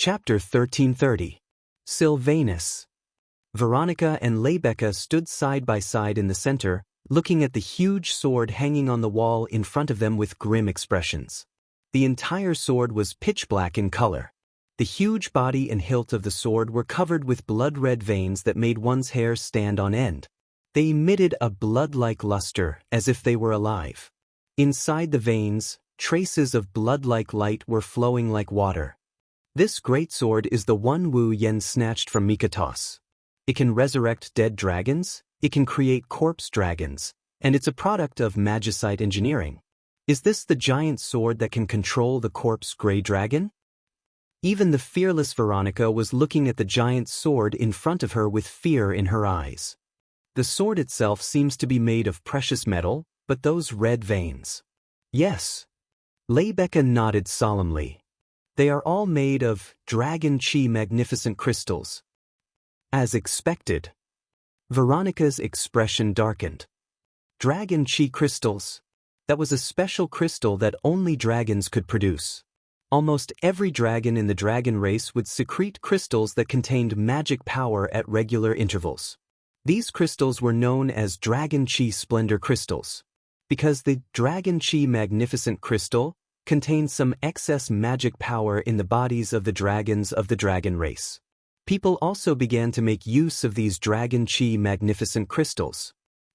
Chapter 1330. Sylvanus. Veronica and Lebecca stood side by side in the center, looking at the huge sword hanging on the wall in front of them with grim expressions. The entire sword was pitch black in color. The huge body and hilt of the sword were covered with blood-red veins that made one's hair stand on end. They emitted a blood-like luster, as if they were alive. Inside the veins, traces of blood-like light were flowing like water. This great sword is the one Wu Yen snatched from Mikatos. It can resurrect dead dragons, it can create corpse dragons, and it's a product of magicite engineering. Is this the giant sword that can control the corpse gray dragon? Even the fearless Veronica was looking at the giant sword in front of her with fear in her eyes. The sword itself seems to be made of precious metal, but those red veins. Yes. Lebecca nodded solemnly. They are all made of dragon chi magnificent crystals. As expected. Veronica's expression darkened. Dragon chi crystals. That was a special crystal that only dragons could produce. Almost every dragon in the dragon race would secrete crystals that contained magic power at regular intervals. These crystals were known as Dragon Chi Splendor Crystals. Because the Dragon Chi Magnificent Crystal contained some excess magic power in the bodies of the dragons of the dragon race. People also began to make use of these Dragon Chi Magnificent Crystals.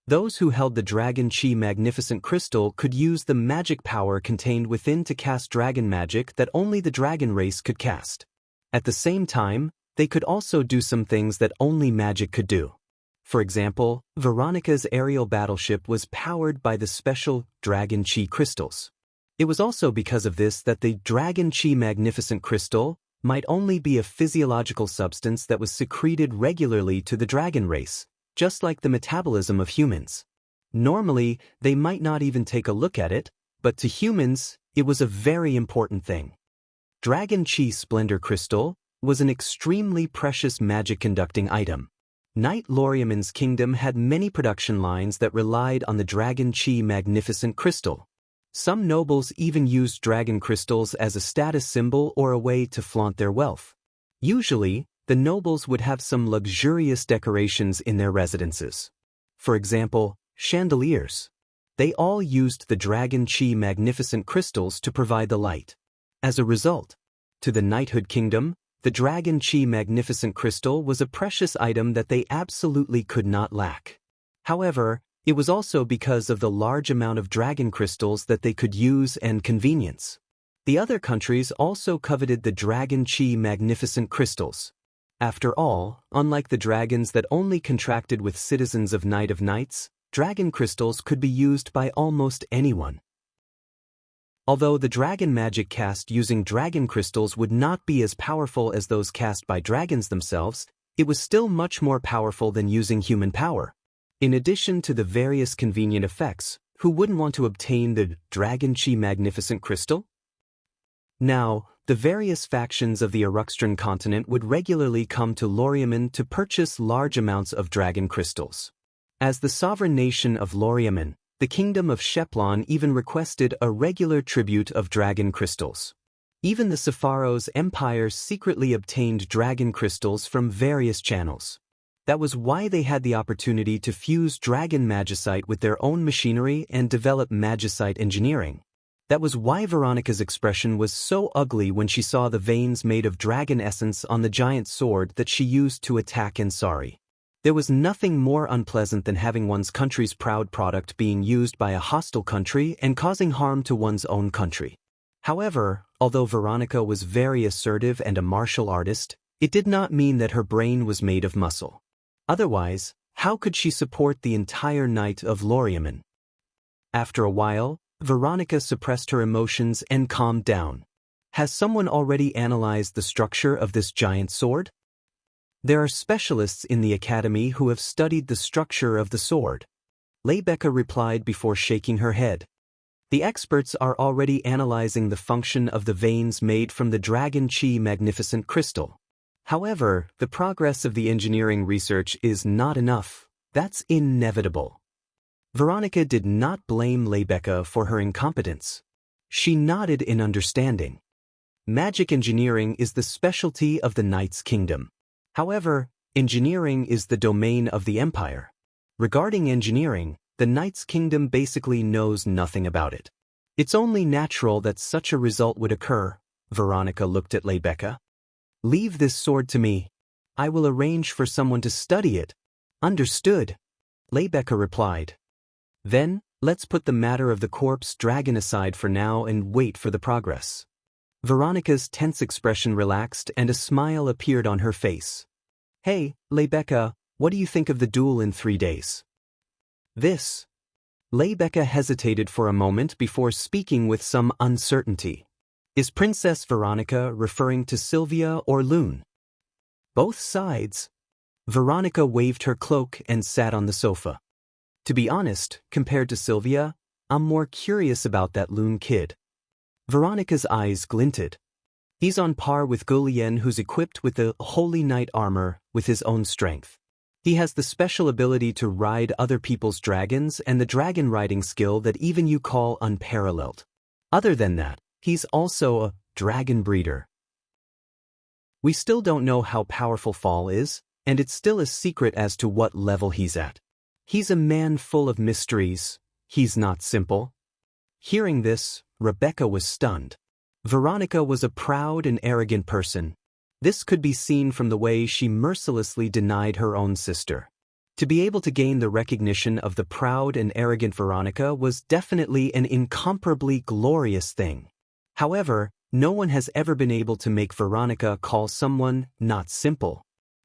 Those who held the Dragon Chi Magnificent Crystal could use the magic power contained within to cast dragon magic that only the dragon race could cast. At the same time, they could also do some things that only magic could do. For example, Veronica's aerial battleship was powered by the special Dragon Chi crystals. It was also because of this that the Dragon Chi Magnificent Crystal might only be a physiological substance that was secreted regularly to the dragon race, just like the metabolism of humans. Normally, they might not even take a look at it, but to humans, it was a very important thing. Dragon Chi Splendor Crystal was an extremely precious magic-conducting item. Knight Loriamin's kingdom had many production lines that relied on the Dragon Chi Magnificent Crystal. Some nobles even used dragon crystals as a status symbol or a way to flaunt their wealth. Usually, the nobles would have some luxurious decorations in their residences. For example, chandeliers. They all used the Dragon Chi Magnificent Crystals to provide the light. As a result, to the knighthood kingdom, the Dragon Chi Magnificent Crystal was a precious item that they absolutely could not lack. However, it was also because of the large amount of dragon crystals that they could use and convenience. The other countries also coveted the Dragon Chi Magnificent Crystals. After all, unlike the dragons that only contracted with citizens of Night of Nights, dragon crystals could be used by almost anyone. Although the dragon magic cast using dragon crystals would not be as powerful as those cast by dragons themselves, it was still much more powerful than using human power. In addition to the various convenient effects, who wouldn't want to obtain the Dragon Chi Magnificent Crystal? Now, the various factions of the Eruxtran continent would regularly come to Loriamin to purchase large amounts of dragon crystals. As the sovereign nation of Loriamin, the kingdom of Sheplon even requested a regular tribute of dragon crystals. Even the Sepharos Empire secretly obtained dragon crystals from various channels. That was why they had the opportunity to fuse dragon magicite with their own machinery and develop magicite engineering. That was why Veronica's expression was so ugly when she saw the veins made of dragon essence on the giant sword that she used to attack Ansari. There was nothing more unpleasant than having one's country's proud product being used by a hostile country and causing harm to one's own country. However, although Veronica was very assertive and a martial artist, it did not mean that her brain was made of muscle. Otherwise, how could she support the entire Knight of Loriamin? After a while, Veronica suppressed her emotions and calmed down. Has someone already analyzed the structure of this giant sword? There are specialists in the academy who have studied the structure of the sword. Lebecca replied before shaking her head. The experts are already analyzing the function of the veins made from the Dragon Chi Magnificent Crystal. However, the progress of the engineering research is not enough. That's inevitable. Veronica did not blame Lebecca for her incompetence. She nodded in understanding. Magic engineering is the specialty of the Knight's Kingdom. However, engineering is the domain of the Empire. Regarding engineering, the Knight's Kingdom basically knows nothing about it. It's only natural that such a result would occur. Veronica looked at Rebecca. Leave this sword to me. I will arrange for someone to study it. Understood, Rebecca replied. Then, let's put the matter of the corpse dragon aside for now and wait for the progress. Veronica's tense expression relaxed and a smile appeared on her face. Hey, Rebecca, what do you think of the duel in 3 days? This. Rebecca hesitated for a moment before speaking with some uncertainty. Is Princess Veronica referring to Sylvia or Loon? Both sides. Veronica waved her cloak and sat on the sofa. To be honest, compared to Sylvia, I'm more curious about that Loon kid. Veronica's eyes glinted. He's on par with Gulian, who's equipped with the Holy Knight armor with his own strength. He has the special ability to ride other people's dragons and the dragon riding skill that even you call unparalleled. Other than that, he's also a dragon breeder. We still don't know how powerful Fall is, and it's still a secret as to what level he's at. He's a man full of mysteries. He's not simple. Hearing this, Rebecca was stunned. Veronica was a proud and arrogant person. This could be seen from the way she mercilessly denied her own sister. To be able to gain the recognition of the proud and arrogant Veronica was definitely an incomparably glorious thing. However, no one has ever been able to make Veronica call someone not simple.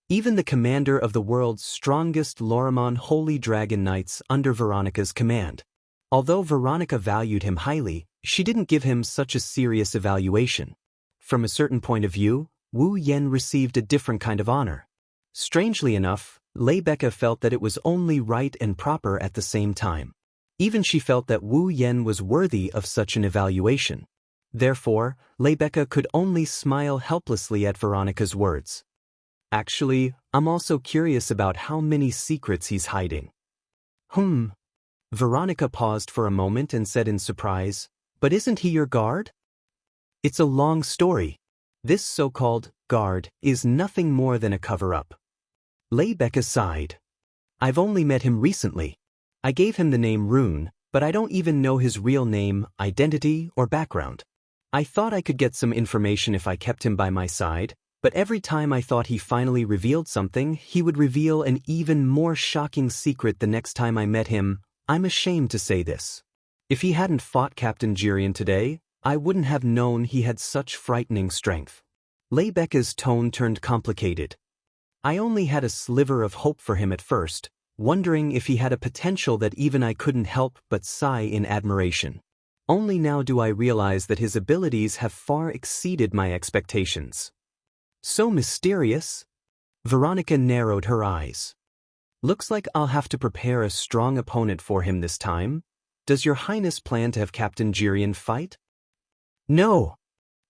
Even the commander of the world's strongest Lorimon Holy Dragon Knights under Veronica's command. Although Veronica valued him highly, she didn't give him such a serious evaluation. From a certain point of view, Wu Yen received a different kind of honor. Strangely enough, Rebecca felt that it was only right and proper at the same time. Even she felt that Wu Yen was worthy of such an evaluation. Therefore, Rebecca could only smile helplessly at Veronica's words. Actually, I'm also curious about how many secrets he's hiding. Veronica paused for a moment and said in surprise, but isn't he your guard? It's a long story. This so-called guard is nothing more than a cover-up. Rebecca sighed. I've only met him recently. I gave him the name Rune, but I don't even know his real name, identity, or background. I thought I could get some information if I kept him by my side, but every time I thought he finally revealed something, he would reveal an even more shocking secret the next time I met him. I'm ashamed to say this. If he hadn't fought Captain Jirian today, I wouldn't have known he had such frightening strength. Rebecca's tone turned complicated. I only had a sliver of hope for him at first, wondering if he had a potential that even I couldn't help but sigh in admiration. Only now do I realize that his abilities have far exceeded my expectations. So mysterious. Veronica narrowed her eyes. Looks like I'll have to prepare a strong opponent for him this time. Does your Highness plan to have Captain Jirian fight? No.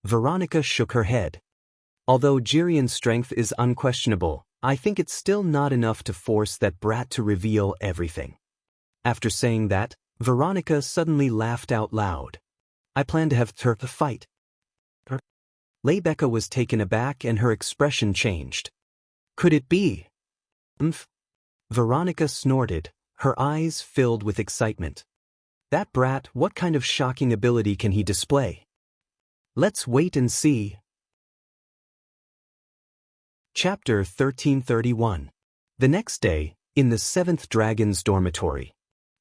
Veronica shook her head. Although Jirian's strength is unquestionable, I think it's still not enough to force that brat to reveal everything. After saying that, Veronica suddenly laughed out loud. I plan to have her fight. Rebecca was taken aback and her expression changed. Could it be? Veronica snorted, her eyes filled with excitement. That brat, what kind of shocking ability can he display? Let's wait and see. Chapter 1331. The next day, in the 7th Dragon's dormitory.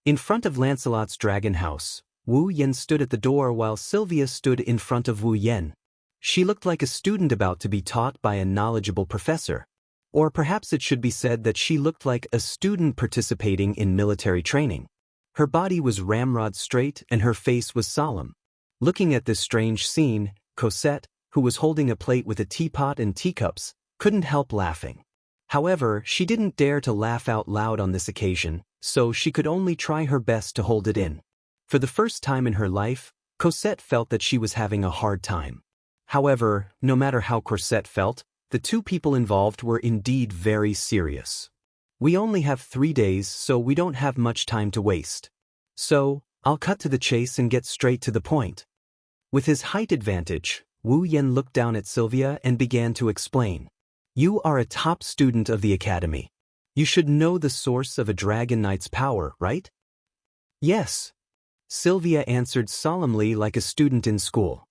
In front of Lancelot's dragon house, Wu Yen stood at the door while Sylvia stood in front of Wu Yen. She looked like a student about to be taught by a knowledgeable professor. Or perhaps it should be said that she looked like a student participating in military training. Her body was ramrod straight and her face was solemn. Looking at this strange scene, Cosette, who was holding a plate with a teapot and teacups, couldn't help laughing. However, she didn't dare to laugh out loud on this occasion, so she could only try her best to hold it in. For the first time in her life, Cosette felt that she was having a hard time. However, no matter how Cosette felt, the two people involved were indeed very serious. We only have 3 days, so we don't have much time to waste. So, I'll cut to the chase and get straight to the point. With his height advantage, Wu Yen looked down at Sylvia and began to explain. You are a top student of the academy. You should know the source of a dragon knight's power, right? Yes. Sylvia answered solemnly like a student in school.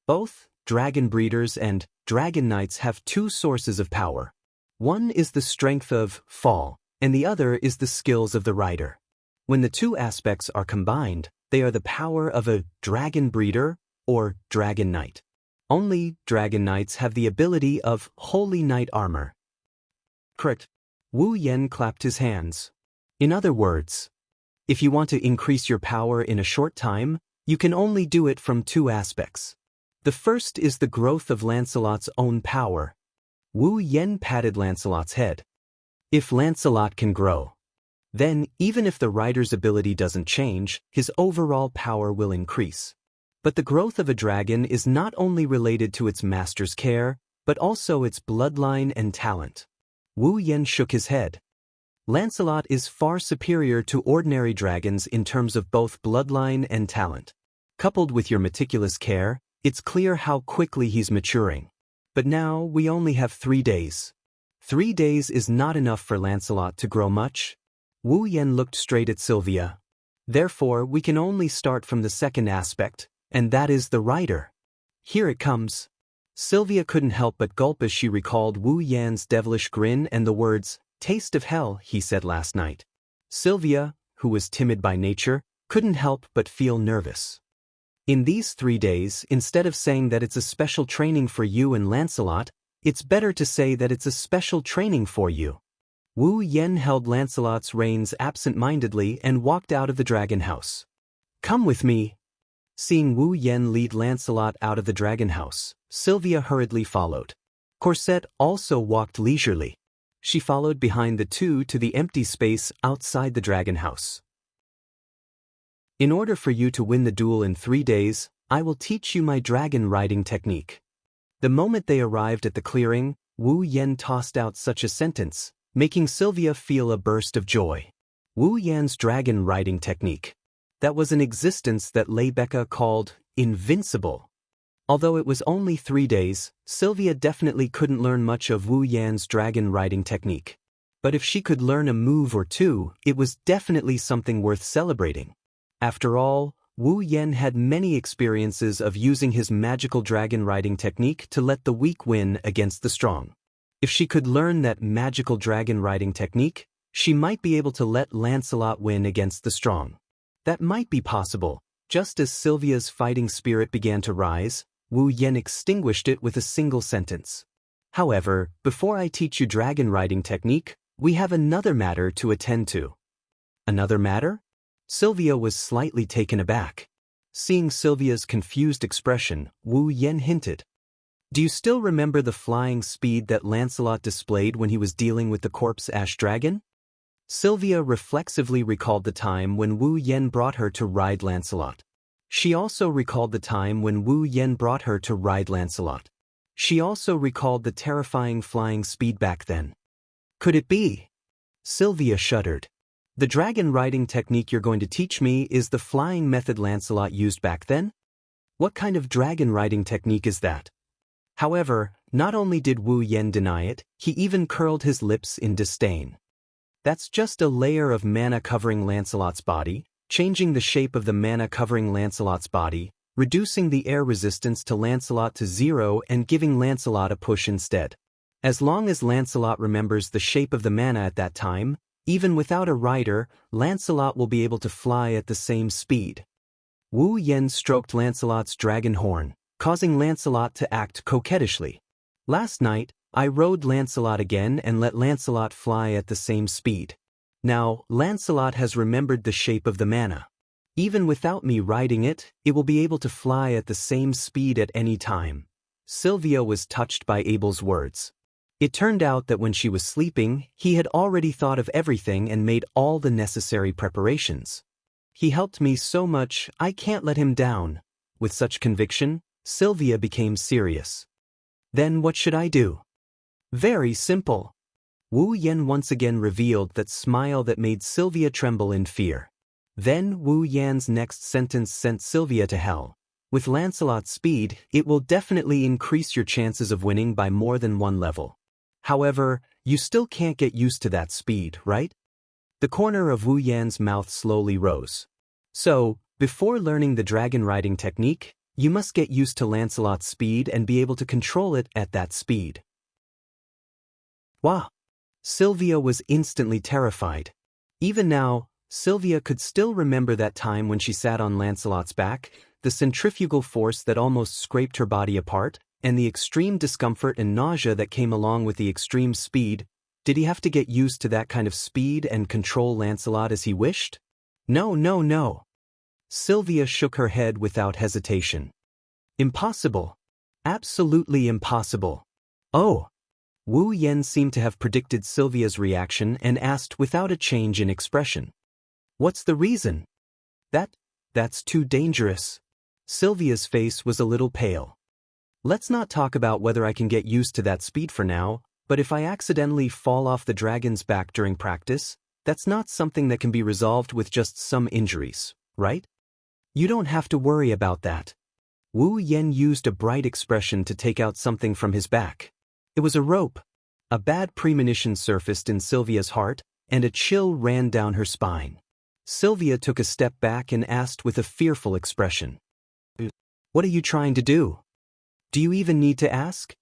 Both dragon breeders and dragon knights have two sources of power. One is the strength of fall, and the other is the skills of the rider. When the two aspects are combined, they are the power of a dragon breeder or dragon knight. Only dragon knights have the ability of holy knight armor. Correct. Wu Yen clapped his hands. In other words, if you want to increase your power in a short time, you can only do it from two aspects. The first is the growth of Lancelot's own power. Wu Yen patted Lancelot's head. If Lancelot can grow, then even if the rider's ability doesn't change, his overall power will increase. But the growth of a dragon is not only related to its master's care, but also its bloodline and talent. Wu Yen shook his head. Lancelot is far superior to ordinary dragons in terms of both bloodline and talent. Coupled with your meticulous care, it's clear how quickly he's maturing. But now we only have 3 days. 3 days is not enough for Lancelot to grow much. Wu Yen looked straight at Sylvia. Therefore, we can only start from the second aspect, and that is the rider. Here it comes. Sylvia couldn't help but gulp as she recalled Wu Yan's devilish grin and the words, "Taste of hell," he said last night. Sylvia, who was timid by nature, couldn't help but feel nervous. In these 3 days, instead of saying that it's a special training for you and Lancelot, it's better to say that it's a special training for you. Wu Yen held Lancelot's reins absent-mindedly and walked out of the dragon house. Come with me. Seeing Wu Yen lead Lancelot out of the dragon house, Sylvia hurriedly followed. Corset also walked leisurely. She followed behind the two to the empty space outside the dragon house. In order for you to win the duel in 3 days, I will teach you my dragon riding technique. The moment they arrived at the clearing, Wu Yen tossed out such a sentence, making Sylvia feel a burst of joy. Wu Yan's dragon riding technique. That was an existence that Leibecca called invincible. Although it was only 3 days, Sylvia definitely couldn't learn much of Wu Yan's dragon riding technique. But if she could learn a move or two, it was definitely something worth celebrating. After all, Wu Yen had many experiences of using his magical dragon riding technique to let the weak win against the strong. If she could learn that magical dragon riding technique, she might be able to let Lancelot win against the strong. That might be possible. Just as Sylvia's fighting spirit began to rise, Wu Yen extinguished it with a single sentence. However, before I teach you dragon riding technique, we have another matter to attend to. Another matter? Sylvia was slightly taken aback. Seeing Sylvia's confused expression, Wu Yen hinted. Do you still remember the flying speed that Lancelot displayed when he was dealing with the corpse ash dragon? Sylvia reflexively recalled the time when Wu Yen brought her to ride Lancelot. She also recalled the time when Wu Yen brought her to ride Lancelot. She also recalled the terrifying flying speed back then. Could it be? Sylvia shuddered. The dragon riding technique you're going to teach me is the flying method Lancelot used back then? What kind of dragon riding technique is that? However, not only did Wu Yen deny it, he even curled his lips in disdain. That's just a layer of mana covering Lancelot's body, changing the shape of the mana covering Lancelot's body, reducing the air resistance to Lancelot to 0 and giving Lancelot a push instead. As long as Lancelot remembers the shape of the mana at that time, even without a rider, Lancelot will be able to fly at the same speed. Wu Yen stroked Lancelot's dragon horn, causing Lancelot to act coquettishly. Last night, I rode Lancelot again and let Lancelot fly at the same speed. Now, Lancelot has remembered the shape of the mana. Even without me riding it, it will be able to fly at the same speed at any time. Sylvia was touched by Abel's words. It turned out that when she was sleeping, he had already thought of everything and made all the necessary preparations. He helped me so much, I can't let him down. With such conviction, Sylvia became serious. Then what should I do? Very simple. Wu Yen once again revealed that smile that made Sylvia tremble in fear. Then Wu Yan's next sentence sent Sylvia to hell. With Lancelot's speed, it will definitely increase your chances of winning by more than one level. However, you still can't get used to that speed, right? The corner of Wu Yan's mouth slowly rose. So, before learning the dragon riding technique, you must get used to Lancelot's speed and be able to control it at that speed. Wow! Sylvia was instantly terrified. Even now, Sylvia could still remember that time when she sat on Lancelot's back, the centrifugal force that almost scraped her body apart, and the extreme discomfort and nausea that came along with the extreme speed. Did he have to get used to that kind of speed and control Lancelot as he wished? No, no, no. Sylvia shook her head without hesitation. Impossible. Absolutely impossible. Oh! Wu Yan seemed to have predicted Sylvia's reaction and asked without a change in expression. What's the reason? That's too dangerous. Sylvia's face was a little pale. Let's not talk about whether I can get used to that speed for now, but if I accidentally fall off the dragon's back during practice, that's not something that can be resolved with just some injuries, right? You don't have to worry about that. Wu Yan used a bright expression to take out something from his back. It was a rope. A bad premonition surfaced in Sylvia's heart, and a chill ran down her spine. Sylvia took a step back and asked with a fearful expression. What are you trying to do? Do you even need to ask?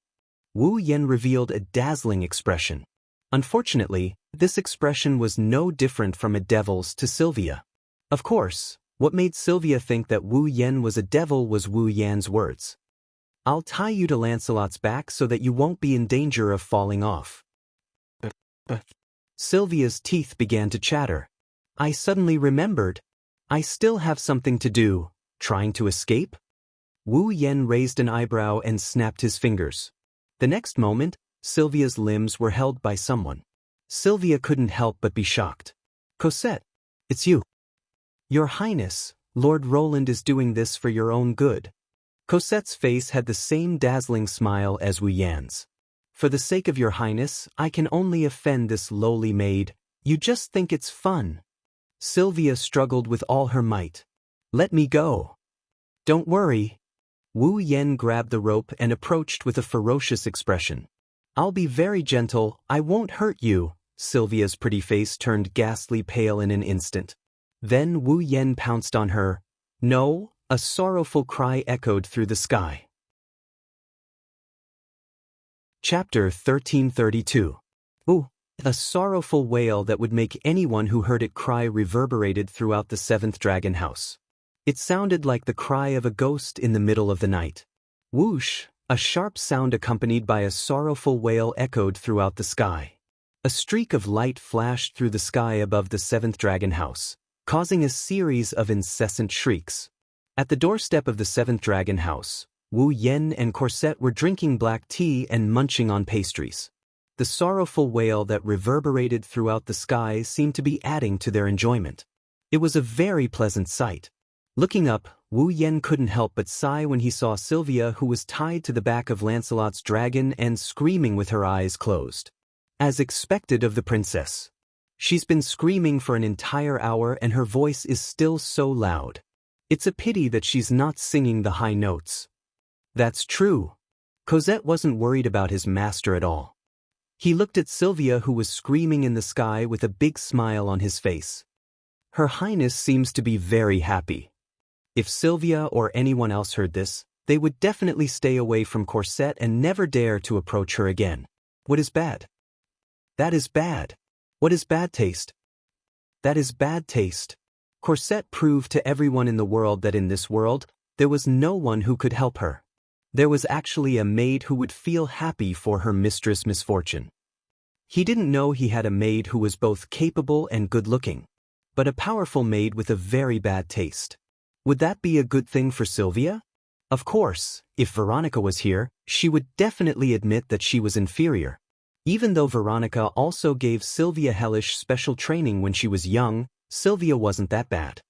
Wu Yan revealed a dazzling expression. Unfortunately, this expression was no different from a devil's to Sylvia. Of course, what made Sylvia think that Wu Yan was a devil was Wu Yan's words. I'll tie you to Lancelot's back so that you won't be in danger of falling off. Sylvia's teeth began to chatter. I suddenly remembered. I still have something to do. Trying to escape? Wu Yan raised an eyebrow and snapped his fingers. The next moment, Sylvia's limbs were held by someone. Sylvia couldn't help but be shocked. Cosette, it's you. Your Highness, Lord Roland is doing this for your own good. Cosette's face had the same dazzling smile as Wu Yan's. For the sake of your Highness, I can only offend this lowly maid. You just think it's fun. Sylvia struggled with all her might. Let me go. Don't worry. Wu Yan grabbed the rope and approached with a ferocious expression. I'll be very gentle, I won't hurt you. Sylvia's pretty face turned ghastly pale in an instant. Then Wu Yan pounced on her. No, a sorrowful cry echoed through the sky. Chapter 1332. Ooh, a sorrowful wail that would make anyone who heard it cry reverberated throughout the seventh dragon house. It sounded like the cry of a ghost in the middle of the night. Whoosh, a sharp sound accompanied by a sorrowful wail echoed throughout the sky. A streak of light flashed through the sky above the seventh dragon house, causing a series of incessant shrieks. At the doorstep of the seventh dragon house, Wu Yan and Cosette were drinking black tea and munching on pastries. The sorrowful wail that reverberated throughout the sky seemed to be adding to their enjoyment. It was a very pleasant sight. Looking up, Wu Yan couldn't help but sigh when he saw Sylvia, who was tied to the back of Lancelot's dragon and screaming with her eyes closed. As expected of the princess. She's been screaming for an entire hour and her voice is still so loud. It's a pity that she's not singing the high notes. That's true. Cosette wasn't worried about his master at all. He looked at Sylvia, who was screaming in the sky with a big smile on his face. Her Highness seems to be very happy. If Sylvia or anyone else heard this, they would definitely stay away from Cosette and never dare to approach her again. What is bad? That is bad. What is bad taste? That is bad taste. Cosette proved to everyone in the world that in this world, there was no one who could help her. There was actually a maid who would feel happy for her mistress' misfortune. He didn't know he had a maid who was both capable and good-looking, but a powerful maid with a very bad taste. Would that be a good thing for Sylvia? Of course, if Veronica was here, she would definitely admit that she was inferior. Even though Veronica also gave Sylvia hellish special training when she was young, Sylvia wasn't that bad.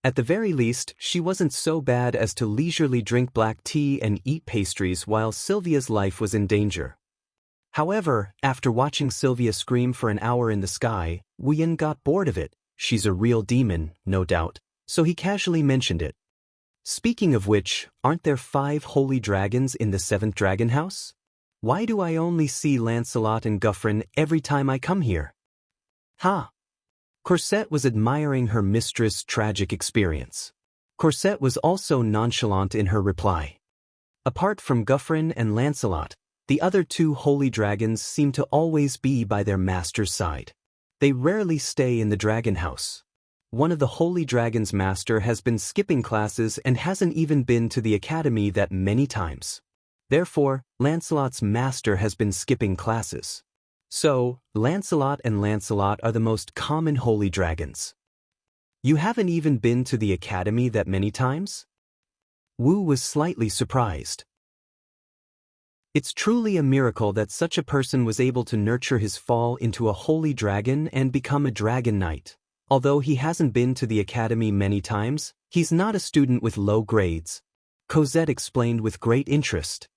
At the very least, she wasn't so bad as to leisurely drink black tea and eat pastries while Sylvia's life was in danger. However, after watching Sylvia scream for an hour in the sky, Wu Yan got bored of it. She's a real demon, no doubt, so he casually mentioned it. Speaking of which, aren't there 5 holy dragons in the 7th dragon house? Why do I only see Lancelot and Guffrin every time I come here? Ha! Corset was admiring her mistress' tragic experience. Corset was also nonchalant in her reply. Apart from Guffrin and Lancelot, the other 2 holy dragons seem to always be by their master's side. They rarely stay in the dragon house. One of the holy dragon's master has been skipping classes and hasn't even been to the academy that many times. Therefore, Lancelot's master has been skipping classes. So, Lancelot and Lancelot are the most common holy dragons. You haven't even been to the academy that many times? Wu was slightly surprised. It's truly a miracle that such a person was able to nurture his fall into a holy dragon and become a dragon knight. Although he hasn't been to the academy many times, he's not a student with low grades. Cosette explained with great interest.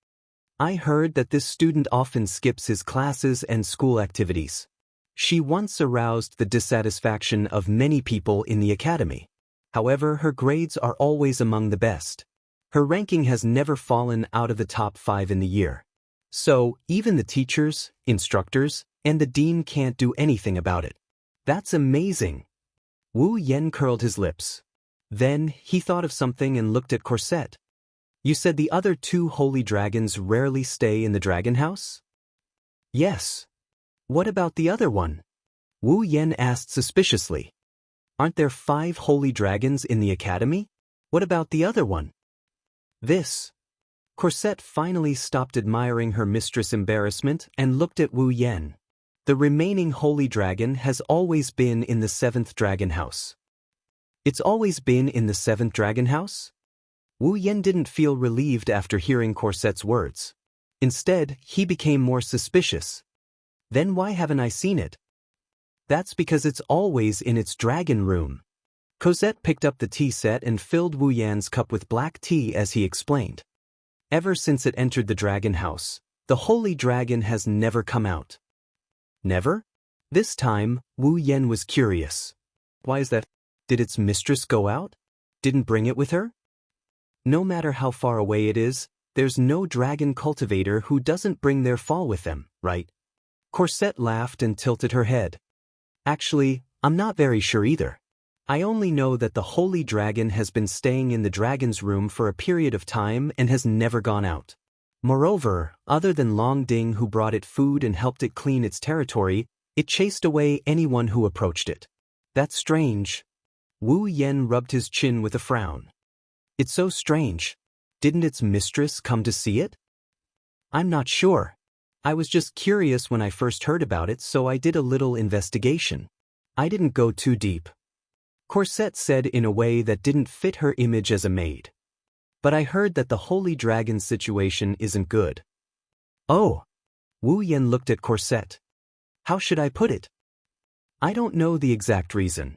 I heard that this student often skips his classes and school activities. She once aroused the dissatisfaction of many people in the academy. However, her grades are always among the best. Her ranking has never fallen out of the top 5 in the year. So, even the teachers, instructors, and the dean can't do anything about it. That's amazing. Wu Yen curled his lips. Then, he thought of something and looked at Corset. You said the other 2 holy dragons rarely stay in the dragon house? Yes. What about the other one? Wu Yen asked suspiciously. Aren't there 5 holy dragons in the academy? What about the other one? This. Corset finally stopped admiring her mistress' embarrassment and looked at Wu Yen. The remaining holy dragon has always been in the 7th dragon house. It's always been in the 7th dragon house? Wu Yen didn't feel relieved after hearing Corset's words. Instead, he became more suspicious. Then why haven't I seen it? That's because it's always in its dragon room. Cosette picked up the tea set and filled Wu Yan's cup with black tea as he explained. Ever since it entered the dragon house, the holy dragon has never come out. Never? This time, Wu Yen was curious. Why is that? Did its mistress go out? Didn't bring it with her? No matter how far away it is, there's no dragon cultivator who doesn't bring their fall with them, right? Corset laughed and tilted her head. Actually, I'm not very sure either. I only know that the holy dragon has been staying in the dragon's room for a period of time and has never gone out. Moreover, other than Long Ding who brought it food and helped it clean its territory, it chased away anyone who approached it. That's strange. Wu Yen rubbed his chin with a frown. It's so strange. Didn't its mistress come to see it? I'm not sure. I was just curious when I first heard about it, so I did a little investigation. I didn't go too deep. Corset said in a way that didn't fit her image as a maid. But I heard that the holy dragon's situation isn't good. Oh. Wu Yen looked at Corset. How should I put it? I don't know the exact reason.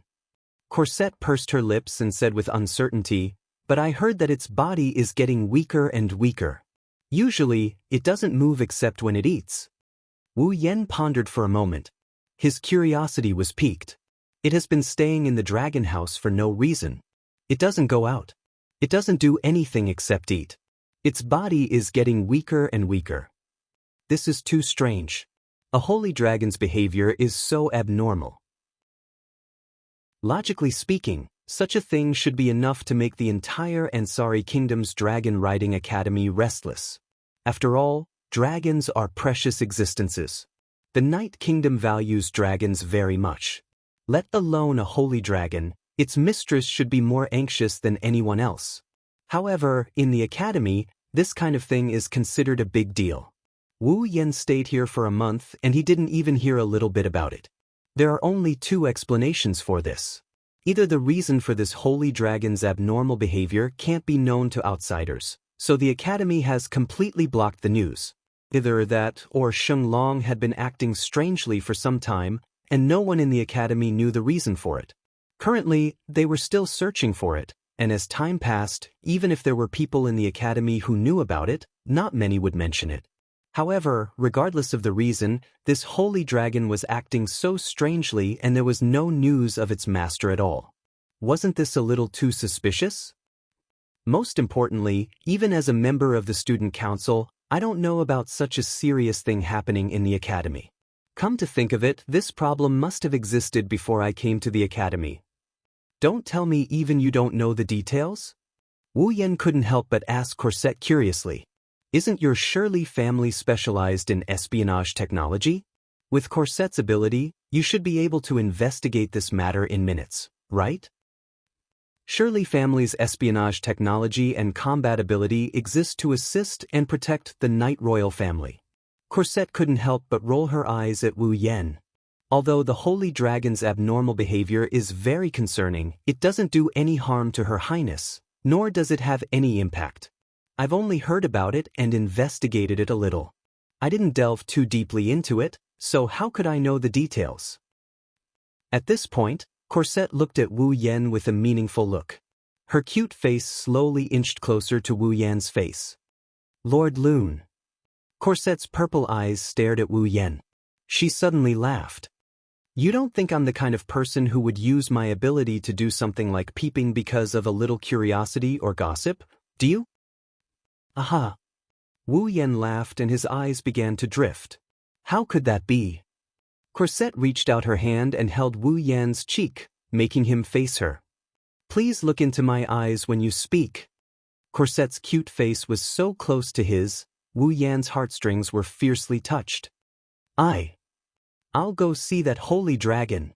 Corset pursed her lips and said with uncertainty, but I heard that its body is getting weaker and weaker. Usually, it doesn't move except when it eats. Wu Yen pondered for a moment. His curiosity was piqued. It has been staying in the dragon house for no reason. It doesn't go out. It doesn't do anything except eat. Its body is getting weaker and weaker. This is too strange. A holy dragon's behavior is so abnormal. Logically speaking, such a thing should be enough to make the entire Ansari Kingdom's Dragon Riding Academy restless. After all, dragons are precious existences. The Night Kingdom values dragons very much. Let alone a holy dragon, its mistress should be more anxious than anyone else. However, in the academy, this kind of thing is considered a big deal. Wu Yen stayed here for a month and he didn't even hear a little bit about it. There are only 2 explanations for this. Either the reason for this holy dragon's abnormal behavior can't be known to outsiders, so the academy has completely blocked the news. Either that, or Sheng Long had been acting strangely for some time, and no one in the academy knew the reason for it. Currently, they were still searching for it, and as time passed, even if there were people in the academy who knew about it, not many would mention it. However, regardless of the reason, this holy dragon was acting so strangely and there was no news of its master at all. Wasn't this a little too suspicious? Most importantly, even as a member of the student council, I don't know about such a serious thing happening in the academy. Come to think of it, this problem must have existed before I came to the academy. Don't tell me even you don't know the details? Wu Yan couldn't help but ask Corset curiously. Isn't your Shirley family specialized in espionage technology? With Corset's ability, you should be able to investigate this matter in minutes, right? Shirley family's espionage technology and combat ability exist to assist and protect the Knight Royal family. Corset couldn't help but roll her eyes at Wu Yan. Although the Holy Dragon's abnormal behavior is very concerning, it doesn't do any harm to Her Highness, nor does it have any impact. I've only heard about it and investigated it a little. I didn't delve too deeply into it, so how could I know the details? At this point, Corset looked at Wu Yan with a meaningful look. Her cute face slowly inched closer to Wu Yan's face. Lord Loon. Corset's purple eyes stared at Wu Yan. She suddenly laughed. You don't think I'm the kind of person who would use my ability to do something like peeping because of a little curiosity or gossip, do you? Aha. Wu Yan laughed and his eyes began to drift. How could that be? Corset reached out her hand and held Wu Yan's cheek, making him face her. Please look into my eyes when you speak. Corset's cute face was so close to his, Wu Yan's heartstrings were fiercely touched. I'll go see that holy dragon.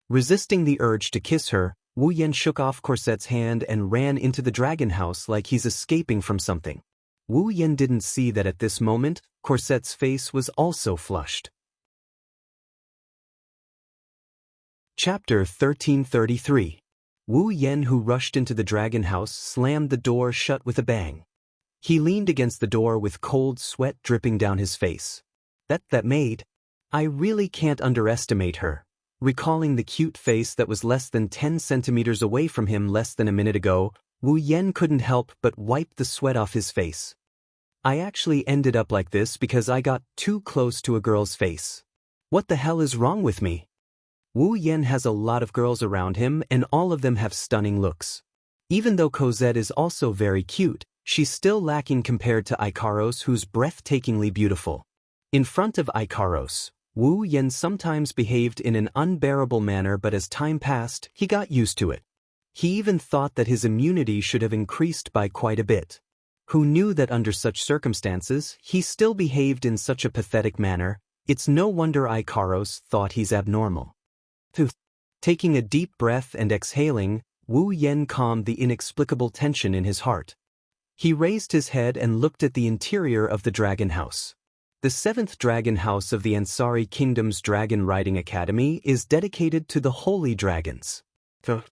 Resisting the urge to kiss her, Wu Yan shook off Corset's hand and ran into the dragon house like he's escaping from something. Wu Yan didn't see that at this moment, Corset's face was also flushed. Chapter 1333. Wu Yan, who rushed into the dragon house, slammed the door shut with a bang. He leaned against the door with cold sweat dripping down his face. That maid. I really can't underestimate her. Recalling the cute face that was less than 10 centimeters away from him less than a minute ago, Wu Yan couldn't help but wipe the sweat off his face. I actually ended up like this because I got too close to a girl's face. What the hell is wrong with me? Wu Yan has a lot of girls around him and all of them have stunning looks. Even though Cosette is also very cute, she's still lacking compared to Ikaros, who's breathtakingly beautiful. In front of Ikaros, Wu Yan sometimes behaved in an unbearable manner, but as time passed, he got used to it. He even thought that his immunity should have increased by quite a bit. Who knew that under such circumstances, he still behaved in such a pathetic manner? It's no wonder Ikaros thought he's abnormal. Taking a deep breath and exhaling, Wu Yan calmed the inexplicable tension in his heart. He raised his head and looked at the interior of the dragon house. The 7th dragon house of the Ansari Kingdom's Dragon Riding Academy is dedicated to the holy dragons. The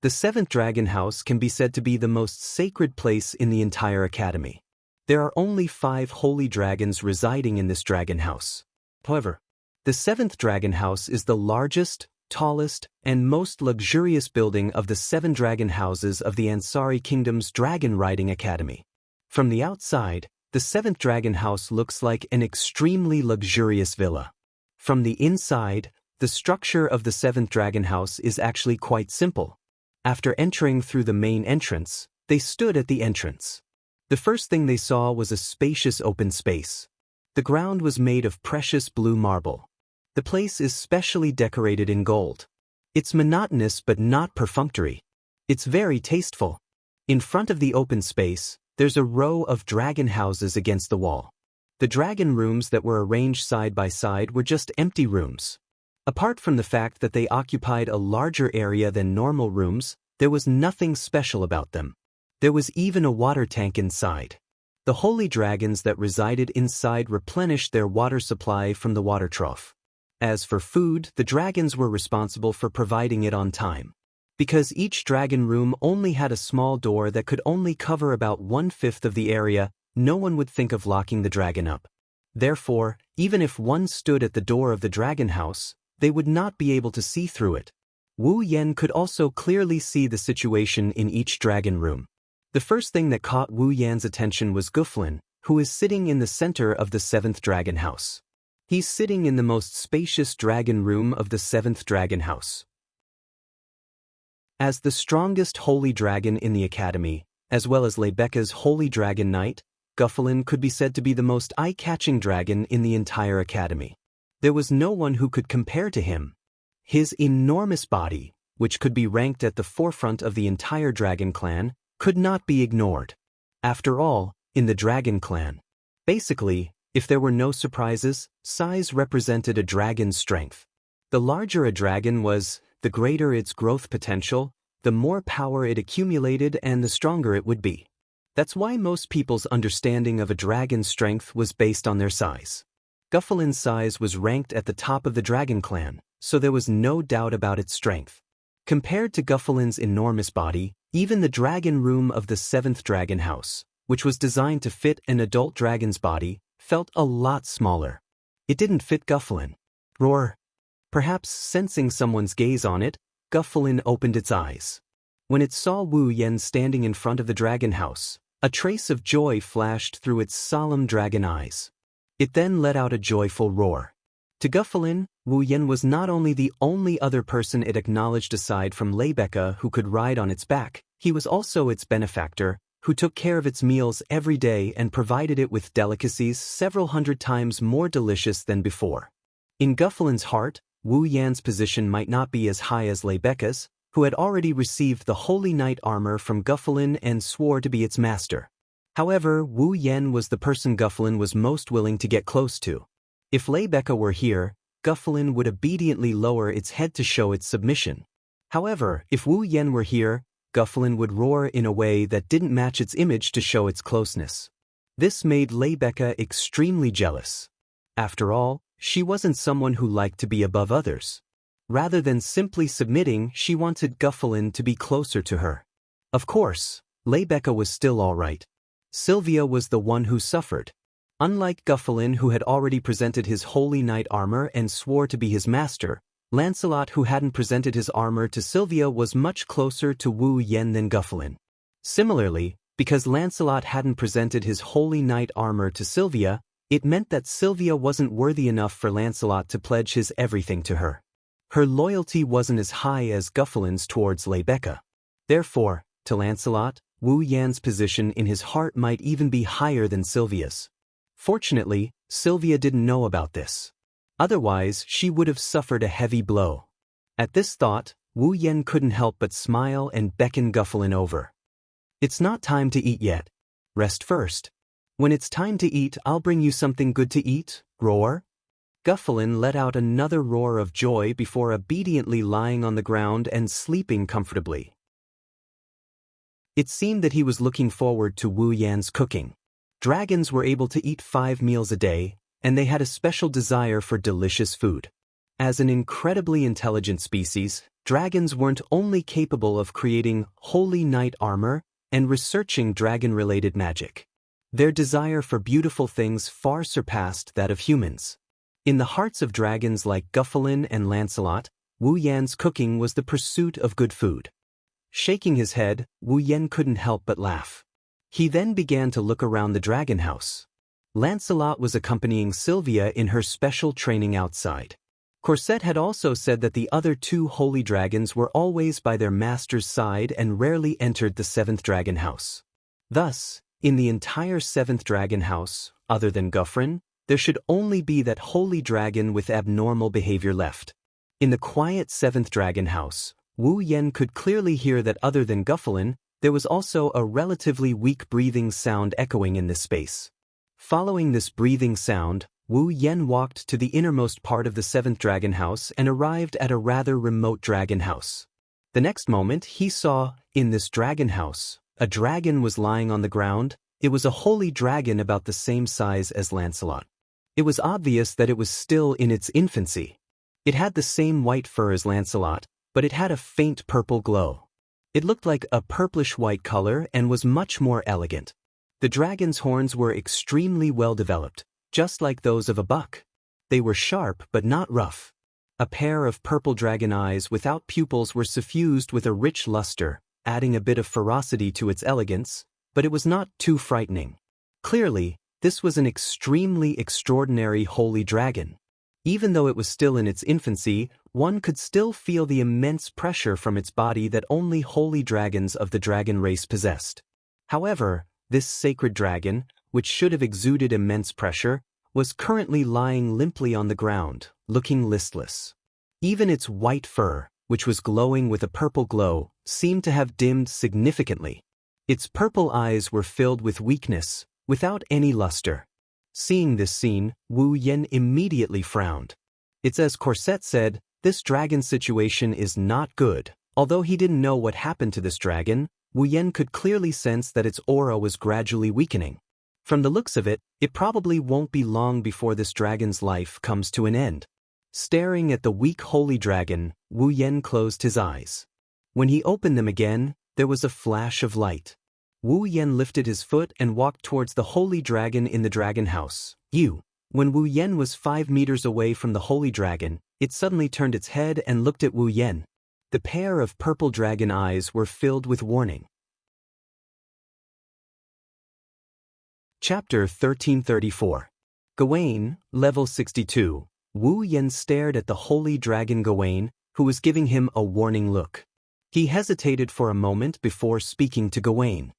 7th dragon house can be said to be the most sacred place in the entire academy. There are only 5 holy dragons residing in this dragon house. However, the 7th dragon house is the largest, tallest, and most luxurious building of the 7 dragon houses of the Ansari Kingdom's Dragon Riding Academy. From the outside, the 7th dragon house looks like an extremely luxurious villa. From the inside, the structure of the 7th dragon house is actually quite simple. After entering through the main entrance, they stood at the entrance. The first thing they saw was a spacious open space. The ground was made of precious blue marble. The place is specially decorated in gold. It's monotonous but not perfunctory. It's very tasteful. In front of the open space, there's a row of dragon houses against the wall. The dragon rooms that were arranged side by side were just empty rooms. Apart from the fact that they occupied a larger area than normal rooms, there was nothing special about them. There was even a water tank inside. The holy dragons that resided inside replenished their water supply from the water trough. As for food, the dragons were responsible for providing it on time. Because each dragon room only had a small door that could only cover about 1/5 of the area, no one would think of locking the dragon up. Therefore, even if one stood at the door of the dragon house, they would not be able to see through it. Wu Yan could also clearly see the situation in each dragon room. The first thing that caught Wu Yan's attention was Guflin, who is sitting in the center of the 7th dragon house. He's sitting in the most spacious dragon room of the 7th dragon house. As the strongest holy dragon in the academy, As well as Lebecca's holy dragon knight, Guffalin could be said to be the most eye-catching dragon in the entire academy. There was no one who could compare to him. His enormous body, which could be ranked at the forefront of the entire dragon clan, could not be ignored. After all, in the dragon clan, basically, if there were no surprises, size represented a dragon's strength. The larger a dragon was, the greater its growth potential, the more power it accumulated and the stronger it would be. That's why most people's understanding of a dragon's strength was based on their size. Guffalin's size was ranked at the top of the dragon clan, so there was no doubt about its strength. Compared to Guffalin's enormous body, even the dragon room of the 7th dragon house, which was designed to fit an adult dragon's body, felt a lot smaller. It didn't fit Guffalin. Roar. Perhaps sensing someone's gaze on it, Guffalin opened its eyes. When it saw Wu Yen standing in front of the dragon house, a trace of joy flashed through its solemn dragon eyes. It then let out a joyful roar. To Guffalin, Wu Yen was not only the only other person it acknowledged aside from Lebecca who could ride on its back, he was also its benefactor, who took care of its meals every day and provided it with delicacies several hundred times more delicious than before. In Guffalin's heart, Wu Yan's position might not be as high as Lebecca's, who had already received the Holy Knight armor from Guffalin and swore to be its master. However, Wu Yan was the person Guffalin was most willing to get close to. If Lebecca were here, Guffalin would obediently lower its head to show its submission. However, if Wu Yan were here, Guffalin would roar in a way that didn't match its image to show its closeness. This made Lebecca extremely jealous. After all, she wasn't someone who liked to be above others. Rather than simply submitting, she wanted Guffalin to be closer to her. Of course, Lebecca was still all right. Sylvia was the one who suffered. Unlike Guffalin, who had already presented his holy knight armor and swore to be his master, Lancelot, who hadn't presented his armor to Sylvia, was much closer to Wu Yen than Guffalin. Similarly, because Lancelot hadn't presented his holy knight armor to Sylvia, it meant that Sylvia wasn't worthy enough for Lancelot to pledge his everything to her. Her loyalty wasn't as high as Guffalin's towards Lebecca. Therefore, to Lancelot, Wu Yan's position in his heart might even be higher than Sylvia's. Fortunately, Sylvia didn't know about this. Otherwise, she would have suffered a heavy blow. At this thought, Wu Yan couldn't help but smile and beckon Guffalin over. "It's not time to eat yet. Rest first. When it's time to eat, I'll bring you something good to eat." Roar. Guffalin let out another roar of joy before obediently lying on the ground and sleeping comfortably. It seemed that he was looking forward to Wu Yan's cooking. Dragons were able to eat 5 meals a day, and they had a special desire for delicious food. As an incredibly intelligent species, dragons weren't only capable of creating holy knight armor and researching dragon-related magic. Their desire for beautiful things far surpassed that of humans. In the hearts of dragons like Guffalin and Lancelot, Wu Yan's cooking was the pursuit of good food. Shaking his head, Wu Yan couldn't help but laugh. He then began to look around the dragon house. Lancelot was accompanying Sylvia in her special training outside. Corset had also said that the other 2 holy dragons were always by their master's side and rarely entered the 7th dragon house. Thus, in the entire 7th dragon house, other than Guffrin, there should only be that holy dragon with abnormal behavior left. In the quiet 7th dragon house, Wu Yan could clearly hear that other than Guffalin, there was also a relatively weak breathing sound echoing in this space. Following this breathing sound, Wu Yan walked to the innermost part of the 7th dragon house and arrived at a rather remote dragon house. The next moment, he saw, in this dragon house, a dragon was lying on the ground. It was a holy dragon about the same size as Lancelot. It was obvious that it was still in its infancy. It had the same white fur as Lancelot, but it had a faint purple glow. It looked like a purplish-white color and was much more elegant. The dragon's horns were extremely well developed, just like those of a buck. They were sharp but not rough. A pair of purple dragon eyes without pupils were suffused with a rich luster, adding a bit of ferocity to its elegance, but it was not too frightening. Clearly, this was an extremely extraordinary holy dragon. Even though it was still in its infancy, one could still feel the immense pressure from its body that only holy dragons of the dragon race possessed. However, this sacred dragon, which should have exuded immense pressure, was currently lying limply on the ground, looking listless. Even its white fur, which was glowing with a purple glow, seemed to have dimmed significantly. Its purple eyes were filled with weakness, without any luster. Seeing this scene, Wu Yan immediately frowned. It's as Corset said, this dragon situation is not good. Although he didn't know what happened to this dragon, Wu Yan could clearly sense that its aura was gradually weakening. From the looks of it, it probably won't be long before this dragon's life comes to an end. Staring at the weak holy dragon, Wu Yan closed his eyes. When he opened them again, there was a flash of light. Wu Yan lifted his foot and walked towards the holy dragon in the dragon house. When Wu Yan was 5 meters away from the holy dragon, it suddenly turned its head and looked at Wu Yan. The pair of purple dragon eyes were filled with warning. Chapter 1334. Gawain, level 62. Wu Yan stared at the holy dragon Gawain, who was giving him a warning look. He hesitated for a moment before speaking to Gawain.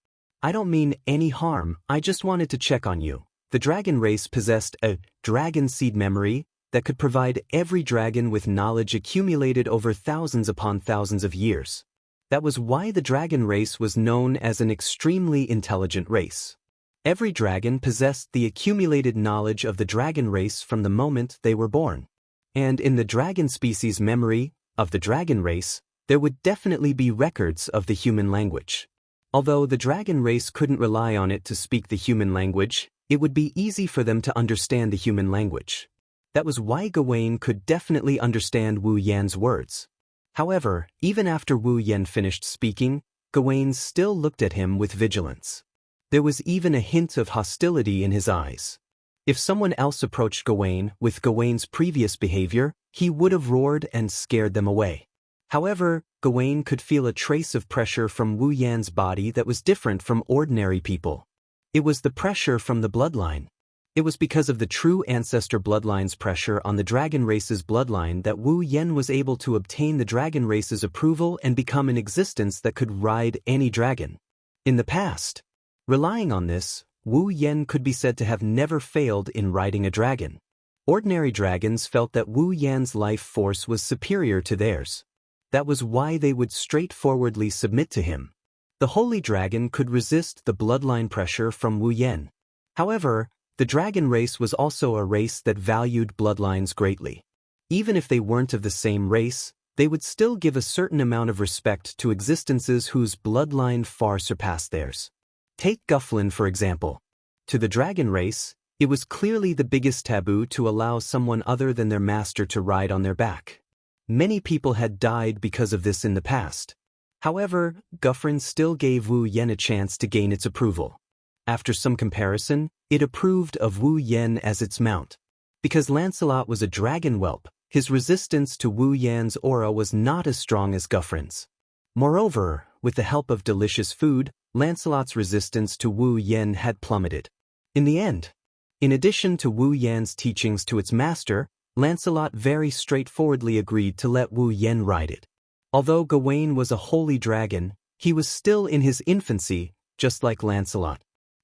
I don't mean any harm, I just wanted to check on you. The dragon race possessed a dragon seed memory that could provide every dragon with knowledge accumulated over thousands upon thousands of years. That was why the dragon race was known as an extremely intelligent race. Every dragon possessed the accumulated knowledge of the dragon race from the moment they were born. And in the dragon species memory of the dragon race, there would definitely be records of the human language. Although the dragon race couldn't rely on it to speak the human language, it would be easy for them to understand the human language. That was why Gawain could definitely understand Wu Yan's words. However, even after Wu Yan finished speaking, Gawain still looked at him with vigilance. There was even a hint of hostility in his eyes. If someone else approached Gawain with Gawain's previous behavior, he would have roared and scared them away. However, Gawain could feel a trace of pressure from Wu Yan's body that was different from ordinary people. It was the pressure from the bloodline. It was because of the true ancestor bloodline's pressure on the dragon race's bloodline that Wu Yan was able to obtain the dragon race's approval and become an existence that could ride any dragon. In the past, relying on this, Wu Yan could be said to have never failed in riding a dragon. Ordinary dragons felt that Wu Yan's life force was superior to theirs. That was why they would straightforwardly submit to him. The holy dragon could resist the bloodline pressure from Wu Yan. However, the dragon race was also a race that valued bloodlines greatly. Even if they weren't of the same race, they would still give a certain amount of respect to existences whose bloodline far surpassed theirs. Take Gufflin for example. To the dragon race, it was clearly the biggest taboo to allow someone other than their master to ride on their back. Many people had died because of this in the past. However, Guffrin still gave Wu Yan a chance to gain its approval. After some comparison, it approved of Wu Yan as its mount. Because Lancelot was a dragon whelp, his resistance to Wu Yan's aura was not as strong as Guffrin's. Moreover, with the help of delicious food, Lancelot's resistance to Wu Yan had plummeted. In the end, in addition to Wu Yan's teachings to its master, Lancelot very straightforwardly agreed to let Wu Yan ride it. Although Gawain was a holy dragon, he was still in his infancy, just like Lancelot.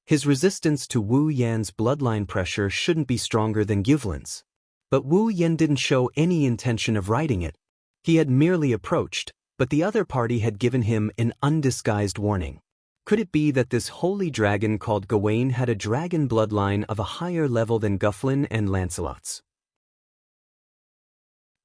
His resistance to Wu Yan's bloodline pressure shouldn't be stronger than Gyvlin's. But Wu Yan didn't show any intention of riding it. He had merely approached, but the other party had given him an undisguised warning. Could it be that this holy dragon called Gawain had a dragon bloodline of a higher level than Gufflin and Lancelot's?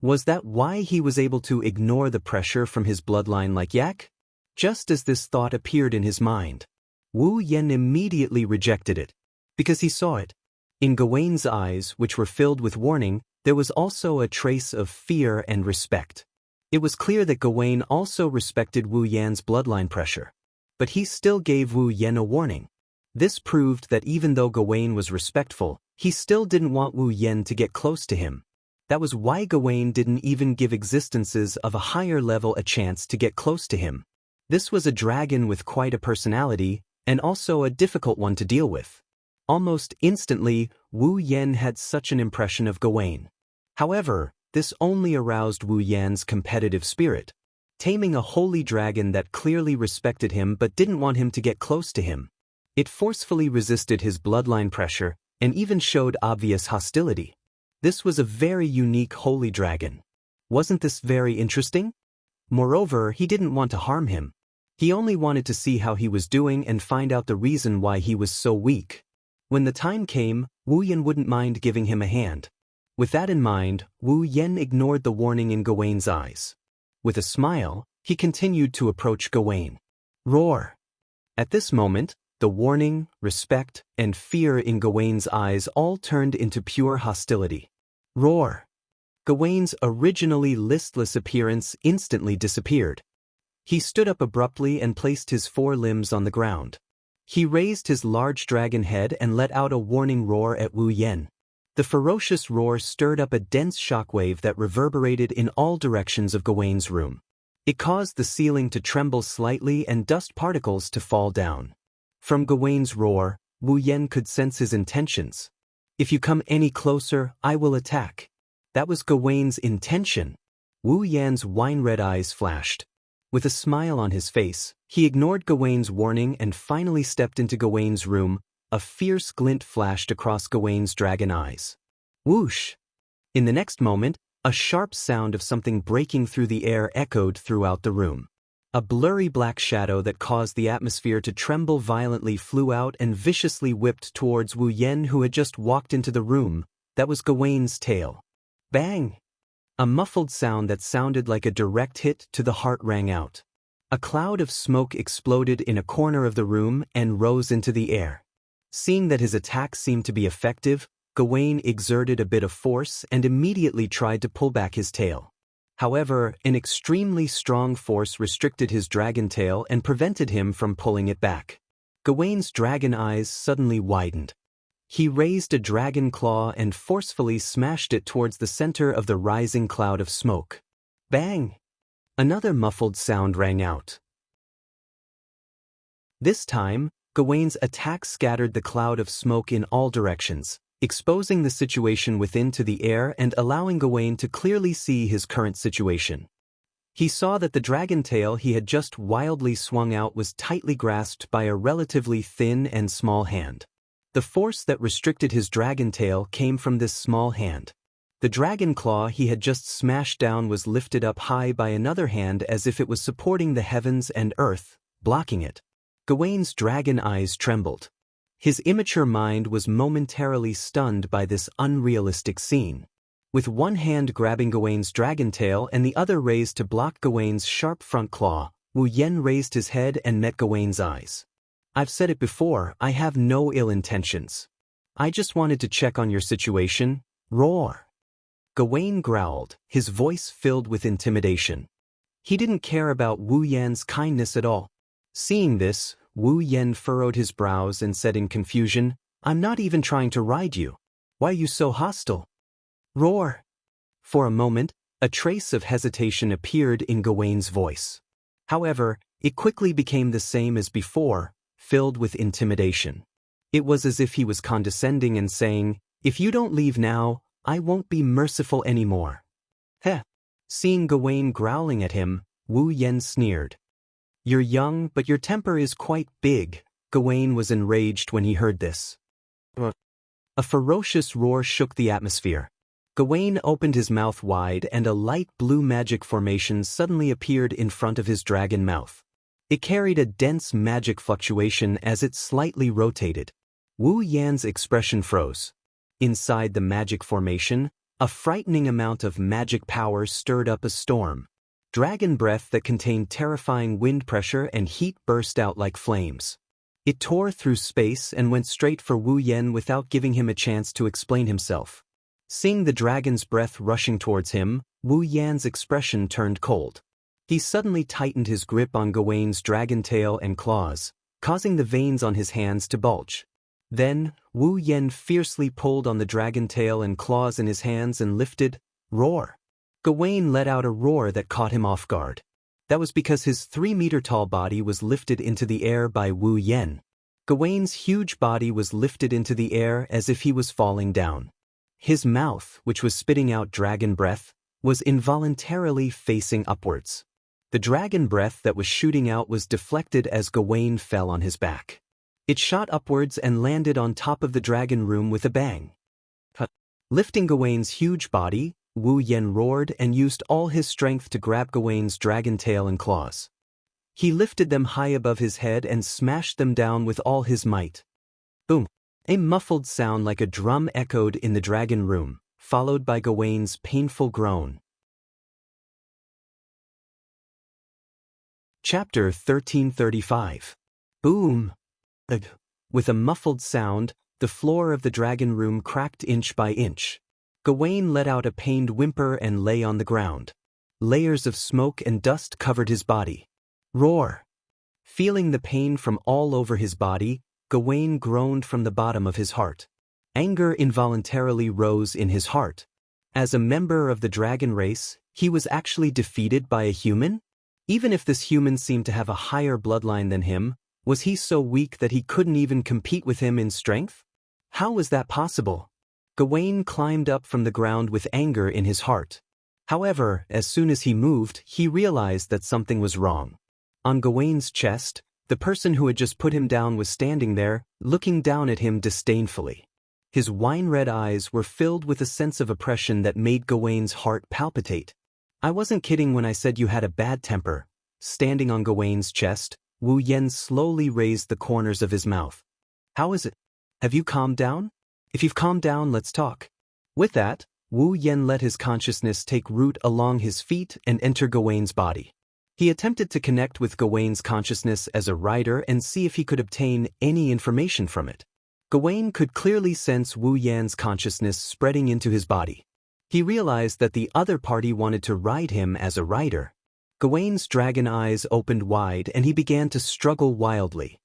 Was that why he was able to ignore the pressure from his bloodline like Yak? Just as this thought appeared in his mind, Wu Yan immediately rejected it, because he saw it. In Gawain's eyes, which were filled with warning, there was also a trace of fear and respect. It was clear that Gawain also respected Wu Yan's bloodline pressure. But he still gave Wu Yan a warning. This proved that even though Gawain was respectful, he still didn't want Wu Yan to get close to him. That was why Gawain didn't even give existences of a higher level a chance to get close to him. This was a dragon with quite a personality, and also a difficult one to deal with. Almost instantly, Wu Yan had such an impression of Gawain. However, this only aroused Wu Yan's competitive spirit. taming a holy dragon that clearly respected him but didn't want him to get close to him. It forcefully resisted his bloodline pressure and even showed obvious hostility. This was a very unique holy dragon. Wasn't this very interesting? Moreover, he didn't want to harm him. He only wanted to see how he was doing and find out the reason why he was so weak. When the time came, Wu Yan wouldn't mind giving him a hand. With that in mind, Wu Yan ignored the warning in Gawain's eyes. With a smile, he continued to approach Gawain. Roar! At this moment, the warning, respect, and fear in Gawain's eyes all turned into pure hostility. Roar! Gawain's originally listless appearance instantly disappeared. He stood up abruptly and placed his four limbs on the ground. He raised his large dragon head and let out a warning roar at Wu Yan. The ferocious roar stirred up a dense shockwave that reverberated in all directions of Gawain's room. It caused the ceiling to tremble slightly and dust particles to fall down. From Gawain's roar, Wu Yan could sense his intentions. If you come any closer, I will attack. That was Gawain's intention. Wu Yan's wine-red eyes flashed. With a smile on his face, he ignored Gawain's warning and finally stepped into Gawain's room. A fierce glint flashed across Gawain's dragon eyes. Whoosh! In the next moment, a sharp sound of something breaking through the air echoed throughout the room. A blurry black shadow that caused the atmosphere to tremble violently flew out and viciously whipped towards Wu Yan, who had just walked into the room. That was Gawain's tail. Bang! A muffled sound that sounded like a direct hit to the heart rang out. A cloud of smoke exploded in a corner of the room and rose into the air. Seeing that his attack seemed to be effective, Gawain exerted a bit of force and immediately tried to pull back his tail. However, an extremely strong force restricted his dragon tail and prevented him from pulling it back. Gawain's dragon eyes suddenly widened. He raised a dragon claw and forcefully smashed it towards the center of the rising cloud of smoke. Bang! Another muffled sound rang out. This time, Gawain's attack scattered the cloud of smoke in all directions, exposing the situation within to the air and allowing Gawain to clearly see his current situation. He saw that the dragon tail he had just wildly swung out was tightly grasped by a relatively thin and small hand. The force that restricted his dragon tail came from this small hand. The dragon claw he had just smashed down was lifted up high by another hand as if it was supporting the heavens and earth, blocking it. Gawain's dragon eyes trembled. His immature mind was momentarily stunned by this unrealistic scene. With one hand grabbing Gawain's dragon tail and the other raised to block Gawain's sharp front claw, Wu Yan raised his head and met Gawain's eyes. I've said it before, I have no ill intentions. I just wanted to check on your situation. Roar! Gawain growled, his voice filled with intimidation. He didn't care about Wu Yan's kindness at all. Seeing this, Wu Yan furrowed his brows and said in confusion, I'm not even trying to ride you. Why are you so hostile? Roar! For a moment, a trace of hesitation appeared in Gawain's voice. However, it quickly became the same as before, filled with intimidation. It was as if he was condescending and saying, if you don't leave now, I won't be merciful anymore. Heh! Seeing Gawain growling at him, Wu Yan sneered. You're young, but your temper is quite big. Gawain was enraged when he heard this. A ferocious roar shook the atmosphere. Gawain opened his mouth wide and a light blue magic formation suddenly appeared in front of his dragon mouth. It carried a dense magic fluctuation as it slightly rotated. Wu Yan's expression froze. Inside the magic formation, a frightening amount of magic power stirred up a storm. Dragon breath that contained terrifying wind pressure and heat burst out like flames. It tore through space and went straight for Wu Yan without giving him a chance to explain himself. Seeing the dragon's breath rushing towards him, Wu Yan's expression turned cold. He suddenly tightened his grip on Gawain's dragon tail and claws, causing the veins on his hands to bulge. Then, Wu Yan fiercely pulled on the dragon tail and claws in his hands and lifted, roar. Gawain let out a roar that caught him off guard. That was because his 3-meter-tall body was lifted into the air by Wu Yan. Gawain's huge body was lifted into the air as if he was falling down. His mouth, which was spitting out dragon breath, was involuntarily facing upwards. The dragon breath that was shooting out was deflected as Gawain fell on his back. It shot upwards and landed on top of the dragon room with a bang. Lifting Gawain's huge body, Wu Yen roared and used all his strength to grab Gawain's dragon tail and claws. He lifted them high above his head and smashed them down with all his might. Boom! A muffled sound like a drum echoed in the dragon room, followed by Gawain's painful groan. Chapter 1335. Boom! With a muffled sound, the floor of the dragon room cracked inch by inch. Gawain let out a pained whimper and lay on the ground. Layers of smoke and dust covered his body. Roar! Feeling the pain from all over his body, Gawain groaned from the bottom of his heart. Anger involuntarily rose in his heart. As a member of the dragon race, he was actually defeated by a human? Even if this human seemed to have a higher bloodline than him, was he so weak that he couldn't even compete with him in strength? How was that possible? Gawain climbed up from the ground with anger in his heart. However, as soon as he moved, he realized that something was wrong. On Gawain's chest, the person who had just put him down was standing there, looking down at him disdainfully. His wine-red eyes were filled with a sense of oppression that made Gawain's heart palpitate. I wasn't kidding when I said you had a bad temper. Standing on Gawain's chest, Wu Yen slowly raised the corners of his mouth. How is it? Have you calmed down? If you've calmed down, let's talk. With that, Wu Yen let his consciousness take root along his feet and enter Gawain's body. He attempted to connect with Gawain's consciousness as a rider and see if he could obtain any information from it. Gawain could clearly sense Wu Yan's consciousness spreading into his body. He realized that the other party wanted to ride him as a rider. Gawain's dragon eyes opened wide and he began to struggle wildly.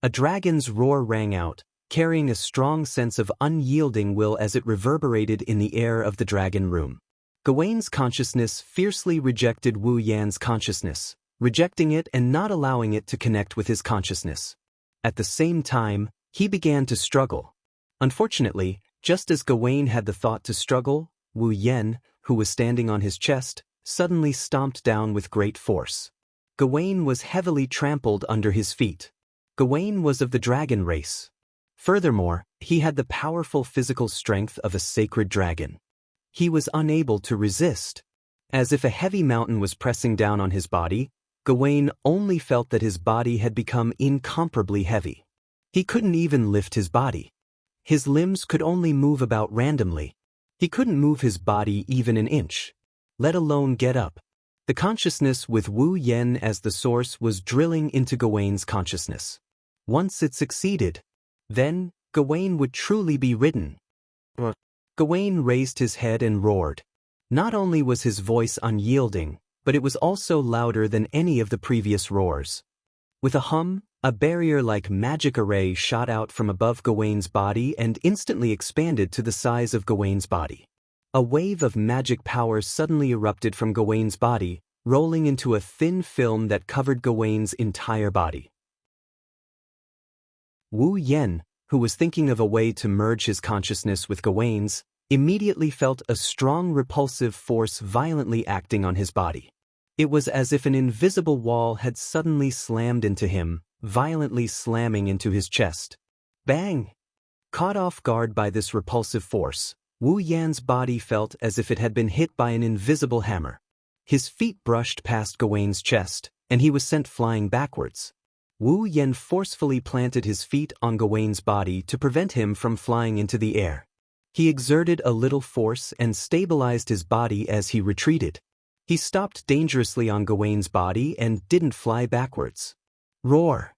A dragon's roar rang out, carrying a strong sense of unyielding will as it reverberated in the air of the dragon room. Gawain's consciousness fiercely rejected Wu Yan's consciousness, rejecting it and not allowing it to connect with his consciousness. At the same time, he began to struggle. Unfortunately, just as Gawain had the thought to struggle, Wu Yan, who was standing on his chest, suddenly stomped down with great force. Gawain was heavily trampled under his feet. Gawain was of the dragon race. Furthermore, he had the powerful physical strength of a sacred dragon. He was unable to resist. As if a heavy mountain was pressing down on his body, Gawain only felt that his body had become incomparably heavy. He couldn't even lift his body. His limbs could only move about randomly. He couldn't move his body even an inch, let alone get up. The consciousness with Wu Yan as the source was drilling into Gawain's consciousness. Once it succeeded, then Gawain would truly be ridden. Gawain raised his head and roared. Not only was his voice unyielding, but it was also louder than any of the previous roars. With a hum, a barrier-like magic array shot out from above Gawain's body and instantly expanded to the size of Gawain's body. A wave of magic power suddenly erupted from Gawain's body, rolling into a thin film that covered Gawain's entire body. Wu Yan, who was thinking of a way to merge his consciousness with Gawain's, immediately felt a strong repulsive force violently acting on his body. It was as if an invisible wall had suddenly slammed into him, violently slamming into his chest. Bang! Caught off guard by this repulsive force, Wu Yan's body felt as if it had been hit by an invisible hammer. His feet brushed past Gawain's chest, and he was sent flying backwards. Wu Yan forcefully planted his feet on Gawain's body to prevent him from flying into the air. He exerted a little force and stabilized his body as he retreated. He stopped dangerously on Gawain's body and didn't fly backwards. Roar!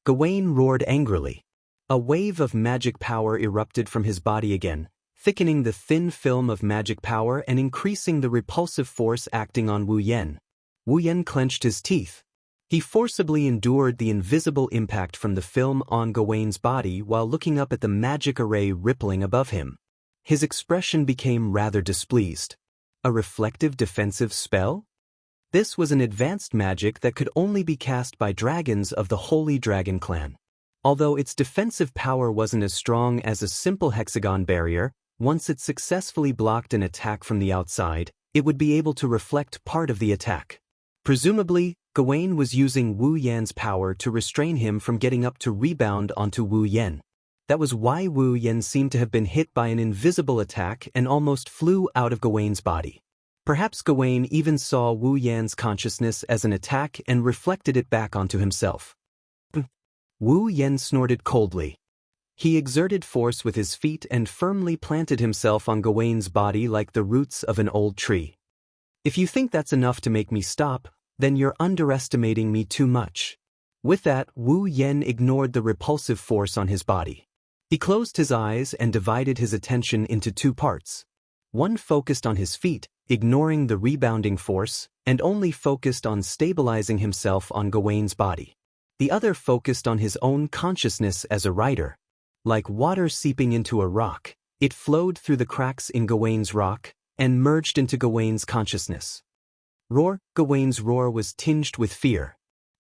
Gawain roared angrily. A wave of magic power erupted from his body again, thickening the thin film of magic power and increasing the repulsive force acting on Wu Yan. Wu Yan clenched his teeth. He forcibly endured the invisible impact from the film on Gawain's body while looking up at the magic array rippling above him. His expression became rather displeased. A reflective defensive spell? This was an advanced magic that could only be cast by dragons of the Holy Dragon Clan. Although its defensive power wasn't as strong as a simple hexagon barrier, once it successfully blocked an attack from the outside, it would be able to reflect part of the attack. Presumably, Gawain was using Wu Yan's power to restrain him from getting up to rebound onto Wu Yan. That was why Wu Yan seemed to have been hit by an invisible attack and almost flew out of Gawain's body. Perhaps Gawain even saw Wu Yan's consciousness as an attack and reflected it back onto himself. Wu Yan snorted coldly. He exerted force with his feet and firmly planted himself on Gawain's body like the roots of an old tree. If you think that's enough to make me stop, then you're underestimating me too much. With that, Wu Yan ignored the repulsive force on his body. He closed his eyes and divided his attention into two parts. One focused on his feet, ignoring the rebounding force, and only focused on stabilizing himself on Gawain's body. The other focused on his own consciousness as a rider. Like water seeping into a rock, it flowed through the cracks in Gawain's rock and merged into Gawain's consciousness. Roar. Gawain's roar was tinged with fear.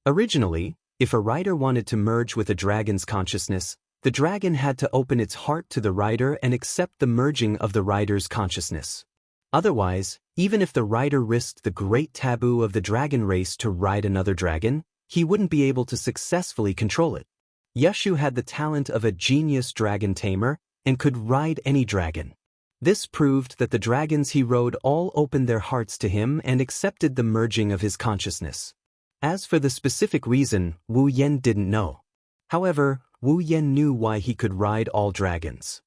Originally, if a rider wanted to merge with a dragon's consciousness, the dragon had to open its heart to the rider and accept the merging of the rider's consciousness. Otherwise, even if the rider risked the great taboo of the dragon race to ride another dragon, he wouldn't be able to successfully control it. Yashu had the talent of a genius dragon tamer and could ride any dragon. This proved that the dragons he rode all opened their hearts to him and accepted the merging of his consciousness. As for the specific reason, Wu Yan didn't know. However, Wu Yan knew why he could ride all dragons.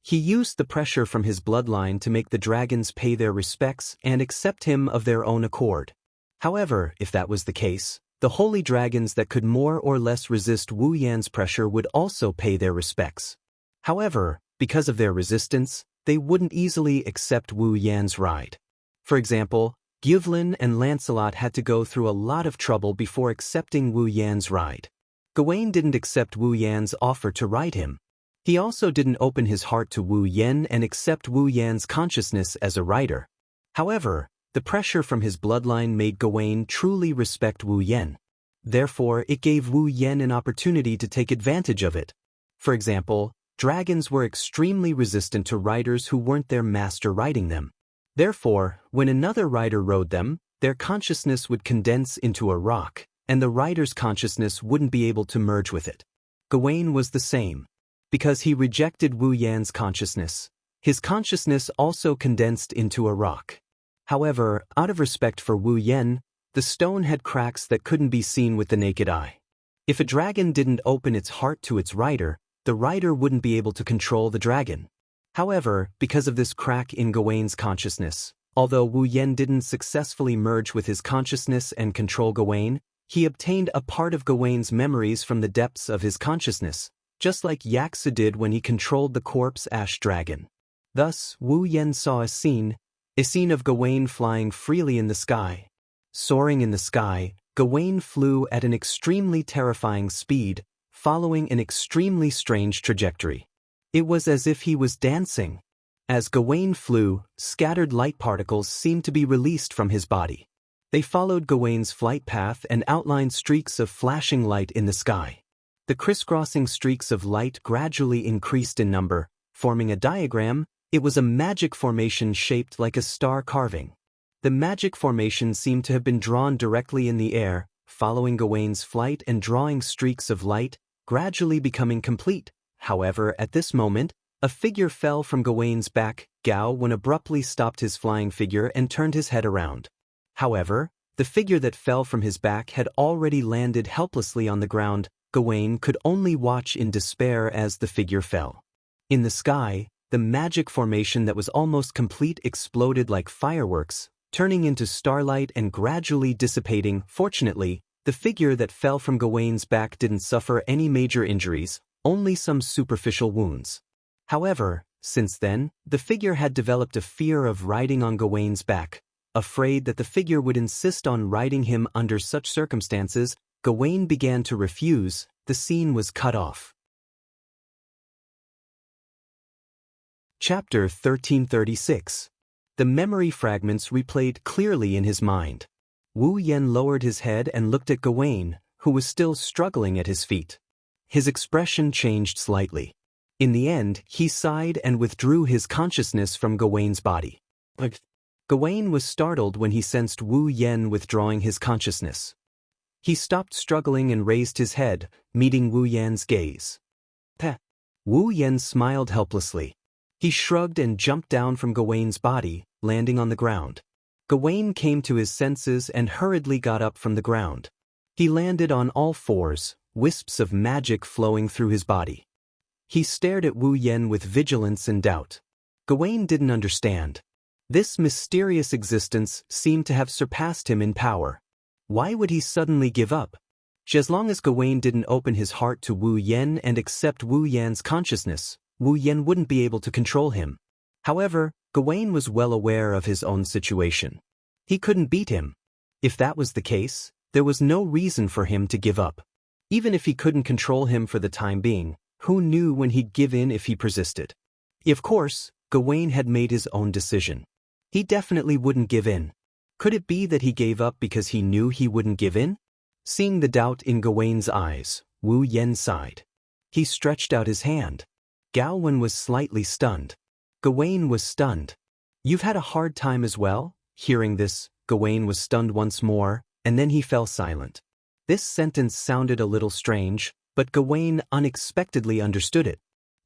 He used the pressure from his bloodline to make the dragons pay their respects and accept him of their own accord. However, if that was the case, the holy dragons that could more or less resist Wu Yan's pressure would also pay their respects. However, because of their resistance, they wouldn't easily accept Wu Yan's ride. For example, Gyuvlin and Lancelot had to go through a lot of trouble before accepting Wu Yan's ride. Gawain didn't accept Wu Yan's offer to ride him. He also didn't open his heart to Wu Yan and accept Wu Yan's consciousness as a rider. However, the pressure from his bloodline made Gawain truly respect Wu Yan. Therefore, it gave Wu Yan an opportunity to take advantage of it. For example, dragons were extremely resistant to riders who weren't their master riding them. Therefore, when another rider rode them, their consciousness would condense into a rock, and the rider's consciousness wouldn't be able to merge with it. Gawain was the same. Because he rejected Wu Yan's consciousness, his consciousness also condensed into a rock. However, out of respect for Wu Yan, the stone had cracks that couldn't be seen with the naked eye. If a dragon didn't open its heart to its rider, the rider wouldn't be able to control the dragon. However, because of this crack in Gawain's consciousness, although Wu Yan didn't successfully merge with his consciousness and control Gawain, he obtained a part of Gawain's memories from the depths of his consciousness, just like Yaksa did when he controlled the corpse ash dragon. Thus, Wu Yan saw a scene of Gawain flying freely in the sky. Soaring in the sky, Gawain flew at an extremely terrifying speed, following an extremely strange trajectory. It was as if he was dancing. As Gawain flew, scattered light particles seemed to be released from his body. They followed Gawain's flight path and outlined streaks of flashing light in the sky. The crisscrossing streaks of light gradually increased in number, forming a diagram. It was a magic formation shaped like a star carving. The magic formation seemed to have been drawn directly in the air, following Gawain's flight and drawing streaks of light, gradually becoming complete. However, at this moment, a figure fell from Gawain's back. Gawain abruptly stopped his flying figure and turned his head around. However, the figure that fell from his back had already landed helplessly on the ground. Gawain could only watch in despair as the figure fell. In the sky, the magic formation that was almost complete exploded like fireworks, turning into starlight and gradually dissipating. Fortunately, the figure that fell from Gawain's back didn't suffer any major injuries, only some superficial wounds. However, since then, the figure had developed a fear of riding on Gawain's back. Afraid that the figure would insist on riding him under such circumstances, Gawain began to refuse. The scene was cut off. Chapter 1336. The memory fragments replayed clearly in his mind. Wu Yan lowered his head and looked at Gawain, who was still struggling at his feet. His expression changed slightly. In the end, he sighed and withdrew his consciousness from Gawain's body. Gawain was startled when he sensed Wu Yen withdrawing his consciousness. He stopped struggling and raised his head, meeting Wu Yan's gaze. Peh. Wu Yen smiled helplessly. He shrugged and jumped down from Gawain's body, landing on the ground. Gawain came to his senses and hurriedly got up from the ground. He landed on all fours, wisps of magic flowing through his body. He stared at Wu Yen with vigilance and doubt. Gawain didn't understand. This mysterious existence seemed to have surpassed him in power. Why would he suddenly give up? As long as Gawain didn't open his heart to Wu Yen and accept Wu Yan's consciousness, Wu Yen wouldn't be able to control him. However, Gawain was well aware of his own situation. He couldn't beat him. If that was the case, there was no reason for him to give up. Even if he couldn't control him for the time being, who knew when he'd give in if he persisted? Of course, Gawain had made his own decision. He definitely wouldn't give in. Could it be that he gave up because he knew he wouldn't give in? Seeing the doubt in Gawain's eyes, Wu Yen sighed. He stretched out his hand. Gawain was slightly stunned. Gawain was stunned. You've had a hard time as well? Hearing this, Gawain was stunned once more, and then he fell silent. This sentence sounded a little strange, but Gawain unexpectedly understood it.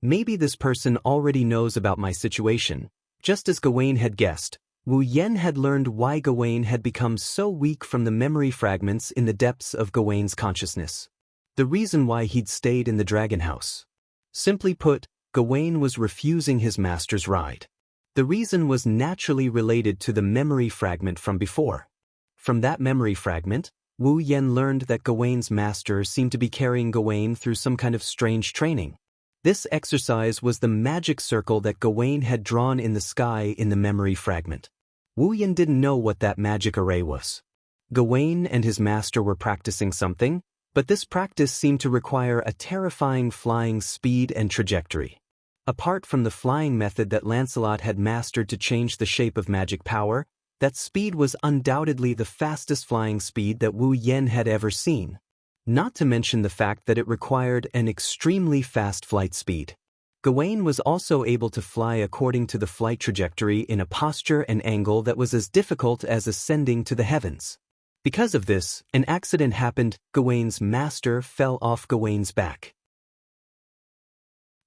Maybe this person already knows about my situation. Just as Gawain had guessed, Wu Yen had learned why Gawain had become so weak from the memory fragments in the depths of Gawain's consciousness. The reason why he'd stayed in the dragon house. Simply put, Gawain was refusing his master's ride. The reason was naturally related to the memory fragment from before. From that memory fragment, Wu Yen learned that Gawain's master seemed to be carrying Gawain through some kind of strange training. This exercise was the magic circle that Gawain had drawn in the sky in the memory fragment. Wu Yen didn't know what that magic array was. Gawain and his master were practicing something, but this practice seemed to require a terrifying flying speed and trajectory. Apart from the flying method that Lancelot had mastered to change the shape of magic power, that speed was undoubtedly the fastest flying speed that Wu Yen had ever seen. Not to mention the fact that it required an extremely fast flight speed. Gawain was also able to fly according to the flight trajectory in a posture and angle that was as difficult as ascending to the heavens. Because of this, an accident happened. Gawain's master fell off Gawain's back.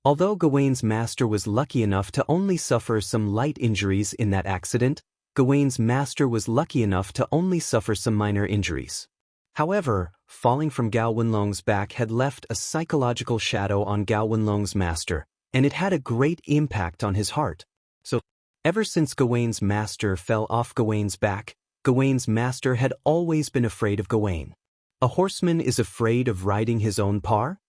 Although Gawain's master was lucky enough to only suffer some light injuries in that accident, Gawain's master was lucky enough to only suffer some minor injuries. However, falling from Gao Wenlong's back had left a psychological shadow on Gao Wenlong's master, and it had a great impact on his heart. So, ever since Gawain's master fell off Gawain's back, Gawain's master had always been afraid of Gawain. A horseman is afraid of riding his own par?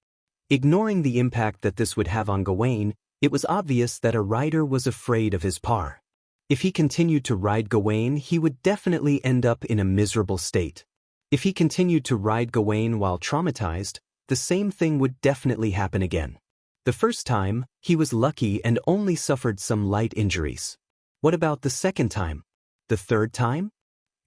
Ignoring the impact that this would have on Gawain, it was obvious that a rider was afraid of his par. If he continued to ride Gawain, he would definitely end up in a miserable state. If he continued to ride Gawain while traumatized, the same thing would definitely happen again. The first time, he was lucky and only suffered some light injuries. What about the second time? The third time?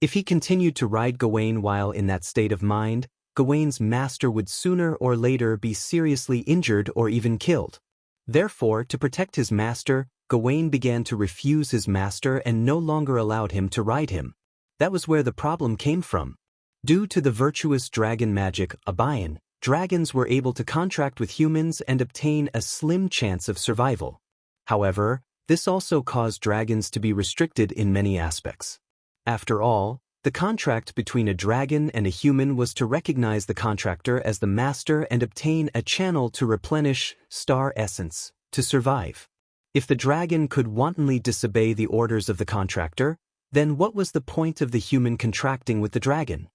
If he continued to ride Gawain while in that state of mind, Gawain's master would sooner or later be seriously injured or even killed. Therefore, to protect his master, Gawain began to refuse his master and no longer allowed him to ride him. That was where the problem came from. Due to the virtuous dragon magic, Abayan, dragons were able to contract with humans and obtain a slim chance of survival. However, this also caused dragons to be restricted in many aspects. After all, the contract between a dragon and a human was to recognize the contractor as the master and obtain a channel to replenish star essence to survive. If the dragon could wantonly disobey the orders of the contractor, then what was the point of the human contracting with the dragon?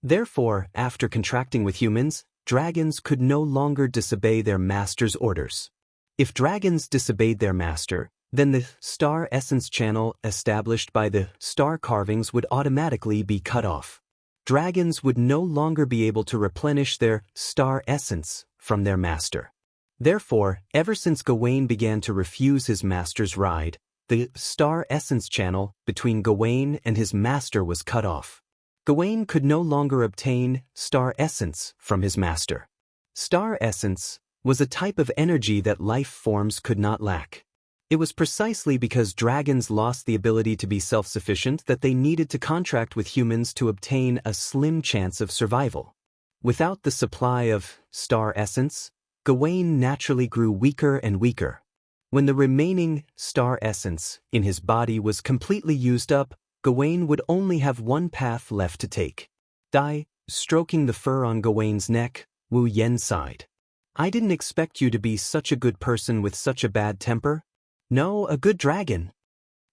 Therefore, after contracting with humans, dragons could no longer disobey their master's orders. If dragons disobeyed their master, then the star essence channel established by the star carvings would automatically be cut off. Dragons would no longer be able to replenish their star essence from their master. Therefore, ever since Gawain began to refuse his master's ride, the star essence channel between Gawain and his master was cut off. Gawain could no longer obtain star essence from his master. Star essence was a type of energy that life forms could not lack. It was precisely because dragons lost the ability to be self-sufficient that they needed to contract with humans to obtain a slim chance of survival. Without the supply of star essence, Gawain naturally grew weaker and weaker. When the remaining star essence in his body was completely used up, Gawain would only have one path left to take. Die. Stroking the fur on Gawain's neck, Wu Yen sighed. I didn't expect you to be such a good person with such a bad temper. No, a good dragon.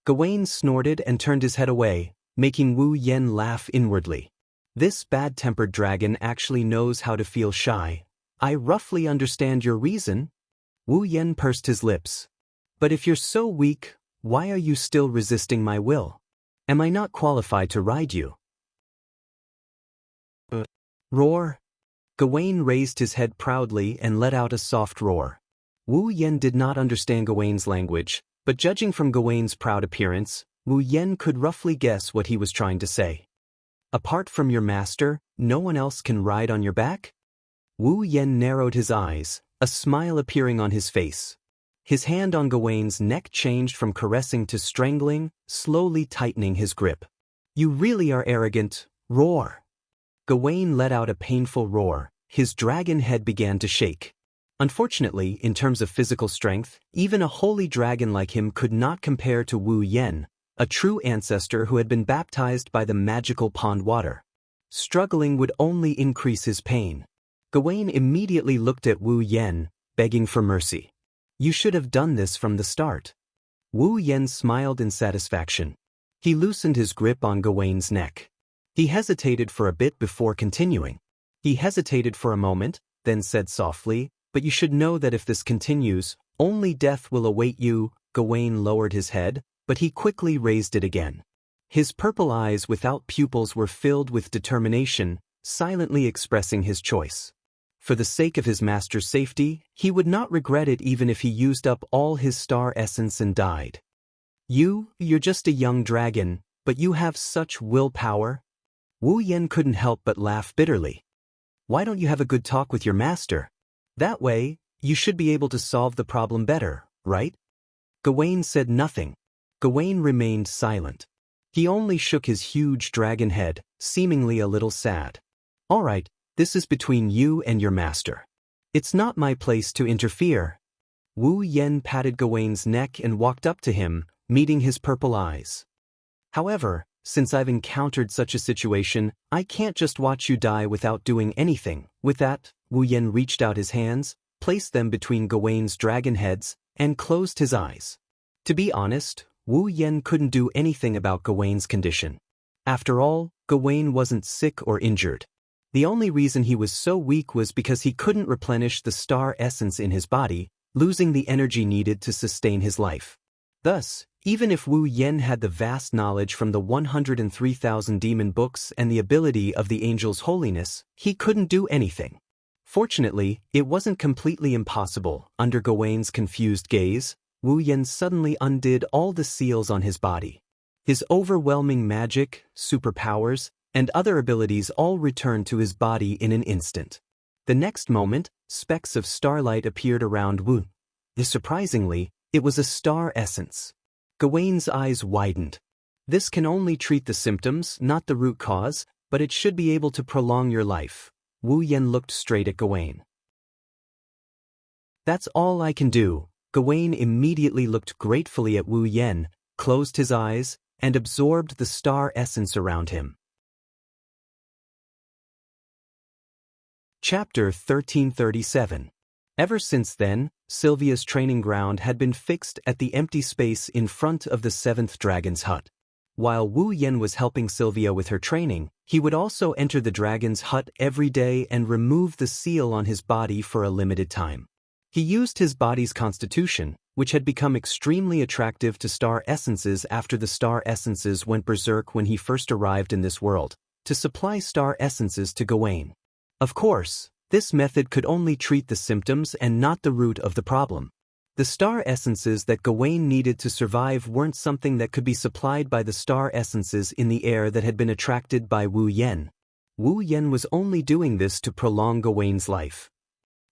Gawain snorted and turned his head away, making Wu Yen laugh inwardly. This bad-tempered dragon actually knows how to feel shy. I roughly understand your reason. Wu Yen pursed his lips. But if you're so weak, why are you still resisting my will? Am I not qualified to ride you? Roar. Gawain raised his head proudly and let out a soft roar. Wu Yen did not understand Gawain's language, but judging from Gawain's proud appearance, Wu Yen could roughly guess what he was trying to say. Apart from your master, no one else can ride on your back? Wu Yen narrowed his eyes, a smile appearing on his face. His hand on Gawain's neck changed from caressing to strangling, slowly tightening his grip. You really are arrogant. Roar. Gawain let out a painful roar. His dragon head began to shake. Unfortunately, in terms of physical strength, even a holy dragon like him could not compare to Wu Yen, a true ancestor who had been baptized by the magical pond water. Struggling would only increase his pain. Gawain immediately looked at Wu Yen, begging for mercy. You should have done this from the start. Wu Yen smiled in satisfaction. He loosened his grip on Gawain's neck. He hesitated for a bit before continuing. He hesitated for a moment, then said softly, but you should know that if this continues, only death will await you. Gawain lowered his head, but he quickly raised it again. His purple eyes without pupils were filled with determination, silently expressing his choice. For the sake of his master's safety, he would not regret it even if he used up all his star essence and died. You're just a young dragon, but you have such willpower. Wu Yen couldn't help but laugh bitterly. Why don't you have a good talk with your master? That way, you should be able to solve the problem better, right? Gawain said nothing. Gawain remained silent. He only shook his huge dragon head, seemingly a little sad. All right, this is between you and your master. It's not my place to interfere. Wu Yen patted Gawain's neck and walked up to him, meeting his purple eyes. However, since I've encountered such a situation, I can't just watch you die without doing anything. With that, Wu Yen reached out his hands, placed them between Gawain's dragon heads, and closed his eyes. To be honest, Wu Yen couldn't do anything about Gawain's condition. After all, Gawain wasn't sick or injured. The only reason he was so weak was because he couldn't replenish the star essence in his body, losing the energy needed to sustain his life. Thus, even if Wu Yen had the vast knowledge from the 103,000 demon books and the ability of the angel's holiness, he couldn't do anything. Fortunately, it wasn't completely impossible. Under Gawain's confused gaze, Wu Yen suddenly undid all the seals on his body. His overwhelming magic, superpowers, and other abilities all returned to his body in an instant. The next moment, specks of starlight appeared around Wu. Surprisingly, it was a star essence. Gawain's eyes widened. This can only treat the symptoms, not the root cause, but it should be able to prolong your life. Wu Yen looked straight at Gawain. That's all I can do. Gawain immediately looked gratefully at Wu Yen, closed his eyes, and absorbed the star essence around him. Chapter 1337. Ever since then, Sylvia's training ground had been fixed at the empty space in front of the seventh dragon's hut. While Wu Yen was helping Sylvia with her training, he would also enter the dragon's hut every day and remove the seal on his body for a limited time. He used his body's constitution, which had become extremely attractive to star essences after the star essences went berserk when he first arrived in this world, to supply star essences to Gawain. Of course, this method could only treat the symptoms and not the root of the problem. The star essences that Gawain needed to survive weren't something that could be supplied by the star essences in the air that had been attracted by Wu Yen. Wu Yen was only doing this to prolong Gawain's life.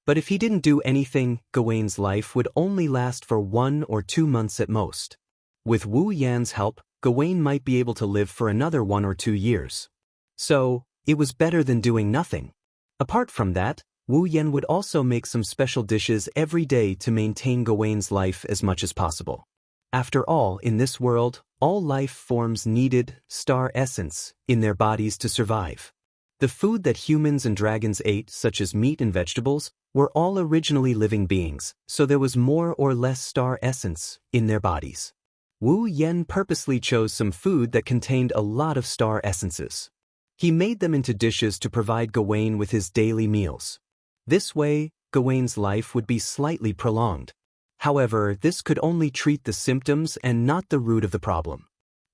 But if he didn't do anything, Gawain's life would only last for 1 or 2 months at most. With Wu Yan's help, Gawain might be able to live for another 1 or 2 years. So, it was better than doing nothing. Apart from that, Wu Yan would also make some special dishes every day to maintain Gawain's life as much as possible. After all, in this world, all life forms needed star essence in their bodies to survive. The food that humans and dragons ate, such as meat and vegetables, were all originally living beings, so there was more or less star essence in their bodies. Wu Yan purposely chose some food that contained a lot of star essences. He made them into dishes to provide Gawain with his daily meals. This way, Gawain's life would be slightly prolonged. However, this could only treat the symptoms and not the root of the problem.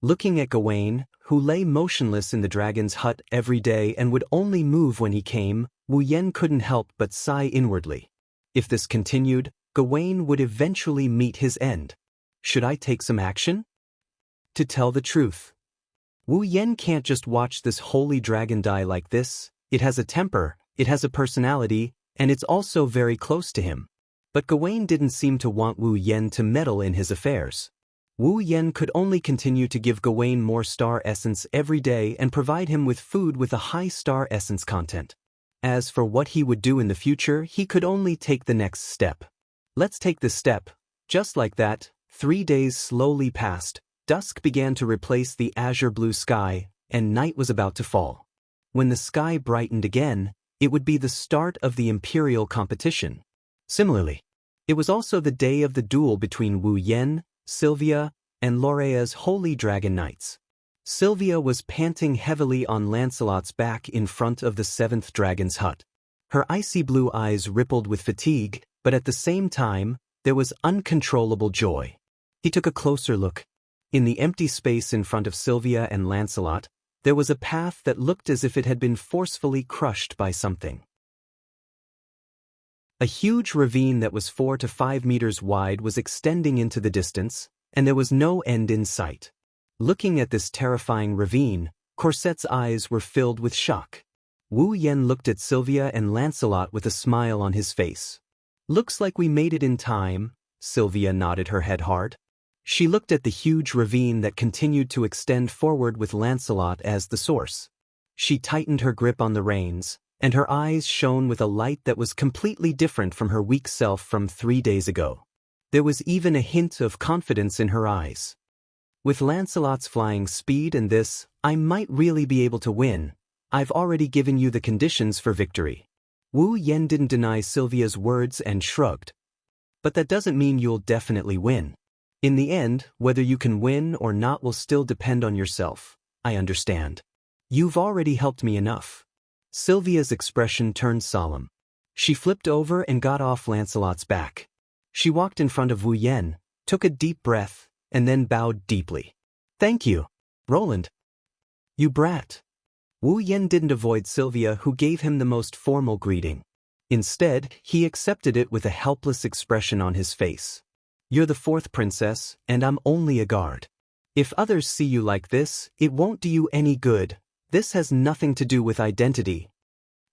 Looking at Gawain, who lay motionless in the dragon's hut every day and would only move when he came, Wu Yan couldn't help but sigh inwardly. If this continued, Gawain would eventually meet his end. Should I take some action? To tell the truth, Wu Yan can't just watch this holy dragon die like this. It has a temper, it has a personality, and it's also very close to him. But Gawain didn't seem to want Wu Yan to meddle in his affairs. Wu Yan could only continue to give Gawain more star essence every day and provide him with food with a high star essence content. As for what he would do in the future, he could only take the next step. Let's take this step. Just like that, 3 days slowly passed, dusk began to replace the azure blue sky, and night was about to fall. When the sky brightened again, it would be the start of the imperial competition. Similarly, it was also the day of the duel between Wu Yan, Sylvia, and Lorea's holy dragon knights. Sylvia was panting heavily on Lancelot's back in front of the 7th dragon's hut. Her icy blue eyes rippled with fatigue, but at the same time, there was uncontrollable joy. He took a closer look. In the empty space in front of Sylvia and Lancelot, there was a path that looked as if it had been forcefully crushed by something. A huge ravine that was 4 to 5 meters wide was extending into the distance, and there was no end in sight. Looking at this terrifying ravine, Corset's eyes were filled with shock. Wu Yan looked at Sylvia and Lancelot with a smile on his face. "Looks like we made it in time," Sylvia nodded her head hard. She looked at the huge ravine that continued to extend forward with Lancelot as the source. She tightened her grip on the reins, and her eyes shone with a light that was completely different from her weak self from 3 days ago. There was even a hint of confidence in her eyes. "With Lancelot's flying speed and this, I might really be able to win. I've already given you the conditions for victory." Wu Yan didn't deny Sylvia's words and shrugged. "But that doesn't mean you'll definitely win. In the end, whether you can win or not will still depend on yourself. I understand. You've already helped me enough." Sylvia's expression turned solemn. She flipped over and got off Lancelot's back. She walked in front of Wu Yan, took a deep breath, and then bowed deeply. "Thank you, Roland." "You brat." Wu Yan didn't avoid Sylvia, who gave him the most formal greeting. Instead, he accepted it with a helpless expression on his face. "You're the 4th princess, and I'm only a guard. If others see you like this, it won't do you any good. This has nothing to do with identity."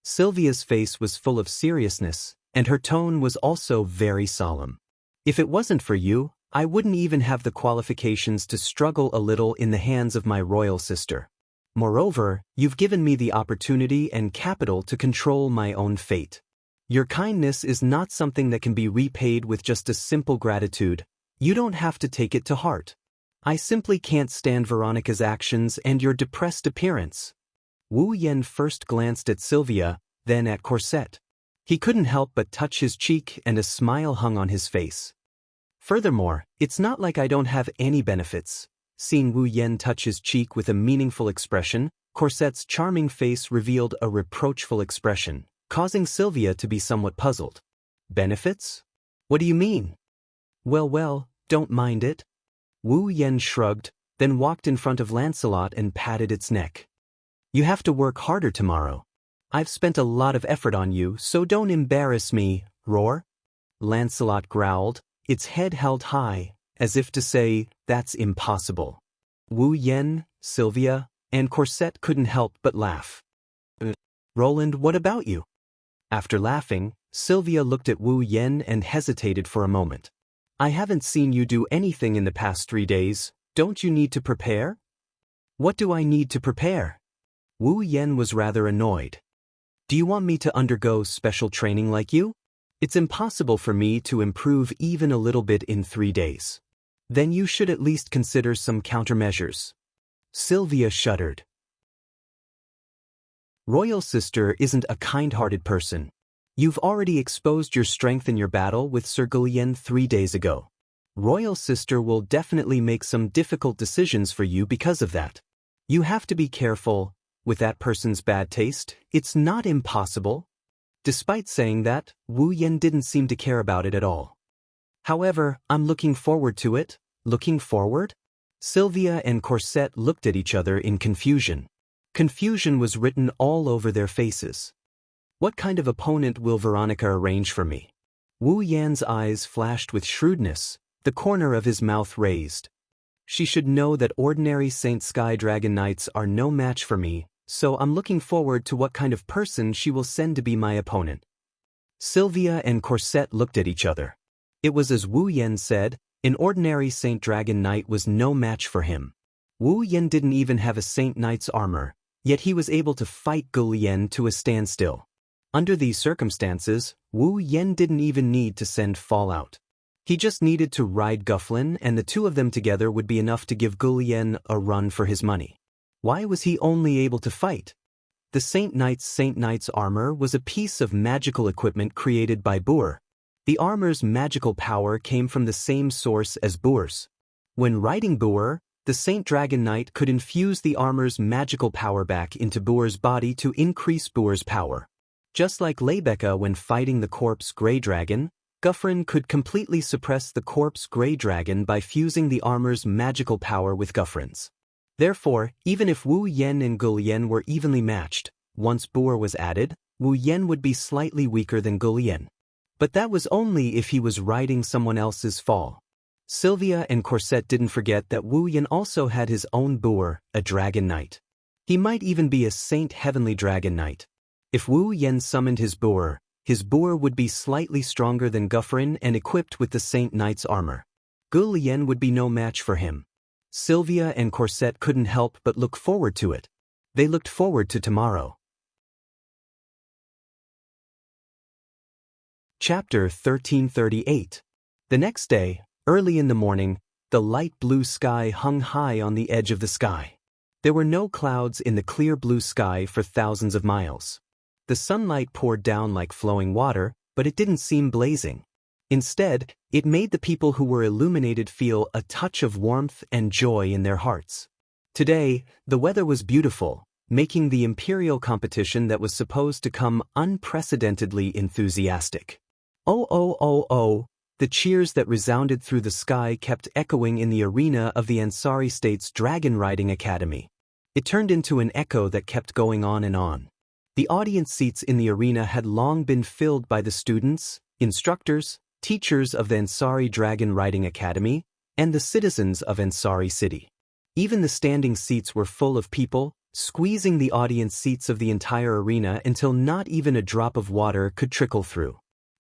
Sylvia's face was full of seriousness, and her tone was also very solemn. "If it wasn't for you, I wouldn't even have the qualifications to struggle a little in the hands of my royal sister. Moreover, you've given me the opportunity and capital to control my own fate. Your kindness is not something that can be repaid with just a simple gratitude. You don't have to take it to heart. I simply can't stand Veronica's actions and your depressed appearance." Wu Yan first glanced at Sylvia, then at Corset. He couldn't help but touch his cheek, and a smile hung on his face. "Furthermore, it's not like I don't have any benefits." Seeing Wu Yan touch his cheek with a meaningful expression, Corset's charming face revealed a reproachful expression, causing Sylvia to be somewhat puzzled. "Benefits? What do you mean?" Well, don't mind it." Wu Yan shrugged, then walked in front of Lancelot and patted its neck. "You have to work harder tomorrow. I've spent a lot of effort on you, so don't embarrass me, roar." Lancelot growled, its head held high, as if to say, "That's impossible." Wu Yan, Sylvia, and Corset couldn't help but laugh. "Roland, what about you?" After laughing, Sylvia looked at Wu Yen and hesitated for a moment. I haven't seen you do anything in the past 3 days. Don't you need to prepare? What do I need to prepare? Wu Yen was rather annoyed. Do you want me to undergo special training like you? It's impossible for me to improve even a little bit in 3 days. Then you should at least consider some countermeasures. Sylvia shuddered. Royal Sister isn't a kind-hearted person. You've already exposed your strength in your battle with Sir Gulian 3 days ago. Royal Sister will definitely make some difficult decisions for you because of that. You have to be careful with that person's bad taste. It's not impossible. Despite saying that, Wu Yen didn't seem to care about it at all. However, I'm looking forward to it. Looking forward? Sylvia and Corset looked at each other in confusion. Confusion was written all over their faces. What kind of opponent will Veronica arrange for me? Wu Yan's eyes flashed with shrewdness, the corner of his mouth raised. She should know that ordinary Saint Sky Dragon Knights are no match for me, so I'm looking forward to what kind of person she will send to be my opponent. Sylvia and Corset looked at each other. It was as Wu Yan said, an ordinary Saint Dragon Knight was no match for him. Wu Yan didn't even have a Saint Knight's armor, yet he was able to fight Gulian to a standstill. Under these circumstances, Wu Yan didn't even need to send Fallout. He just needed to ride Gufflin, and the two of them together would be enough to give Gulian a run for his money. Why was he only able to fight? The Saint Knight's armor was a piece of magical equipment created by Boer. The armor's magical power came from the same source as Boer's. When riding Boer, the Saint Dragon Knight could infuse the armor's magical power back into Boer's body to increase Boer's power. Just like Leibeka when fighting the Corpse Grey Dragon, Guffrin could completely suppress the Corpse Grey Dragon by fusing the armor's magical power with Guffrin's. Therefore, even if Wu Yen and Gulian were evenly matched, once Boer was added, Wu Yen would be slightly weaker than Gulian. But that was only if he was riding someone else's fall. Sylvia and Corset didn't forget that Wu Yen also had his own Boer, a Dragon Knight. He might even be a Saint Heavenly Dragon Knight. If Wu Yen summoned his Boer would be slightly stronger than Guffrin and equipped with the Saint Knight's armor. Gulian would be no match for him. Sylvia and Corset couldn't help but look forward to it. They looked forward to tomorrow. Chapter 1338. The next day, early in the morning, the light blue sky hung high on the edge of the sky. There were no clouds in the clear blue sky for thousands of miles. The sunlight poured down like flowing water, but it didn't seem blazing. Instead, it made the people who were illuminated feel a touch of warmth and joy in their hearts. Today, the weather was beautiful, making the imperial competition that was supposed to come unprecedentedly enthusiastic. Oh, oh, oh, oh, the cheers that resounded through the sky kept echoing in the arena of the Ansari State's Dragon Riding Academy. It turned into an echo that kept going on and on. The audience seats in the arena had long been filled by the students, instructors, teachers of the Ansari Dragon Riding Academy, and the citizens of Ansari City. Even the standing seats were full of people, squeezing the audience seats of the entire arena until not even a drop of water could trickle through.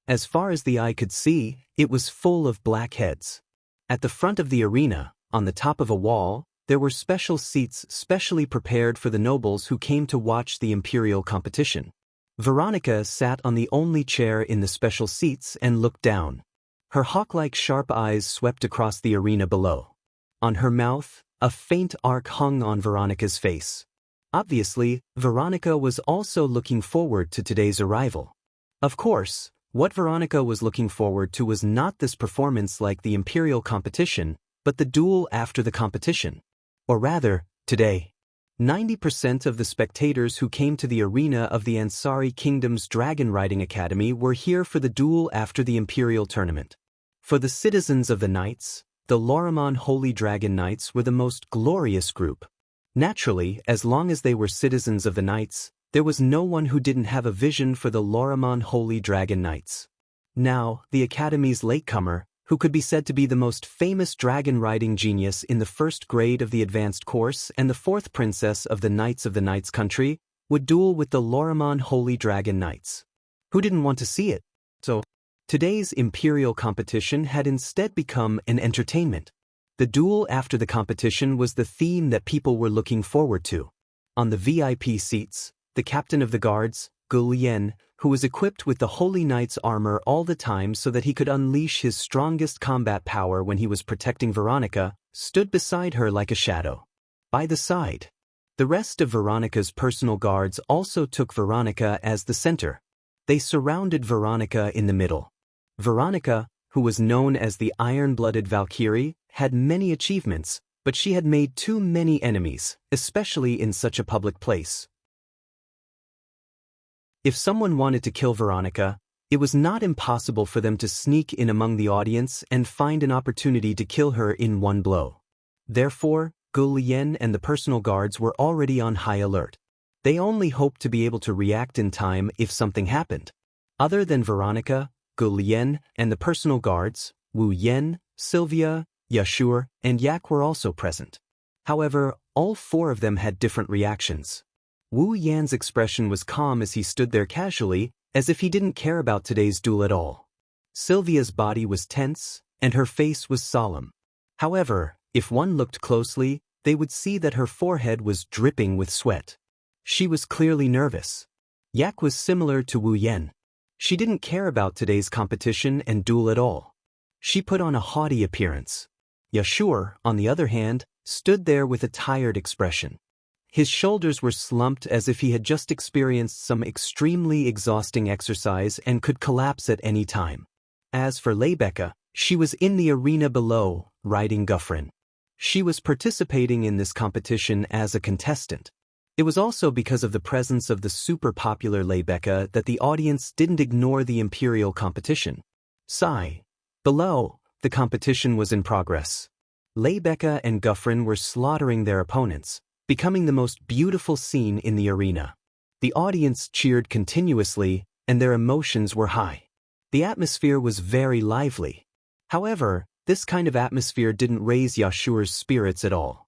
As far as the eye could see, it was full of black heads. At the front of the arena, on the top of a wall, there were special seats specially prepared for the nobles who came to watch the imperial competition. Veronica sat on the only chair in the special seats and looked down. Her hawk-like sharp eyes swept across the arena below. On her mouth, a faint arc hung on Veronica's face. Obviously, Veronica was also looking forward to today's arrival. Of course, what Veronica was looking forward to was not this performance like the imperial competition, but the duel after the competition. Or rather, today. 90% of the spectators who came to the arena of the Ansari Kingdom's Dragon Riding Academy were here for the duel after the Imperial Tournament. For the citizens of the Knights, the Lorimon Holy Dragon Knights were the most glorious group. Naturally, as long as they were citizens of the Knights, there was no one who didn't have a vision for the Lorimon Holy Dragon Knights. Now, the Academy's latecomer, who could be said to be the most famous dragon-riding genius in the first grade of the advanced course and the fourth princess of the Knights country, would duel with the Lorimon Holy Dragon Knights. Who didn't want to see it? So, today's imperial competition had instead become an entertainment. The duel after the competition was the theme that people were looking forward to. On the VIP seats, the captain of the guards, Gu Lian, who was equipped with the Holy Knight's armor all the time so that he could unleash his strongest combat power when he was protecting Veronica, stood beside her like a shadow. By the side, the rest of Veronica's personal guards also took Veronica as the center. They surrounded Veronica in the middle. Veronica, who was known as the iron-blooded Valkyrie, had many achievements, but she had made too many enemies, especially in such a public place. If someone wanted to kill Veronica, it was not impossible for them to sneak in among the audience and find an opportunity to kill her in one blow. Therefore, Gu Lian and the personal guards were already on high alert. They only hoped to be able to react in time if something happened. Other than Veronica, Gu Lian, and the personal guards, Wu Yan, Sylvia, Yashur, and Yak were also present. However, all four of them had different reactions. Wu Yan's expression was calm as he stood there casually, as if he didn't care about today's duel at all. Sylvia's body was tense, and her face was solemn. However, if one looked closely, they would see that her forehead was dripping with sweat. She was clearly nervous. Yak was similar to Wu Yan. She didn't care about today's competition and duel at all. She put on a haughty appearance. Yashur, on the other hand, stood there with a tired expression. His shoulders were slumped as if he had just experienced some extremely exhausting exercise and could collapse at any time. As for Leibecca, she was in the arena below, riding Guffrin. She was participating in this competition as a contestant. It was also because of the presence of the super-popular Leibecca that the audience didn't ignore the imperial competition. Below, the competition was in progress. Leibecca and Guffrin were slaughtering their opponents, becoming the most beautiful scene in the arena. The audience cheered continuously, and their emotions were high. The atmosphere was very lively. However, this kind of atmosphere didn't raise Yashur's spirits at all.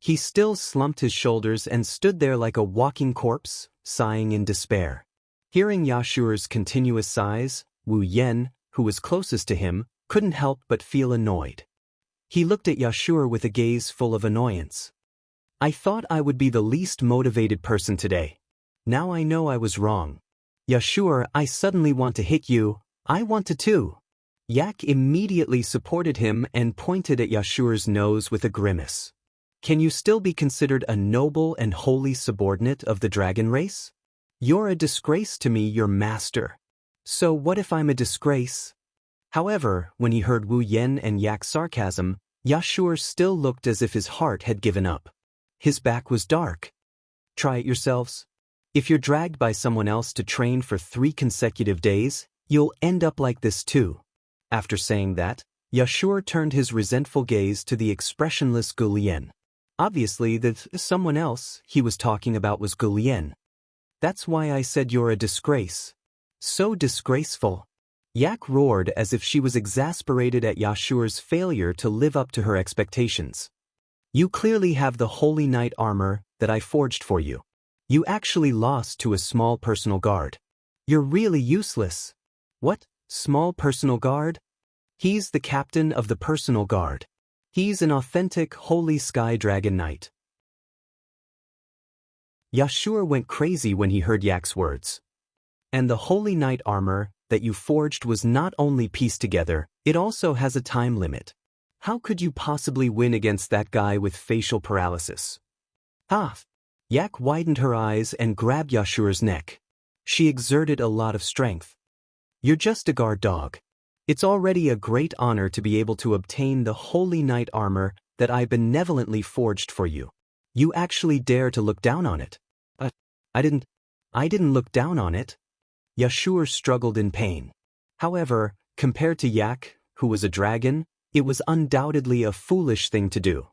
He still slumped his shoulders and stood there like a walking corpse, sighing in despair. Hearing Yashur's continuous sighs, Wu Yan, who was closest to him, couldn't help but feel annoyed. He looked at Yashur with a gaze full of annoyance. I thought I would be the least motivated person today. Now I know I was wrong. Yashur, I suddenly want to hit you. I want to too. Yak immediately supported him and pointed at Yashur's nose with a grimace. Can you still be considered a noble and holy subordinate of the dragon race? You're a disgrace to me, your master. So what if I'm a disgrace? However, when he heard Wu Yan and Yak's sarcasm, Yashur still looked as if his heart had given up. His back was dark. Try it yourselves. If you're dragged by someone else to train for 3 consecutive days, you'll end up like this too. After saying that, Yashur turned his resentful gaze to the expressionless Gu Lian. Obviously, the someone else he was talking about was Gu Lian. That's why I said you're a disgrace. So disgraceful. Yak roared as if she was exasperated at Yashur's failure to live up to her expectations. You clearly have the Holy Knight armor that I forged for you. You actually lost to a small personal guard. You're really useless. What? Small personal guard? He's the captain of the personal guard. He's an authentic Holy Sky Dragon Knight. Yashur went crazy when he heard Yak's words. And the Holy Knight armor that you forged was not only pieced together, it also has a time limit. How could you possibly win against that guy with facial paralysis? Yak widened her eyes and grabbed Yashur's neck. She exerted a lot of strength. You're just a guard dog. It's already a great honor to be able to obtain the Holy Knight armor that I benevolently forged for you. You actually dare to look down on it. But I didn't look down on it. Yashur struggled in pain. However, compared to Yak, who was a dragon, it was undoubtedly a foolish thing to do.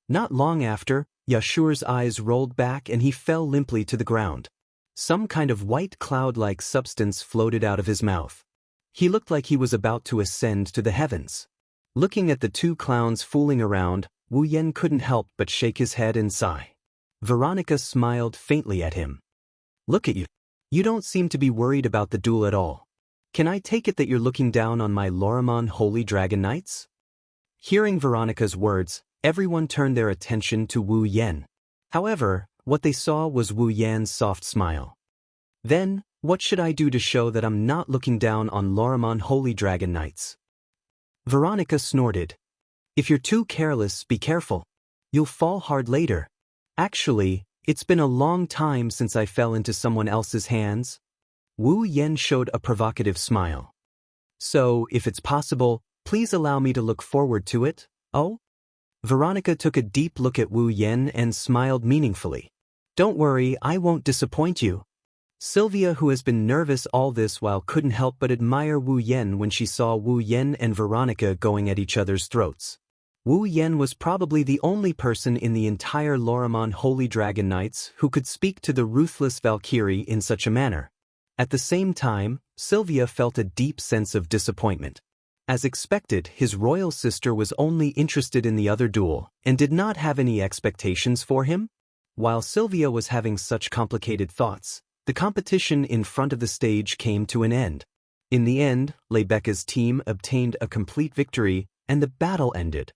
Not long after, Yashur's eyes rolled back and he fell limply to the ground. Some kind of white cloud-like substance floated out of his mouth. He looked like he was about to ascend to the heavens. Looking at the 2 clowns fooling around, Wu Yan couldn't help but shake his head and sigh. Veronica smiled faintly at him. Look at you. You don't seem to be worried about the duel at all. Can I take it that you're looking down on my Lorimon Holy Dragon Knights? Hearing Veronica's words, everyone turned their attention to Wu Yen. However, what they saw was Wu Yan's soft smile. Then, what should I do to show that I'm not looking down on Lorimon Holy Dragon Knights? Veronica snorted. If you're too careless, be careful. You'll fall hard later. Actually, it's been a long time since I fell into someone else's hands. Wu Yen showed a provocative smile. So, if it's possible, please allow me to look forward to it, oh? Veronica took a deep look at Wu Yen and smiled meaningfully. Don't worry, I won't disappoint you. Sylvia, who has been nervous all this while, couldn't help but admire Wu Yen when she saw Wu Yen and Veronica going at each other's throats. Wu Yen was probably the only person in the entire Lorimon Holy Dragon Knights who could speak to the ruthless Valkyrie in such a manner. At the same time, Sylvia felt a deep sense of disappointment. As expected, his royal sister was only interested in the other duel and did not have any expectations for him. While Sylvia was having such complicated thoughts, the competition in front of the stage came to an end. In the end, Rebecca's team obtained a complete victory and the battle ended.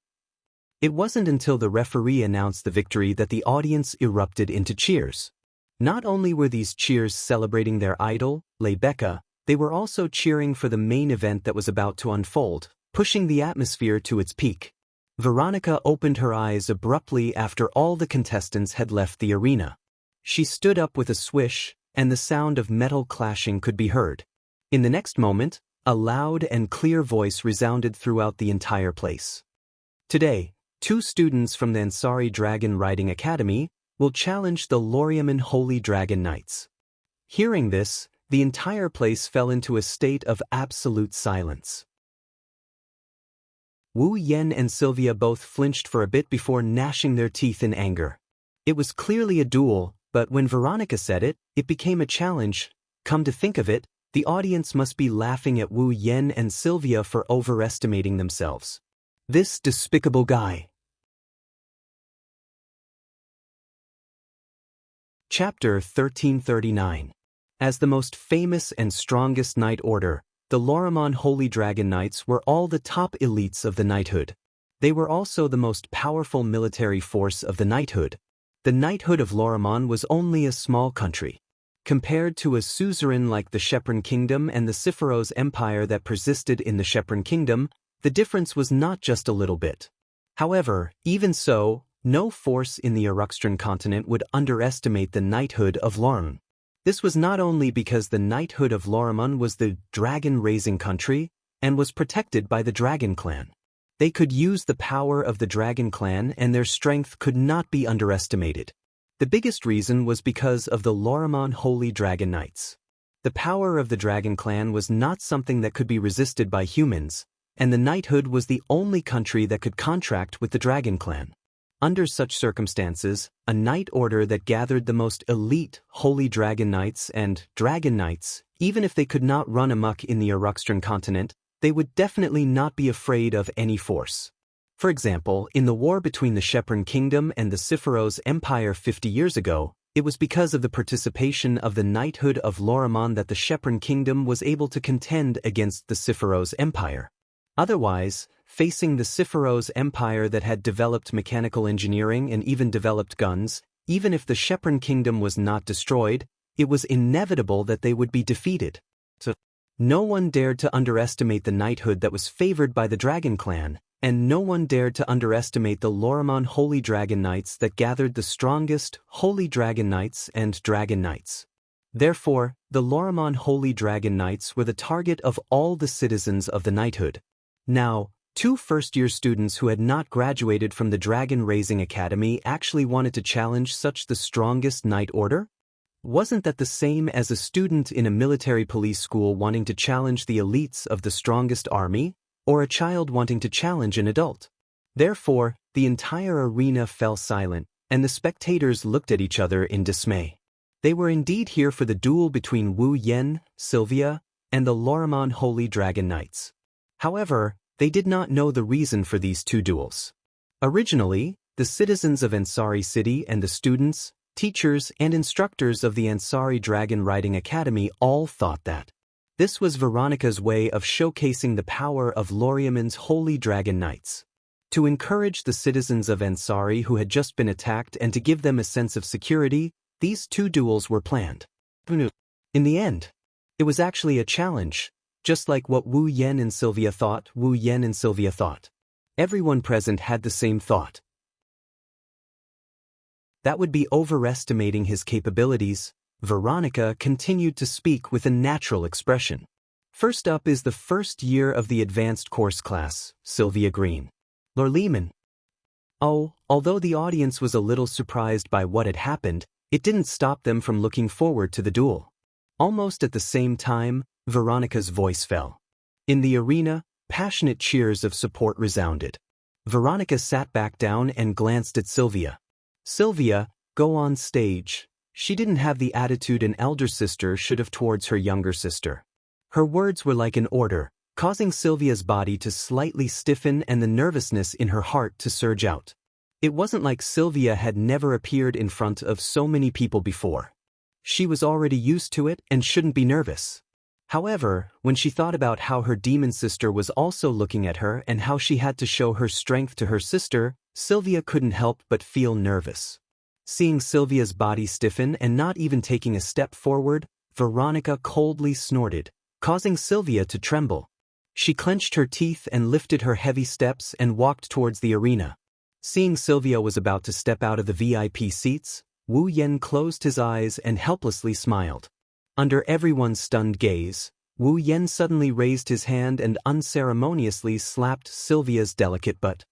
It wasn't until the referee announced the victory that the audience erupted into cheers. Not only were these cheers celebrating their idol, Rebecca, they were also cheering for the main event that was about to unfold, pushing the atmosphere to its peak. Veronica opened her eyes abruptly after all the contestants had left the arena. She stood up with a swish, and the sound of metal clashing could be heard. In the next moment, a loud and clear voice resounded throughout the entire place. Today, 2 students from the Ansari Dragon Riding Academy will challenge the Lorimon Holy Dragon Knights. Hearing this, the entire place fell into a state of absolute silence. Wu Yen and Sylvia both flinched for a bit before gnashing their teeth in anger. It was clearly a duel, but when Veronica said it, it became a challenge. Come to think of it, the audience must be laughing at Wu Yen and Sylvia for overestimating themselves. This despicable guy. Chapter 1339. As the most famous and strongest knight order, the Lorimon Holy Dragon Knights were all the top elites of the knighthood. They were also the most powerful military force of the knighthood. The knighthood of Lorimon was only a small country. Compared to a suzerain like the Shepron Kingdom and the Sephiroth Empire that persisted in the Shepron Kingdom, the difference was not just a little bit. However, even so, no force in the Eruxtran continent would underestimate the knighthood of Lorimon. This was not only because the knighthood of Lorimon was the dragon-raising country and was protected by the Dragon Clan. They could use the power of the Dragon Clan and their strength could not be underestimated. The biggest reason was because of the Lorimon Holy Dragon Knights. The power of the Dragon Clan was not something that could be resisted by humans, and the knighthood was the only country that could contract with the Dragon Clan. Under such circumstances, a knight order that gathered the most elite Holy Dragon Knights and Dragon Knights, even if they could not run amok in the Eruxtran continent, they would definitely not be afraid of any force. For example, in the war between the Shepron Kingdom and the Sephiroth Empire 50 years ago, it was because of the participation of the knighthood of Lorimon that the Shepron Kingdom was able to contend against the Sephiroth Empire. Otherwise, facing the Sephiroth Empire that had developed mechanical engineering and even developed guns, even if the Shepron Kingdom was not destroyed, it was inevitable that they would be defeated. So, no one dared to underestimate the knighthood that was favored by the Dragon Clan, and no one dared to underestimate the Lorimon Holy Dragon Knights that gathered the strongest Holy Dragon Knights and Dragon Knights. Therefore, the Lorimon Holy Dragon Knights were the target of all the citizens of the knighthood. Now, 2 first-year students who had not graduated from the Dragon Raising Academy actually wanted to challenge such the strongest knight order? Wasn't that the same as a student in a military police school wanting to challenge the elites of the strongest army, or a child wanting to challenge an adult? Therefore, the entire arena fell silent, and the spectators looked at each other in dismay. They were indeed here for the duel between Wu Yen, Sylvia, and the Lorimon Holy Dragon Knights. However, they did not know the reason for these 2 duels. Originally, the citizens of Ansari City and the students, teachers, and instructors of the Ansari Dragon Riding Academy all thought that This was Veronica's way of showcasing the power of Loriaman's Holy Dragon Knights. To encourage the citizens of Ansari who had just been attacked and to give them a sense of security, these two duels were planned. In the end, it was actually a challenge, just like what Wu Yen and Sylvia thought. Everyone present had the same thought. That would be overestimating his capabilities. Veronica continued to speak with a natural expression. First up is the first year of the advanced course class, Sylvia Green. Lorleman. Oh, although the audience was a little surprised by what had happened, it didn't stop them from looking forward to the duel. Almost at the same time, Veronica's voice fell. In the arena, passionate cheers of support resounded. Veronica sat back down and glanced at Sylvia. Sylvia, go on stage. She didn't have the attitude an elder sister should have towards her younger sister. Her words were like an order, causing Sylvia's body to slightly stiffen and the nervousness in her heart to surge out. It wasn't like Sylvia had never appeared in front of so many people before. She was already used to it and shouldn't be nervous. However, when she thought about how her demon sister was also looking at her and how she had to show her strength to her sister, Sylvia couldn't help but feel nervous. Seeing Sylvia's body stiffen and not even taking a step forward, Veronica coldly snorted, causing Sylvia to tremble. She clenched her teeth and lifted her heavy steps and walked towards the arena. Seeing Sylvia was about to step out of the VIP seats, Wu Yen closed his eyes and helplessly smiled. Under everyone's stunned gaze, Wu Yen suddenly raised his hand and unceremoniously slapped Sylvia's delicate butt.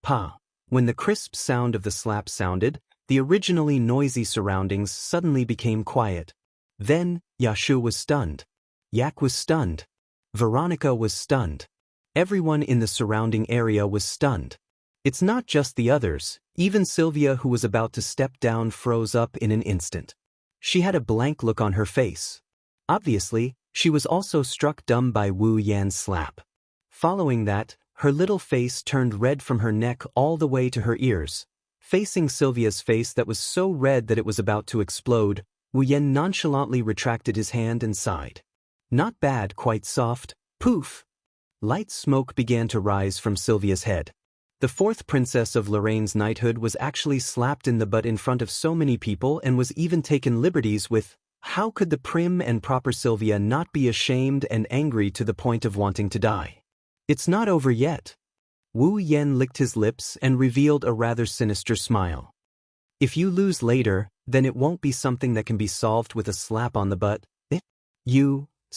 Pa! When the crisp sound of the slap sounded, the originally noisy surroundings suddenly became quiet. Then, Yashu was stunned. Yak was stunned. Veronica was stunned. Everyone in the surrounding area was stunned. It's not just the others, even Sylvia, who was about to step down, froze up in an instant. She had a blank look on her face. Obviously, she was also struck dumb by Wu Yan's slap. Following that, her little face turned red from her neck all the way to her ears. Facing Sylvia's face that was so red that it was about to explode, Wu Yan nonchalantly retracted his hand and sighed. Not bad, quite soft. Poof! Light smoke began to rise from Sylvia's head. The fourth princess of Lorraine's knighthood was actually slapped in the butt in front of so many people and was even taken liberties with. How could the prim and proper Sylvia not be ashamed and angry to the point of wanting to die? It's not over yet. Wu Yen licked his lips and revealed a rather sinister smile. If you lose later, then it won't be something that can be solved with a slap on the butt.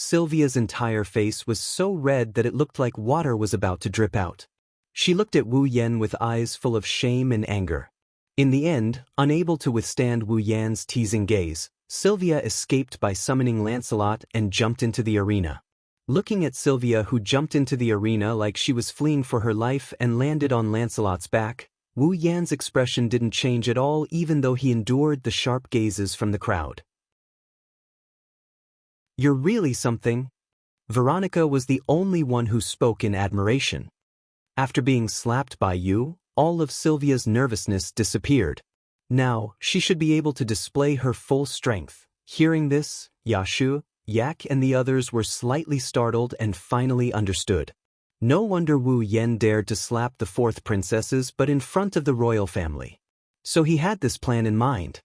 Sylvia's entire face was so red that it looked like water was about to drip out. She looked at Wu Yen with eyes full of shame and anger. In the end, unable to withstand Wu Yan's teasing gaze, Sylvia escaped by summoning Lancelot and jumped into the arena. Looking at Sylvia, who jumped into the arena like she was fleeing for her life and landed on Lancelot's back, Wu Yan's expression didn't change at all, even though he endured the sharp gazes from the crowd. You're really something. Veronica was the only one who spoke in admiration. After being slapped by you, all of Sylvia's nervousness disappeared. Now, she should be able to display her full strength. Hearing this, Yashu, Yak and the others were slightly startled and finally understood. No wonder Wu Yen dared to slap the fourth princesses but in front of the royal family. So he had this plan in mind.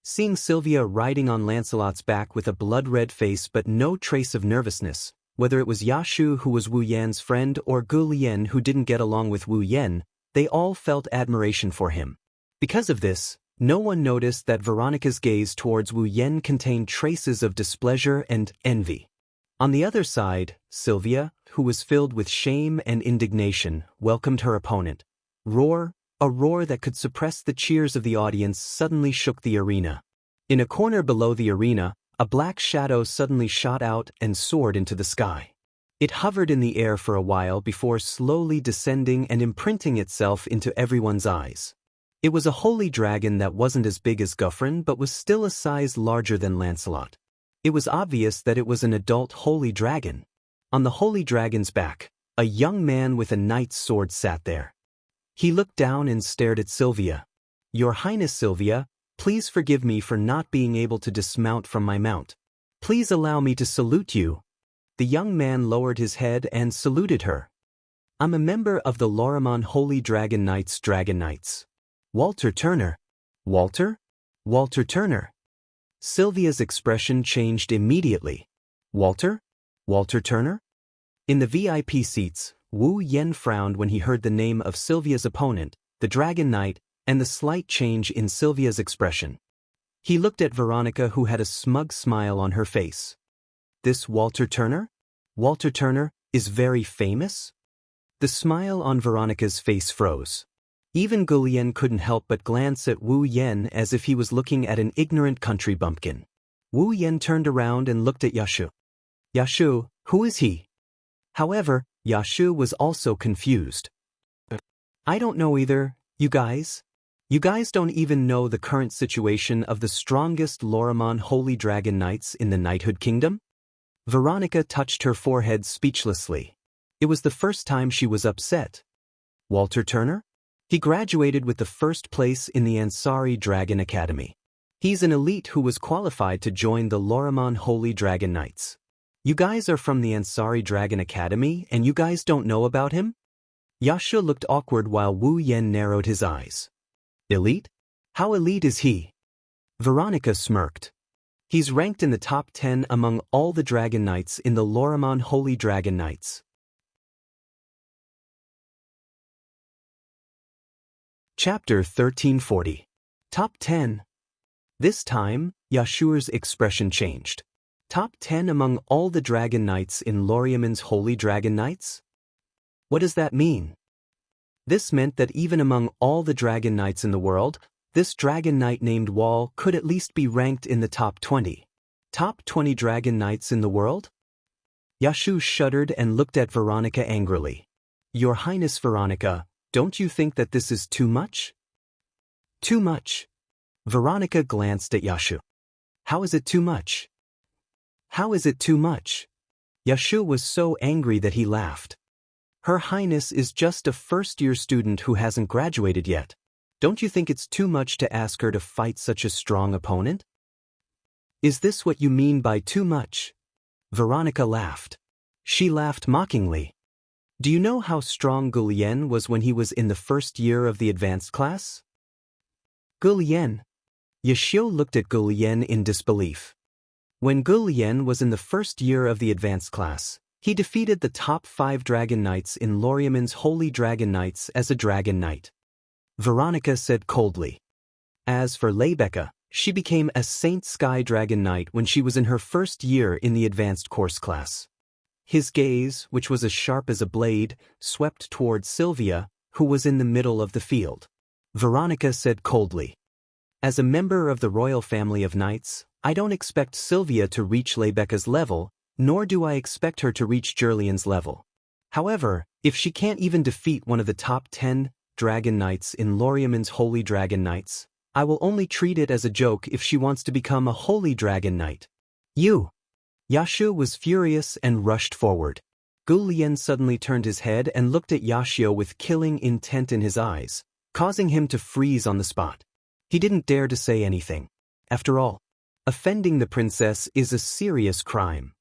Seeing Sylvia riding on Lancelot's back with a blood-red face but no trace of nervousness, whether it was Yashu, who was Wu Yan's friend, or Gu Lian, who didn't get along with Wu Yen, they all felt admiration for him. Because of this, no one noticed that Veronica's gaze towards Wu Yen contained traces of displeasure and envy. On the other side, Sylvia, who was filled with shame and indignation, welcomed her opponent. A roar that could suppress the cheers of the audience suddenly shook the arena. In a corner below the arena, a black shadow suddenly shot out and soared into the sky. It hovered in the air for a while before slowly descending and imprinting itself into everyone's eyes. It was a holy dragon that wasn't as big as Guffrin but was still a size larger than Lancelot. It was obvious that it was an adult holy dragon. On the holy dragon's back, a young man with a knight's sword sat there. He looked down and stared at Sylvia. Your Highness Sylvia, please forgive me for not being able to dismount from my mount. Please allow me to salute you. The young man lowered his head and saluted her. "I'm a member of the Lorimon Holy Dragon Knights Dragon Knights. Walter Turner." "Walter? Walter Turner?" Sylvia's expression changed immediately. "Walter? Walter Turner?" In the VIP seats, Wu Yen frowned when he heard the name of Sylvia's opponent, the Dragon Knight, and the slight change in Sylvia's expression. He looked at Veronica, who had a smug smile on her face. "This Walter Turner? Walter Turner is very famous?" The smile on Veronica's face froze. Even Gulian couldn't help but glance at Wu Yen as if he was looking at an ignorant country bumpkin. Wu Yen turned around and looked at Yashu. "Yashu, who is he?" However, Yashu was also confused. "I don't know either, you guys. You guys don't even know the current situation of the strongest Lorimon Holy Dragon Knights in the Knighthood Kingdom?" Veronica touched her forehead speechlessly. It was the first time she was upset. "Walter Turner? He graduated with the first place in the Ansari Dragon Academy. He's an elite who was qualified to join the Lorimon Holy Dragon Knights. You guys are from the Ansari Dragon Academy and you guys don't know about him?" Yasha looked awkward while Wu Yen narrowed his eyes. "Elite? How elite is he?" Veronica smirked. "He's ranked in the top 10 among all the Dragon Knights in the Lorimon Holy Dragon Knights." Chapter 1340. Top 10. This time, Yashur's expression changed. Top 10 among all the Dragon Knights in Loriamon's Holy Dragon Knights? What does that mean? This meant that even among all the Dragon Knights in the world, this Dragon Knight named Wall could at least be ranked in the top 20. Top 20 Dragon Knights in the world? Yashu shuddered and looked at Veronica angrily. "Your Highness Veronica, don't you think that this is too much?" "Too much?" Veronica glanced at Yashu. "How is it too much? How is it too much?" Yashu was so angry that he laughed. "Her Highness is just a first-year student who hasn't graduated yet. Don't you think it's too much to ask her to fight such a strong opponent?" "Is this what you mean by too much?" Veronica laughed. She laughed mockingly. "Do you know how strong Gulian was when he was in the first year of the advanced class?" "Gulian?" Yashio looked at Gulian in disbelief. When Gulian was in the first year of the advanced class, he defeated the top 5 Dragon Knights in Loriamon's Holy Dragon Knights as a Dragon Knight. Veronica said coldly. As for Leibeka, she became a Saint Sky Dragon Knight when she was in her first year in the advanced course class. His gaze, which was as sharp as a blade, swept towards Sylvia, who was in the middle of the field. Veronica said coldly. "As a member of the royal family of knights, I don't expect Sylvia to reach Leibeka's level, nor do I expect her to reach Jerlian's level. However, if she can't even defeat one of the top 10 Dragon Knights in Loriamon's Holy Dragon Knights, I will only treat it as a joke if she wants to become a Holy Dragon Knight. You!" Yashu was furious and rushed forward. Gulian suddenly turned his head and looked at Yashio with killing intent in his eyes, causing him to freeze on the spot. He didn't dare to say anything. After all, offending the princess is a serious crime.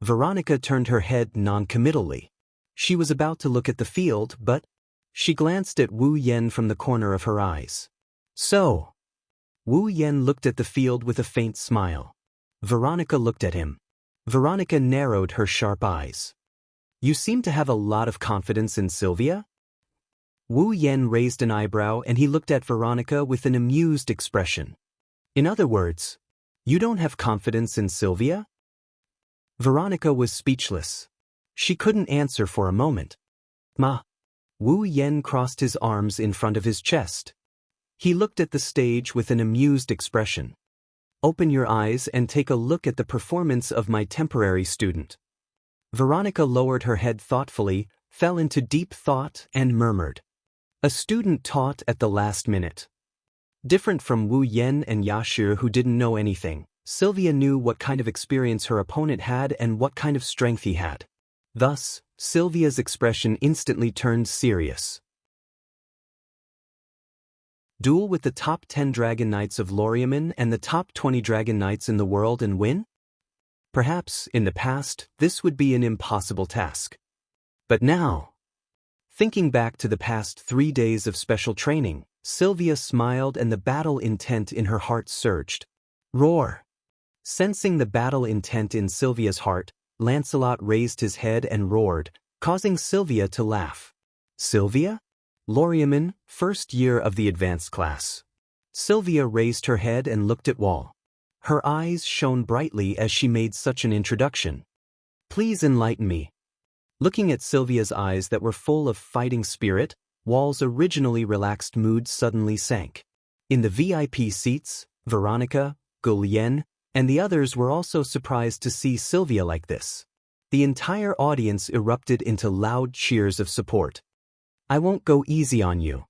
Veronica turned her head non-committally. She was about to look at the field, but she glanced at Wu Yen from the corner of her eyes. "So?" Wu Yen looked at the field with a faint smile. Veronica looked at him. Veronica narrowed her sharp eyes. "You seem to have a lot of confidence in Sylvia?" Wu Yen raised an eyebrow and he looked at Veronica with an amused expression. "In other words, you don't have confidence in Sylvia?" Veronica was speechless. She couldn't answer for a moment. "Ma." Wu Yen crossed his arms in front of his chest. He looked at the stage with an amused expression. "Open your eyes and take a look at the performance of my temporary student." Veronica lowered her head thoughtfully, fell into deep thought, and murmured. "A student taught at the last minute." Different from Wu Yen and Yashir, who didn't know anything, Sylvia knew what kind of experience her opponent had and what kind of strength he had. Thus, Sylvia's expression instantly turned serious. Duel with the top 10 Dragon Knights of Loriamon and the top 20 Dragon Knights in the world and win? Perhaps, in the past, this would be an impossible task. But now, thinking back to the past 3 days of special training, Sylvia smiled and the battle intent in her heart surged. Roar! Sensing the battle intent in Sylvia's heart, Lancelot raised his head and roared, causing Sylvia to laugh. Sylvia? Loriaman, first year of the advanced class. Sylvia raised her head and looked at Wall. Her eyes shone brightly as she made such an introduction. Please enlighten me. Looking at Sylvia's eyes that were full of fighting spirit, Wall's originally relaxed mood suddenly sank. In the VIP seats, Veronica, Gulian, and the others were also surprised to see Sylvia like this. The entire audience erupted into loud cheers of support. I won't go easy on you,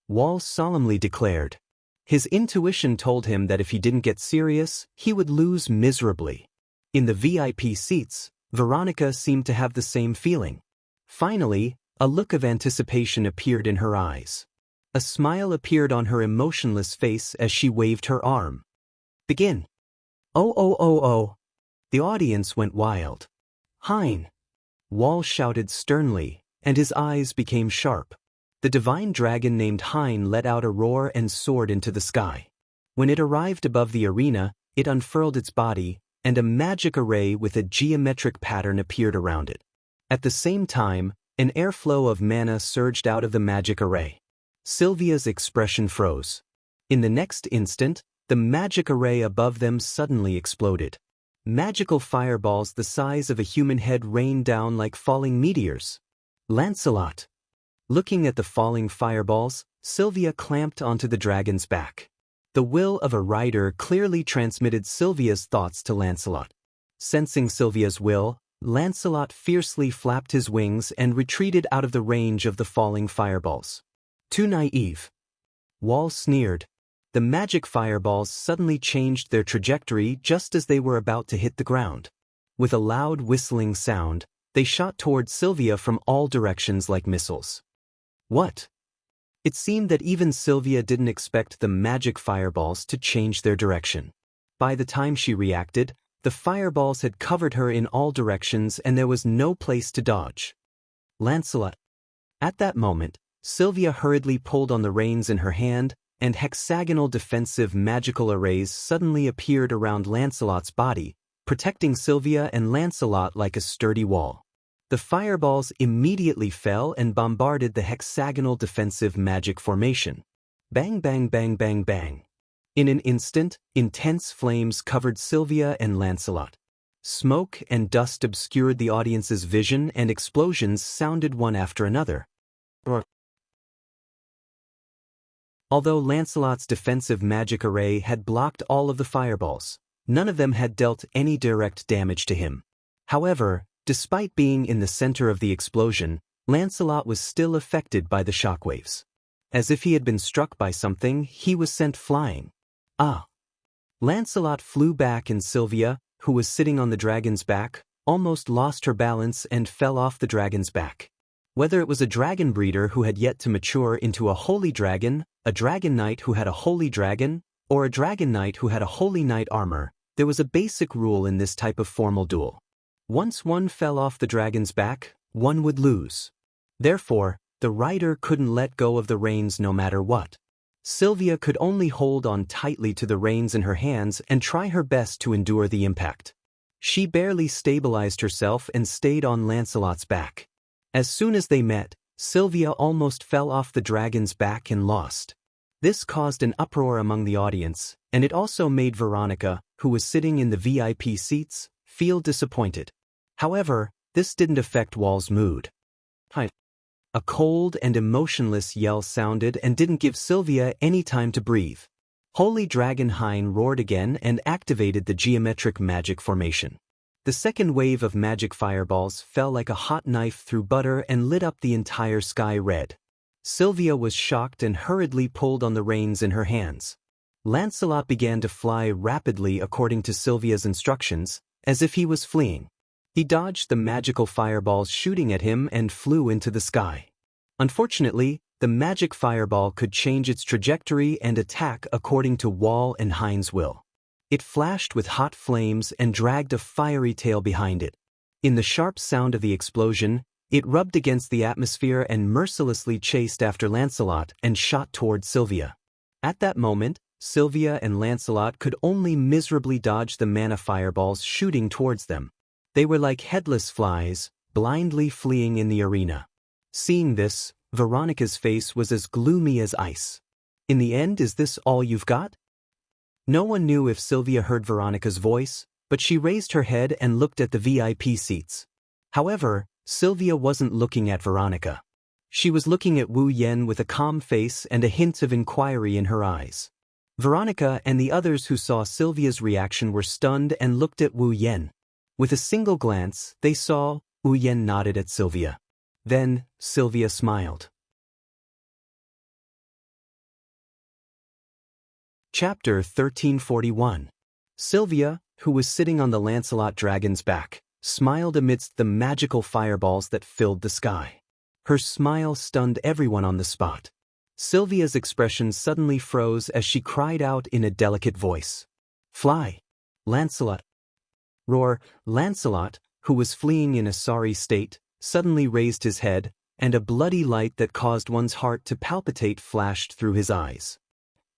Wall solemnly declared. His intuition told him that if he didn't get serious, he would lose miserably. In the VIP seats, Veronica seemed to have the same feeling. Finally, a look of anticipation appeared in her eyes. A smile appeared on her emotionless face as she waved her arm. Begin. Oh. The audience went wild. Hein! Wall shouted sternly, and his eyes became sharp. The divine dragon named Hein let out a roar and soared into the sky. When it arrived above the arena, it unfurled its body, and a magic array with a geometric pattern appeared around it. At the same time, an airflow of mana surged out of the magic array. Sylvia's expression froze. In the next instant, the magic array above them suddenly exploded. Magical fireballs the size of a human head rained down like falling meteors. Lancelot! Looking at the falling fireballs, Sylvia clamped onto the dragon's back. The will of a rider clearly transmitted Sylvia's thoughts to Lancelot. Sensing Sylvia's will, Lancelot fiercely flapped his wings and retreated out of the range of the falling fireballs. Too naive. Wall sneered. The magic fireballs suddenly changed their trajectory just as they were about to hit the ground. With a loud whistling sound, they shot toward Sylvia from all directions like missiles. What? It seemed that even Sylvia didn't expect the magic fireballs to change their direction. By the time she reacted, the fireballs had covered her in all directions and there was no place to dodge. Lancelot. At that moment, Sylvia hurriedly pulled on the reins in her hand, and hexagonal defensive magical arrays suddenly appeared around Lancelot's body, protecting Sylvia and Lancelot like a sturdy wall. The fireballs immediately fell and bombarded the hexagonal defensive magic formation. Bang bang bang bang bang. In an instant, intense flames covered Sylvia and Lancelot. Smoke and dust obscured the audience's vision and explosions sounded one after another. Although Lancelot's defensive magic array had blocked all of the fireballs, none of them had dealt any direct damage to him. However, despite being in the center of the explosion, Lancelot was still affected by the shockwaves. As if he had been struck by something, he was sent flying. Ah! Lancelot flew back and Sylvia, who was sitting on the dragon's back, almost lost her balance and fell off the dragon's back. Whether it was a dragon breeder who had yet to mature into a holy dragon, a dragon knight who had a holy dragon, or a dragon knight who had a holy knight armor, there was a basic rule in this type of formal duel. Once one fell off the dragon's back, one would lose. Therefore, the rider couldn't let go of the reins no matter what. Sylvia could only hold on tightly to the reins in her hands and try her best to endure the impact. She barely stabilized herself and stayed on Lancelot's back. As soon as they met, Sylvia almost fell off the dragon's back and lost. This caused an uproar among the audience, and it also made Veronica, who was sitting in the VIP seats, feel disappointed. However, this didn't affect Wall's mood. Hi. A cold and emotionless yell sounded and didn't give Sylvia any time to breathe. Holy Dragon Hein roared again and activated the geometric magic formation. The second wave of magic fireballs fell like a hot knife through butter and lit up the entire sky red. Sylvia was shocked and hurriedly pulled on the reins in her hands. Lancelot began to fly rapidly according to Sylvia's instructions, as if he was fleeing. He dodged the magical fireballs shooting at him and flew into the sky. Unfortunately, the magic fireball could change its trajectory and attack according to Wall and Hein's will. It flashed with hot flames and dragged a fiery tail behind it. In the sharp sound of the explosion, it rubbed against the atmosphere and mercilessly chased after Lancelot and shot toward Sylvia. At that moment, Sylvia and Lancelot could only miserably dodge the mana fireballs shooting towards them. They were like headless flies, blindly fleeing in the arena. Seeing this, Veronica's face was as gloomy as ice. In the end, is this all you've got? No one knew if Sylvia heard Veronica's voice, but she raised her head and looked at the VIP seats. However, Sylvia wasn't looking at Veronica. She was looking at Wu Yen with a calm face and a hint of inquiry in her eyes. Veronica and the others who saw Sylvia's reaction were stunned and looked at Wu Yen. With a single glance, they saw Wu Yen nodded at Sylvia. Then, Sylvia smiled. Chapter 1341. Sylvia, who was sitting on the Lancelot dragon's back, smiled amidst the magical fireballs that filled the sky. Her smile stunned everyone on the spot. Sylvia's expression suddenly froze as she cried out in a delicate voice. "Fly! Lancelot!" Roar! Lancelot, who was fleeing in a sorry state, suddenly raised his head, and a bloody light that caused one's heart to palpitate flashed through his eyes.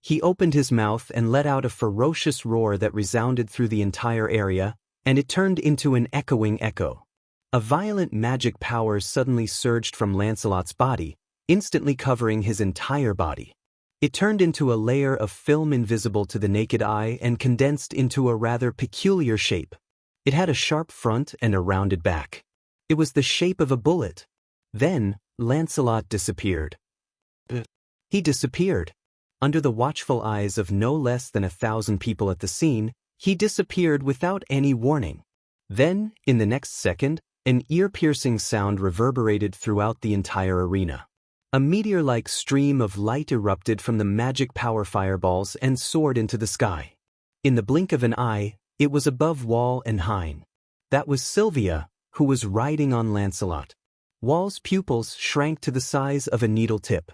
He opened his mouth and let out a ferocious roar that resounded through the entire area, and it turned into an echoing echo. A violent magic power suddenly surged from Lancelot's body, instantly covering his entire body. It turned into a layer of film invisible to the naked eye and condensed into a rather peculiar shape. It had a sharp front and a rounded back. It was the shape of a bullet. Then, Lancelot disappeared. He disappeared. Under the watchful eyes of no less than 1,000 people at the scene, he disappeared without any warning. Then, in the next second, an ear-piercing sound reverberated throughout the entire arena. A meteor-like stream of light erupted from the magic power fireballs and soared into the sky. In the blink of an eye, it was above Wall and Hein. That was Sylvia, who was riding on Lancelot. Wall's pupils shrank to the size of a needle tip.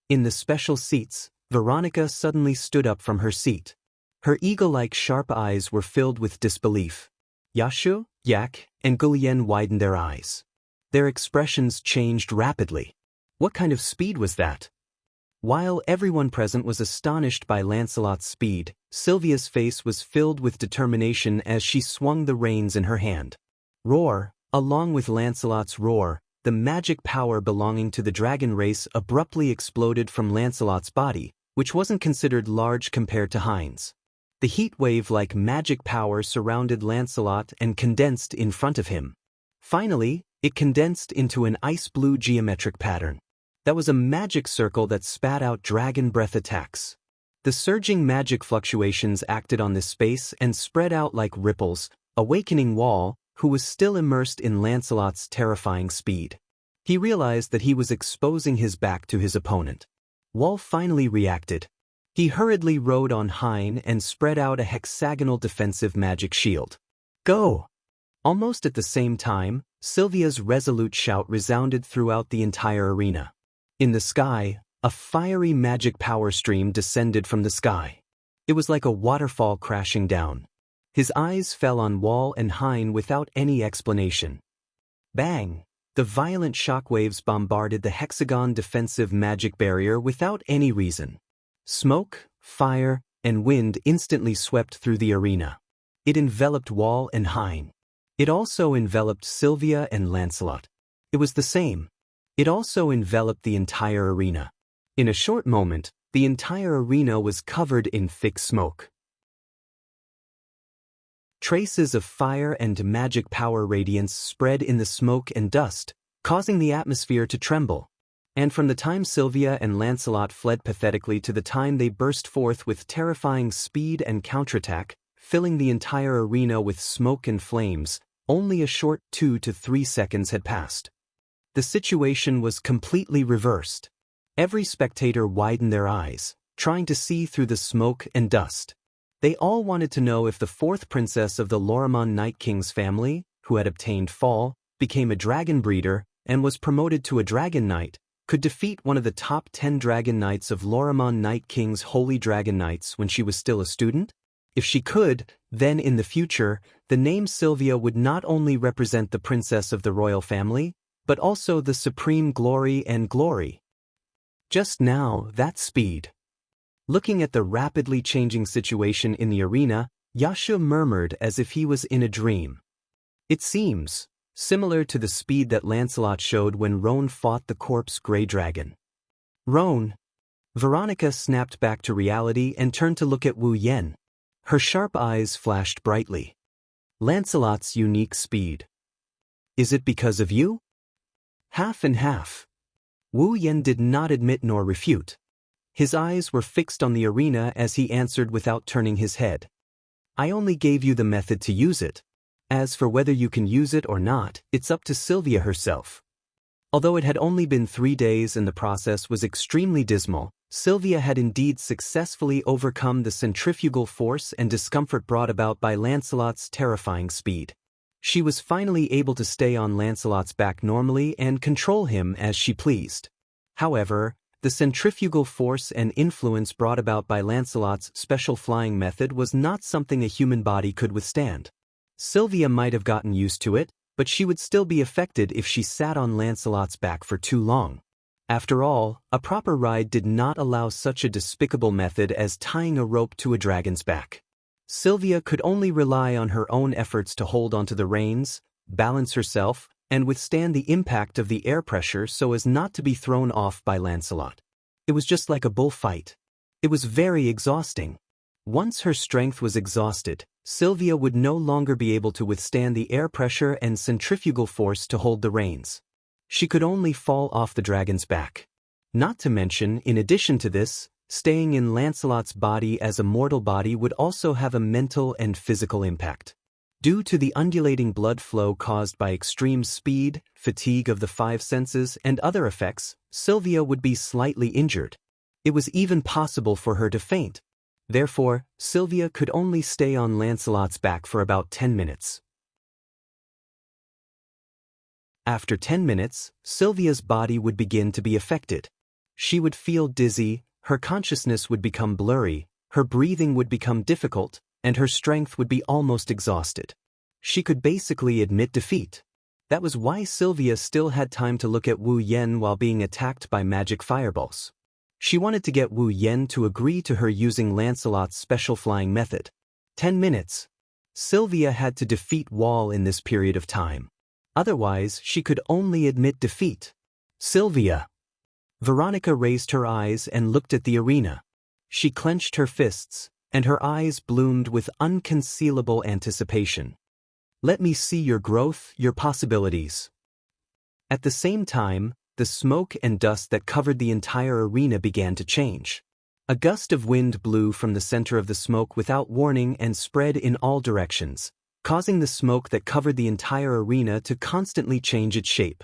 In the special seats, Veronica suddenly stood up from her seat. Her eagle-like sharp eyes were filled with disbelief. Yashu, Yak, and Gulien widened their eyes. Their expressions changed rapidly. What kind of speed was that? While everyone present was astonished by Lancelot's speed, Sylvia's face was filled with determination as she swung the reins in her hand. Roar! Along with Lancelot's roar, the magic power belonging to the dragon race abruptly exploded from Lancelot's body, which wasn't considered large compared to Hein's. The heat wave-like magic power surrounded Lancelot and condensed in front of him. Finally, it condensed into an ice-blue geometric pattern. That was a magic circle that spat out dragon breath attacks. The surging magic fluctuations acted on this space and spread out like ripples, awakening Wall, who was still immersed in Lancelot's terrifying speed. He realized that he was exposing his back to his opponent. Wall finally reacted. He hurriedly rode on Hein and spread out a hexagonal defensive magic shield. Go! Almost at the same time, Sylvia's resolute shout resounded throughout the entire arena. In the sky, a fiery magic power stream descended from the sky. It was like a waterfall crashing down. His eyes fell on Wall and Hein without any explanation. Bang! The violent shockwaves bombarded the hexagon defensive magic barrier without any reason. Smoke, fire, and wind instantly swept through the arena. It enveloped Wall and Hein. It also enveloped Sylvia and Lancelot. It was the same. It also enveloped the entire arena. In a short moment, the entire arena was covered in thick smoke. Traces of fire and magic power radiance spread in the smoke and dust, causing the atmosphere to tremble. And from the time Sylvia and Lancelot fled pathetically to the time they burst forth with terrifying speed and counterattack, filling the entire arena with smoke and flames, only a short 2 to 3 seconds had passed. The situation was completely reversed. Every spectator widened their eyes, trying to see through the smoke and dust. They all wanted to know if the fourth princess of the Lorimon Night King's family, who had obtained Fall, became a dragon breeder, and was promoted to a dragon knight, could defeat one of the top 10 dragon knights of Lorimon Night King's holy dragon knights when she was still a student? If she could, then in the future, the name Sylvia would not only represent the princess of the royal family, but also the supreme glory and glory. Just now, that speed. Looking at the rapidly changing situation in the arena, Yasha murmured as if he was in a dream. It seems similar to the speed that Lancelot showed when Roan fought the corpse Grey Dragon. Roan. Veronica snapped back to reality and turned to look at Wu Yen. Her sharp eyes flashed brightly. Lancelot's unique speed. Is it because of you? Half and half. Wu Yen did not admit nor refute. His eyes were fixed on the arena as he answered without turning his head. I only gave you the method to use it. As for whether you can use it or not, it's up to Sylvia herself. Although it had only been 3 days and the process was extremely dismal, Sylvia had indeed successfully overcome the centrifugal force and discomfort brought about by Lancelot's terrifying speed. She was finally able to stay on Lancelot's back normally and control him as she pleased. However, the centrifugal force and influence brought about by Lancelot's special flying method was not something a human body could withstand. Sylvia might have gotten used to it, but she would still be affected if she sat on Lancelot's back for too long. After all, a proper ride did not allow such a despicable method as tying a rope to a dragon's back. Sylvia could only rely on her own efforts to hold onto the reins, balance herself, and withstand the impact of the air pressure so as not to be thrown off by Lancelot. It was just like a bullfight. It was very exhausting. Once her strength was exhausted, Sylvia would no longer be able to withstand the air pressure and centrifugal force to hold the reins. She could only fall off the dragon's back. Not to mention, in addition to this, staying in Lancelot's body as a mortal body would also have a mental and physical impact. Due to the undulating blood flow caused by extreme speed, fatigue of the 5 senses, and other effects, Sylvia would be slightly injured. It was even possible for her to faint. Therefore, Sylvia could only stay on Lancelot's back for about 10 minutes. After 10 minutes, Sylvia's body would begin to be affected. She would feel dizzy, her consciousness would become blurry, her breathing would become difficult, and her strength would be almost exhausted. She could basically admit defeat. That was why Sylvia still had time to look at Wu Yen while being attacked by magic fireballs. She wanted to get Wu Yen to agree to her using Lancelot's special flying method. 10 minutes. Sylvia had to defeat Wall in this period of time. Otherwise, she could only admit defeat. Sylvia. Veronica raised her eyes and looked at the arena. She clenched her fists, and her eyes bloomed with unconcealable anticipation. Let me see your growth, your possibilities. At the same time, the smoke and dust that covered the entire arena began to change. A gust of wind blew from the center of the smoke without warning and spread in all directions, causing the smoke that covered the entire arena to constantly change its shape.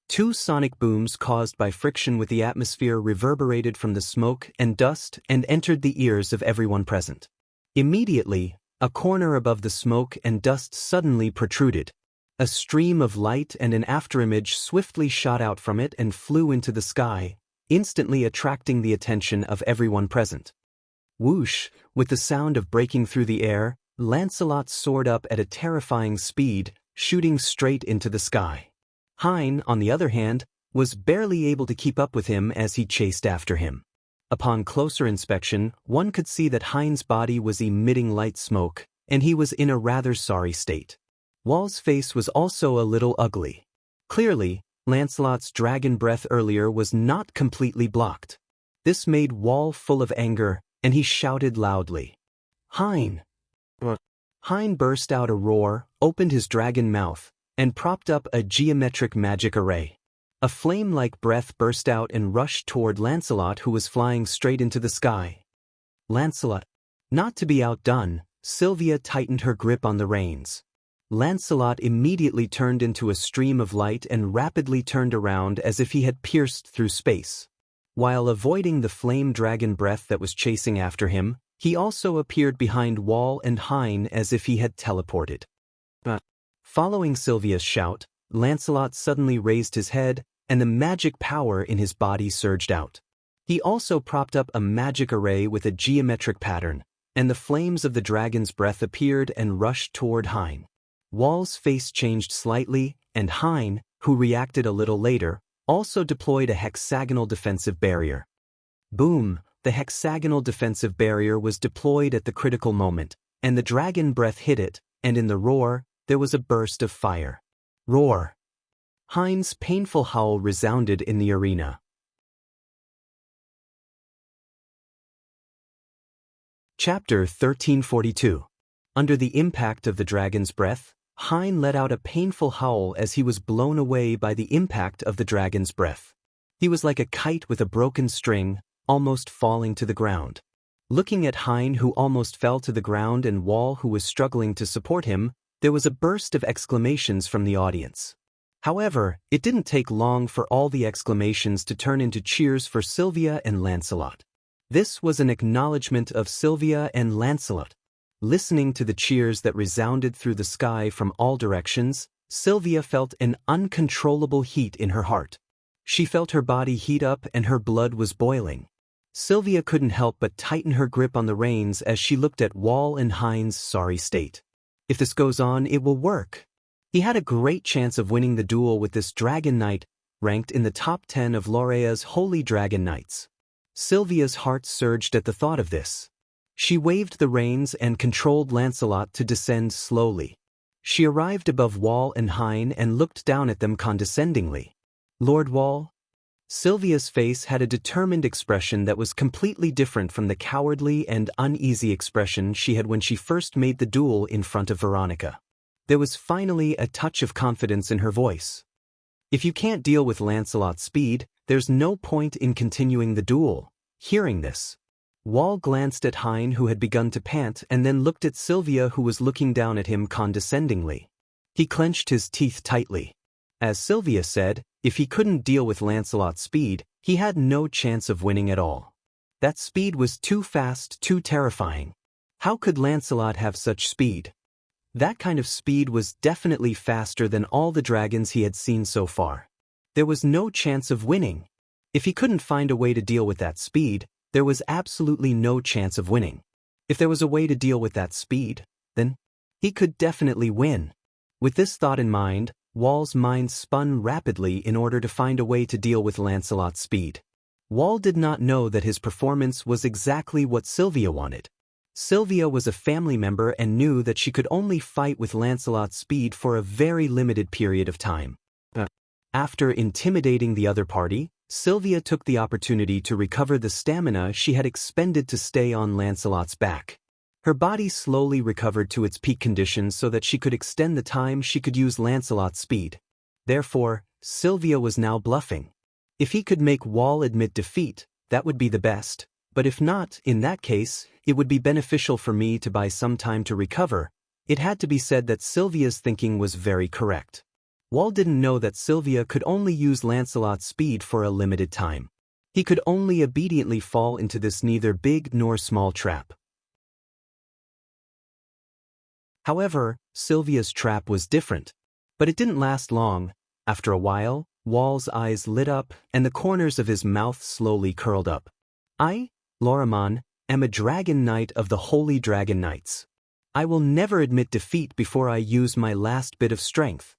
2 sonic booms caused by friction with the atmosphere reverberated from the smoke and dust and entered the ears of everyone present. Immediately, a corner above the smoke and dust suddenly protruded. A stream of light and an afterimage swiftly shot out from it and flew into the sky, instantly attracting the attention of everyone present. Whoosh, with the sound of breaking through the air, Lancelot soared up at a terrifying speed, shooting straight into the sky. Hein, on the other hand, was barely able to keep up with him as he chased after him. Upon closer inspection, one could see that Hein's body was emitting light smoke, and he was in a rather sorry state. Wall's face was also a little ugly. Clearly, Lancelot's dragon breath earlier was not completely blocked. This made Wall full of anger, and he shouted loudly. Hein! What? Hein burst out a roar, opened his dragon mouth, and propped up a geometric magic array. A flame-like breath burst out and rushed toward Lancelot, who was flying straight into the sky. Lancelot. Not to be outdone, Sylvia tightened her grip on the reins. Lancelot immediately turned into a stream of light and rapidly turned around as if he had pierced through space. While avoiding the flame dragon breath that was chasing after him, he also appeared behind Wall and Hein as if he had teleported. Following Sylvia's shout, Lancelot suddenly raised his head, and the magic power in his body surged out. He also propped up a magic array with a geometric pattern, and the flames of the dragon's breath appeared and rushed toward Hein. Wall's face changed slightly, and Hein, who reacted a little later, also deployed a hexagonal defensive barrier. Boom! The hexagonal defensive barrier was deployed at the critical moment, and the dragon breath hit it, and in the roar, there was a burst of fire. Roar! Hein's painful howl resounded in the arena. Chapter 1342. Under the impact of the dragon's breath, Hein let out a painful howl as he was blown away by the impact of the dragon's breath. He was like a kite with a broken string, almost falling to the ground. Looking at Hein, who almost fell to the ground, and Wall, who was struggling to support him, there was a burst of exclamations from the audience. However, it didn't take long for all the exclamations to turn into cheers for Sylvia and Lancelot. This was an acknowledgement of Sylvia and Lancelot. Listening to the cheers that resounded through the sky from all directions, Sylvia felt an uncontrollable heat in her heart. She felt her body heat up and her blood was boiling. Sylvia couldn't help but tighten her grip on the reins as she looked at Wall and Hein's sorry state. If this goes on, it will work. He had a great chance of winning the duel with this dragon knight, ranked in the top 10 of Lorea's holy dragon knights. Sylvia's heart surged at the thought of this. She waved the reins and controlled Lancelot to descend slowly. She arrived above Wall and Hein and looked down at them condescendingly. Lord Wall? Sylvia's face had a determined expression that was completely different from the cowardly and uneasy expression she had when she first made the duel in front of Veronica. There was finally a touch of confidence in her voice. If you can't deal with Lancelot's speed, there's no point in continuing the duel. Hearing this, Wall glanced at Hein, who had begun to pant, and then looked at Sylvia, who was looking down at him condescendingly. He clenched his teeth tightly. As Sylvia said, if he couldn't deal with Lancelot's speed, he had no chance of winning at all. That speed was too fast, too terrifying. How could Lancelot have such speed? That kind of speed was definitely faster than all the dragons he had seen so far. There was no chance of winning. If he couldn't find a way to deal with that speed, there was absolutely no chance of winning. If there was a way to deal with that speed, then he could definitely win. With this thought in mind, Wall's mind spun rapidly in order to find a way to deal with Lancelot's speed. Wall did not know that his performance was exactly what Sylvia wanted. Sylvia was a family member and knew that she could only fight with Lancelot's speed for a very limited period of time. After intimidating the other party, Sylvia took the opportunity to recover the stamina she had expended to stay on Lancelot's back. Her body slowly recovered to its peak condition so that she could extend the time she could use Lancelot's speed. Therefore, Sylvia was now bluffing. If he could make Wall admit defeat, that would be the best, but if not, in that case, it would be beneficial for me to buy some time to recover. It had to be said that Sylvia's thinking was very correct. Wall didn't know that Sylvia could only use Lancelot's speed for a limited time. He could only obediently fall into this neither big nor small trap. However, Sylvia's trap was different. But it didn't last long. After a while, Wall's eyes lit up and the corners of his mouth slowly curled up. I, Loramon, am a dragon knight of the Holy Dragon Knights. I will never admit defeat before I use my last bit of strength.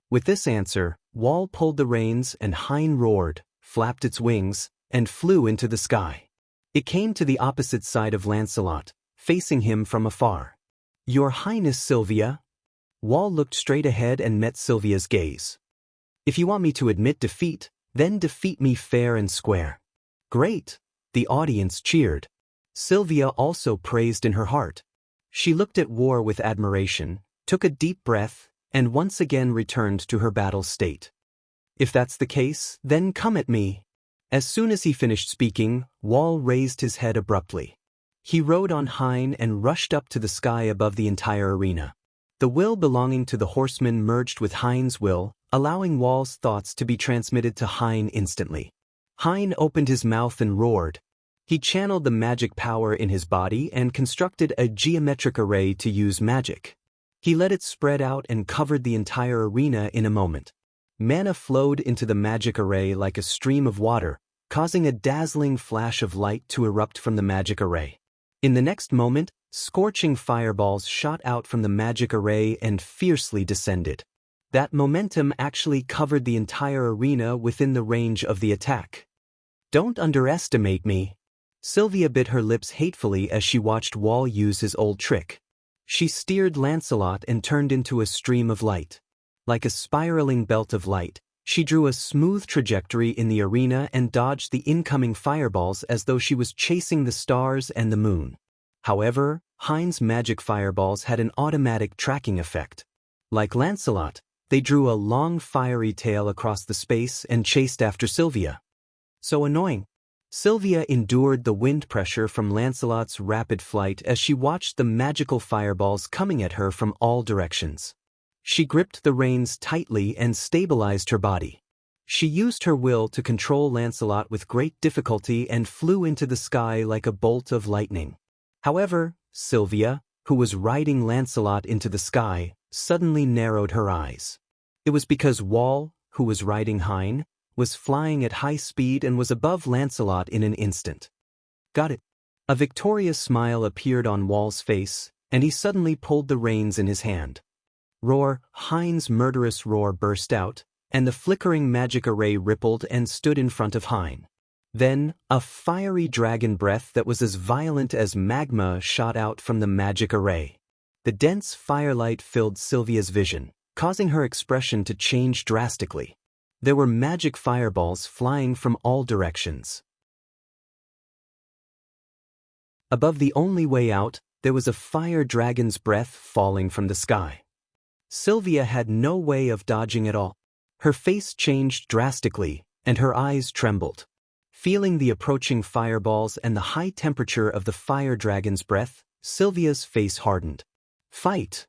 With this answer, Wall pulled the reins and Hein roared, flapped its wings, and flew into the sky. It came to the opposite side of Lancelot, facing him from afar. Your Highness, Sylvia. Wall looked straight ahead and met Sylvia's gaze. If you want me to admit defeat, then defeat me fair and square. Great! The audience cheered. Sylvia also praised in her heart. She looked at War with admiration, took a deep breath, and once again returned to her battle state. If that's the case, then come at me. As soon as he finished speaking, Wall raised his head abruptly. He rode on Hein and rushed up to the sky above the entire arena. The will belonging to the horseman merged with Hein's will, allowing Wall's thoughts to be transmitted to Hein instantly. Hein opened his mouth and roared. He channeled the magic power in his body and constructed a geometric array to use magic. He let it spread out and covered the entire arena in a moment. Mana flowed into the magic array like a stream of water, causing a dazzling flash of light to erupt from the magic array. In the next moment, scorching fireballs shot out from the magic array and fiercely descended. That momentum actually covered the entire arena within the range of the attack. "Don't underestimate me." Sylvia bit her lips hatefully as she watched Wall use his old trick. She steered Lancelot and turned into a stream of light. Like a spiraling belt of light, she drew a smooth trajectory in the arena and dodged the incoming fireballs as though she was chasing the stars and the moon. However, Hein's magic fireballs had an automatic tracking effect. Like Lancelot, they drew a long fiery tail across the space and chased after Sylvia. So annoying. Sylvia endured the wind pressure from Lancelot's rapid flight as she watched the magical fireballs coming at her from all directions. She gripped the reins tightly and stabilized her body. She used her will to control Lancelot with great difficulty and flew into the sky like a bolt of lightning. However, Sylvia, who was riding Lancelot into the sky, suddenly narrowed her eyes. It was because Wall, who was riding Hein, was flying at high speed and was above Lancelot in an instant. "Got it." A victorious smile appeared on Wall's face, and he suddenly pulled the reins in his hand. Roar! Hein's murderous roar burst out, and the flickering magic array rippled and stood in front of Hein. Then, a fiery dragon breath that was as violent as magma shot out from the magic array. The dense firelight filled Sylvia's vision, causing her expression to change drastically. There were magic fireballs flying from all directions. Above the only way out, there was a fire dragon's breath falling from the sky. Sylvia had no way of dodging at all. Her face changed drastically, and her eyes trembled. Feeling the approaching fireballs and the high temperature of the fire dragon's breath, Sylvia's face hardened. "Fight!"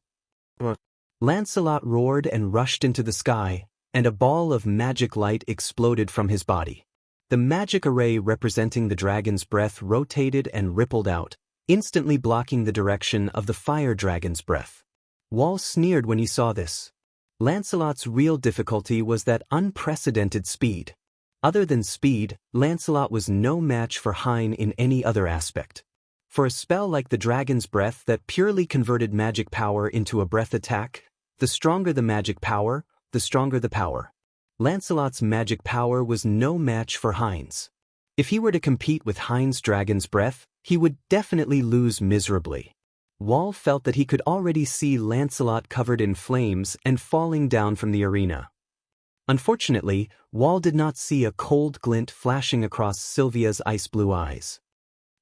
What? Lancelot roared and rushed into the sky, and a ball of magic light exploded from his body. The magic array representing the dragon's breath rotated and rippled out, instantly blocking the direction of the fire dragon's breath. Wall sneered when he saw this. Lancelot's real difficulty was that unprecedented speed. Other than speed, Lancelot was no match for Hein in any other aspect. For a spell like the dragon's breath that purely converted magic power into a breath attack, the stronger the magic power, the stronger the power. Lancelot's magic power was no match for Hein's. If he were to compete with Hein's dragon's breath, he would definitely lose miserably. Wall felt that he could already see Lancelot covered in flames and falling down from the arena. Unfortunately, Wall did not see a cold glint flashing across Sylvia's ice-blue eyes.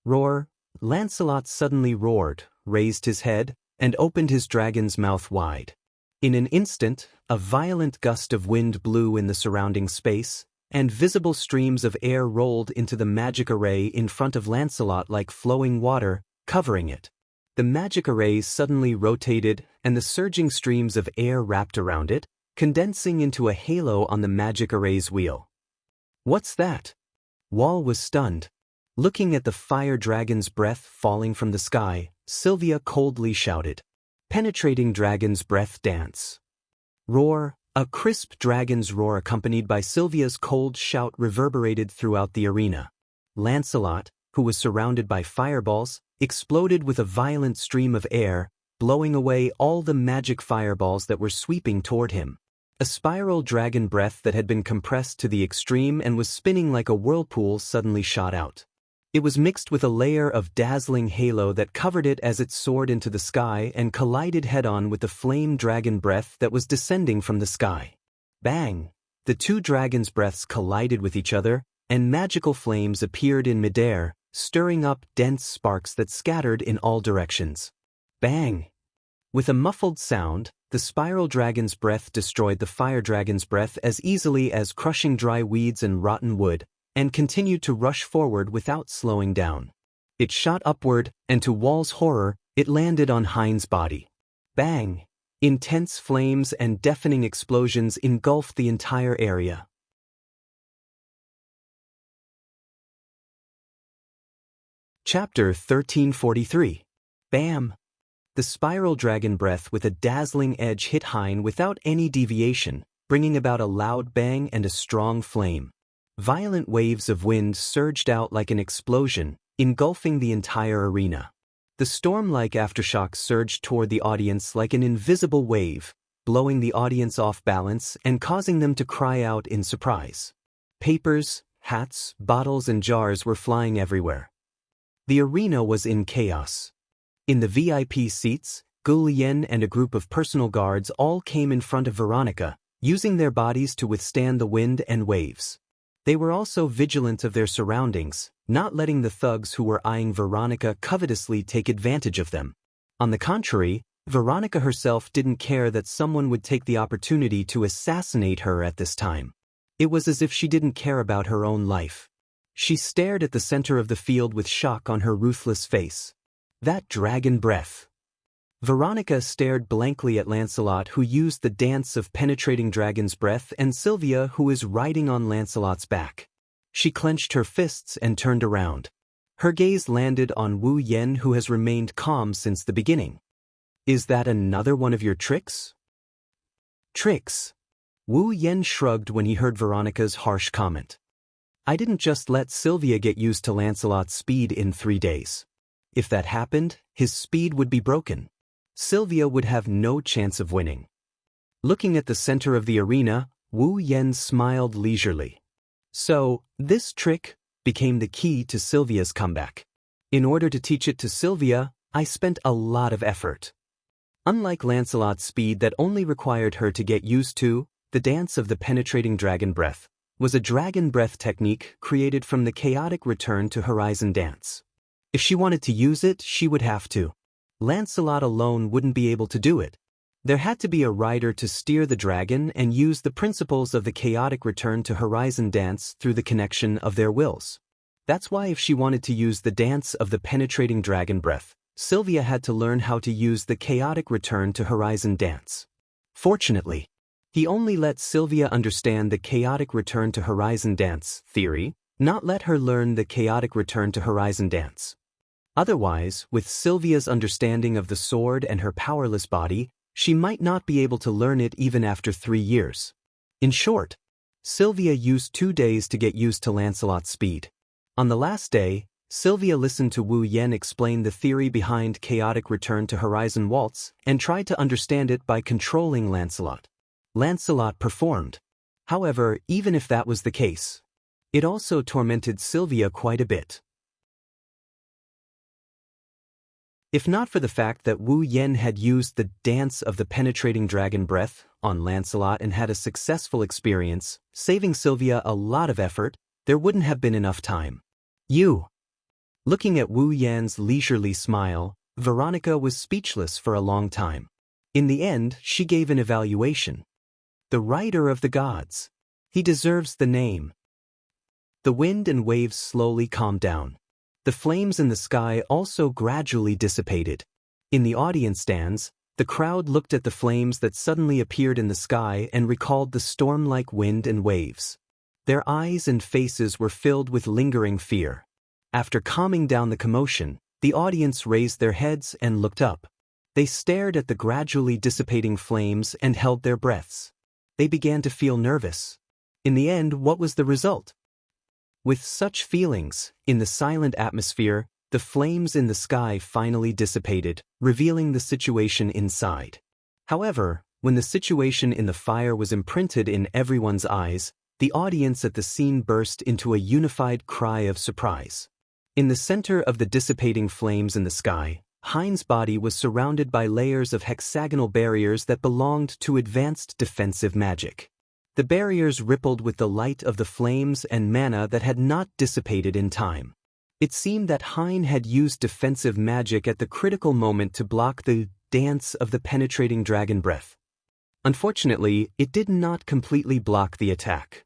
Roar! Lancelot suddenly roared, raised his head, and opened his dragon's mouth wide. In an instant, a violent gust of wind blew in the surrounding space, and visible streams of air rolled into the magic array in front of Lancelot like flowing water, covering it. The magic array suddenly rotated, and the surging streams of air wrapped around it, condensing into a halo on the magic array's wheel. "What's that?" Wall was stunned. Looking at the fire dragon's breath falling from the sky, Sylvia coldly shouted, "Penetrating dragon's breath dance." Roar! A crisp dragon's roar accompanied by Sylvia's cold shout reverberated throughout the arena. Lancelot, who was surrounded by fireballs, exploded with a violent stream of air, blowing away all the magic fireballs that were sweeping toward him. A spiral dragon breath that had been compressed to the extreme and was spinning like a whirlpool suddenly shot out. It was mixed with a layer of dazzling halo that covered it as it soared into the sky and collided head-on with the flame dragon breath that was descending from the sky. Bang! The two dragons' breaths collided with each other, and magical flames appeared in midair, stirring up dense sparks that scattered in all directions. Bang! With a muffled sound, the spiral dragon's breath destroyed the fire dragon's breath as easily as crushing dry weeds and rotten wood, and continued to rush forward without slowing down. It shot upward, and to Wall's horror, it landed on Hein's body. Bang! Intense flames and deafening explosions engulfed the entire area. Chapter 1343. Bam! The spiral dragon breath with a dazzling edge hit Hein without any deviation, bringing about a loud bang and a strong flame. Violent waves of wind surged out like an explosion, engulfing the entire arena. The storm-like aftershocks surged toward the audience like an invisible wave, blowing the audience off balance and causing them to cry out in surprise. Papers, hats, bottles and jars were flying everywhere. The arena was in chaos. In the VIP seats, Gu Yen and a group of personal guards all came in front of Veronica, using their bodies to withstand the wind and waves. They were also vigilant of their surroundings, not letting the thugs who were eyeing Veronica covetously take advantage of them. On the contrary, Veronica herself didn't care that someone would take the opportunity to assassinate her at this time. It was as if she didn't care about her own life. She stared at the center of the field with shock on her ruthless face. That dragon breath. Veronica stared blankly at Lancelot, who used the dance of penetrating dragon's breath, and Sylvia, who is riding on Lancelot's back. She clenched her fists and turned around. Her gaze landed on Wu Yen, who has remained calm since the beginning. Is that another one of your tricks? Tricks? Wu Yen shrugged when he heard Veronica's harsh comment. I didn't just let Sylvia get used to Lancelot's speed in 3 days. If that happened, his speed would be broken. Sylvia would have no chance of winning. Looking at the center of the arena, Wu Yen smiled leisurely. So, this trick became the key to Sylvia's comeback. In order to teach it to Sylvia, I spent a lot of effort. Unlike Lancelot's speed that only required her to get used to, the dance of the penetrating dragon breath was a dragon breath technique created from the chaotic return to horizon dance. If she wanted to use it, she would have to. Lancelot alone wouldn't be able to do it. There had to be a rider to steer the dragon and use the principles of the chaotic return to horizon dance through the connection of their wills. That's why if she wanted to use the dance of the penetrating dragon breath, Sylvia had to learn how to use the chaotic return to horizon dance. Fortunately, he only let Sylvia understand the chaotic return to horizon dance theory, not let her learn the chaotic return to horizon dance. Otherwise, with Sylvia's understanding of the sword and her powerless body, she might not be able to learn it even after 3 years. In short, Sylvia used 2 days to get used to Lancelot's speed. On the last day, Sylvia listened to Wu Yen explain the theory behind chaotic return to horizon waltz and tried to understand it by controlling Lancelot. Lancelot performed. However, even if that was the case, it also tormented Sylvia quite a bit. If not for the fact that Wu Yen had used the dance of the penetrating dragon breath on Lancelot and had a successful experience, saving Sylvia a lot of effort, there wouldn't have been enough time. Looking at Wu Yan's leisurely smile, Veronica was speechless for a long time. In the end, she gave an evaluation. The rider of the gods. He deserves the name. The wind and waves slowly calmed down. The flames in the sky also gradually dissipated. In the audience stands, the crowd looked at the flames that suddenly appeared in the sky and recalled the storm-like wind and waves. Their eyes and faces were filled with lingering fear. After calming down the commotion, the audience raised their heads and looked up. They stared at the gradually dissipating flames and held their breaths. They began to feel nervous. In the end, what was the result? With such feelings, in the silent atmosphere, the flames in the sky finally dissipated, revealing the situation inside. However, when the situation in the fire was imprinted in everyone's eyes, the audience at the scene burst into a unified cry of surprise. In the center of the dissipating flames in the sky, Hein's body was surrounded by layers of hexagonal barriers that belonged to advanced defensive magic. The barriers rippled with the light of the flames and mana that had not dissipated in time. It seemed that Hein had used defensive magic at the critical moment to block the dance of the penetrating dragon breath. Unfortunately, it did not completely block the attack.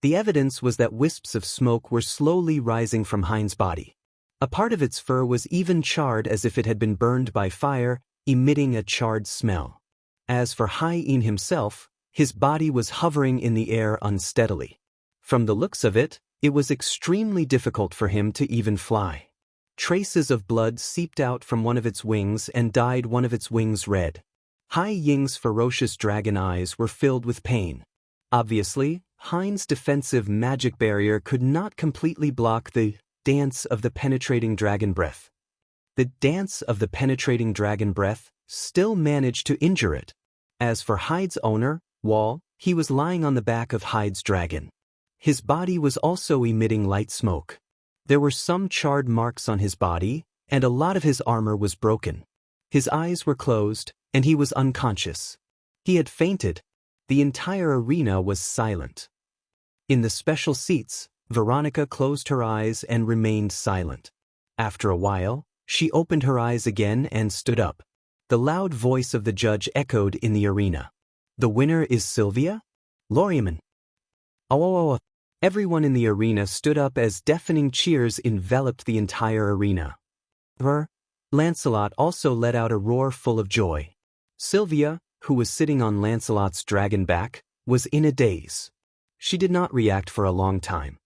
The evidence was that wisps of smoke were slowly rising from Hein's body. A part of its fur was even charred as if it had been burned by fire, emitting a charred smell. As for Hein himself, his body was hovering in the air unsteadily. From the looks of it, it was extremely difficult for him to even fly. Traces of blood seeped out from one of its wings and dyed one of its wings red. Hai Ying's ferocious dragon eyes were filled with pain. Obviously, Hein's defensive magic barrier could not completely block the dance of the penetrating dragon breath. The dance of the penetrating dragon breath still managed to injure it. As for Hyde's owner, Wall, he was lying on the back of Hyde's dragon. His body was also emitting light smoke. There were some charred marks on his body, and a lot of his armor was broken. His eyes were closed, and he was unconscious. He had fainted. The entire arena was silent. In the special seats, Veronica closed her eyes and remained silent. After a while, she opened her eyes again and stood up. The loud voice of the judge echoed in the arena. "The winner is Sylvia? Loriaman." Oh. Everyone in the arena stood up as deafening cheers enveloped the entire arena. Lancelot also let out a roar full of joy. Sylvia, who was sitting on Lancelot's dragon back, was in a daze. She did not react for a long time.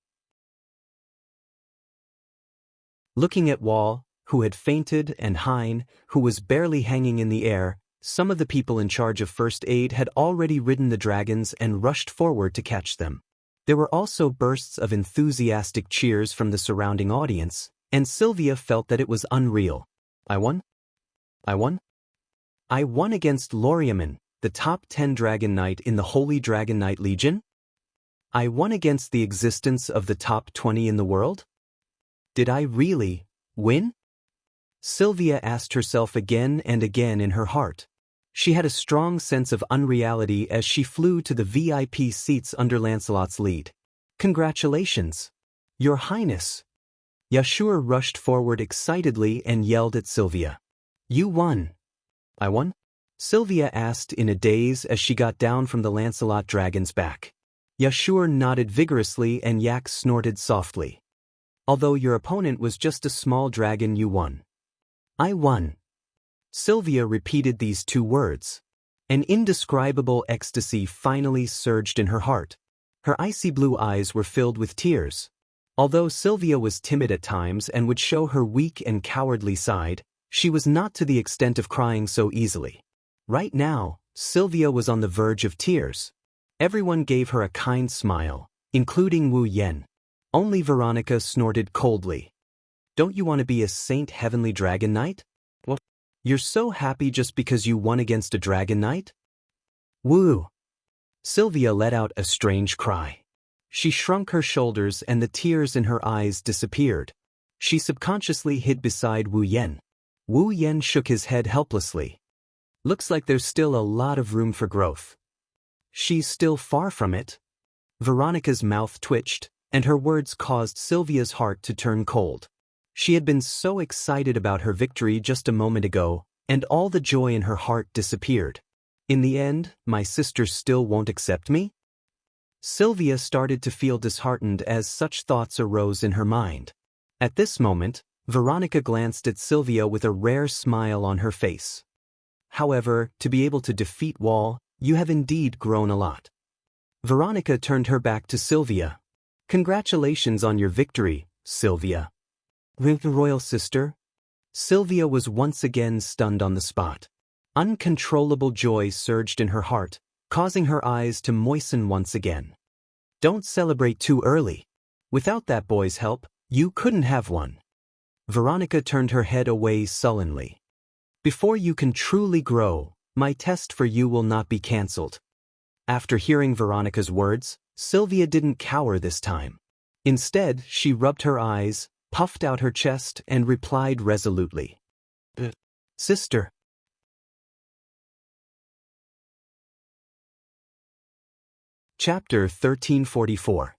Looking at Wall, who had fainted, and Hein, who was barely hanging in the air, some of the people in charge of first aid had already ridden the dragons and rushed forward to catch them. There were also bursts of enthusiastic cheers from the surrounding audience, and Sylvia felt that it was unreal. I won against Loriaman, the top 10 Dragon Knight in the Holy Dragon Knight Legion? I won against the existence of the top 20 in the world? Did I really win? Sylvia asked herself again and again in her heart. She had a strong sense of unreality as she flew to the VIP seats under Lancelot's lead. "Congratulations, Your Highness!" Yashur rushed forward excitedly and yelled at Sylvia. "You won." "I won?" Sylvia asked in a daze as she got down from the Lancelot dragon's back. Yashur nodded vigorously and Yak snorted softly. "Although your opponent was just a small dragon, you won." "I won." Sylvia repeated these 2 words. An indescribable ecstasy finally surged in her heart. Her icy blue eyes were filled with tears. Although Sylvia was timid at times and would show her weak and cowardly side, she was not to the extent of crying so easily. Right now, Sylvia was on the verge of tears. Everyone gave her a kind smile, including Wu Yen. Only Veronica snorted coldly. "Don't you want to be a Saint Heavenly Dragon Knight? What? You're so happy just because you won against a Dragon Knight?" "Woo!" Sylvia let out a strange cry. She shrunk her shoulders and the tears in her eyes disappeared. She subconsciously hid beside Wu Yen. Wu Yen shook his head helplessly. "Looks like there's still a lot of room for growth." "She's still far from it." Veronica's mouth twitched, and her words caused Sylvia's heart to turn cold. She had been so excited about her victory just a moment ago, and all the joy in her heart disappeared. "In the end, my sister still won't accept me?" Sylvia started to feel disheartened as such thoughts arose in her mind. At this moment, Veronica glanced at Sylvia with a rare smile on her face. "However, to be able to defeat Wall, you have indeed grown a lot." Veronica turned her back to Sylvia. "Congratulations on your victory, Sylvia." "The royal sister?" Sylvia was once again stunned on the spot. Uncontrollable joy surged in her heart, causing her eyes to moisten once again. "Don't celebrate too early. Without that boy's help, you couldn't have won." Veronica turned her head away sullenly. "Before you can truly grow, my test for you will not be cancelled." After hearing Veronica's words, Sylvia didn't cower this time. Instead, she rubbed her eyes, puffed out her chest, and replied resolutely. "Sister." Chapter 1344.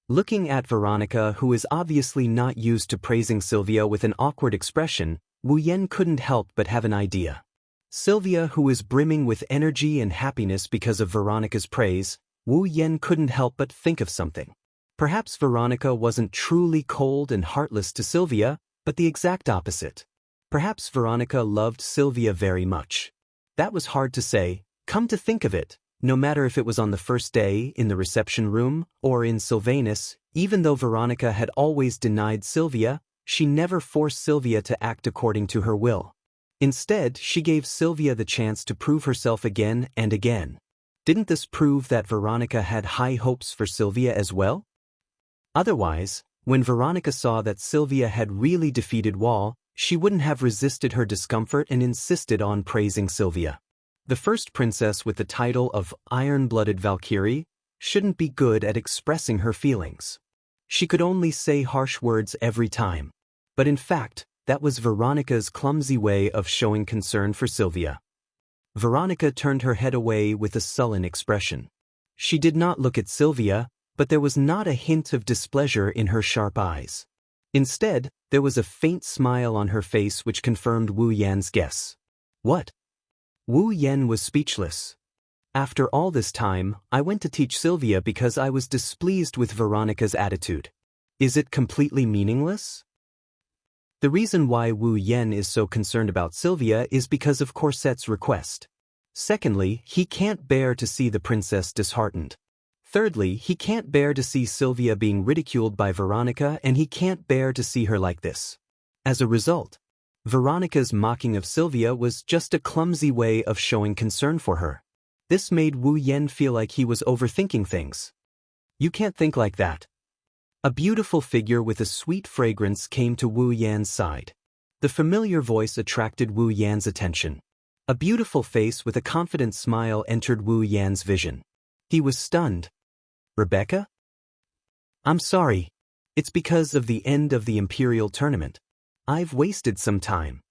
Looking at Veronica, who is obviously not used to praising Sylvia with an awkward expression, Wu Yen couldn't help but have an idea. Sylvia, who is brimming with energy and happiness because of Veronica's praise, Wu Yen couldn't help but think of something. Perhaps Veronica wasn't truly cold and heartless to Sylvia, but the exact opposite. Perhaps Veronica loved Sylvia very much. That was hard to say. Come to think of it, no matter if it was on the first day, in the reception room, or in Sylvanus, even though Veronica had always denied Sylvia, she never forced Sylvia to act according to her will. Instead, she gave Sylvia the chance to prove herself again and again. Didn't this prove that Veronica had high hopes for Sylvia as well? Otherwise, when Veronica saw that Sylvia had really defeated Wall, she wouldn't have resisted her discomfort and insisted on praising Sylvia. The first princess with the title of Iron-Blooded Valkyrie shouldn't be good at expressing her feelings. She could only say harsh words every time. But in fact, that was Veronica's clumsy way of showing concern for Sylvia. Veronica turned her head away with a sullen expression. She did not look at Sylvia, but there was not a hint of displeasure in her sharp eyes. Instead, there was a faint smile on her face which confirmed Wu Yan's guess. What? Wu Yan was speechless. After all this time, I went to teach Sylvia because I was displeased with Veronica's attitude. Is it completely meaningless? The reason why Wu Yan is so concerned about Sylvia is because of Corset's request. Secondly, he can't bear to see the princess disheartened. Thirdly, he can't bear to see Sylvia being ridiculed by Veronica, and he can't bear to see her like this. As a result, Veronica's mocking of Sylvia was just a clumsy way of showing concern for her. This made Wu Yan feel like he was overthinking things. You can't think like that. A beautiful figure with a sweet fragrance came to Wu Yan's side. The familiar voice attracted Wu Yan's attention. A beautiful face with a confident smile entered Wu Yan's vision. He was stunned. Rebecca? I'm sorry. It's because of the end of the Imperial tournament. I've wasted some time.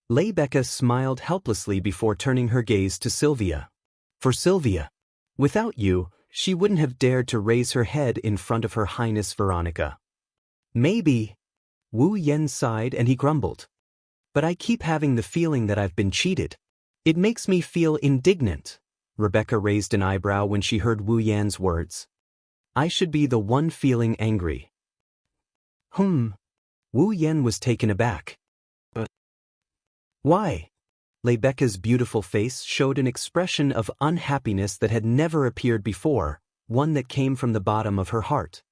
Rebecca smiled helplessly before turning her gaze to Sylvia. For Sylvia. Without you, she wouldn't have dared to raise her head in front of Her Highness Veronica. Maybe. Wu Yan sighed and he grumbled. But I keep having the feeling that I've been cheated. It makes me feel indignant. Rebecca raised an eyebrow when she heard Wu Yan's words. I should be the one feeling angry. Wu Yan was taken aback. But why? Rebecca's beautiful face showed an expression of unhappiness that had never appeared before, one that came from the bottom of her heart.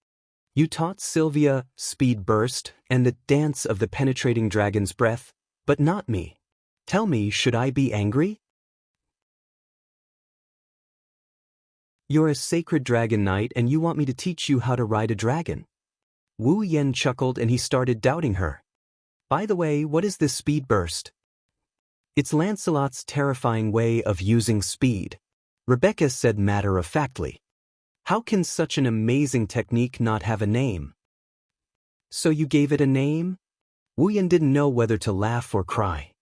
You taught Sylvia speed burst and the dance of the penetrating dragon's breath, but not me. Tell me, should I be angry? You're a sacred dragon knight and you want me to teach you how to ride a dragon. Wu Yan chuckled and he started doubting her. By the way, what is this speed burst? It's Lancelot's terrifying way of using speed, Rebecca said matter-of-factly. How can such an amazing technique not have a name? So you gave it a name? Wu Yan didn't know whether to laugh or cry.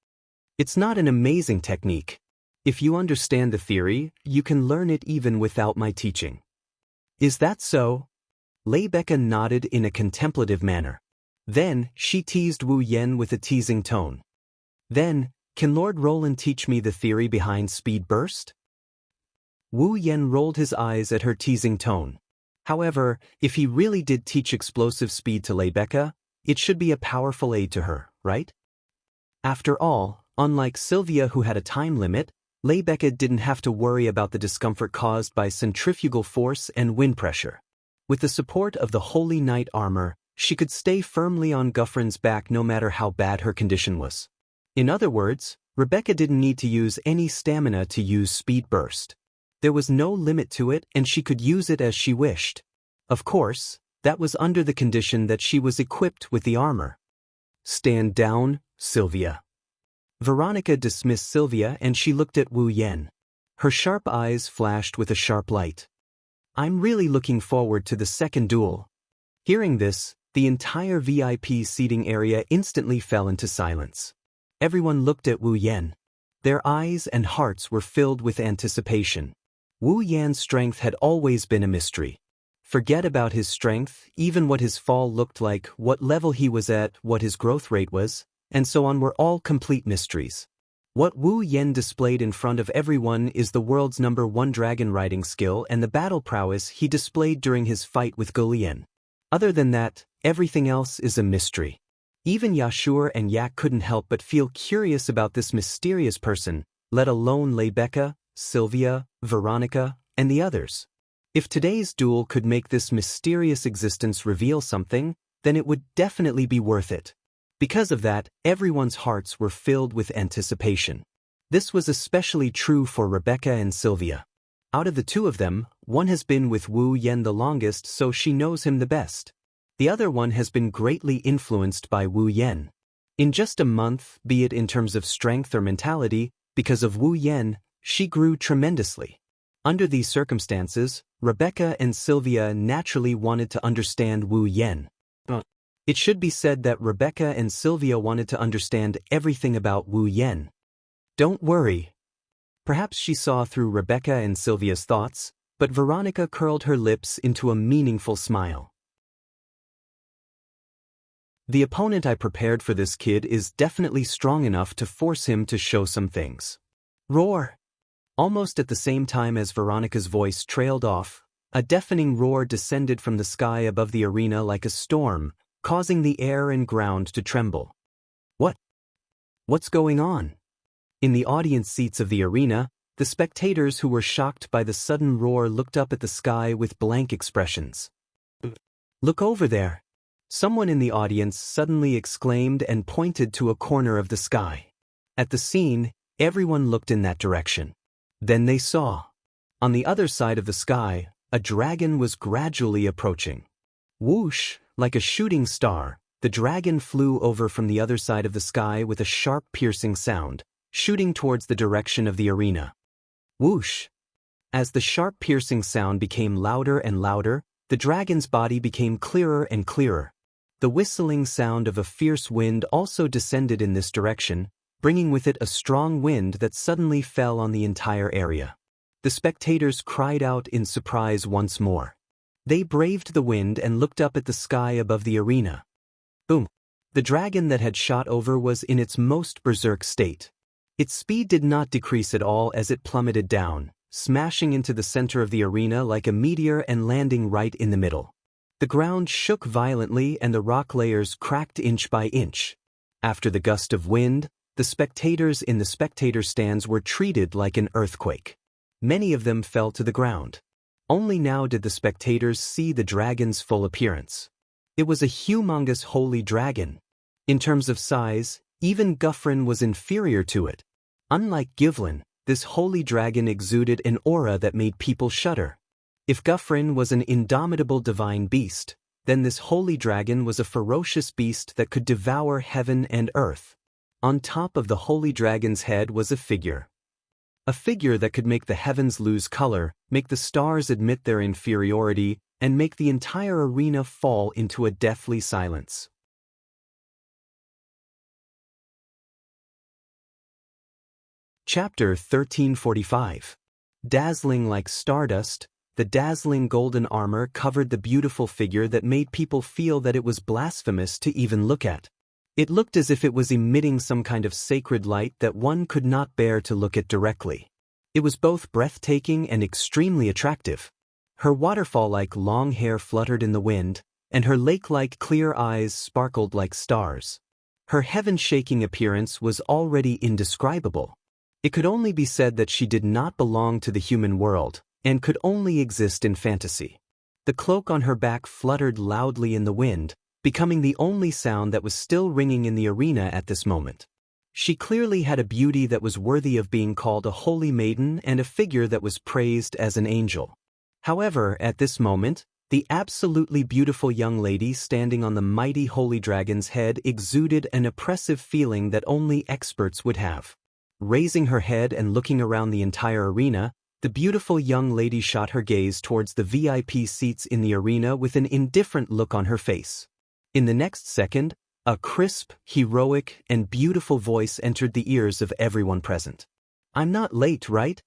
It's not an amazing technique. If you understand the theory, you can learn it even without my teaching. Is that so? Rebecca nodded in a contemplative manner. Then, she teased Wu Yan with a teasing tone. Then, can Lord Roland teach me the theory behind speed burst? Wu Yan rolled his eyes at her teasing tone. However, if he really did teach explosive speed to Rebecca, it should be a powerful aid to her, right? After all, unlike Sylvia who had a time limit, Rebecca didn't have to worry about the discomfort caused by centrifugal force and wind pressure. With the support of the Holy Knight armor, she could stay firmly on Guffrin's back no matter how bad her condition was. In other words, Rebecca didn't need to use any stamina to use speed burst. There was no limit to it and she could use it as she wished. Of course, that was under the condition that she was equipped with the armor. Stand down, Sylvia. Veronica dismissed Sylvia and she looked at Wu Yan. Her sharp eyes flashed with a sharp light. I'm really looking forward to the second duel. Hearing this, the entire VIP seating area instantly fell into silence. Everyone looked at Wu Yan. Their eyes and hearts were filled with anticipation. Wu Yan's strength had always been a mystery. Forget about his strength, even what his fall looked like, what level he was at, what his growth rate was, and so on were all complete mysteries. What Wu Yan displayed in front of everyone is the world's #1 dragon riding skill and the battle prowess he displayed during his fight with Gulian. Other than that, everything else is a mystery. Even Yashur and Yak couldn't help but feel curious about this mysterious person, let alone Rebecca, Sylvia, Veronica, and the others. If today's duel could make this mysterious existence reveal something, then it would definitely be worth it. Because of that, everyone's hearts were filled with anticipation. This was especially true for Rebecca and Sylvia. Out of the two of them, one has been with Wu Yan the longest, so she knows him the best. The other one has been greatly influenced by Wu Yan. In just a month, be it in terms of strength or mentality, because of Wu Yan, she grew tremendously. Under these circumstances, Rebecca and Sylvia naturally wanted to understand Wu Yan. It should be said that Rebecca and Sylvia wanted to understand everything about Wu Yan. Don't worry. Perhaps she saw through Rebecca and Sylvia's thoughts, but Veronica curled her lips into a meaningful smile. The opponent I prepared for this kid is definitely strong enough to force him to show some things. Roar! Almost at the same time as Veronica's voice trailed off, a deafening roar descended from the sky above the arena like a storm, causing the air and ground to tremble. What's going on? In the audience seats of the arena, the spectators who were shocked by the sudden roar looked up at the sky with blank expressions. Look over there! Someone in the audience suddenly exclaimed and pointed to a corner of the sky. At the scene, everyone looked in that direction. Then they saw. On the other side of the sky, a dragon was gradually approaching. Whoosh, like a shooting star, the dragon flew over from the other side of the sky with a sharp piercing sound, shooting towards the direction of the arena. Whoosh! As the sharp piercing sound became louder and louder, the dragon's body became clearer and clearer. The whistling sound of a fierce wind also descended in this direction, bringing with it a strong wind that suddenly fell on the entire area. The spectators cried out in surprise once more. They braved the wind and looked up at the sky above the arena. Boom! The dragon that had shot over was in its most berserk state. Its speed did not decrease at all as it plummeted down, smashing into the center of the arena like a meteor and landing right in the middle. The ground shook violently and the rock layers cracked inch by inch. After the gust of wind, the spectators in the spectator stands were treated like an earthquake. Many of them fell to the ground. Only now did the spectators see the dragon's full appearance. It was a humongous holy dragon. In terms of size, even Guffrin was inferior to it. Unlike Givlin, this holy dragon exuded an aura that made people shudder. If Guffrin was an indomitable divine beast, then this holy dragon was a ferocious beast that could devour heaven and earth. On top of the holy dragon's head was a figure. A figure that could make the heavens lose color, make the stars admit their inferiority, and make the entire arena fall into a deathly silence. Chapter 1345. Dazzling like stardust, the dazzling golden armor covered the beautiful figure that made people feel that it was blasphemous to even look at. It looked as if it was emitting some kind of sacred light that one could not bear to look at directly. It was both breathtaking and extremely attractive. Her waterfall-like long hair fluttered in the wind, and her lake-like clear eyes sparkled like stars. Her heaven-shaking appearance was already indescribable. It could only be said that she did not belong to the human world, and could only exist in fantasy. The cloak on her back fluttered loudly in the wind, becoming the only sound that was still ringing in the arena at this moment. She clearly had a beauty that was worthy of being called a holy maiden and a figure that was praised as an angel. However, at this moment, the absolutely beautiful young lady standing on the mighty holy dragon's head exuded an oppressive feeling that only experts would have. Raising her head and looking around the entire arena, the beautiful young lady shot her gaze towards the VIP seats in the arena with an indifferent look on her face. In the next second, a crisp, heroic, and beautiful voice entered the ears of everyone present. "I'm not late, right?"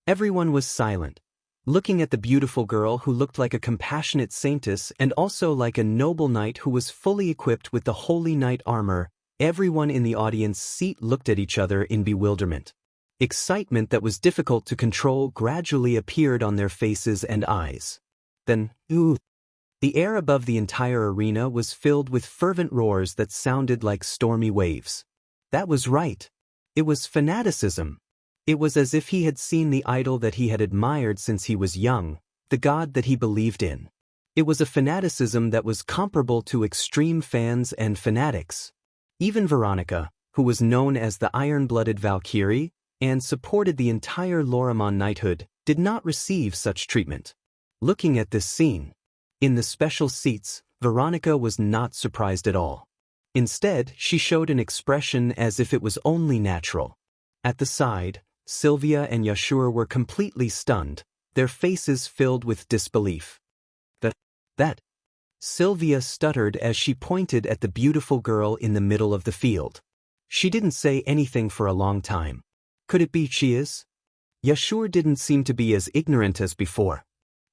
Everyone was silent, looking at the beautiful girl who looked like a compassionate saintess and also like a noble knight who was fully equipped with the holy knight armor. Everyone in the audience seat looked at each other in bewilderment. Excitement that was difficult to control gradually appeared on their faces and eyes. Then, ooh! The air above the entire arena was filled with fervent roars that sounded like stormy waves. That was right. It was fanaticism. It was as if he had seen the idol that he had admired since he was young, the god that he believed in. It was a fanaticism that was comparable to extreme fans and fanatics. Even Veronica, who was known as the iron-blooded Valkyrie, and supported the entire Lorimon knighthood, did not receive such treatment. Looking at this scene, in the special seats, Veronica was not surprised at all. Instead, she showed an expression as if it was only natural. At the side, Sylvia and Yashur were completely stunned, their faces filled with disbelief. That. Sylvia stuttered as she pointed at the beautiful girl in the middle of the field. She didn't say anything for a long time. Could it be she is? Yashur didn't seem to be as ignorant as before.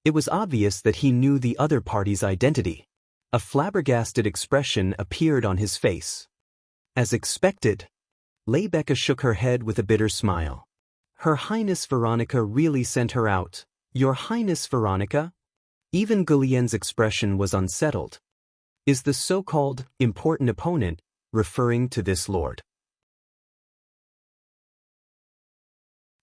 It was obvious that he knew the other party's identity. A flabbergasted expression appeared on his face. As expected, Leibecca shook her head with a bitter smile. Her Highness Veronica really sent her out. Your Highness Veronica? Even Gulien's expression was unsettled. Is the so-called important opponent referring to this lord?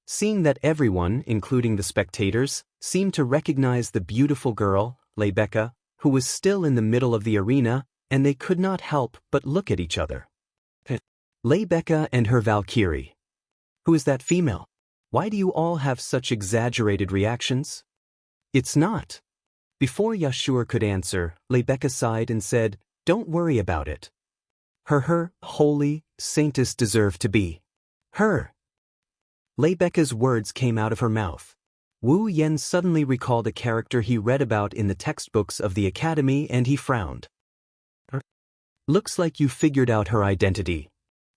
Seeing that everyone, including the spectators, seemed to recognize the beautiful girl, Leibecca, who was still in the middle of the arena, and they could not help but look at each other. Leibecca and her Valkyrie. Who is that female? Why do you all have such exaggerated reactions? It's not. Before Yashur could answer, Leibecca sighed and said, Don't worry about it. Her holy, saintess deserve to be. Her. Leibecca's words came out of her mouth. Wu Yen suddenly recalled a character he read about in the textbooks of the academy and he frowned. Looks like you figured out her identity.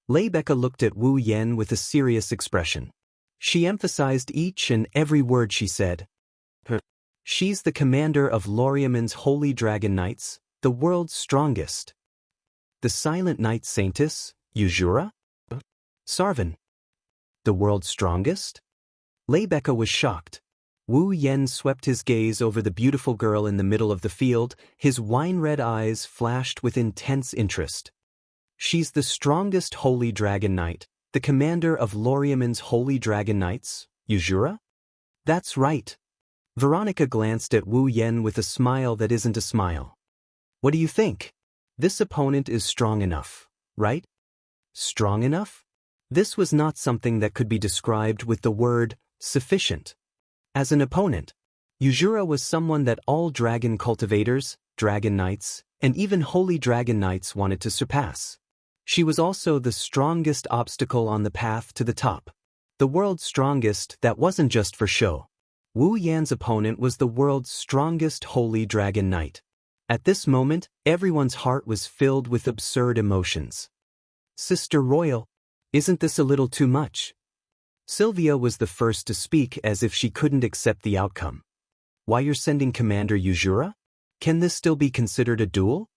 Leibecca looked at Wu Yen with a serious expression. She emphasized each and every word she said. She's the commander of Loriaman's Holy Dragon Knights, the world's strongest. The Silent Knight Saintess, Yuzura? Sarvan. The world's strongest? Leibecca was shocked. Wu Yen swept his gaze over the beautiful girl in the middle of the field, his wine-red eyes flashed with intense interest. She's the strongest Holy Dragon Knight, the commander of Loriaman's Holy Dragon Knights, Yuzura? That's right. Veronica glanced at Wu Yen with a smile that isn't a smile. What do you think? This opponent is strong enough, right? Strong enough? This was not something that could be described with the word sufficient. As an opponent, Yuzura was someone that all dragon cultivators, dragon knights, and even holy dragon knights wanted to surpass. She was also the strongest obstacle on the path to the top. The world's strongest that wasn't just for show. Wu Yan's opponent was the world's strongest holy dragon knight. At this moment, everyone's heart was filled with absurd emotions. Sister Royal, isn't this a little too much? Sylvia was the first to speak as if she couldn't accept the outcome. Why you're sending Commander Yuzura? Can this still be considered a duel?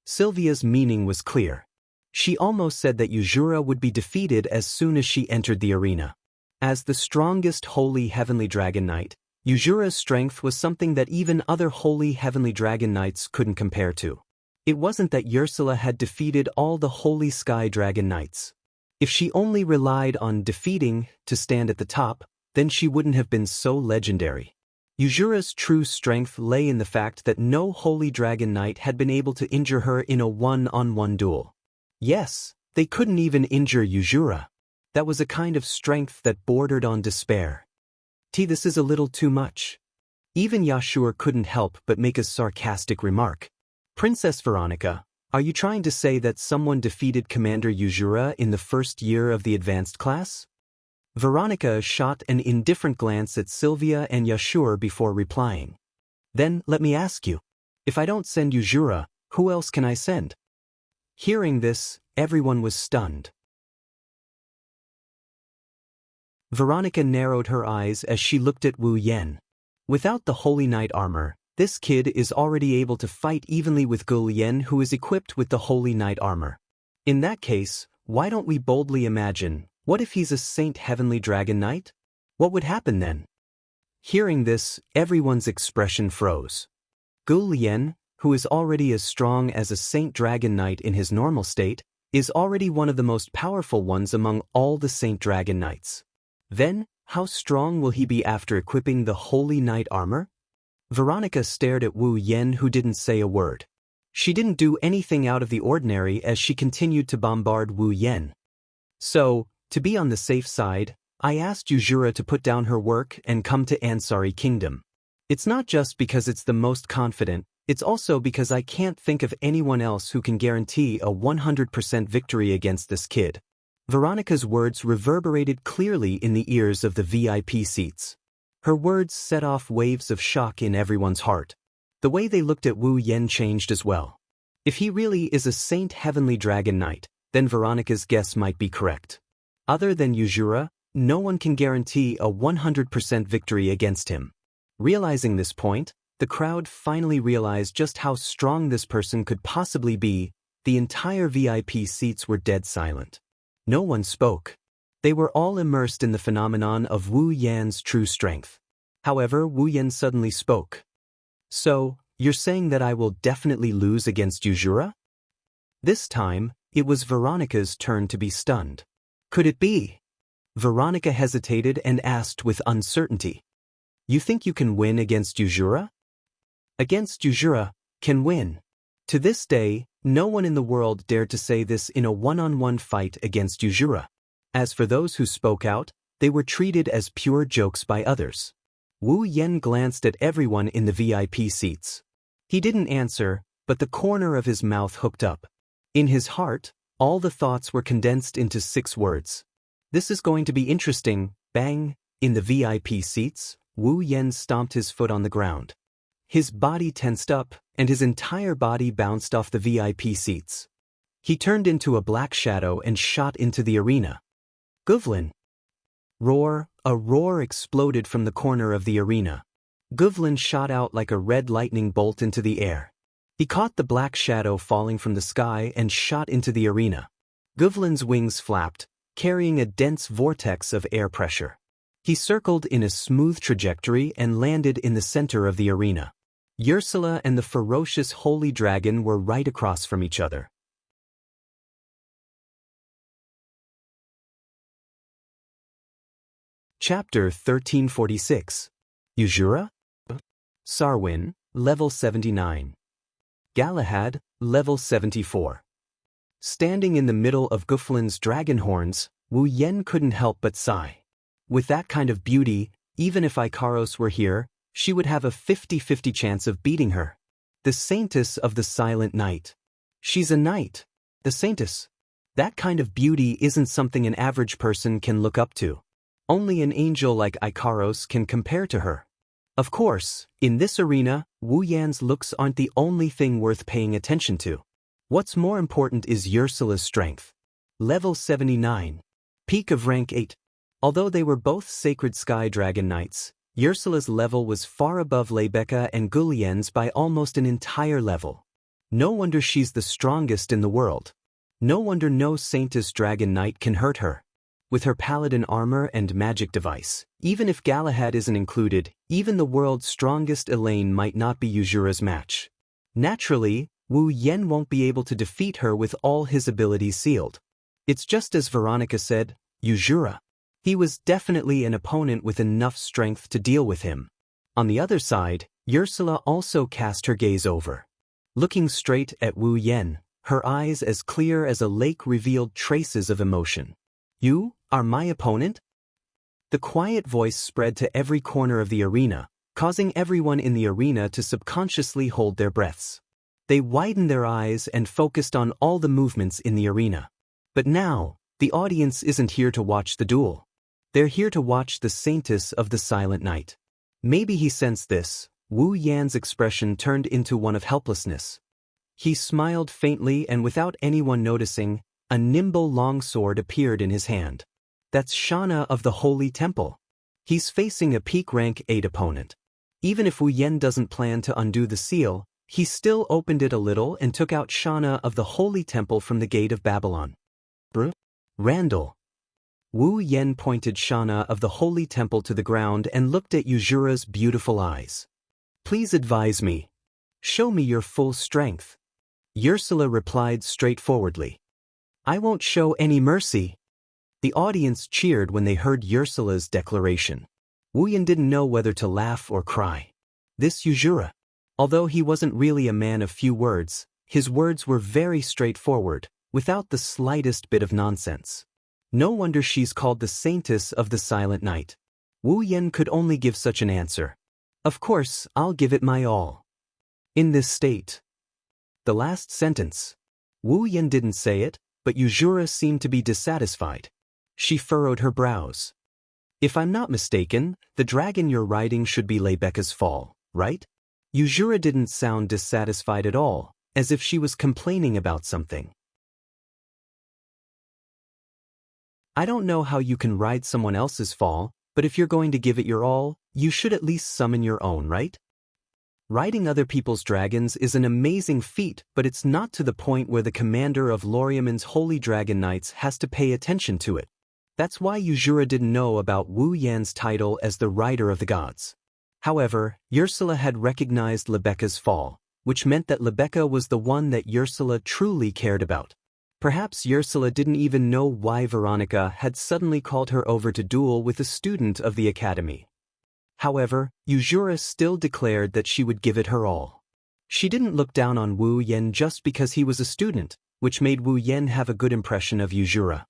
Sylvia's meaning was clear. She almost said that Yuzura would be defeated as soon as she entered the arena. As the strongest holy heavenly dragon knight, Yuzura's strength was something that even other holy heavenly dragon knights couldn't compare to. It wasn't that Ursula had defeated all the holy sky dragon knights. If she only relied on defeating to stand at the top, then she wouldn't have been so legendary. Yuzura's true strength lay in the fact that no holy dragon knight had been able to injure her in a one-on-one duel. Yes, they couldn't even injure Yuzura. That was a kind of strength that bordered on despair. This is a little too much. Even Yashur couldn't help but make a sarcastic remark. Princess Veronica, are you trying to say that someone defeated Commander Yuzura in the first year of the advanced class? Veronica shot an indifferent glance at Sylvia and Yashur before replying. Then, let me ask you, if I don't send Yuzura, who else can I send? Hearing this, everyone was stunned. Veronica narrowed her eyes as she looked at Wu Yen. Without the Holy Knight armor, this kid is already able to fight evenly with Gulian, who is equipped with the Holy Knight armor. In that case, why don't we boldly imagine, what if he's a Saint Heavenly Dragon Knight? What would happen then? Hearing this, everyone's expression froze. Gulian, who is already as strong as a Saint Dragon Knight in his normal state, is already one of the most powerful ones among all the Saint Dragon Knights. Then, how strong will he be after equipping the Holy Knight armor? Veronica stared at Wu Yen, who didn't say a word. She didn't do anything out of the ordinary as she continued to bombard Wu Yen. So, to be on the safe side, I asked Yuzura to put down her work and come to Ansari Kingdom. It's not just because it's the most confident, It's also because I can't think of anyone else who can guarantee a 100% victory against this kid. Veronica's words reverberated clearly in the ears of the VIP seats. Her words set off waves of shock in everyone's heart. The way they looked at Wu Yen changed as well. If he really is a Saint Heavenly Dragon Knight, then Veronica's guess might be correct. Other than Yuzura, no one can guarantee a 100% victory against him. Realizing this point, the crowd finally realized just how strong this person could possibly be. The entire VIP seats were dead silent. No one spoke. They were all immersed in the phenomenon of Wu Yan's true strength. However, Wu Yan suddenly spoke. So, you're saying that I will definitely lose against Yuzura? This time, it was Veronica's turn to be stunned. Could it be? Veronica hesitated and asked with uncertainty. You think you can win against Yuzura? Against Yuzura, can win. To this day, no one in the world dared to say this in a one-on-one fight against Yuzura. As for those who spoke out, they were treated as pure jokes by others. Wu Yan glanced at everyone in the VIP seats. He didn't answer, but the corner of his mouth hooked up. In his heart, all the thoughts were condensed into 6 words. This is going to be interesting. Bang! In the VIP seats, Wu Yan stomped his foot on the ground. His body tensed up, and his entire body bounced off the VIP seats. He turned into a black shadow and shot into the arena. Guvlin! Roar! A roar exploded from the corner of the arena. Guvlin shot out like a red lightning bolt into the air. He caught the black shadow falling from the sky and shot into the arena. Guvlin's wings flapped, carrying a dense vortex of air pressure. He circled in a smooth trajectory and landed in the center of the arena. Ursula and the ferocious holy dragon were right across from each other. Chapter 1346. Yuzura? Sarwin, level 79. Galahad, level 74. Standing in the middle of Guflin's dragon horns, Wu Yen couldn't help but sigh. With that kind of beauty, even if Ikaros were here, she would have a 50-50 chance of beating her. The Saintess of the Silent Night. She's a knight. The Saintess. That kind of beauty isn't something an average person can look up to. Only an angel like Ikaros can compare to her. Of course, in this arena, Wu Yan's looks aren't the only thing worth paying attention to. What's more important is Ursula's strength. Level 79. Peak of rank 8. Although they were both sacred sky dragon knights, Ursula's level was far above Leibeka and Gulien's by almost an entire level. No wonder she's the strongest in the world. No wonder no Saintess Dragon Knight can hurt her. With her paladin armor and magic device, even if Galahad isn't included, even the world's strongest Elaine might not be Yuzura's match. Naturally, Wu Yen won't be able to defeat her with all his abilities sealed. It's just as Veronica said, Yuzura. He was definitely an opponent with enough strength to deal with him. On the other side, Ursula also cast her gaze over. Looking straight at Wu Yen, her eyes as clear as a lake revealed traces of emotion. You are my opponent? The quiet voice spread to every corner of the arena, causing everyone in the arena to subconsciously hold their breaths. They widened their eyes and focused on all the movements in the arena. But now, the audience isn't here to watch the duel. They're here to watch the Saintess of the Silent Night. Maybe he sensed this. Wu Yan's expression turned into one of helplessness. He smiled faintly, and without anyone noticing, a nimble longsword appeared in his hand. That's Shana of the Holy Temple. He's facing a peak rank 8 opponent. Even if Wu Yen doesn't plan to undo the seal, he still opened it a little and took out Shana of the Holy Temple from the gate of Babylon. Randall. Wu Yen pointed Shana of the Holy Temple to the ground and looked at Yuzura's beautiful eyes. Please advise me. Show me your full strength. Ursula replied straightforwardly. I won't show any mercy. The audience cheered when they heard Ursula's declaration. Wu Yen didn't know whether to laugh or cry. This Yuzura. Although he wasn't really a man of few words, his words were very straightforward, without the slightest bit of nonsense. No wonder she's called the Saintess of the Silent Night. Wu Yen could only give such an answer. Of course, I'll give it my all. In this state. The last sentence. Wu Yan didn't say it, but Yuzura seemed to be dissatisfied. She furrowed her brows. If I'm not mistaken, the dragon you're riding should be Lebeka's fall, right? Yuzura didn't sound dissatisfied at all, as if she was complaining about something. I don't know how you can ride someone else's fall, but if you're going to give it your all, you should at least summon your own, right? Riding other people's dragons is an amazing feat, but it's not to the point where the commander of Loriaman's Holy Dragon Knights has to pay attention to it. That's why Yuzura didn't know about Wu Yan's title as the Rider of the Gods. However, Ursula had recognized Lebeka's fall, which meant that Lebeka was the one that Ursula truly cared about. Perhaps Ursula didn't even know why Veronica had suddenly called her over to duel with a student of the academy. However, Yuzura still declared that she would give it her all. She didn't look down on Wu Yan just because he was a student, which made Wu Yan have a good impression of Yuzura.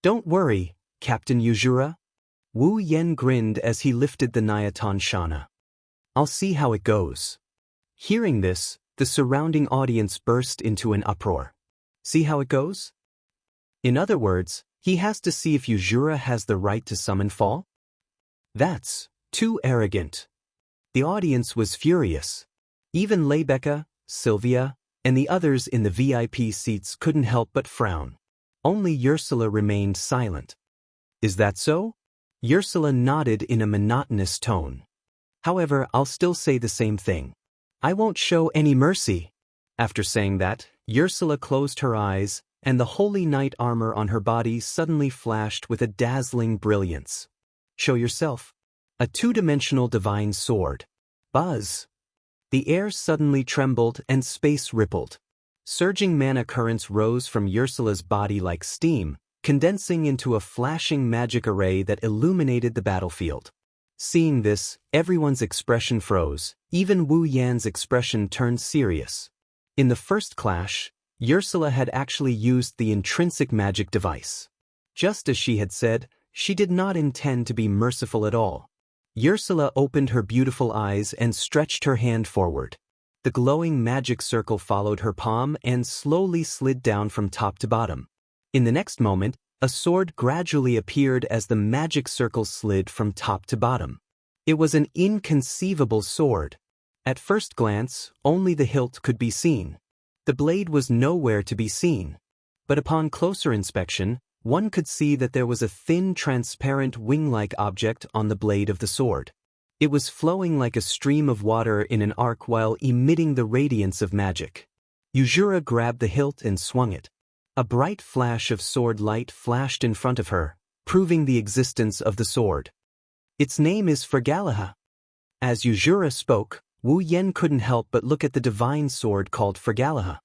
Don't worry, Captain Yuzura. Wu Yan grinned as he lifted the Nyaton Shana. I'll see how it goes. Hearing this, the surrounding audience burst into an uproar. See how it goes? In other words, he has to see if Yuzura has the right to summon fall? That's too arrogant. The audience was furious. Even Lebeka, Sylvia, and the others in the VIP seats couldn't help but frown. Only Ursula remained silent. Is that so? Ursula nodded in a monotonous tone. However, I'll still say the same thing. I won't show any mercy. After saying that, Ursula closed her eyes, and the holy knight armor on her body suddenly flashed with a dazzling brilliance. Show yourself. A two-dimensional divine sword. Buzz. The air suddenly trembled and space rippled. Surging mana currents rose from Ursula's body like steam, condensing into a flashing magic array that illuminated the battlefield. Seeing this, everyone's expression froze, even Wu Yan's expression turned serious. In the first clash, Ursula had actually used the intrinsic magic device. Just as she had said, she did not intend to be merciful at all. Ursula opened her beautiful eyes and stretched her hand forward. The glowing magic circle followed her palm and slowly slid down from top to bottom. In the next moment, a sword gradually appeared as the magic circle slid from top to bottom. It was an inconceivable sword. At first glance, only the hilt could be seen. The blade was nowhere to be seen. But upon closer inspection, one could see that there was a thin, transparent wing-like object on the blade of the sword. It was flowing like a stream of water in an arc while emitting the radiance of magic. Yuzura grabbed the hilt and swung it. A bright flash of sword light flashed in front of her, proving the existence of the sword. Its name is Fergalaha. As Yuzura spoke, Wu Yan couldn't help but look at the divine sword called Fergalaha.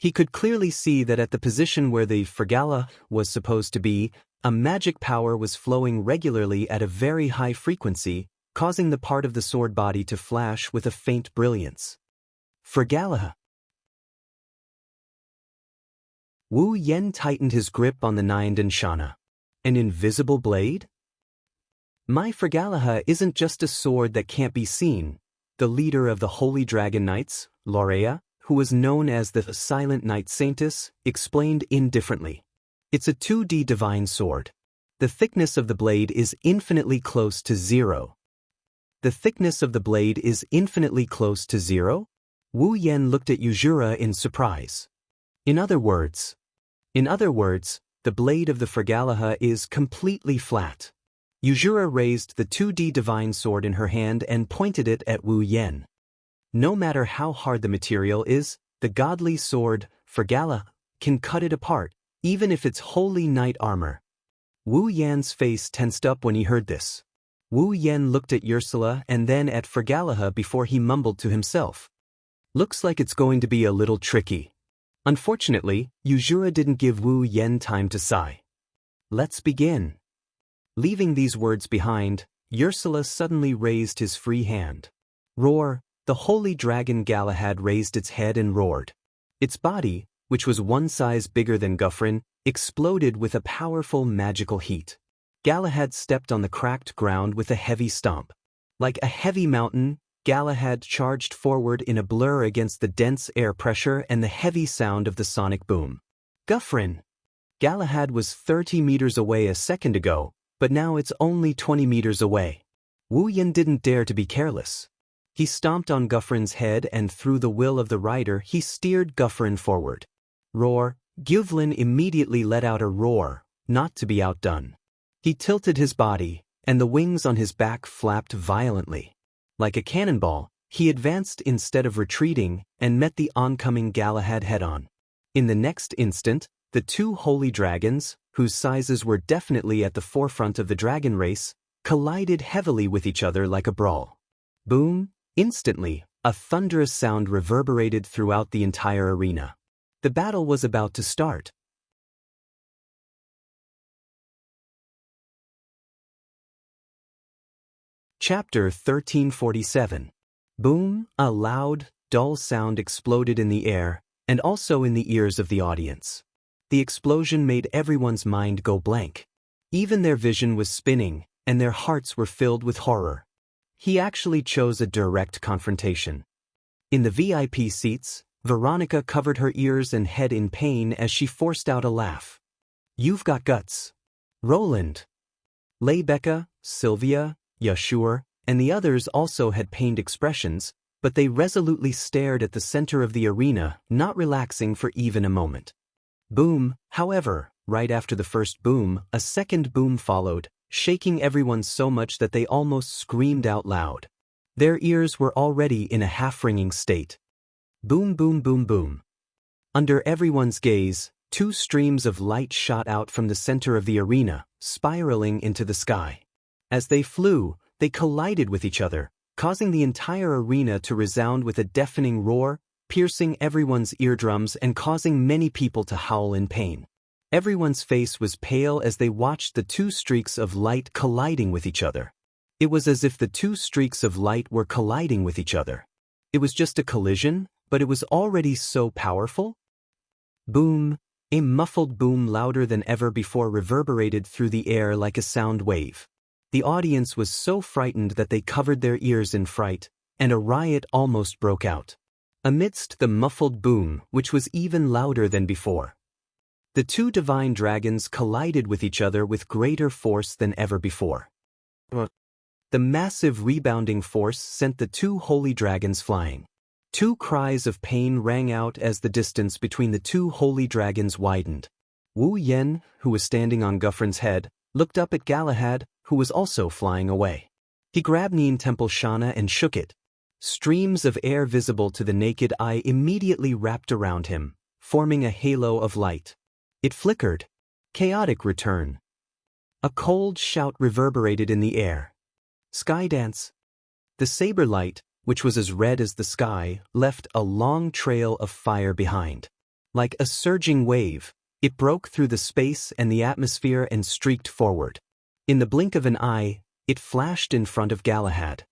He could clearly see that at the position where the Fergala was supposed to be, a magic power was flowing regularly at a very high frequency, causing the part of the sword body to flash with a faint brilliance. Fergalaha. Wu Yan tightened his grip on the Nyandan Shana. An invisible blade? My Fergalaha isn't just a sword that can't be seen. The leader of the Holy Dragon Knights, Lorea, who was known as the Silent Knight Saintess, explained indifferently. It's a 2D divine sword. The thickness of the blade is infinitely close to 0. The thickness of the blade is infinitely close to 0? Wu Yan looked at Yuzura in surprise. In other words, the blade of the Fergalaha is completely flat. Yuzura raised the 2D divine sword in her hand and pointed it at Wu Yan. No matter how hard the material is, the godly sword, Fergala, can cut it apart, even if it's holy knight armor. Wu Yan's face tensed up when he heard this. Wu Yan looked at Ursula and then at Fergalaha before he mumbled to himself. Looks like it's going to be a little tricky. Unfortunately, Yuzura didn't give Wu Yan time to sigh. Let's begin. Leaving these words behind, Ursula suddenly raised his free hand. Roar! The holy dragon Galahad raised its head and roared. Its body, which was one size bigger than Guthrin, exploded with a powerful magical heat. Galahad stepped on the cracked ground with a heavy stomp. Like a heavy mountain, Galahad charged forward in a blur against the dense air pressure and the heavy sound of the sonic boom. Guffrin! Galahad was 30 meters away a second ago, but now it's only 20 meters away. Wu Yen didn't dare to be careless. He stomped on Guffrin's head and through the will of the rider he steered Guffrin forward. Roar! Gyuvlin immediately let out a roar, not to be outdone. He tilted his body, and the wings on his back flapped violently. Like a cannonball, he advanced instead of retreating and met the oncoming Galahad head-on. In the next instant, the two holy dragons, whose sizes were definitely at the forefront of the dragon race, collided heavily with each other like a brawl. Boom! Instantly, a thunderous sound reverberated throughout the entire arena. The battle was about to start. Chapter 1347. Boom! A loud, dull sound exploded in the air, and also in the ears of the audience. The explosion made everyone's mind go blank. Even their vision was spinning, and their hearts were filled with horror. He actually chose a direct confrontation. In the VIP seats, Veronica covered her ears and head in pain as she forced out a laugh. "You've got guts." Roland, Leibecca, Sylvia, Yashur, and the others also had pained expressions, but they resolutely stared at the center of the arena, not relaxing for even a moment. Boom! However, right after the first boom, a second boom followed, shaking everyone so much that they almost screamed out loud. Their ears were already in a half-ringing state. Boom, boom, boom, boom. Under everyone's gaze, two streams of light shot out from the center of the arena, spiraling into the sky. As they flew, they collided with each other, causing the entire arena to resound with a deafening roar, piercing everyone's eardrums and causing many people to howl in pain. Everyone's face was pale as they watched the two streaks of light colliding with each other. It was as if the two streaks of light were colliding with each other. It was just a collision, but it was already so powerful. Boom! A muffled boom louder than ever before reverberated through the air like a sound wave. The audience was so frightened that they covered their ears in fright, and a riot almost broke out. Amidst the muffled boom, which was even louder than before, the two divine dragons collided with each other with greater force than ever before. The massive rebounding force sent the two holy dragons flying. Two cries of pain rang out as the distance between the two holy dragons widened. Wu Yen, who was standing on Guffrin's head, looked up at Galahad, who was also flying away. He grabbed Neen Temple Shana and shook it. Streams of air visible to the naked eye immediately wrapped around him, forming a halo of light. It flickered. Chaotic return. A cold shout reverberated in the air. Skydance. The saber light, which was as red as the sky, left a long trail of fire behind. Like a surging wave, it broke through the space and the atmosphere and streaked forward. In the blink of an eye, it flashed in front of Galahad.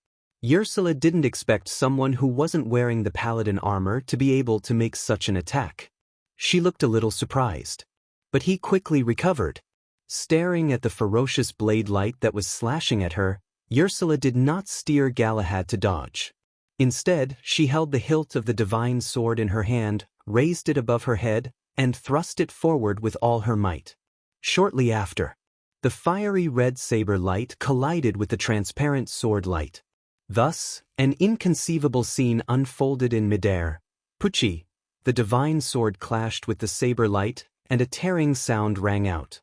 Ursula didn't expect someone who wasn't wearing the paladin armor to be able to make such an attack. She looked a little surprised. But he quickly recovered. Staring at the ferocious blade light that was slashing at her, Ursula did not steer Galahad to dodge. Instead, she held the hilt of the divine sword in her hand, raised it above her head, and thrust it forward with all her might. Shortly after, the fiery red saber light collided with the transparent sword light. Thus, an inconceivable scene unfolded in midair. Pucci, the divine sword clashed with the saber light, and a tearing sound rang out.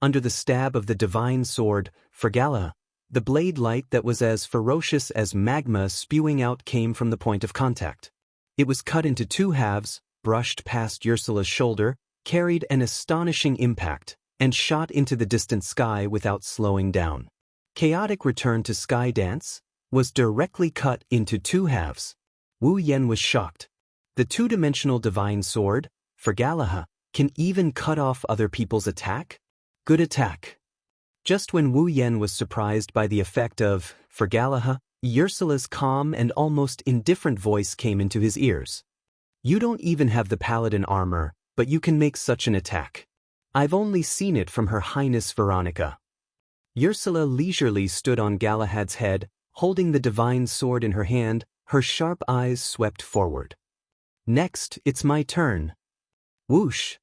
Under the stab of the divine sword, Fergala, the blade light that was as ferocious as magma spewing out came from the point of contact. It was cut into two halves, brushed past Ursula's shoulder, carried an astonishing impact, and shot into the distant sky without slowing down. Chaotic return to sky dance was directly cut into two halves. Wu Yen was shocked. The two-dimensional divine sword, Fergalaha, can even cut off other people's attack? Good attack. Just when Wu Yen was surprised by the effect of Fergalaha, Ursula's calm and almost indifferent voice came into his ears. You don't even have the paladin armor, but you can make such an attack. I've only seen it from Her Highness Veronica. Ursula leisurely stood on Galahad's head, holding the divine sword in her hand, her sharp eyes swept forward. Next, it's my turn. Whoosh!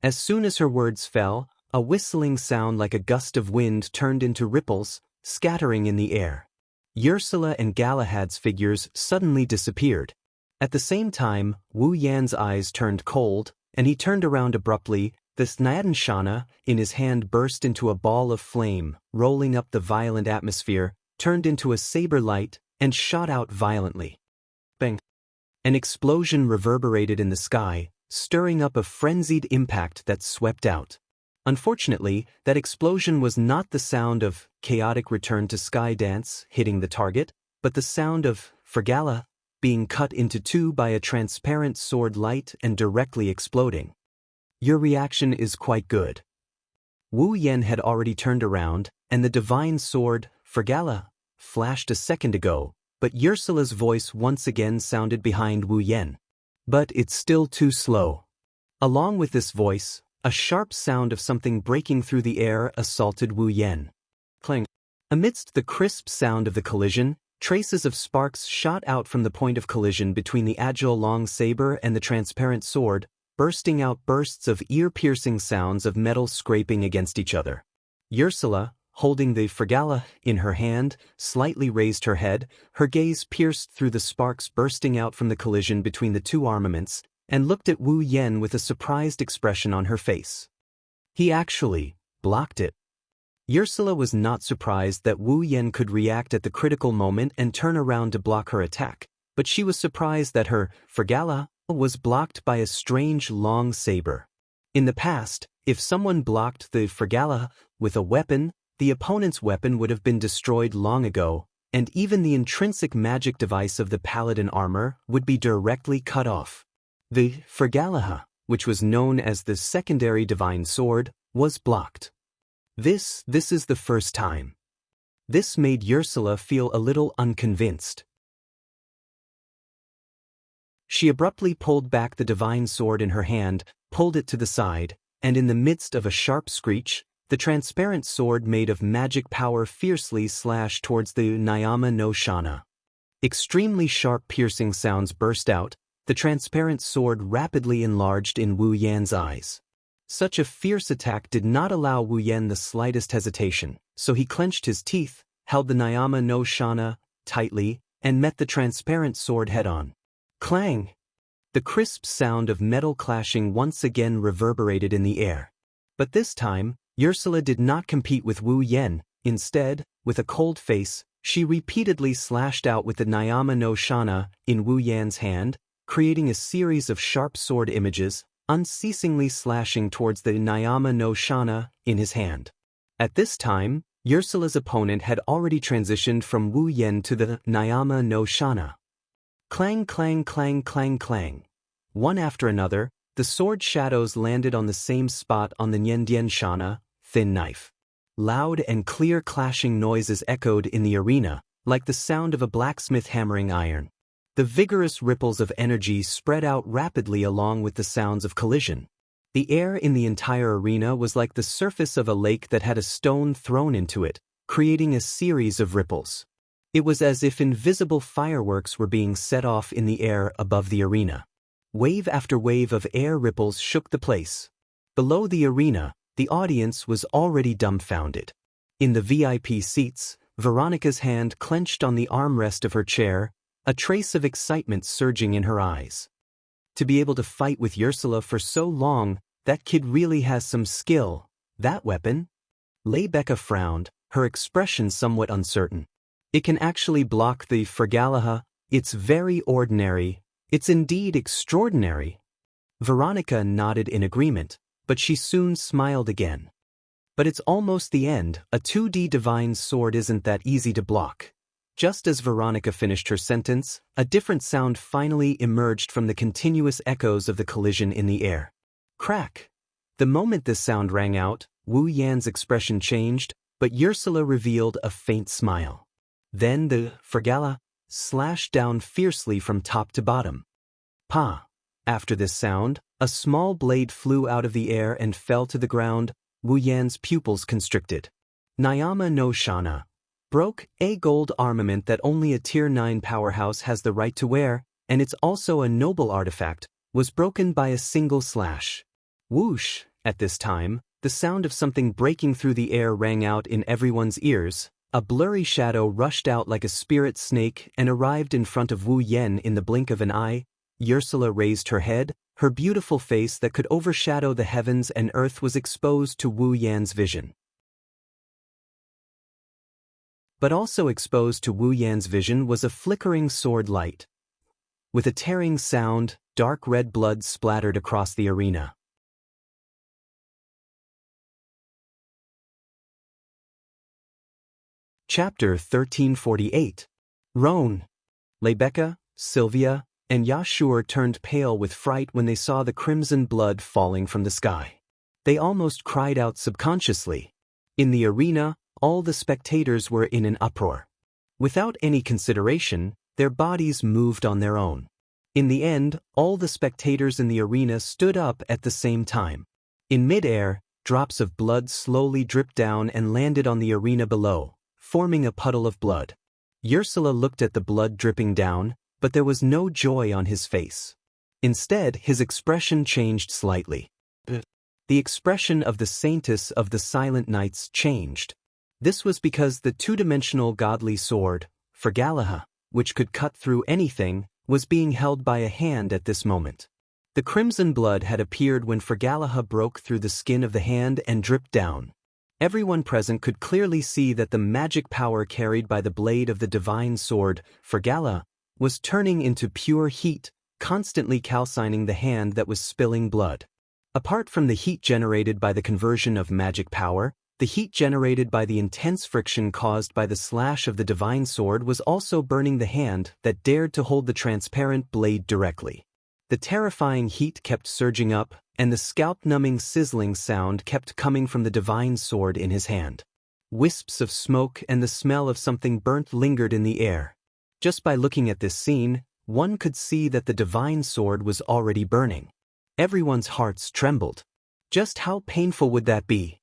As soon as her words fell, a whistling sound like a gust of wind turned into ripples, scattering in the air. Ursula and Galahad's figures suddenly disappeared. At the same time, Wu Yan's eyes turned cold, and he turned around abruptly. The Snyadanshana in his hand burst into a ball of flame, rolling up the violent atmosphere, turned into a saber light, and shot out violently. Bang! An explosion reverberated in the sky, stirring up a frenzied impact that swept out. Unfortunately, that explosion was not the sound of chaotic return to sky dance hitting the target, but the sound of Fergala being cut into two by a transparent sword light and directly exploding. Your reaction is quite good. Wu Yan had already turned around, and the divine sword, Fergala, flashed a second ago, but Ursula's voice once again sounded behind Wu Yan. But it's still too slow. Along with this voice, a sharp sound of something breaking through the air assaulted Wu Yan. Clang. Amidst the crisp sound of the collision, traces of sparks shot out from the point of collision between the agile long saber and the transparent sword, bursting out bursts of ear-piercing sounds of metal scraping against each other. Ursula, holding the Fergala in her hand, slightly raised her head, her gaze pierced through the sparks bursting out from the collision between the two armaments, and looked at Wu Yan with a surprised expression on her face. He actually blocked it. Ursula was not surprised that Wu Yan could react at the critical moment and turn around to block her attack, but she was surprised that her Fergala was blocked by a strange long saber. In the past, if someone blocked the Fergala with a weapon, the opponent's weapon would have been destroyed long ago, and even the intrinsic magic device of the paladin armor would be directly cut off. The Fergala, which was known as the secondary divine sword, was blocked. This is the first time. This made Ursula feel a little unconvinced. She abruptly pulled back the divine sword in her hand, pulled it to the side, and in the midst of a sharp screech, the transparent sword made of magic power fiercely slashed towards the Nayama no Shana. Extremely sharp piercing sounds burst out, the transparent sword rapidly enlarged in Wu Yan's eyes. Such a fierce attack did not allow Wu Yan the slightest hesitation, so he clenched his teeth, held the Nayama no Shana tightly, and met the transparent sword head-on. Clang! The crisp sound of metal clashing once again reverberated in the air. But this time, Ursula did not compete with Wu Yan. Instead, with a cold face, she repeatedly slashed out with the Nayama no Shana in Wu Yan's hand, creating a series of sharp sword images, unceasingly slashing towards the Nayama no Shana in his hand. At this time, Ursula's opponent had already transitioned from Wu Yan to the Nayama no Shana. Clang, clang, clang, clang, clang. One after another, the sword shadows landed on the same spot on the Nyendian Shana, thin knife. Loud and clear clashing noises echoed in the arena, like the sound of a blacksmith hammering iron. The vigorous ripples of energy spread out rapidly along with the sounds of collision. The air in the entire arena was like the surface of a lake that had a stone thrown into it, creating a series of ripples. It was as if invisible fireworks were being set off in the air above the arena. Wave after wave of air ripples shook the place. Below the arena, the audience was already dumbfounded. In the VIP seats, Veronica's hand clenched on the armrest of her chair, a trace of excitement surging in her eyes. To be able to fight with Ursula for so long, that kid really has some skill. That weapon? Leibecca frowned, her expression somewhat uncertain. It can actually block the Fergalaha. It's very ordinary. It's indeed extraordinary. Veronica nodded in agreement, but she soon smiled again. But it's almost the end. A 2D divine sword isn't that easy to block. Just as Veronica finished her sentence, a different sound finally emerged from the continuous echoes of the collision in the air. Crack! The moment this sound rang out, Wu Yan's expression changed, but Ursula revealed a faint smile. Then the Fergala slashed down fiercely from top to bottom. Pa! After this sound, a small blade flew out of the air and fell to the ground. Wu Yan's pupils constricted. Nyama no Shana. Broke, a gold armament that only a Tier 9 powerhouse has the right to wear, and it's also a noble artifact, was broken by a single slash. Whoosh! At this time, the sound of something breaking through the air rang out in everyone's ears. A blurry shadow rushed out like a spirit snake and arrived in front of Wu Yen in the blink of an eye. Ursula raised her head, her beautiful face that could overshadow the heavens and earth was exposed to Wu Yan's vision. But also exposed to Wu Yan's vision was a flickering sword light. With a tearing sound, dark red blood splattered across the arena. Chapter 1348. Roan. Rebecca, Sylvia, and Yashur turned pale with fright when they saw the crimson blood falling from the sky. They almost cried out subconsciously. In the arena, all the spectators were in an uproar. Without any consideration, their bodies moved on their own. In the end, all the spectators in the arena stood up at the same time. In mid-air, drops of blood slowly dripped down and landed on the arena below, forming a puddle of blood. Ursula looked at the blood dripping down, but there was no joy on his face. Instead, his expression changed slightly. The expression of the Saintess of the Silent Knights changed. This was because the two-dimensional godly sword, Fergalaha, which could cut through anything, was being held by a hand at this moment. The crimson blood had appeared when Fergalaha broke through the skin of the hand and dripped down. Everyone present could clearly see that the magic power carried by the blade of the divine sword, Fergalaha, was turning into pure heat, constantly calcining the hand that was spilling blood. Apart from the heat generated by the conversion of magic power, the heat generated by the intense friction caused by the slash of the divine sword was also burning the hand that dared to hold the transparent blade directly. The terrifying heat kept surging up, and the scalp-numbing sizzling sound kept coming from the divine sword in his hand. Wisps of smoke and the smell of something burnt lingered in the air. Just by looking at this scene, one could see that the divine sword was already burning. Everyone's hearts trembled. Just how painful would that be?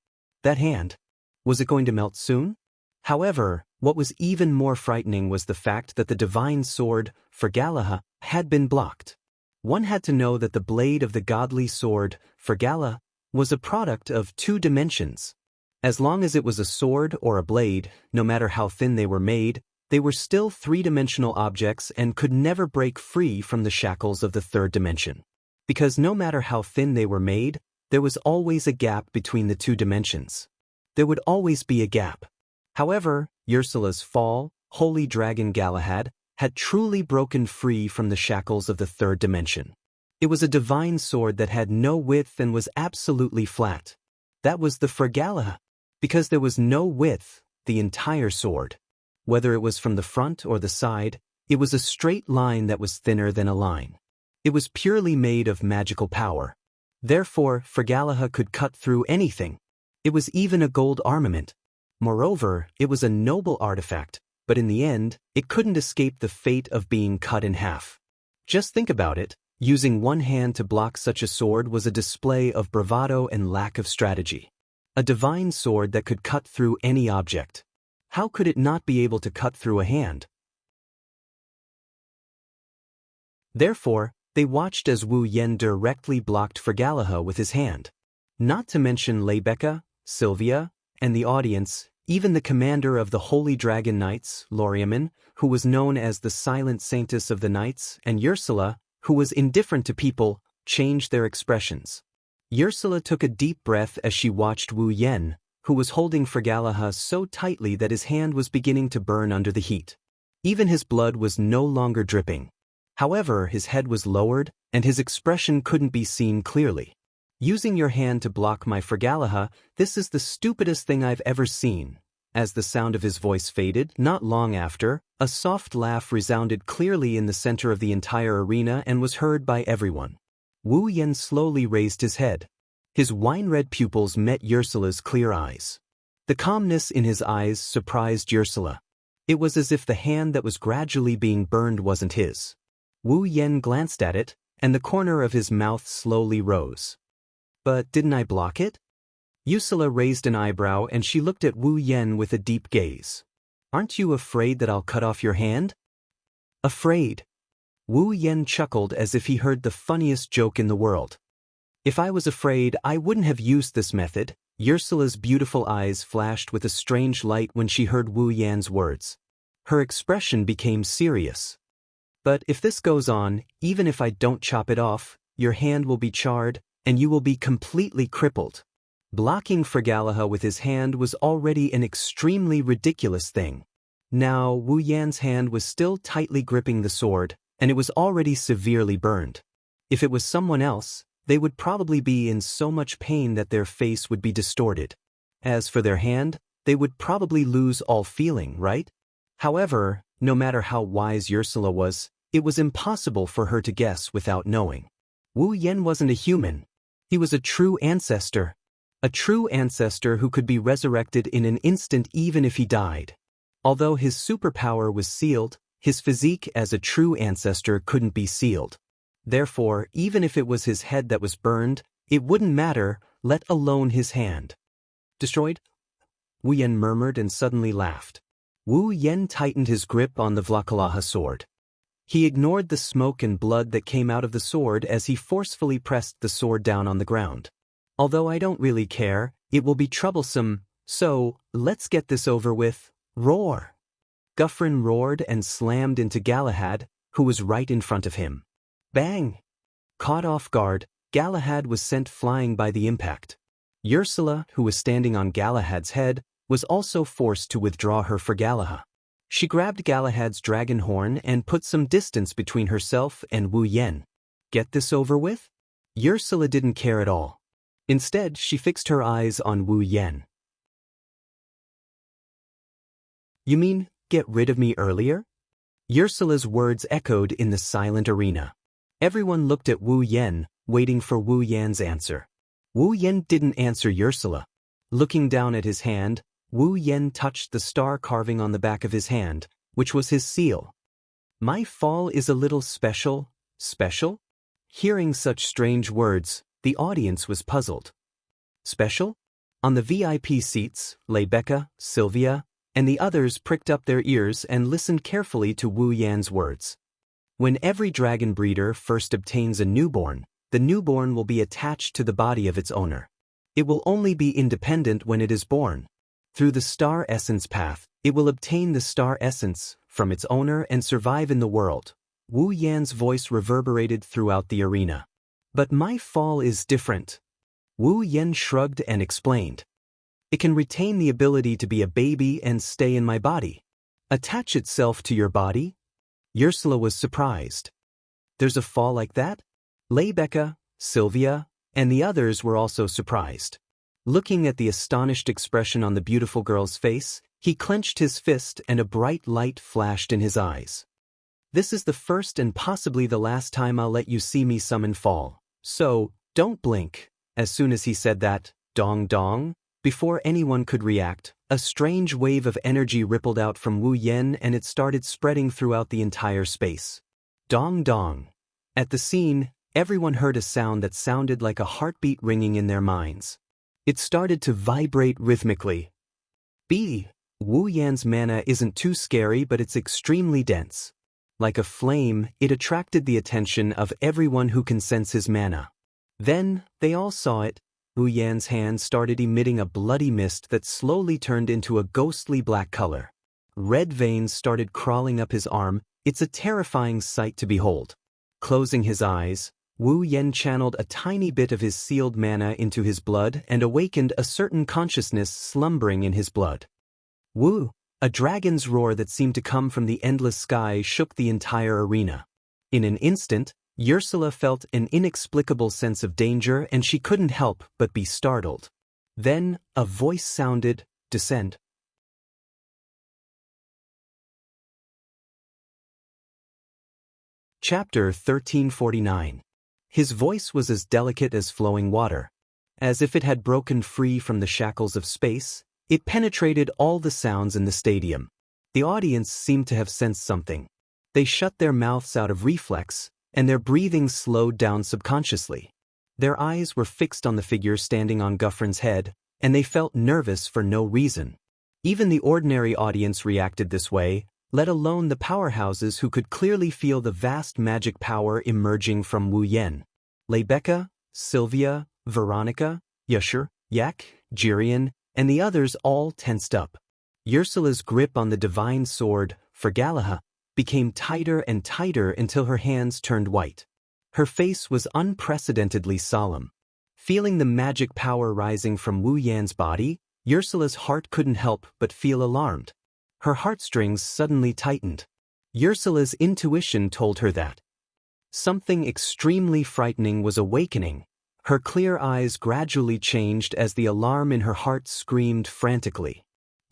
That hand. Was it going to melt soon? However, what was even more frightening was the fact that the divine sword, Fergalaha, had been blocked. One had to know that the blade of the godly sword, Fergalaha, was a product of two dimensions. As long as it was a sword or a blade, no matter how thin they were still three-dimensional objects and could never break free from the shackles of the third dimension. Because no matter how thin they were made, there was always a gap between the two dimensions. There would always be a gap. However, Ursula's fall, holy dragon Galahad, had truly broken free from the shackles of the third dimension. It was a divine sword that had no width and was absolutely flat. That was the Fergalaha. Because there was no width, the entire sword, whether it was from the front or the side, it was a straight line that was thinner than a line. It was purely made of magical power. Therefore, Fergalaha could cut through anything. It was even a gold armament. Moreover, it was a noble artifact, but in the end, it couldn't escape the fate of being cut in half. Just think about it, using one hand to block such a sword was a display of bravado and lack of strategy. A divine sword that could cut through any object. How could it not be able to cut through a hand? Therefore, they watched as Wu Yen directly blocked Fergalaha with his hand. Not to mention Rebecca, Sylvia, and the audience, even the commander of the Holy Dragon Knights, Loriaman, who was known as the Silent Saintess of the Knights, and Ursula, who was indifferent to people, changed their expressions. Ursula took a deep breath as she watched Wu Yen, who was holding Fergalaha so tightly that his hand was beginning to burn under the heat. Even his blood was no longer dripping. However, his head was lowered, and his expression couldn't be seen clearly. Using your hand to block my Fergalaha, this is the stupidest thing I've ever seen. As the sound of his voice faded, not long after, a soft laugh resounded clearly in the center of the entire arena and was heard by everyone. Wu Yen slowly raised his head. His wine-red pupils met Ursula's clear eyes. The calmness in his eyes surprised Ursula. It was as if the hand that was gradually being burned wasn't his. Wu Yen glanced at it, and the corner of his mouth slowly rose. But didn't I block it? Ursula raised an eyebrow and she looked at Wu Yen with a deep gaze. Aren't you afraid that I'll cut off your hand? Afraid? Wu Yen chuckled as if he heard the funniest joke in the world. If I was afraid, I wouldn't have used this method. Ursula's beautiful eyes flashed with a strange light when she heard Wu Yan's words. Her expression became serious. But if this goes on, even if I don't chop it off, your hand will be charred, and you will be completely crippled. Blocking Fragalaha with his hand was already an extremely ridiculous thing. Now, Wu Yan's hand was still tightly gripping the sword, and it was already severely burned. If it was someone else, they would probably be in so much pain that their face would be distorted. As for their hand, they would probably lose all feeling, right? However, no matter how wise Ursula was, it was impossible for her to guess without knowing. Wu Yen wasn't a human. He was a true ancestor. A true ancestor who could be resurrected in an instant even if he died. Although his superpower was sealed, his physique as a true ancestor couldn't be sealed. Therefore, even if it was his head that was burned, it wouldn't matter, let alone his hand. Destroyed? Wu Yen murmured and suddenly laughed. Wu Yen tightened his grip on the Vlakalaha sword. He ignored the smoke and blood that came out of the sword as he forcefully pressed the sword down on the ground. Although I don't really care, it will be troublesome, so let's get this over with. Roar! Guffrin roared and slammed into Galahad, who was right in front of him. Bang! Caught off guard, Galahad was sent flying by the impact. Ursula, who was standing on Galahad's head, was also forced to withdraw her Fragalaha. She grabbed Galahad's dragon horn and put some distance between herself and Wu Yen. Get this over with? Ursula didn't care at all. Instead, she fixed her eyes on Wu Yen. You mean, get rid of me earlier? Ursula's words echoed in the silent arena. Everyone looked at Wu Yen, waiting for Wu Yan's answer. Wu Yen didn't answer Ursula. Looking down at his hand, Wu Yen touched the star carving on the back of his hand, which was his seal. My fall is a little special? Special? Hearing such strange words, the audience was puzzled. Special? On the VIP seats, Rebecca, Sylvia, and the others pricked up their ears and listened carefully to Wu Yan's words. When every dragon breeder first obtains a newborn, the newborn will be attached to the body of its owner. It will only be independent when it is born. Through the star essence path, it will obtain the star essence from its owner and survive in the world. Wu Yan's voice reverberated throughout the arena. But my fall is different. Wu Yen shrugged and explained. It can retain the ability to be a baby and stay in my body. Attach itself to your body? Ursula was surprised. There's a fall like that? Rebecca, Sylvia, and the others were also surprised. Looking at the astonished expression on the beautiful girl's face, he clenched his fist and a bright light flashed in his eyes. This is the first and possibly the last time I'll let you see me summon fall. So, don't blink. As soon as he said that, dong dong, before anyone could react, a strange wave of energy rippled out from Wu Yen and it started spreading throughout the entire space. Dong dong. At the scene, everyone heard a sound that sounded like a heartbeat ringing in their minds. It started to vibrate rhythmically. Wu Yan's mana isn't too scary, but it's extremely dense. Like a flame, it attracted the attention of everyone who can sense his mana. Then, they all saw it. Wu Yan's hand started emitting a bloody mist that slowly turned into a ghostly black color. Red veins started crawling up his arm. It's a terrifying sight to behold. Closing his eyes, Wu Yen channeled a tiny bit of his sealed mana into his blood and awakened a certain consciousness slumbering in his blood. Wu! A dragon's roar that seemed to come from the endless sky shook the entire arena. In an instant, Ursula felt an inexplicable sense of danger and she couldn't help but be startled. Then, a voice sounded, "Descend." Chapter 1349. His voice was as delicate as flowing water. As if it had broken free from the shackles of space, it penetrated all the sounds in the stadium. The audience seemed to have sensed something. They shut their mouths out of reflex, and their breathing slowed down subconsciously. Their eyes were fixed on the figure standing on Guffrin's head, and they felt nervous for no reason. Even the ordinary audience reacted this way, let alone the powerhouses who could clearly feel the vast magic power emerging from Wu Yan. Rebecca, Sylvia, Veronica, Yashur, Yak, Jirian, and the others all tensed up. Ursula's grip on the divine sword, Fergalaha, became tighter and tighter until her hands turned white. Her face was unprecedentedly solemn. Feeling the magic power rising from Wu Yan's body, Ursula's heart couldn't help but feel alarmed. Her heartstrings suddenly tightened. Ursula's intuition told her that something extremely frightening was awakening. Her clear eyes gradually changed as the alarm in her heart screamed frantically.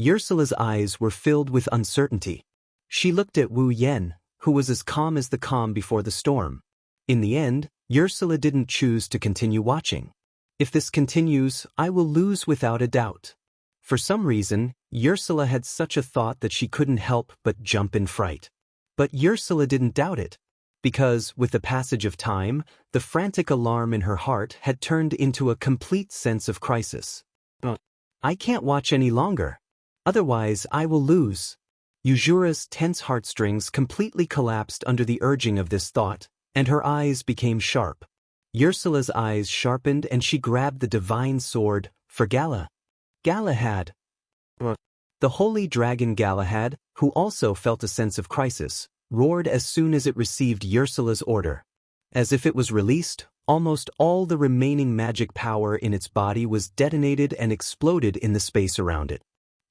Ursula's eyes were filled with uncertainty. She looked at Wu Yan, who was as calm as the calm before the storm. In the end, Ursula didn't choose to continue watching. If this continues, I will lose without a doubt. For some reason, Ursula had such a thought that she couldn't help but jump in fright. But Ursula didn't doubt it, because, with the passage of time, the frantic alarm in her heart had turned into a complete sense of crisis. I can't watch any longer. Otherwise, I will lose. Yuzura's tense heartstrings completely collapsed under the urging of this thought, and her eyes became sharp. Ursula's eyes sharpened and she grabbed the divine sword, for Galahad. The holy dragon Galahad, who also felt a sense of crisis, roared as soon as it received Ursula's order. As if it was released, almost all the remaining magic power in its body was detonated and exploded in the space around it.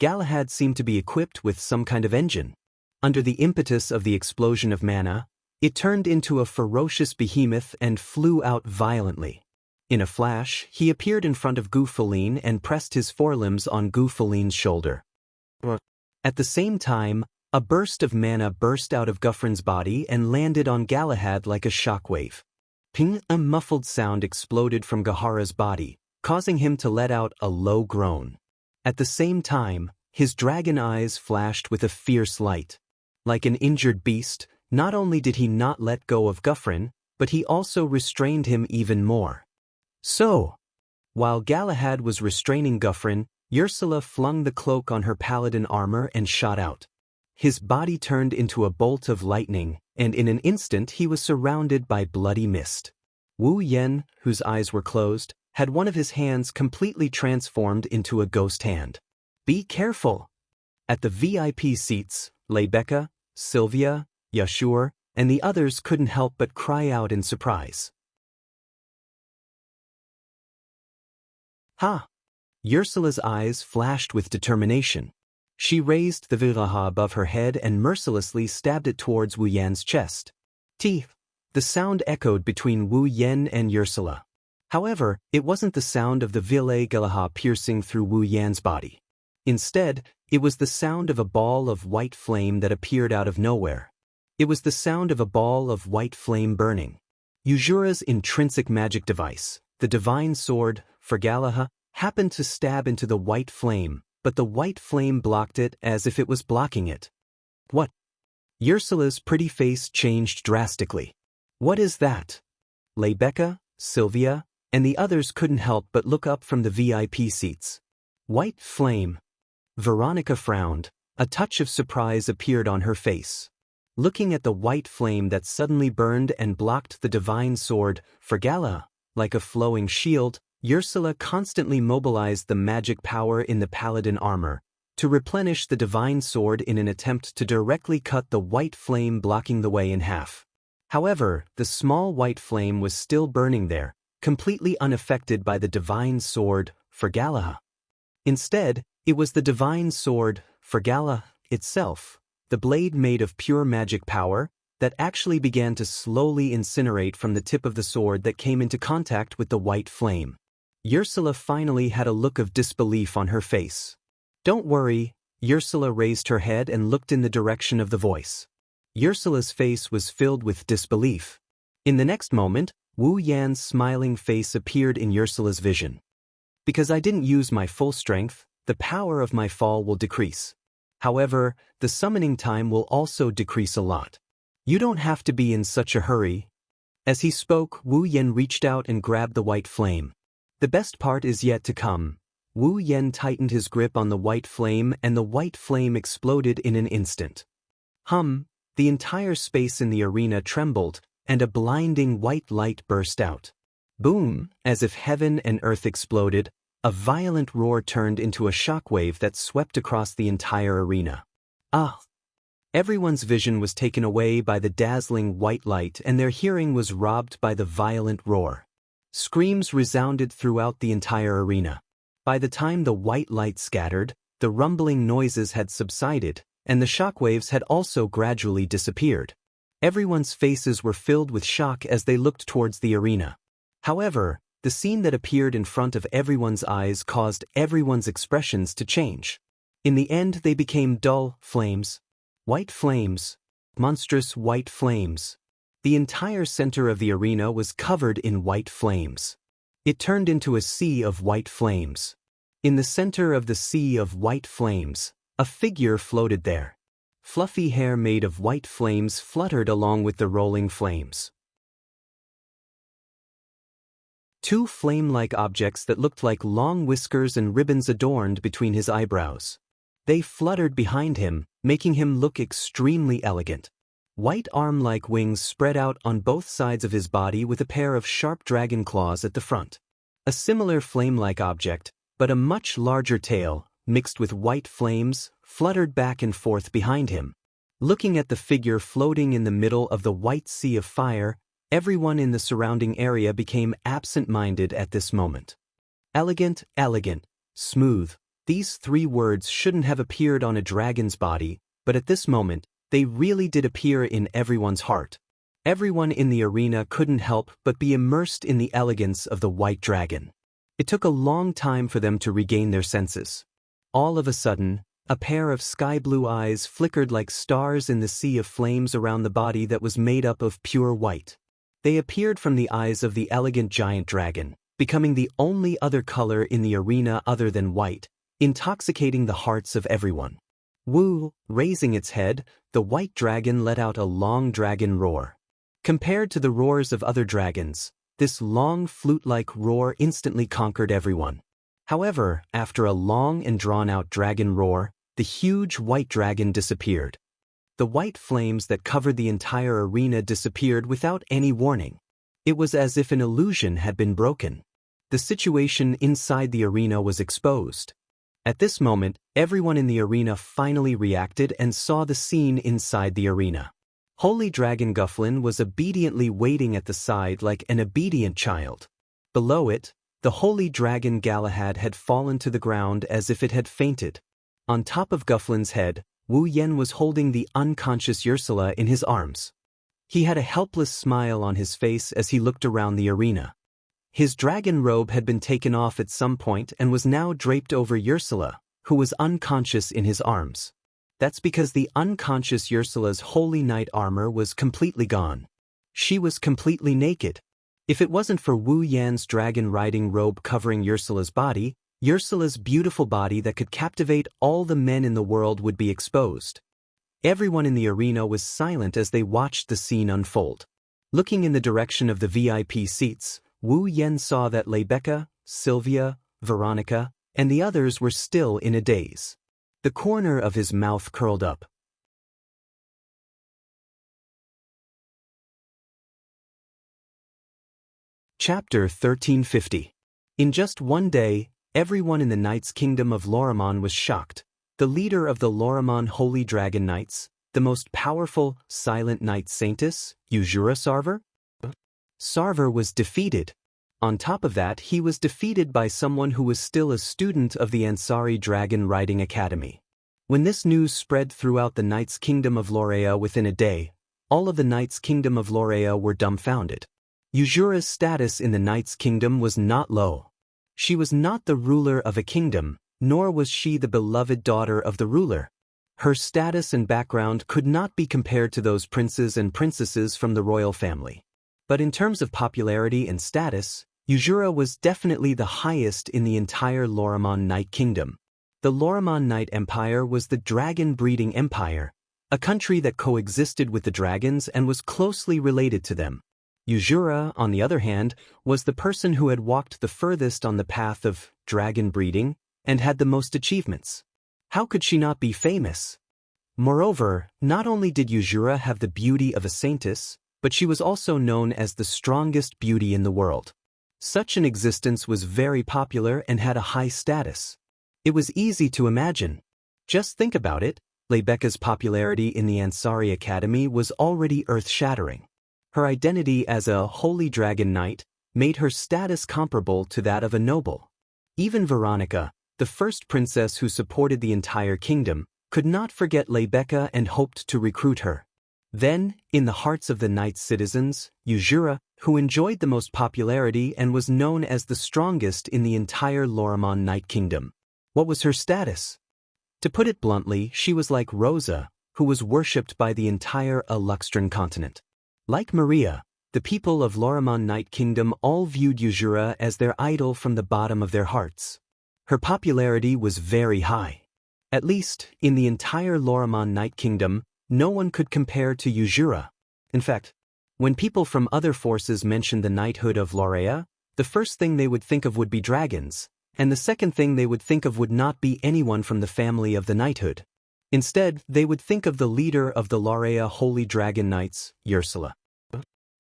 Galahad seemed to be equipped with some kind of engine. Under the impetus of the explosion of mana, it turned into a ferocious behemoth and flew out violently. In a flash, he appeared in front of Gu Feline and pressed his forelimbs on Gu Feline's shoulder. At the same time, a burst of mana burst out of Guffrin's body and landed on Galahad like a shockwave. Ping! A muffled sound exploded from Gahara's body, causing him to let out a low groan. At the same time, his dragon eyes flashed with a fierce light. Like an injured beast, not only did he not let go of Guffrin, but he also restrained him even more. So, while Galahad was restraining Guffrin, Ursula flung the cloak on her paladin armor and shot out. His body turned into a bolt of lightning, and in an instant he was surrounded by bloody mist. Wu Yan, whose eyes were closed, had one of his hands completely transformed into a ghost hand. Be careful! At the VIP seats, Rebecca, Sylvia, Yashur, and the others couldn't help but cry out in surprise. Ha! Ursula's eyes flashed with determination. She raised the viraha above her head and mercilessly stabbed it towards Wu Yan's chest. Teeth! The sound echoed between Wu Yan and Ursula. However, it wasn't the sound of the Vile Galaha piercing through Wu Yan's body. Instead, it was the sound of a ball of white flame that appeared out of nowhere. It was the sound of a ball of white flame burning. Yuzura's intrinsic magic device, the divine sword, Fergalaha, happened to stab into the white flame, but the white flame blocked it as if it was blocking it. What? Ursula's pretty face changed drastically. What is that? Rebecca, Sylvia, and the others couldn't help but look up from the VIP seats. White flame. Veronica frowned. A touch of surprise appeared on her face. Looking at the white flame that suddenly burned and blocked the divine sword, Fergalaha, like a flowing shield, Ursula constantly mobilized the magic power in the paladin armor to replenish the divine sword in an attempt to directly cut the white flame blocking the way in half. However, the small white flame was still burning there, completely unaffected by the divine sword, Fergalaha. Instead, it was the divine sword, Fergalaha, itself, the blade made of pure magic power, that actually began to slowly incinerate from the tip of the sword that came into contact with the white flame. Ursula finally had a look of disbelief on her face. Don't worry, Ursula raised her head and looked in the direction of the voice. Ursula's face was filled with disbelief. In the next moment, Wu Yan's smiling face appeared in Ursula's vision. Because I didn't use my full strength, the power of my fall will decrease. However, the summoning time will also decrease a lot. You don't have to be in such a hurry. As he spoke, Wu Yan reached out and grabbed the white flame. The best part is yet to come. Wu Yen tightened his grip on the white flame and the white flame exploded in an instant. The entire space in the arena trembled, and a blinding white light burst out. Boom, as if heaven and earth exploded, a violent roar turned into a shockwave that swept across the entire arena. Everyone's vision was taken away by the dazzling white light and their hearing was robbed by the violent roar. Screams resounded throughout the entire arena. By the time the white light scattered, the rumbling noises had subsided, and the shockwaves had also gradually disappeared. Everyone's faces were filled with shock as they looked towards the arena. However, the scene that appeared in front of everyone's eyes caused everyone's expressions to change. In the end, they became dull flames. White flames. Monstrous white flames. The entire center of the arena was covered in white flames. It turned into a sea of white flames. In the center of the sea of white flames, a figure floated there. Fluffy hair made of white flames fluttered along with the rolling flames. Two flame-like objects that looked like long whiskers and ribbons adorned between his eyebrows. They fluttered behind him, making him look extremely elegant. White arm-like wings spread out on both sides of his body with a pair of sharp dragon claws at the front. A similar flame-like object, but a much larger tail, mixed with white flames, fluttered back and forth behind him. Looking at the figure floating in the middle of the white sea of fire, everyone in the surrounding area became absent-minded at this moment. Elegant, smooth. These three words shouldn't have appeared on a dragon's body, but at this moment, they really did appear in everyone's heart. Everyone in the arena couldn't help but be immersed in the elegance of the white dragon. It took a long time for them to regain their senses. All of a sudden, a pair of sky-blue eyes flickered like stars in the sea of flames around the body that was made up of pure white. They appeared from the eyes of the elegant giant dragon, becoming the only other color in the arena other than white, intoxicating the hearts of everyone. Woo, raising its head, the white dragon let out a long dragon roar. Compared to the roars of other dragons, this long flute-like roar instantly conquered everyone. However, after a long and drawn-out dragon roar, the huge white dragon disappeared. The white flames that covered the entire arena disappeared without any warning. It was as if an illusion had been broken. The situation inside the arena was exposed. At this moment, everyone in the arena finally reacted and saw the scene inside the arena. Holy Dragon Gufflin was obediently waiting at the side like an obedient child. Below it, the Holy Dragon Galahad had fallen to the ground as if it had fainted. On top of Gufflin's head, Wu Yen was holding the unconscious Ursula in his arms. He had a helpless smile on his face as he looked around the arena. His dragon robe had been taken off at some point and was now draped over Ursula, who was unconscious in his arms. That's because the unconscious Ursula's holy knight armor was completely gone. She was completely naked. If it wasn't for Wu Yan's dragon riding robe covering Ursula's beautiful body that could captivate all the men in the world would be exposed. Everyone in the arena was silent as they watched the scene unfold. Looking in the direction of the VIP seats, Wu Yen saw that Rebecca, Sylvia, Veronica, and the others were still in a daze. The corner of his mouth curled up. Chapter 1350. In just one day, everyone in the Knights' Kingdom of Lorimon was shocked. The leader of the Lorimon Holy Dragon Knights, the most powerful, silent knight saintess, Uzura Sarver was defeated. On top of that, he was defeated by someone who was still a student of the Ansari Dragon Riding Academy. When this news spread throughout the Knights' Kingdom of Lorea within a day, all of the Knights' Kingdom of Lorea were dumbfounded. Uzura's status in the Knights' Kingdom was not low. She was not the ruler of a kingdom, nor was she the beloved daughter of the ruler. Her status and background could not be compared to those princes and princesses from the royal family. But in terms of popularity and status, Uzura was definitely the highest in the entire Lorimon Knight Kingdom. The Lorimon Knight Empire was the dragon-breeding empire, a country that coexisted with the dragons and was closely related to them. Uzura, on the other hand, was the person who had walked the furthest on the path of dragon breeding, and had the most achievements. How could she not be famous? Moreover, not only did Yuzura have the beauty of a saintess, but she was also known as the strongest beauty in the world. Such an existence was very popular and had a high status. It was easy to imagine. Just think about it, Leibeka's popularity in the Ansari Academy was already earth-shattering. Her identity as a holy dragon knight made her status comparable to that of a noble. Even Veronica, the first princess who supported the entire kingdom, could not forget Leibeka and hoped to recruit her. Then, in the hearts of the knight's citizens, Yuzura, who enjoyed the most popularity and was known as the strongest in the entire Lorimon Night Kingdom. What was her status? To put it bluntly, she was like Rosa, who was worshipped by the entire Aluxtran continent. Like Maria, the people of Lorimon Night Kingdom all viewed Yuzura as their idol from the bottom of their hearts. Her popularity was very high. At least, in the entire Lorimon Night Kingdom, no one could compare to Yuzura. In fact, when people from other forces mentioned the knighthood of Lorea, the first thing they would think of would be dragons, and the second thing they would think of would not be anyone from the family of the knighthood. Instead, they would think of the leader of the Lorea Holy Dragon Knights, Ursula.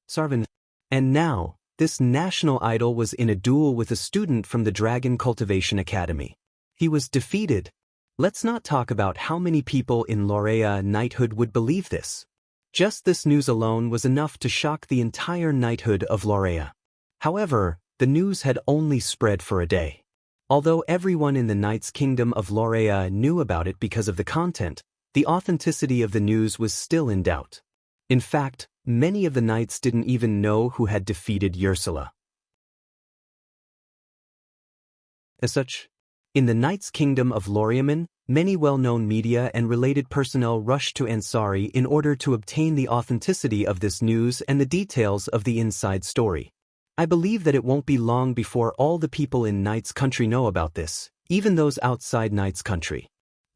Sarvan. And now, this national idol was in a duel with a student from the Dragon Cultivation Academy. He was defeated. Let's not talk about how many people in Lorea knighthood would believe this. Just this news alone was enough to shock the entire knighthood of Lorea. However, the news had only spread for a day. Although everyone in the Knight's Kingdom of Lorea knew about it because of the content, the authenticity of the news was still in doubt. In fact, many of the knights didn't even know who had defeated Ursula. As such, in the Knight's Kingdom of Loriaman, many well-known media and related personnel rushed to Ansari in order to obtain the authenticity of this news and the details of the inside story. I believe that it won't be long before all the people in Knight's country know about this, even those outside Knight's country.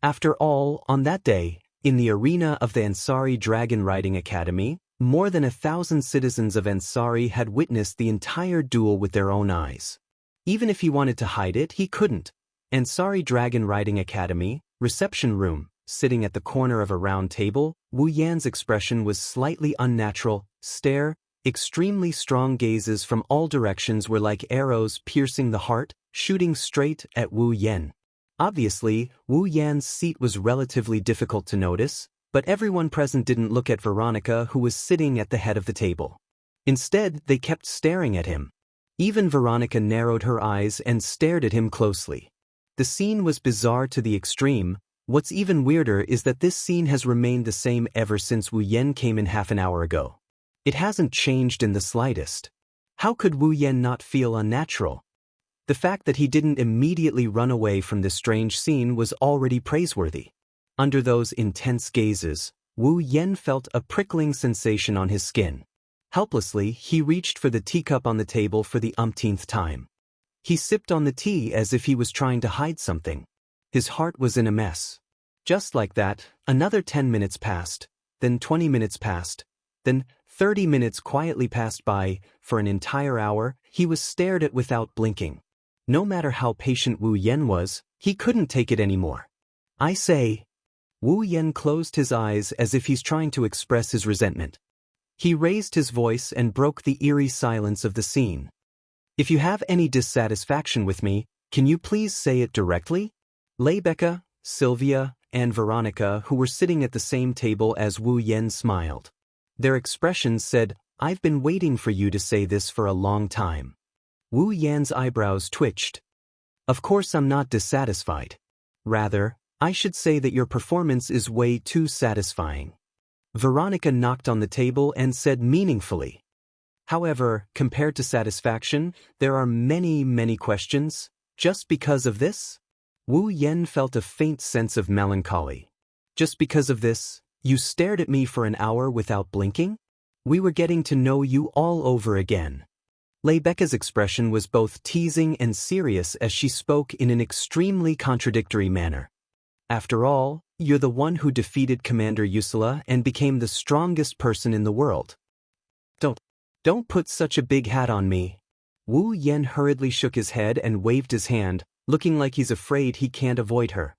After all, on that day, in the arena of the Ansari Dragon Riding Academy, more than 1,000 citizens of Ansari had witnessed the entire duel with their own eyes. Even if he wanted to hide it, he couldn't. Ansari Dragon Riding Academy, reception room, sitting at the corner of a round table, Wu Yan's expression was slightly unnatural, stare, extremely strong gazes from all directions were like arrows piercing the heart, shooting straight at Wu Yan. Obviously, Wu Yan's seat was relatively difficult to notice, but everyone present didn't look at Veronica, who was sitting at the head of the table. Instead, they kept staring at him. Even Veronica narrowed her eyes and stared at him closely. The scene was bizarre to the extreme. What's even weirder is that this scene has remained the same ever since Wu Yan came in half an hour ago. It hasn't changed in the slightest. How could Wu Yan not feel unnatural? The fact that he didn't immediately run away from this strange scene was already praiseworthy. Under those intense gazes, Wu Yan felt a prickling sensation on his skin. Helplessly, he reached for the teacup on the table for the umpteenth time. He sipped on the tea as if he was trying to hide something. His heart was in a mess. Just like that, another 10 minutes passed, then 20 minutes passed, then 30 minutes quietly passed by. For an entire hour, he was stared at without blinking. No matter how patient Wu Yan was, he couldn't take it anymore. I say. Wu Yan closed his eyes as if he's trying to express his resentment. He raised his voice and broke the eerie silence of the scene. If you have any dissatisfaction with me, can you please say it directly? Leibeka, Sylvia, and Veronica, who were sitting at the same table as Wu Yan, smiled. Their expressions said, "I've been waiting for you to say this for a long time." Wu Yan's eyebrows twitched. Of course I'm not dissatisfied. Rather, I should say that your performance is way too satisfying. Veronica knocked on the table and said meaningfully. However, compared to satisfaction, there are many questions. Just because of this? Wu Yan felt a faint sense of melancholy. Just because of this, you stared at me for an hour without blinking? We were getting to know you all over again. Leibeka's expression was both teasing and serious as she spoke in an extremely contradictory manner. After all, you're the one who defeated Commander Ursula and became the strongest person in the world. Don't put such a big hat on me. Wu Yan hurriedly shook his head and waved his hand, looking like he's afraid he can't avoid her.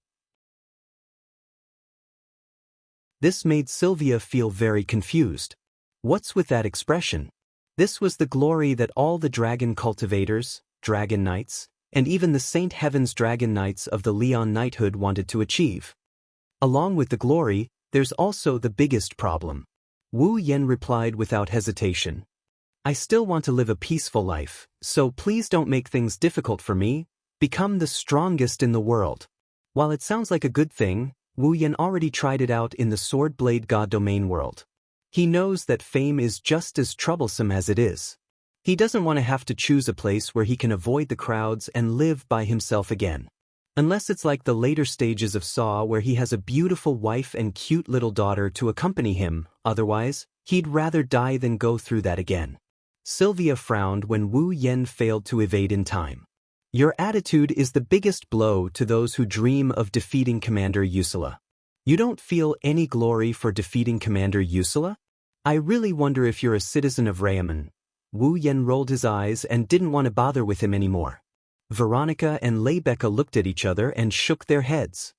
This made Sylvia feel very confused. What's with that expression? This was the glory that all the dragon cultivators, dragon knights, and even the Saint Heaven's dragon knights of the Leon knighthood wanted to achieve. Along with the glory, there's also the biggest problem. Wu Yen replied without hesitation. I still want to live a peaceful life, so please don't make things difficult for me. Become the strongest in the world. While it sounds like a good thing, Wu Yen already tried it out in the Sword Blade God domain world. He knows that fame is just as troublesome as it is. He doesn't want to have to choose a place where he can avoid the crowds and live by himself again. Unless it's like the later stages of Saw where he has a beautiful wife and cute little daughter to accompany him, otherwise, he'd rather die than go through that again. Sylvia frowned when Wu Yen failed to evade in time. Your attitude is the biggest blow to those who dream of defeating Commander Ursula. You don't feel any glory for defeating Commander Ursula? I really wonder if you're a citizen of Rayaman. Wu Yen rolled his eyes and didn't want to bother with him anymore. Veronica and Leibecca looked at each other and shook their heads.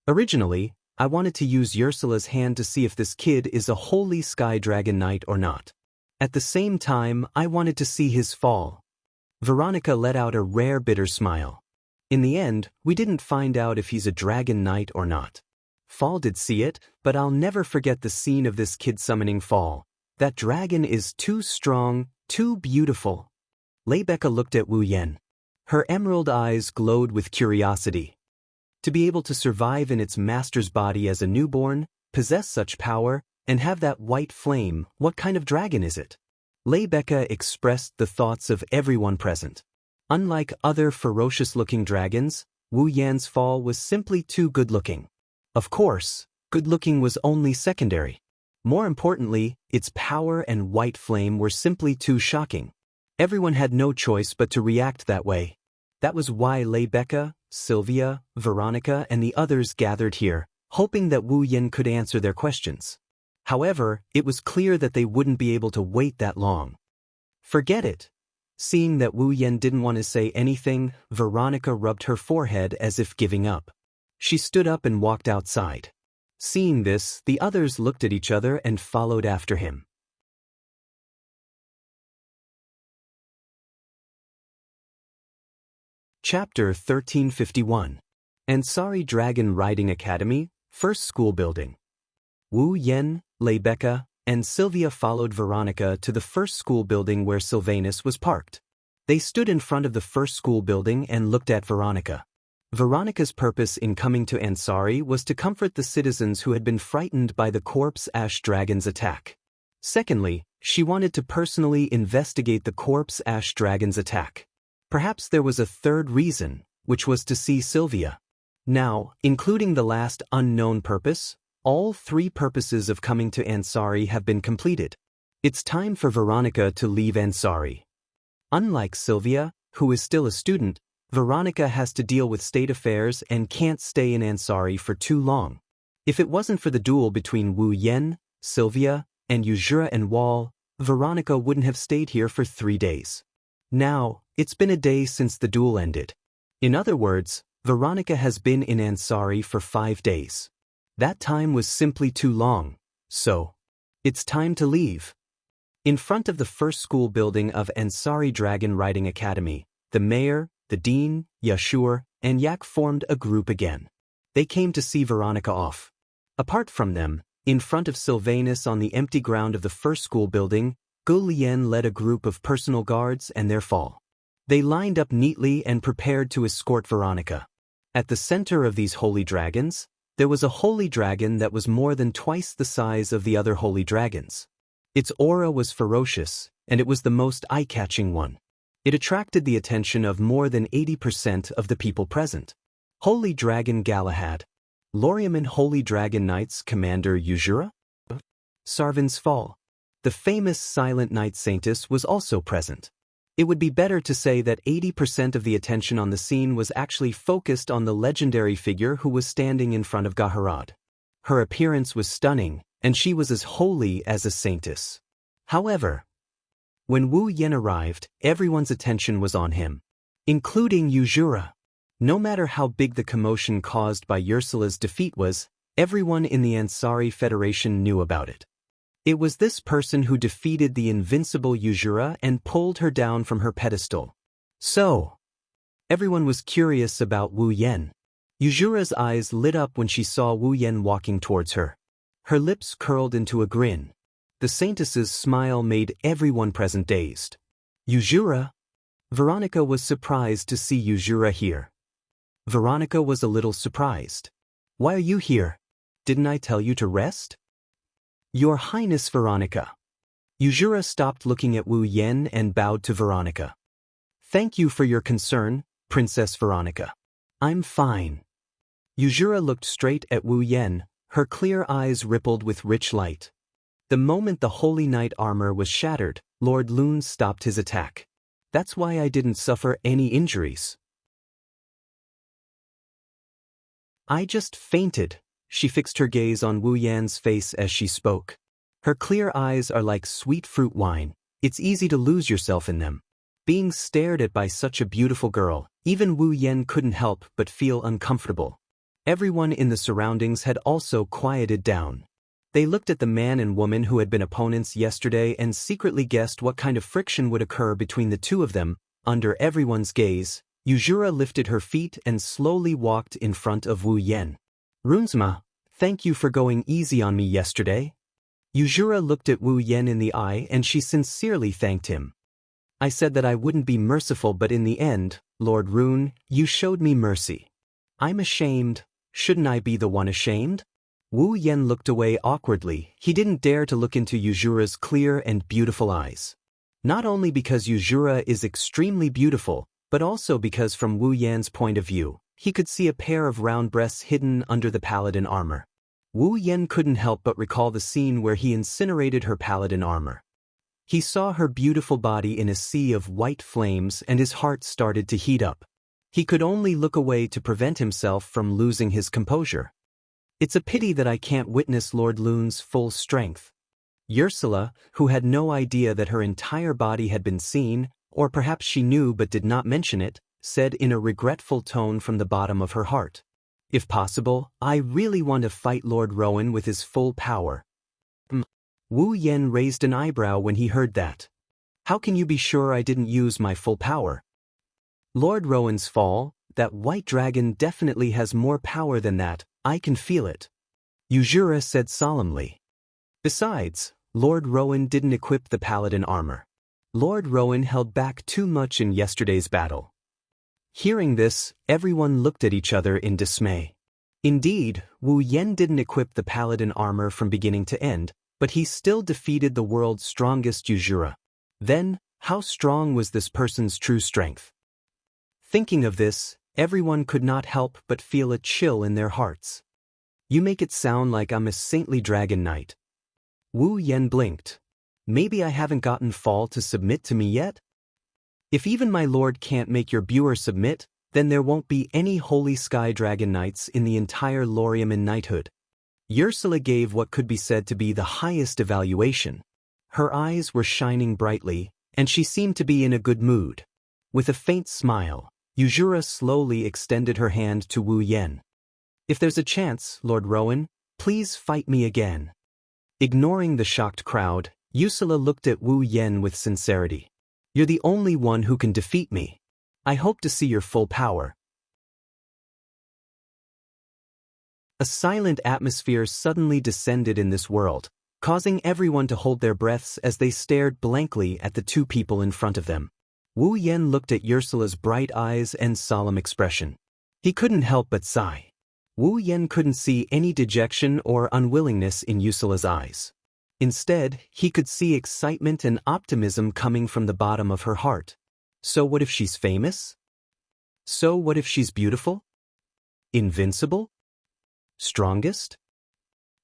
Originally, I wanted to use Ursula's hand to see if this kid is a holy sky dragon knight or not. At the same time, I wanted to see his fall. Veronica let out a rare bitter smile. In the end, we didn't find out if he's a dragon knight or not. Fall did see it, but I'll never forget the scene of this kid summoning Fall. That dragon is too strong, too beautiful. Leibecca looked at Wu Yen. Her emerald eyes glowed with curiosity. To be able to survive in its master's body as a newborn, possess such power, and have that white flame, what kind of dragon is it? Leibecca expressed the thoughts of everyone present. Unlike other ferocious-looking dragons, Wu Yan's Fall was simply too good-looking. Of course, good-looking was only secondary. More importantly, its power and white flame were simply too shocking. Everyone had no choice but to react that way. That was why Leibecca, Sylvia, Veronica, and the others gathered here, hoping that Wu Yen could answer their questions. However, it was clear that they wouldn't be able to wait that long. Forget it. Seeing that Wu Yen didn't want to say anything, Veronica rubbed her forehead as if giving up. She stood up and walked outside. Seeing this, the others looked at each other and followed after him. Chapter 1351. Ansari Dragon Riding Academy, First School Building. Wu Yen, Leibecca, and Sylvia followed Veronica to the first school building where Sylvanus was parked. They stood in front of the first school building and looked at Veronica. Veronica's purpose in coming to Ansari was to comfort the citizens who had been frightened by the Corpse Ash Dragon's attack. Secondly, she wanted to personally investigate the Corpse Ash Dragon's attack. Perhaps there was a third reason, which was to see Sylvia. Now, including the last unknown purpose, all three purposes of coming to Ansari have been completed. It's time for Veronica to leave Ansari. Unlike Sylvia, who is still a student, Veronica has to deal with state affairs and can't stay in Ansari for too long. If it wasn't for the duel between Wu Yen, Sylvia, and Yuzura and Wall, Veronica wouldn't have stayed here for 3 days. Now, it's been a day since the duel ended. In other words, Veronica has been in Ansari for 5 days. That time was simply too long, so it's time to leave. In front of the first school building of Ansari Dragon Riding Academy, the mayor, the dean, Yashur, and Yak formed a group again. They came to see Veronica off. Apart from them, in front of Sylvanus on the empty ground of the first school building, Gu Lian led a group of personal guards and their Fall. They lined up neatly and prepared to escort Veronica. At the center of these holy dragons, there was a holy dragon that was more than twice the size of the other holy dragons. Its aura was ferocious, and it was the most eye-catching one. It attracted the attention of more than 80% of the people present. Holy Dragon Galahad. Loriaman Holy Dragon Knights Commander Yuzura? Sarvan's Fall. The famous Silent Knight Saintess was also present. It would be better to say that 80% of the attention on the scene was actually focused on the legendary figure who was standing in front of Gaharad. Her appearance was stunning, and she was as holy as a saintess. However, when Wu Yen arrived, everyone's attention was on him, including Yuzura. No matter how big the commotion caused by Ursula's defeat was, everyone in the Ansari Federation knew about it. It was this person who defeated the invincible Yuzura and pulled her down from her pedestal. So, everyone was curious about Wu Yen. Yuzura's eyes lit up when she saw Wu Yen walking towards her. Her lips curled into a grin. The Saintess's smile made everyone present dazed. Yuzura? Veronica was surprised to see Yuzura here. Veronica was a little surprised. Why are you here? Didn't I tell you to rest? Your Highness Veronica. Yuzura stopped looking at Wu Yen and bowed to Veronica. Thank you for your concern, Princess Veronica. I'm fine. Yuzura looked straight at Wu Yen, her clear eyes rippled with rich light. The moment the Holy Knight armor was shattered, Lord Lune stopped his attack. That's why I didn't suffer any injuries. I just fainted. She fixed her gaze on Wu Yan's face as she spoke. Her clear eyes are like sweet fruit wine. It's easy to lose yourself in them. Being stared at by such a beautiful girl, even Wu Yen couldn't help but feel uncomfortable. Everyone in the surroundings had also quieted down. They looked at the man and woman who had been opponents yesterday and secretly guessed what kind of friction would occur between the two of them. Under everyone's gaze, Yuzura lifted her feet and slowly walked in front of Wu Yen. Runsma, thank you for going easy on me yesterday. Yuzura looked at Wu Yen in the eye and she sincerely thanked him. I said that I wouldn't be merciful, but in the end, Lord Rune, you showed me mercy. I'm ashamed. Shouldn't I be the one ashamed? Wu Yen looked away awkwardly. He didn't dare to look into Yuzura's clear and beautiful eyes. Not only because Yuzura is extremely beautiful, but also because from Wu Yan's point of view, he could see a pair of round breasts hidden under the paladin armor. Wu Yen couldn't help but recall the scene where he incinerated her paladin armor. He saw her beautiful body in a sea of white flames and his heart started to heat up. He could only look away to prevent himself from losing his composure. It's a pity that I can't witness Lord Lune's full strength. Ursula, who had no idea that her entire body had been seen, or perhaps she knew but did not mention it, said in a regretful tone from the bottom of her heart. If possible, I really want to fight Lord Rowan with his full power. Wu Yen raised an eyebrow when he heard that. How can you be sure I didn't use my full power? Lord Rowan's fall, that white dragon definitely has more power than that, I can feel it. Yuzura said solemnly. Besides, Lord Rowan didn't equip the paladin armor. Lord Rowan held back too much in yesterday's battle. Hearing this, everyone looked at each other in dismay. Indeed, Wu Yen didn't equip the paladin armor from beginning to end, but he still defeated the world's strongest Yuzura. Then, how strong was this person's true strength? Thinking of this, everyone could not help but feel a chill in their hearts. You make it sound like I'm a saintly dragon knight. Wu Yen blinked. Maybe I haven't gotten Fall to submit to me yet? If even my lord can't make your Buer submit, then there won't be any holy sky dragon knights in the entire Lorium in knighthood. Ursula gave what could be said to be the highest evaluation. Her eyes were shining brightly, and she seemed to be in a good mood. With a faint smile, Yuzura slowly extended her hand to Wu Yen. If there's a chance, Lord Rowan, please fight me again. Ignoring the shocked crowd, Ursula looked at Wu Yen with sincerity. You're the only one who can defeat me. I hope to see your full power. A silent atmosphere suddenly descended in this world, causing everyone to hold their breaths as they stared blankly at the two people in front of them. Wu Yen looked at Ursula's bright eyes and solemn expression. He couldn't help but sigh. Wu Yen couldn't see any dejection or unwillingness in Ursula's eyes. Instead, he could see excitement and optimism coming from the bottom of her heart. So what if she's famous? So what if she's beautiful? Invincible? Strongest?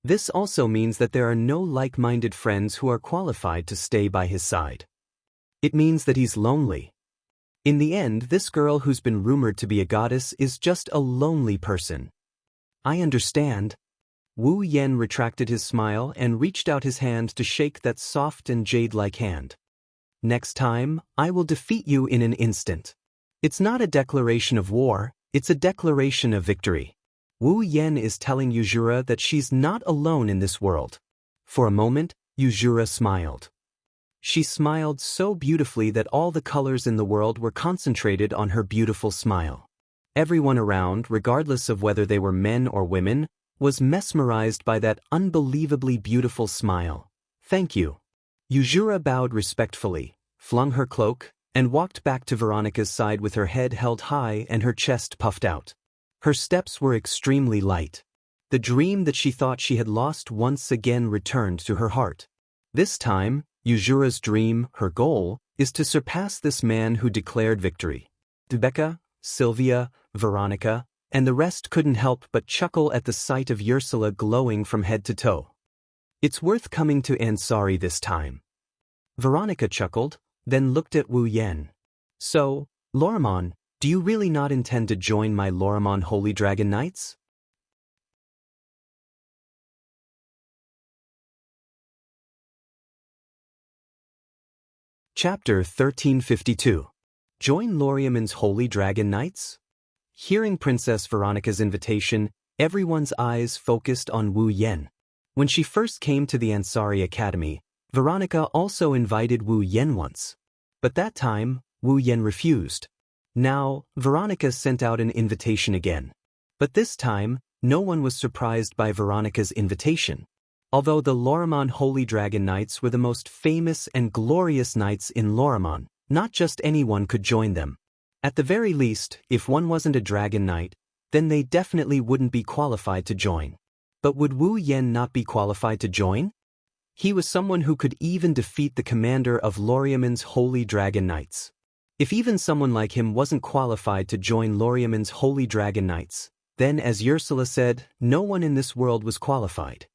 This also means that there are no like-minded friends who are qualified to stay by his side. It means that he's lonely. In the end, this girl who's been rumored to be a goddess is just a lonely person. I understand. Wu Yen retracted his smile and reached out his hand to shake that soft and jade-like hand. Next time, I will defeat you in an instant. It's not a declaration of war, It's a declaration of victory. Wu Yan is telling Yuzhura that she's not alone in this world. For a moment, Yuzhura smiled. She smiled so beautifully that all the colors in the world were concentrated on her beautiful smile. Everyone around, regardless of whether they were men or women, was mesmerized by that unbelievably beautiful smile. Thank you. Yuzhura bowed respectfully, flung her cloak, and walked back to Veronica's side with her head held high and her chest puffed out. Her steps were extremely light. The dream that she thought she had lost once again returned to her heart. This time, Yuzhura's dream, her goal, is to surpass this man who declared victory. Rebecca, Sylvia, Veronica, and the rest couldn't help but chuckle at the sight of Ursula glowing from head to toe. It's worth coming to Ansari this time. Veronica chuckled, then looked at Wu Yan. So, Lorimon, do you really not intend to join my Lorimon Holy Dragon Knights? Chapter 1352. Join Loriamon's Holy Dragon Knights? Hearing Princess Veronica's invitation, everyone's eyes focused on Wu Yan. When she first came to the Ansari Academy, Veronica also invited Wu Yan once. But that time, Wu Yan refused. Now, Veronica sent out an invitation again. But this time, no one was surprised by Veronica's invitation. Although the Lorimon Holy Dragon Knights were the most famous and glorious knights in Lorimon, not just anyone could join them. At the very least, if one wasn't a dragon knight, then they definitely wouldn't be qualified to join. But would Wu Yan not be qualified to join? He was someone who could even defeat the commander of Loriamon's Holy Dragon Knights. If even someone like him wasn't qualified to join Loriamon's Holy Dragon Knights, then as Ursula said, no one in this world was qualified.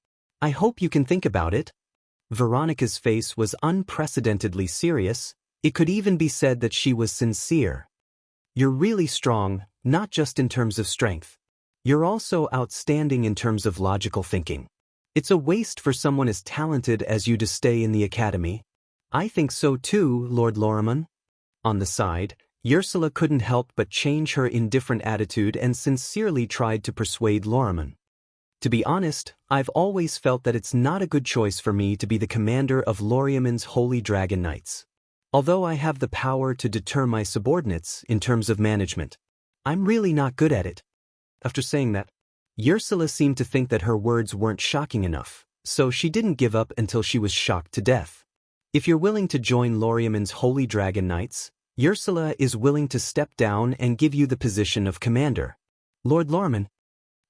I hope you can think about it. Veronica's face was unprecedentedly serious. It could even be said that she was sincere. You're really strong, not just in terms of strength. You're also outstanding in terms of logical thinking. It's a waste for someone as talented as you to stay in the academy. I think so too, Lord Lorimon. On the side, Ursula couldn't help but change her indifferent attitude and sincerely tried to persuade Lorimon. To be honest, I've always felt that it's not a good choice for me to be the commander of Loriamon's Holy Dragon Knights. Although I have the power to deter my subordinates in terms of management, I'm really not good at it. After saying that, Ursula seemed to think that her words weren't shocking enough, so she didn't give up until she was shocked to death. If you're willing to join Loriamon's Holy Dragon Knights, Ursula is willing to step down and give you the position of commander. Lord Lorimon.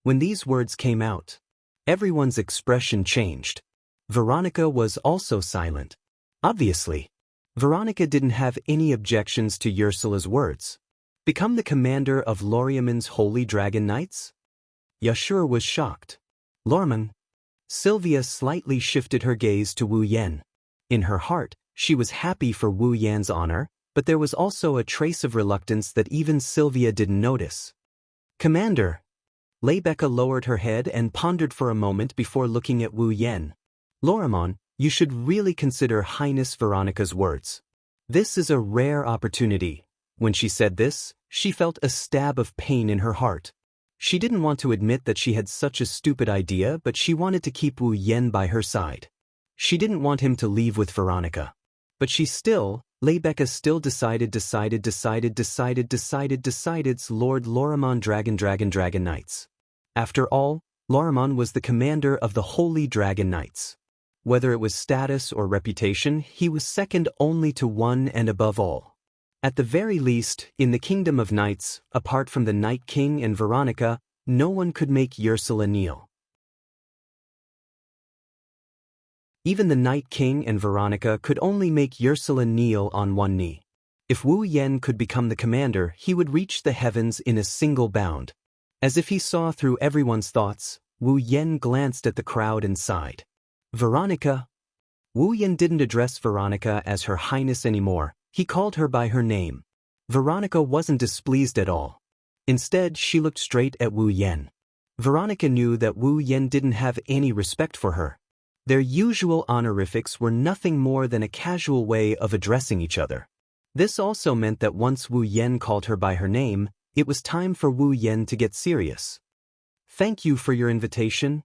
When these words came out, everyone's expression changed. Veronica was also silent. Obviously, Veronica didn't have any objections to Ursula's words. Become the commander of Loriamon's Holy Dragon Knights? Yashur was shocked. Lorimon. Sylvia slightly shifted her gaze to Wu Yan. In her heart, she was happy for Wu Yan's honor, but there was also a trace of reluctance that even Sylvia didn't notice. Commander. Rebecca lowered her head and pondered for a moment before looking at Wu Yan. Lorimon, you should really consider Highness Veronica's words. This is a rare opportunity. When she said this, she felt a stab of pain in her heart. She didn't want to admit that she had such a stupid idea, but she wanted to keep Wu Yan by her side. She didn't want him to leave with Veronica. But Rebecca still decided Lord Lorimon Dragon Knights. After all, Lorimon was the commander of the Holy Dragon Knights. Whether it was status or reputation, he was second only to one and above all. At the very least, in the Kingdom of Knights, apart from the Night King and Veronica, no one could make Ursula kneel. Even the Night King and Veronica could only make Ursula kneel on one knee. If Wu Yan could become the commander, he would reach the heavens in a single bound. As if he saw through everyone's thoughts, Wu Yan glanced at the crowd and sighed. Veronica. Wu Yan didn't address Veronica as Her Highness anymore. He called her by her name. Veronica wasn't displeased at all. Instead, she looked straight at Wu Yan. Veronica knew that Wu Yan didn't have any respect for her. Their usual honorifics were nothing more than a casual way of addressing each other. This also meant that once Wu Yan called her by her name, it was time for Wu Yen to get serious. "Thank you for your invitation."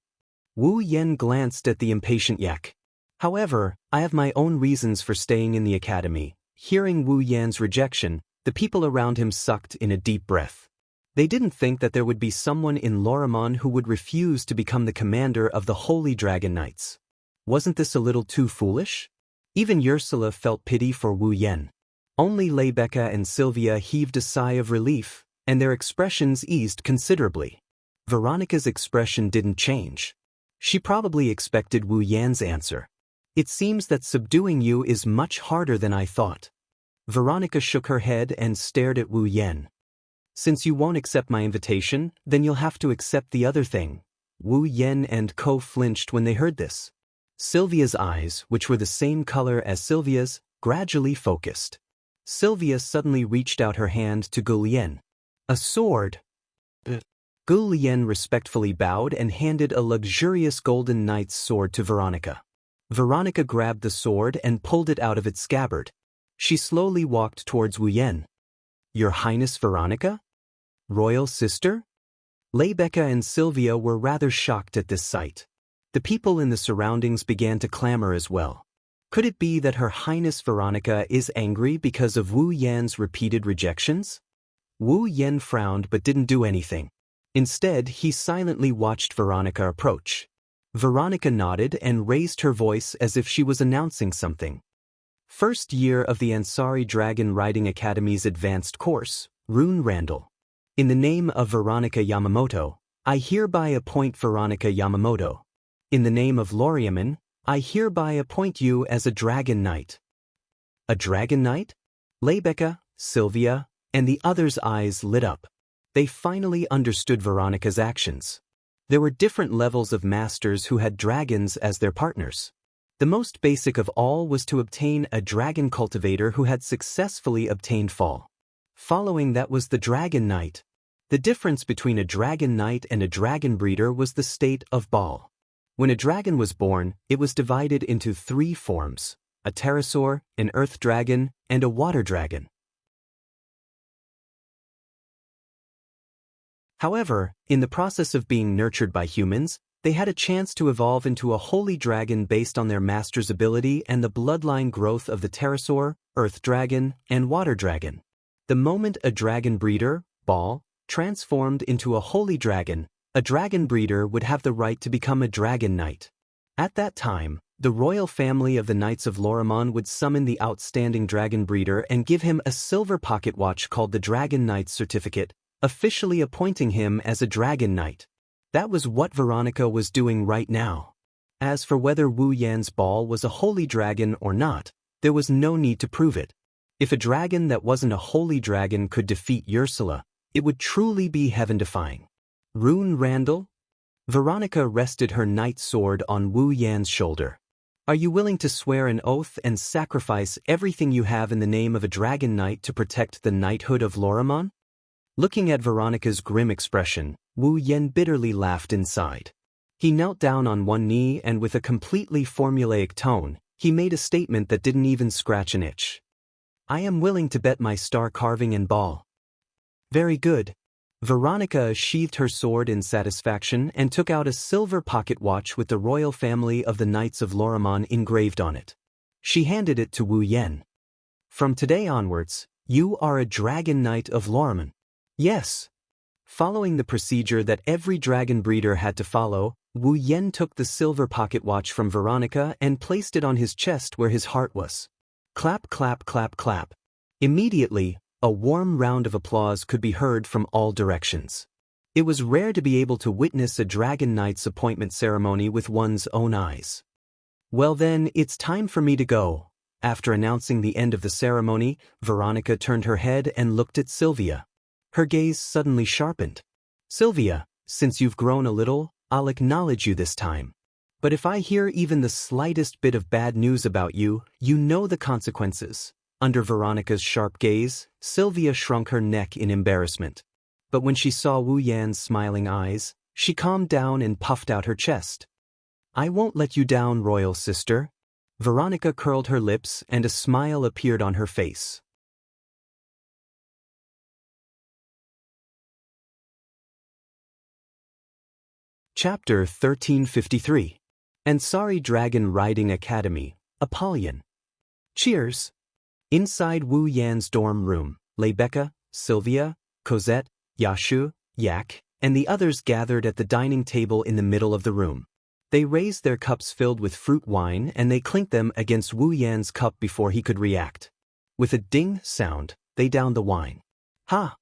Wu Yen glanced at the impatient yak. "However, I have my own reasons for staying in the academy." Hearing Wu Yan's rejection, the people around him sucked in a deep breath. They didn't think that there would be someone in Lorimon who would refuse to become the commander of the Holy Dragon Knights. Wasn't this a little too foolish? Even Ursula felt pity for Wu Yen. Only Lebecca and Sylvia heaved a sigh of relief, and their expressions eased considerably. Veronica's expression didn't change. She probably expected Wu Yan's answer. "It seems that subduing you is much harder than I thought." Veronica shook her head and stared at Wu Yen. "Since you won't accept my invitation, then you'll have to accept the other thing." Wu Yen and Ko flinched when they heard this. Sylvia's eyes, which were the same color as Sylvia's, gradually focused. Sylvia suddenly reached out her hand to Gu Lien. "A sword." Gu Lien respectfully bowed and handed a luxurious golden knight's sword to Veronica. Veronica grabbed the sword and pulled it out of its scabbard. She slowly walked towards Wu Yen. "Your Highness Veronica? Royal sister?" Lebecca and Sylvia were rather shocked at this sight. The people in the surroundings began to clamor as well. Could it be that Her Highness Veronica is angry because of Wu Yan's repeated rejections? Wu Yen frowned but didn't do anything. Instead, he silently watched Veronica approach. Veronica nodded and raised her voice as if she was announcing something. "First year of the Ansari Dragon Riding Academy's advanced course, Rune Randall. In the name of Veronica Yamamoto, I hereby appoint Veronica Yamamoto. In the name of Loriaman, I hereby appoint you as a Dragon Knight." A Dragon Knight? Lebecca, Sylvia, and the others' eyes lit up. They finally understood Veronica's actions. There were different levels of masters who had dragons as their partners. The most basic of all was to obtain a dragon cultivator who had successfully obtained fall. Following that was the Dragon Knight. The difference between a Dragon Knight and a Dragon Breeder was the state of Ball. When a dragon was born, it was divided into 3 forms: a pterosaur, an earth dragon, and a water dragon. However, in the process of being nurtured by humans, they had a chance to evolve into a holy dragon based on their master's ability and the bloodline growth of the pterosaur, earth dragon, and water dragon. The moment a dragon breeder, Ball, transformed into a holy dragon, a dragon breeder would have the right to become a dragon knight. At that time, the royal family of the Knights of Lorimon would summon the outstanding dragon breeder and give him a silver pocket watch called the Dragon Knight's Certificate, officially appointing him as a dragon knight. That was what Veronica was doing right now. As for whether Wu Yan's Ball was a holy dragon or not, there was no need to prove it. If a dragon that wasn't a holy dragon could defeat Ursula, it would truly be heaven-defying. "Rune Randall?" Veronica rested her knight's sword on Wu Yan's shoulder. "Are you willing to swear an oath and sacrifice everything you have in the name of a dragon knight to protect the knighthood of Lorimon?" Looking at Veronica's grim expression, Wu Yen bitterly laughed inside. He knelt down on one knee and with a completely formulaic tone, he made a statement that didn't even scratch an itch. "I am willing to bet my star carving and ball." "Very good." Veronica sheathed her sword in satisfaction and took out a silver pocket watch with the royal family of the Knights of Lorimon engraved on it. She handed it to Wu Yen. "From today onwards, you are a Dragon Knight of Lorimon." "Yes." Following the procedure that every dragon breeder had to follow, Wu Yen took the silver pocket watch from Veronica and placed it on his chest where his heart was. Clap, clap, clap, clap. Immediately, a warm round of applause could be heard from all directions. It was rare to be able to witness a Dragon Knight's appointment ceremony with one's own eyes. "Well then, it's time for me to go." After announcing the end of the ceremony, Veronica turned her head and looked at Sylvia. Her gaze suddenly sharpened. "Sylvia, since you've grown a little, I'll acknowledge you this time. But if I hear even the slightest bit of bad news about you, you know the consequences." Under Veronica's sharp gaze, Sylvia shrunk her neck in embarrassment. But when she saw Wu Yan's smiling eyes, she calmed down and puffed out her chest. "I won't let you down, royal sister." Veronica curled her lips and a smile appeared on her face. Chapter 1353. Ansari Dragon Riding Academy, Apollyon. Cheers! Inside Wu Yan's dorm room, Rebecca, Sylvia, Cosette, Yashu, Yak, and the others gathered at the dining table in the middle of the room. They raised their cups filled with fruit wine and they clinked them against Wu Yan's cup before he could react. With a ding sound, they downed the wine. Ha!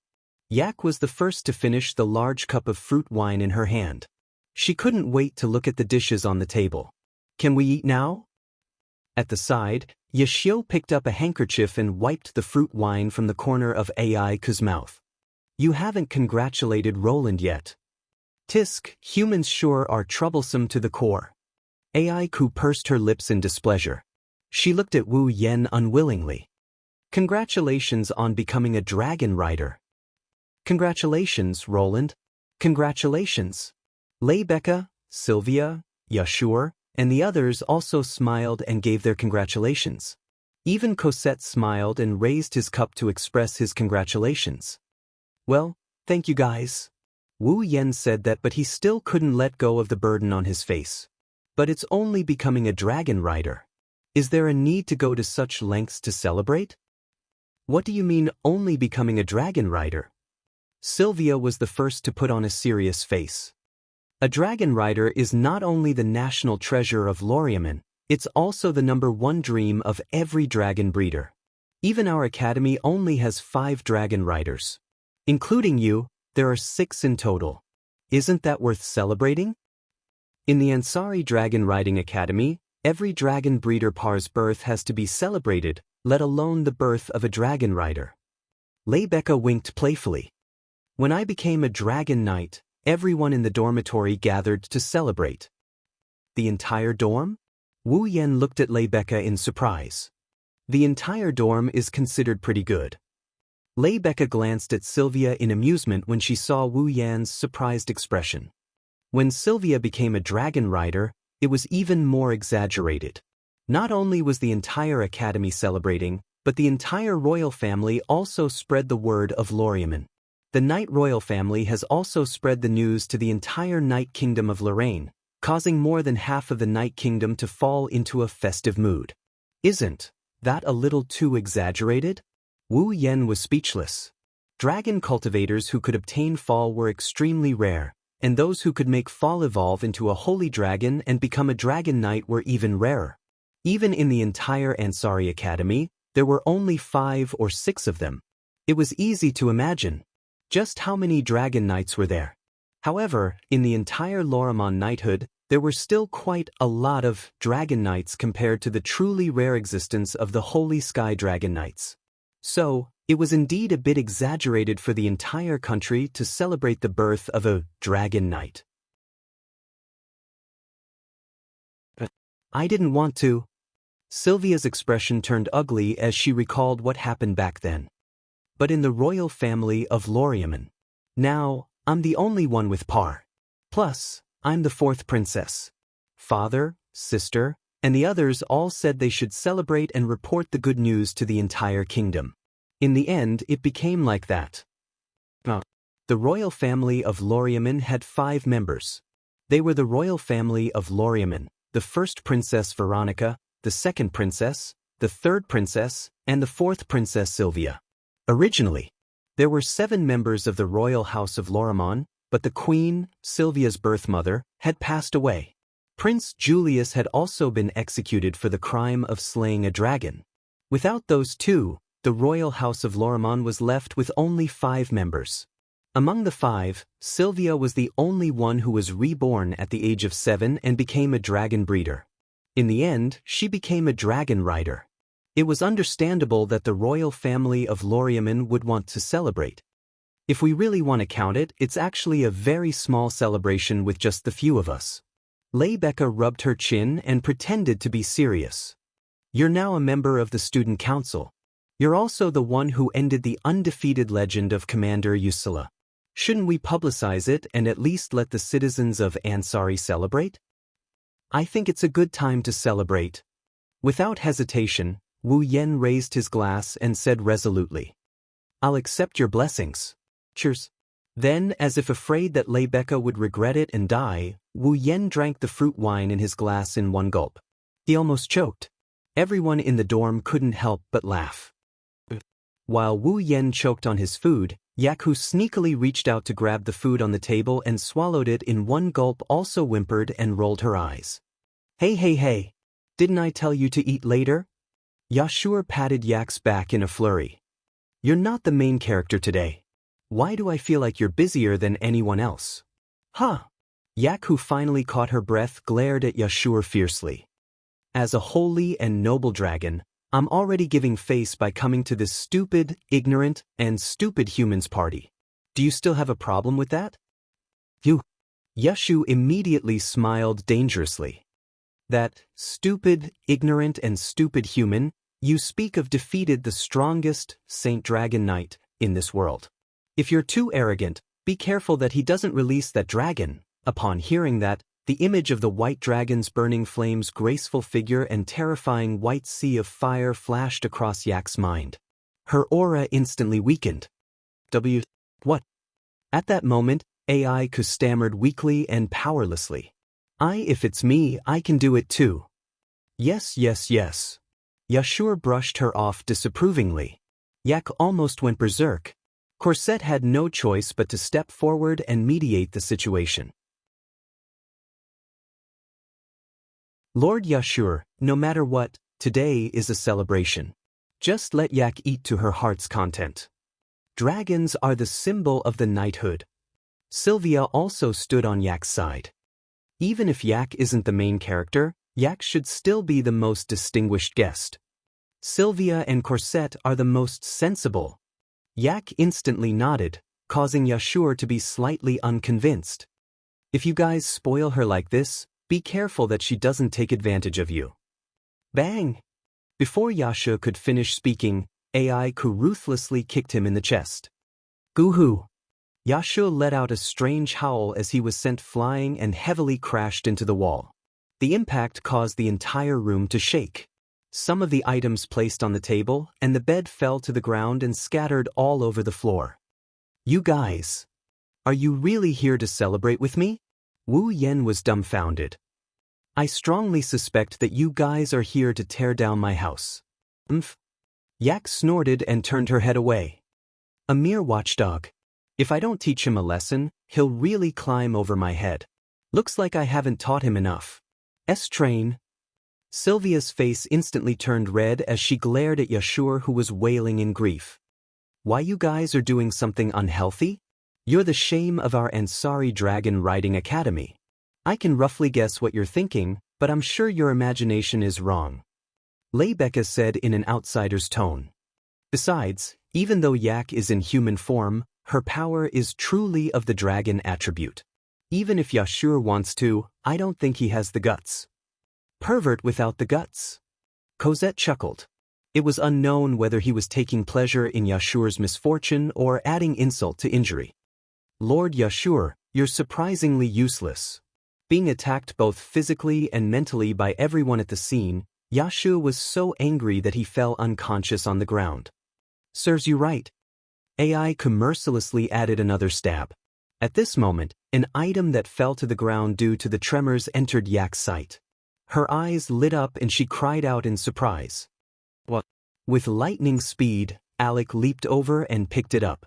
Yak was the first to finish the large cup of fruit wine in her hand. She couldn't wait to look at the dishes on the table. Can we eat now? At the side, Yashio picked up a handkerchief and wiped the fruit wine from the corner of Aiku's mouth. You haven't congratulated Roland yet. Tisk, humans sure are troublesome to the core. Aiku pursed her lips in displeasure. She looked at Wu Yan unwillingly. Congratulations on becoming a dragon rider. Congratulations, Roland. Congratulations. Rebecca, Sylvia, Yashur, and the others also smiled and gave their congratulations. Even Cosette smiled and raised his cup to express his congratulations. Well, thank you guys. Wu Yan said that, but he still couldn't let go of the burden on his face. But it's only becoming a dragon rider. Is there a need to go to such lengths to celebrate? What do you mean only becoming a dragon rider? Sylvia was the first to put on a serious face. A dragon rider is not only the national treasure of Loriaman, it's also the #1 dream of every dragon breeder. Even our academy only has 5 dragon riders. Including you, there are 6 in total. Isn't that worth celebrating? In the Ansari Dragon Riding Academy, every dragon breeder par's birth has to be celebrated, let alone the birth of a dragon rider. Rebecca winked playfully. When I became a dragon knight, everyone in the dormitory gathered to celebrate. The entire dorm? Wu Yan looked at Rebecca in surprise. The entire dorm is considered pretty good. Rebecca glanced at Sylvia in amusement when she saw Wu Yan's surprised expression. When Sylvia became a dragon rider, it was even more exaggerated. Not only was the entire academy celebrating, but the entire royal family also spread the word of Loriaman. The Knight royal family has also spread the news to the entire Knight Kingdom of Lorraine, causing more than half of the Knight Kingdom to fall into a festive mood. Isn't that a little too exaggerated? Wu Yan was speechless. Dragon cultivators who could obtain fall were extremely rare, and those who could make fall evolve into a holy dragon and become a dragon knight were even rarer. Even in the entire Ansari Academy, there were only 5 or 6 of them. It was easy to imagine just how many dragon knights were there. However, in the entire Loriaman knighthood, there were still quite a lot of dragon knights compared to the truly rare existence of the holy sky dragon knights. So, it was indeed a bit exaggerated for the entire country to celebrate the birth of a dragon knight. I didn't want to. Sylvia's expression turned ugly as she recalled what happened back then. But in the royal family of Loriaman. Now, I'm the only one with par. Plus, I'm the 4th princess. Father, sister, and the others all said they should celebrate and report the good news to the entire kingdom. In the end, it became like that. The royal family of Loriaman had 5 members. They were the royal family of Loriaman, the 1st princess Veronica, the 2nd princess, the 3rd princess, and the 4th princess Sylvia. Originally, there were 7 members of the royal house of Loriaman, but the queen, Sylvia's birth mother, had passed away. Prince Julius had also been executed for the crime of slaying a dragon. Without those 2, the royal house of Loriaman was left with only 5 members. Among the 5, Sylvia was the only one who was reborn at the age of 7 and became a dragon breeder. In the end, she became a dragon rider. It was understandable that the royal family of Loriaman would want to celebrate. If we really want to count it, it's actually a very small celebration with just the few of us. Rebecca rubbed her chin and pretended to be serious. You're now a member of the student council. You're also the one who ended the undefeated legend of Commander Usula. Shouldn't we publicize it and at least let the citizens of Ansari celebrate? I think it's a good time to celebrate. Without hesitation, Wu Yan raised his glass and said resolutely, I'll accept your blessings. Cheers. Then, as if afraid that Rebecca would regret it and die, Wu Yen drank the fruit wine in his glass in one gulp. He almost choked. Everyone in the dorm couldn't help but laugh. While Wu Yen choked on his food, Yaku sneakily reached out to grab the food on the table and swallowed it in one gulp, also whimpered and rolled her eyes. Hey, didn't I tell you to eat later? Yashur patted Yak's back in a flurry. You're not the main character today. Why do I feel like you're busier than anyone else? Huh? Yak, who finally caught her breath, glared at Yashur fiercely. As a holy and noble dragon, I'm already giving face by coming to this stupid, ignorant, and stupid humans party. Do you still have a problem with that? You. Yashu immediately smiled dangerously. That stupid, ignorant, and stupid human, you speak of, defeated the strongest Saint Dragon Knight in this world. If you're too arrogant, be careful that he doesn't release that dragon. Upon hearing that, the image of the white dragon's burning flames, graceful figure, and terrifying white sea of fire flashed across Yak's mind. Her aura instantly weakened. What? At that moment, Aiku stammered weakly and powerlessly. If it's me, I can do it too. Yes. Yashur brushed her off disapprovingly. Yak almost went berserk. Corset had no choice but to step forward and mediate the situation. Lord Yashur, no matter what, today is a celebration. Just let Yak eat to her heart's content. Dragons are the symbol of the knighthood. Sylvia also stood on Yak's side. Even if Yak isn't the main character, Yak should still be the most distinguished guest. Sylvia and Corset are the most sensible. Yak instantly nodded, causing Yashur to be slightly unconvinced. If you guys spoil her like this, be careful that she doesn't take advantage of you. Bang! Before Yashur could finish speaking, Aiku ruthlessly kicked him in the chest. Goo-hoo! Yashur let out a strange howl as he was sent flying and heavily crashed into the wall. The impact caused the entire room to shake. Some of the items placed on the table and the bed fell to the ground and scattered all over the floor. You guys! Are you really here to celebrate with me? Wu Yen was dumbfounded. I strongly suspect that you guys are here to tear down my house. Yak snorted and turned her head away. A mere watchdog. If I don't teach him a lesson, he'll really climb over my head. Looks like I haven't taught him enough. S-train. Sylvia's face instantly turned red as she glared at Yashur, who was wailing in grief. Why, you guys are doing something unhealthy? You're the shame of our Ansari Dragon Riding Academy. I can roughly guess what you're thinking, but I'm sure your imagination is wrong. Rebecca said in an outsider's tone. Besides, even though Yak is in human form, her power is truly of the dragon attribute. Even if Yashur wants to, I don't think he has the guts. Pervert without the guts. Cosette chuckled. It was unknown whether he was taking pleasure in Yashur's misfortune or adding insult to injury. Lord Yashur, you're surprisingly useless. Being attacked both physically and mentally by everyone at the scene, Yashur was so angry that he fell unconscious on the ground. Serves you right. Aiku mercilessly added another stab. At this moment, an item that fell to the ground due to the tremors entered Yak's sight. Her eyes lit up and she cried out in surprise. What? With lightning speed, Alec leaped over and picked it up.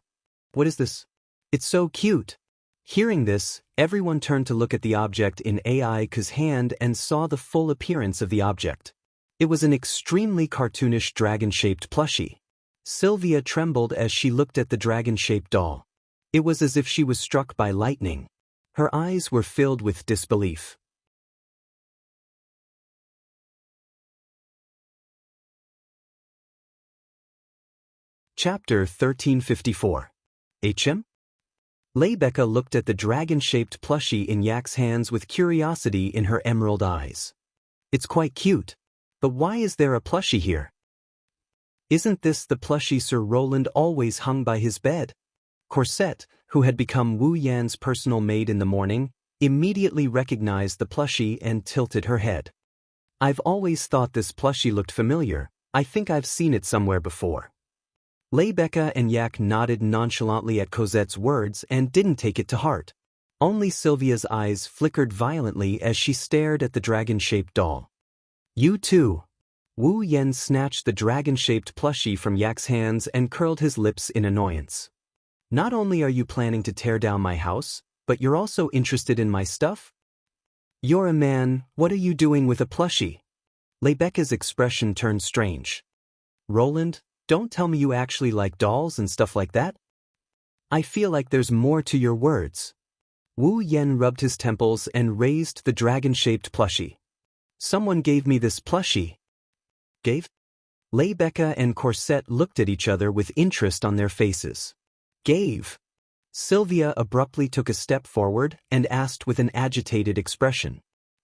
What is this? It's so cute. Hearing this, everyone turned to look at the object in Aiku's hand and saw the full appearance of the object. It was an extremely cartoonish dragon-shaped plushie. Sylvia trembled as she looked at the dragon-shaped doll. It was as if she was struck by lightning. Her eyes were filled with disbelief. Chapter 1354. HM? Rebecca looked at the dragon-shaped plushie in Yak's hands with curiosity in her emerald eyes. It's quite cute. But why is there a plushie here? Isn't this the plushie Sir Roland always hung by his bed? Corset, who had become Wu Yan's personal maid in the morning, immediately recognized the plushie and tilted her head. I've always thought this plushie looked familiar. I think I've seen it somewhere before. Rebecca and Yak nodded nonchalantly at Cosette's words and didn't take it to heart. Only Sylvia's eyes flickered violently as she stared at the dragon-shaped doll. You too. Wu Yen snatched the dragon-shaped plushie from Yak's hands and curled his lips in annoyance. Not only are you planning to tear down my house, but you're also interested in my stuff? You're a man, what are you doing with a plushie? Rebecca's expression turned strange. Roland, don't tell me you actually like dolls and stuff like that? I feel like there's more to your words. Wu Yen rubbed his temples and raised the dragon-shaped plushie. Someone gave me this plushie. Gave? Rebecca and Corset looked at each other with interest on their faces. Gave. Sylvia abruptly took a step forward and asked with an agitated expression.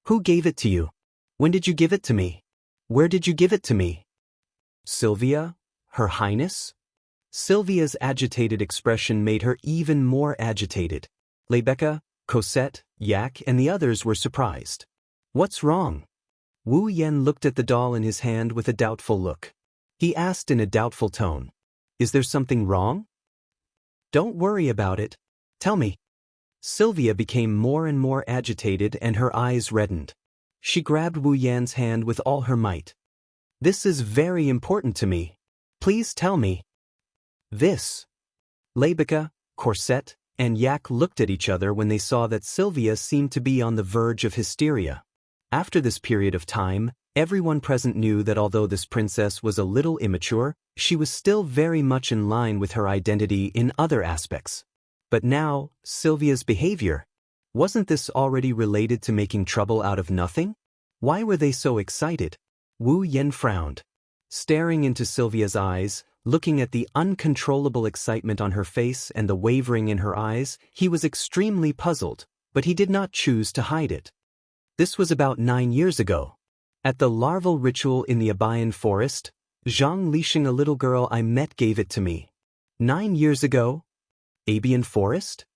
Who gave it to you? When did you give it to me? Where did you give it to me? Sylvia? Her Highness? Sylvia's agitated expression made her even more agitated. Rebecca, Cosette, Yak, and the others were surprised. What's wrong? Wu Yen looked at the doll in his hand with a doubtful look. He asked in a doubtful tone, Is there something wrong? Don't worry about it. Tell me. Sylvia became more and more agitated and her eyes reddened. She grabbed Wu Yan's hand with all her might. This is very important to me. Please tell me. This. Rebecca, Corset, and Yak looked at each other when they saw that Sylvia seemed to be on the verge of hysteria. After this period of time, everyone present knew that although this princess was a little immature, she was still very much in line with her identity in other aspects. But now, Sylvia's behavior. Wasn't this already related to making trouble out of nothing? Why were they so excited? Wu Yen frowned. Staring into Sylvia's eyes, looking at the uncontrollable excitement on her face and the wavering in her eyes, he was extremely puzzled, but he did not choose to hide it. This was about 9 years ago. At the larval ritual in the Abayan forest, Zhang Lixing, a little girl I met, gave it to me. 9 years ago? Abian forest?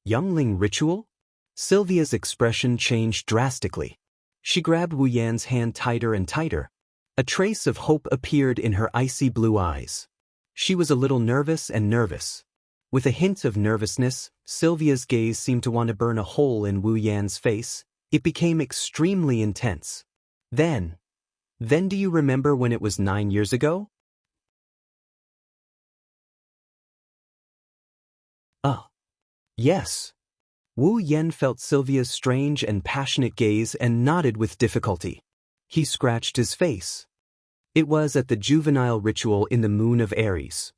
Youngling ritual? Sylvia's expression changed drastically. She grabbed Wu Yan's hand tighter and tighter. A trace of hope appeared in her icy blue eyes. She was a little nervous and nervous. With a hint of nervousness, Sylvia's gaze seemed to want to burn a hole in Wu Yan's face. It became extremely intense. Then do you remember when it was 9 years ago? Yes. Wu Yen felt Sylvia's strange and passionate gaze and nodded with difficulty. He scratched his face. It was at the juvenile ritual in the moon of Aries.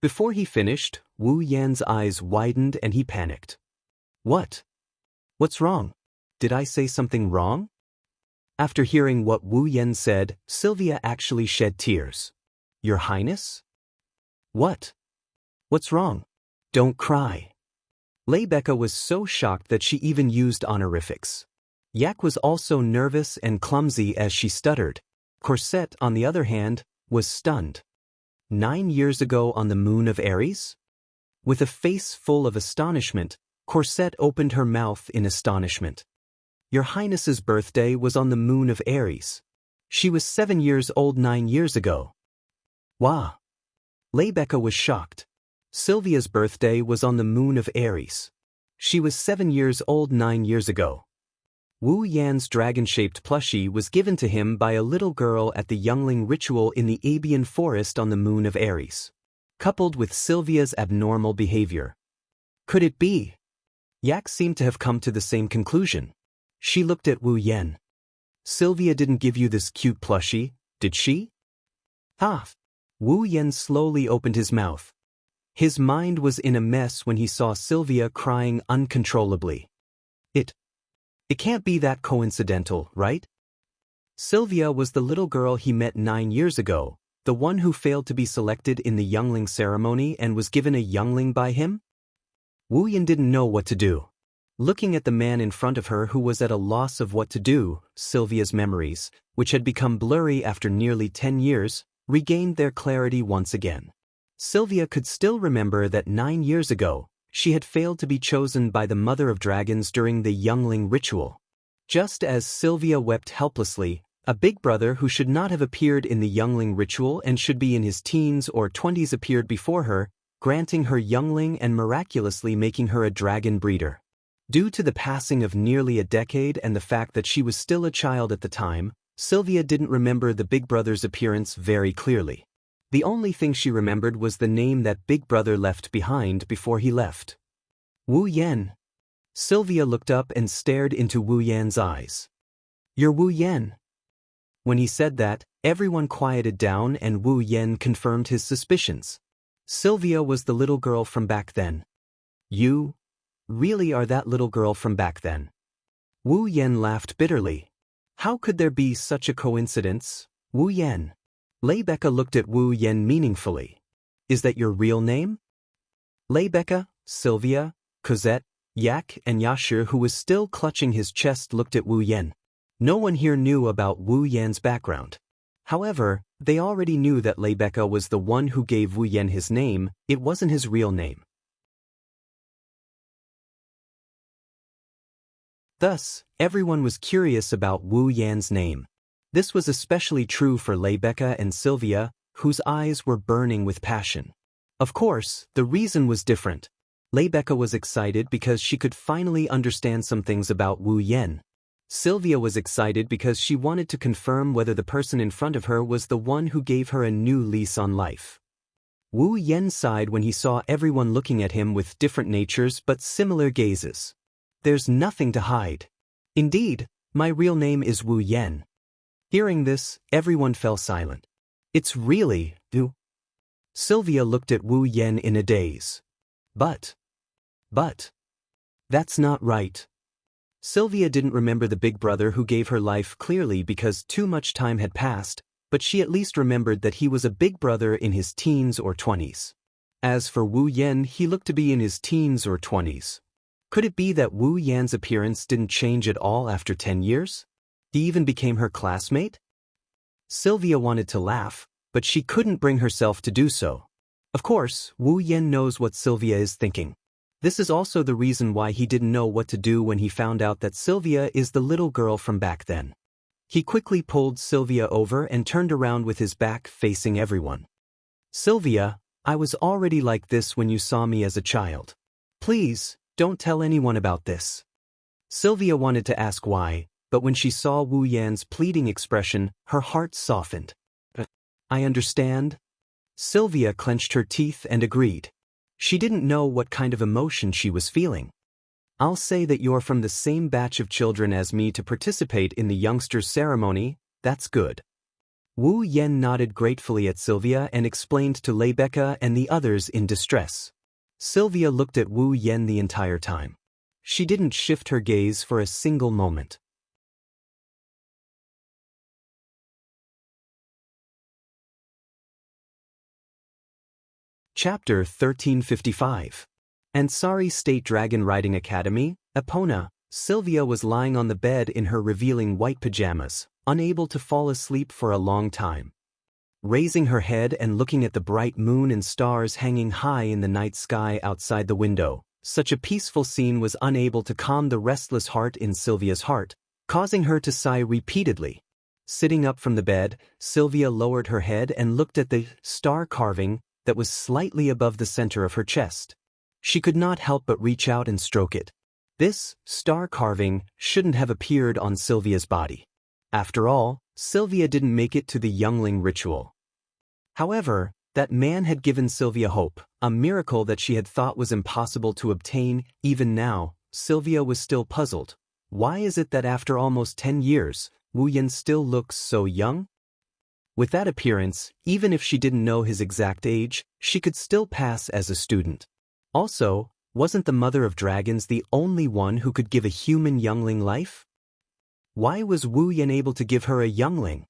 Before he finished, Wu Yan's eyes widened and he panicked. What? What's wrong? Did I say something wrong? After hearing what Wu Yen said, Sylvia actually shed tears. Your Highness? What? What's wrong? Don't cry. Rebecca was so shocked that she even used honorifics. Yak was also nervous and clumsy as she stuttered. Corset, on the other hand, was stunned. 9 years ago on the moon of Aries? With a face full of astonishment, Corset opened her mouth in astonishment. Your Highness's birthday was on the moon of Aries. She was 7 years old 9 years ago. Wah! Rebecca was shocked. Sylvia's birthday was on the moon of Aries. She was 7 years old 9 years ago. Wu Yan's dragon-shaped plushie was given to him by a little girl at the youngling ritual in the Abian forest on the moon of Aries, coupled with Sylvia's abnormal behavior. Could it be? Yak seemed to have come to the same conclusion. She looked at Wu Yen. Sylvia didn't give you this cute plushie, did she? Ah! Wu Yen slowly opened his mouth. His mind was in a mess when he saw Sylvia crying uncontrollably. It can't be that coincidental, right? Sylvia was the little girl he met 9 years ago, the one who failed to be selected in the youngling ceremony and was given a youngling by him? Wu Yen didn't know what to do. Looking at the man in front of her who was at a loss of what to do, Sylvia's memories, which had become blurry after nearly 10 years, regained their clarity once again. Sylvia could still remember that 9 years ago, she had failed to be chosen by the Mother of Dragons during the youngling ritual. Just as Sylvia wept helplessly, A big brother who should not have appeared in the youngling ritual and should be in his teens or 20s appeared before her, granting her youngling and miraculously making her a dragon breeder. Due to the passing of nearly a decade and the fact that she was still a child at the time, Sylvia didn't remember the big brother's appearance very clearly. The only thing she remembered was the name that big brother left behind before he left. Wu Yan. Sylvia looked up and stared into Wu Yan's eyes. "You're Wu Yan." When he said that, everyone quieted down and Wu Yan confirmed his suspicions. Sylvia was the little girl from back then. "You really are that little girl from back then?" Wu Yan laughed bitterly. "How could there be such a coincidence, Wu Yan?" Rebecca looked at Wu Yan meaningfully. "Is that your real name?" Rebecca, Sylvia, Cosette, Yak and Yashir, who was still clutching his chest, looked at Wu Yan. No one here knew about Wu Yan's background. However, they already knew that Rebecca was the one who gave Wu Yan his name. It wasn't his real name. Thus, everyone was curious about Wu Yan's name. This was especially true for Rebecca and Sylvia, whose eyes were burning with passion. Of course, the reason was different. Rebecca was excited because she could finally understand some things about Wu Yan. Sylvia was excited because she wanted to confirm whether the person in front of her was the one who gave her a new lease on life. Wu Yan sighed when he saw everyone looking at him with different natures but similar gazes. "There's nothing to hide. Indeed, my real name is Wu Yan." Hearing this, everyone fell silent. "It's really you?" Sylvia looked at Wu Yan in a daze. But, that's not right." Sylvia didn't remember the big brother who gave her life clearly because too much time had passed, but she at least remembered that he was a big brother in his teens or 20s. As for Wu Yan, he looked to be in his teens or 20s. Could it be that Wu Yan's appearance didn't change at all after 10 years? He even became her classmate? Sylvia wanted to laugh, but she couldn't bring herself to do so. Of course, Wu Yan knows what Sylvia is thinking. This is also the reason why he didn't know what to do when he found out that Sylvia is the little girl from back then. He quickly pulled Sylvia over and turned around with his back facing everyone. "Sylvia, I was already like this when you saw me as a child. Please, don't tell anyone about this." Sylvia wanted to ask why, but when she saw Wu Yan's pleading expression, her heart softened. "I understand." Sylvia clenched her teeth and agreed. She didn't know what kind of emotion she was feeling. "I'll say that you're from the same batch of children as me to participate in the youngsters' ceremony. That's good." Wu Yan nodded gratefully at Sylvia and explained to Rebecca and the others in distress. Sylvia looked at Wu Yan the entire time. She didn't shift her gaze for a single moment. Chapter 1355. Ansari State Dragon Riding Academy, Epona. Sylvia was lying on the bed in her revealing white pajamas, unable to fall asleep for a long time. Raising her head and looking at the bright moon and stars hanging high in the night sky outside the window, such a peaceful scene was unable to calm the restless heart in Sylvia's heart, causing her to sigh repeatedly. Sitting up from the bed, Sylvia lowered her head and looked at the star carving that was slightly above the center of her chest. She could not help but reach out and stroke it. This star carving shouldn't have appeared on Sylvia's body. After all, Sylvia didn't make it to the youngling ritual. However, that man had given Sylvia hope, a miracle that she had thought was impossible to obtain. Even now, Sylvia was still puzzled. Why is it that after almost 10 years, Wu Yan still looks so young? With that appearance, even if she didn't know his exact age, she could still pass as a student. Also, wasn't the Mother of Dragons the only one who could give a human youngling life? Why was Wu Yan able to give her a youngling?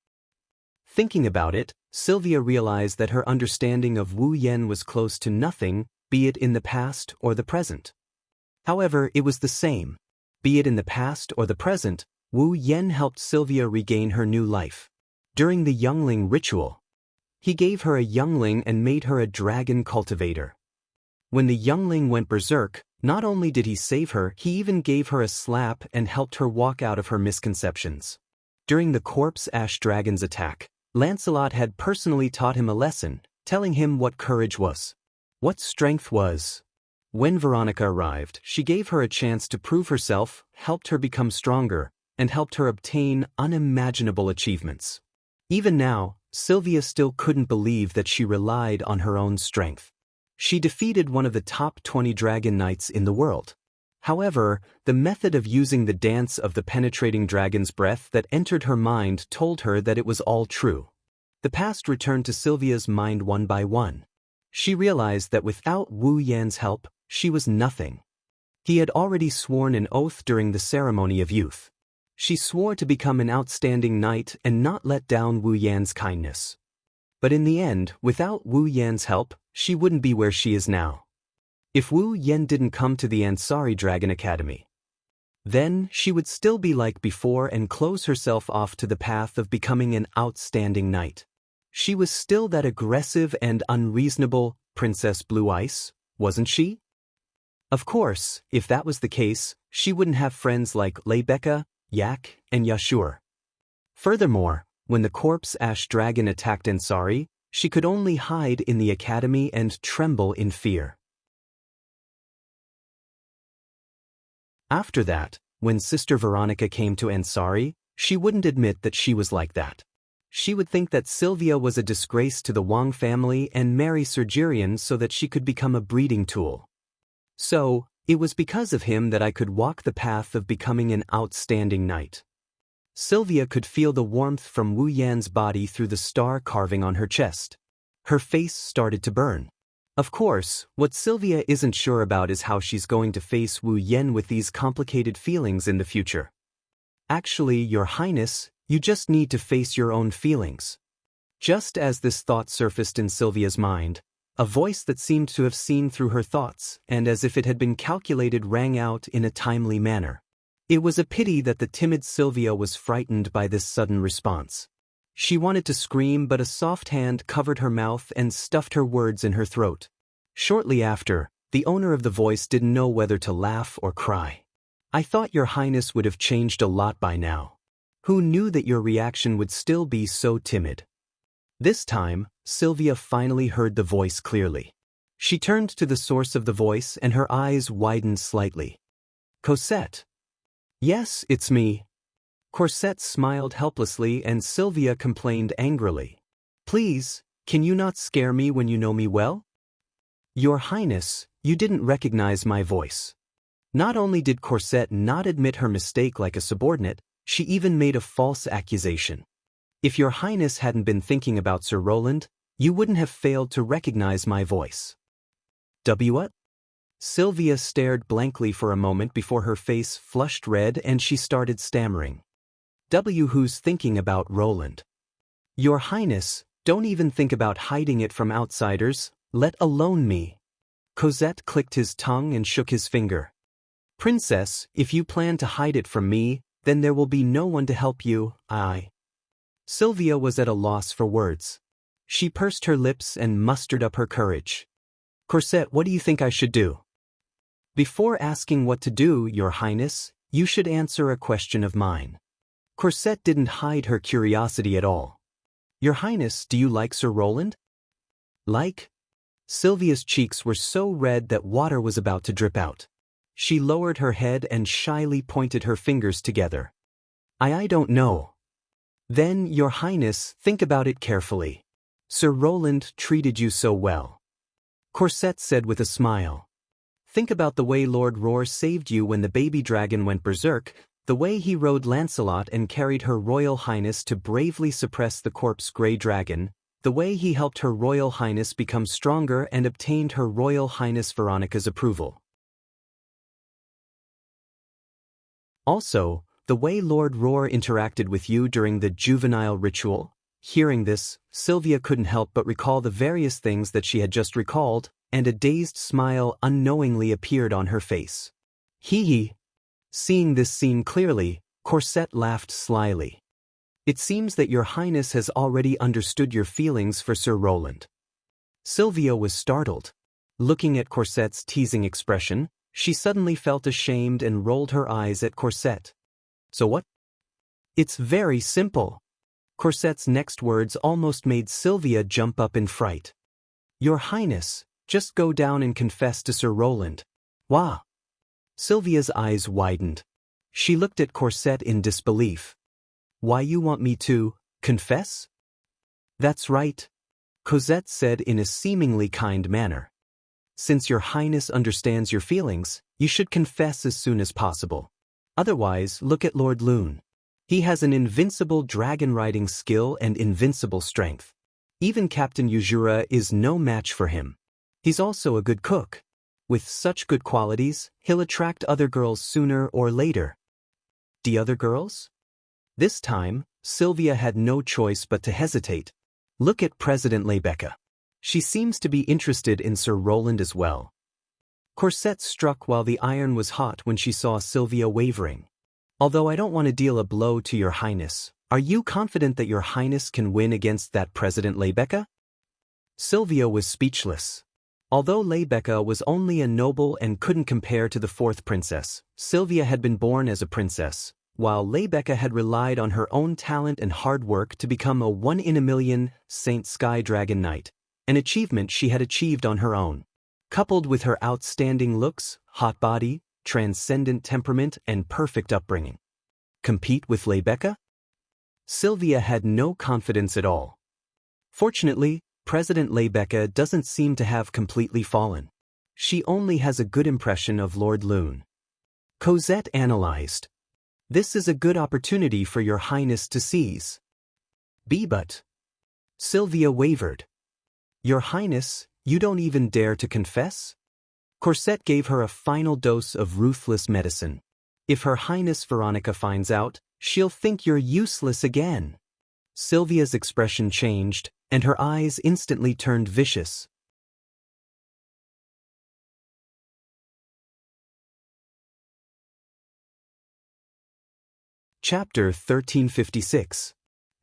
Thinking about it, Sylvia realized that her understanding of Wu Yan was close to nothing, be it in the past or the present. However, it was the same. Be it in the past or the present, Wu Yan helped Sylvia regain her new life. During the youngling ritual, he gave her a youngling and made her a dragon cultivator. When the youngling went berserk, not only did he save her, he even gave her a slap and helped her walk out of her misconceptions. During the corpse ash dragon's attack, Lancelot had personally taught him a lesson, telling him what courage was, what strength was. When Veronica arrived, she gave her a chance to prove herself, helped her become stronger, and helped her obtain unimaginable achievements. Even now, Sylvia still couldn't believe that she relied on her own strength. She defeated one of the top 20 dragon knights in the world. However, the method of using the dance of the penetrating dragon's breath that entered her mind told her that it was all true. The past returned to Sylvia's mind one by one. She realized that without Wu Yan's help, she was nothing. He had already sworn an oath during the ceremony of youth. She swore to become an outstanding knight and not let down Wu Yan's kindness. But in the end, without Wu Yan's help, she wouldn't be where she is now. If Wu Yan didn't come to the Ansari Dragon Academy, then she would still be like before and close herself off to the path of becoming an outstanding knight. She was still that aggressive and unreasonable Princess Blue Ice, wasn't she? Of course, if that was the case, she wouldn't have friends like Leibeka, Yak, and Yashur. Furthermore, when the corpse ash dragon attacked Ansari, she could only hide in the academy and tremble in fear. After that, when Sister Veronica came to Ansari, she wouldn't admit that she was like that. She would think that Sylvia was a disgrace to the Wang family and marry Sir Jirian so that she could become a breeding tool. So, it was because of him that I could walk the path of becoming an outstanding knight. Sylvia could feel the warmth from Wu Yan's body through the star carving on her chest. Her face started to burn. Of course, what Sylvia isn't sure about is how she's going to face Wu Yan with these complicated feelings in the future. Actually, Your Highness, you just need to face your own feelings. Just as this thought surfaced in Sylvia's mind, a voice that seemed to have seen through her thoughts and as if it had been calculated rang out in a timely manner. It was a pity that the timid Sylvia was frightened by this sudden response. She wanted to scream, but a soft hand covered her mouth and stuffed her words in her throat. Shortly after, the owner of the voice didn't know whether to laugh or cry. I thought Your Highness would have changed a lot by now. Who knew that your reaction would still be so timid? This time, Sylvia finally heard the voice clearly. She turned to the source of the voice and her eyes widened slightly. Cosette. Yes, it's me. Cosette smiled helplessly and Sylvia complained angrily. Please, can you not scare me when you know me well? Your Highness, you didn't recognize my voice. Not only did Cosette not admit her mistake like a subordinate, she even made a false accusation. If Your Highness hadn't been thinking about Sir Roland, you wouldn't have failed to recognize my voice. What? Sylvia stared blankly for a moment before her face flushed red and she started stammering. Who's thinking about Roland? Your Highness, don't even think about hiding it from outsiders, let alone me. Cosette clicked his tongue and shook his finger. Princess, if you plan to hide it from me, then there will be no one to help you, Sylvia was at a loss for words. She pursed her lips and mustered up her courage. Cosette, what do you think I should do? Before asking what to do, Your Highness, you should answer a question of mine. Cosette didn't hide her curiosity at all. Your Highness, do you like Sir Roland? Like? Sylvia's cheeks were so red that water was about to drip out. She lowered her head and shyly pointed her fingers together. I don't know. Then, Your Highness, think about it carefully. Sir Roland treated you so well. Cosette said with a smile. Think about the way Lord Roar saved you when the baby dragon went berserk, the way he rode Lancelot and carried Her Royal Highness to bravely suppress the corpse grey dragon, the way he helped Her Royal Highness become stronger and obtained Her Royal Highness Veronica's approval. Also, the way Lord Roar interacted with you during the juvenile ritual. Hearing this, Sylvia couldn't help but recall the various things that she had just recalled, and a dazed smile unknowingly appeared on her face. Hee. Seeing this scene clearly, Cosette laughed slyly. It seems that Your Highness has already understood your feelings for Sir Roland. Sylvia was startled. Looking at Cosette's teasing expression, she suddenly felt ashamed and rolled her eyes at Cosette. So what? It's very simple. Corset's next words almost made Sylvia jump up in fright. Your Highness, just go down and confess to Sir Roland. Wah! Sylvia's eyes widened. She looked at Corset in disbelief. Why you want me to confess? That's right, Cosette said in a seemingly kind manner. Since your Highness understands your feelings, you should confess as soon as possible. Otherwise, look at Lord Loon. He has an invincible dragon-riding skill and invincible strength. Even Captain Yujura is no match for him. He's also a good cook. With such good qualities, he'll attract other girls sooner or later. The other girls? This time, Sylvia had no choice but to hesitate. Look at President Lebecca. She seems to be interested in Sir Roland as well. Corset struck while the iron was hot when she saw Sylvia wavering. Although I don't want to deal a blow to your Highness, are you confident that your Highness can win against that President Lebecca? Sylvia was speechless. Although Lebecca was only a noble and couldn't compare to the fourth princess, Sylvia had been born as a princess, while Lebecca had relied on her own talent and hard work to become a 1-in-a-million Saint Sky Dragon Knight, an achievement she had achieved on her own. Coupled with her outstanding looks, hot body, transcendent temperament, and perfect upbringing. Compete with Lebecca? Sylvia had no confidence at all. Fortunately, President Lebecca doesn't seem to have completely fallen. She only has a good impression of Lord Loon. Cosette analyzed. This is a good opportunity for your Highness to seize. But Sylvia wavered. Your Highness, you don't even dare to confess? Corset gave her a final dose of ruthless medicine. If Her Highness Veronica finds out, she'll think you're useless again. Sylvia's expression changed, and her eyes instantly turned vicious. Chapter 1356.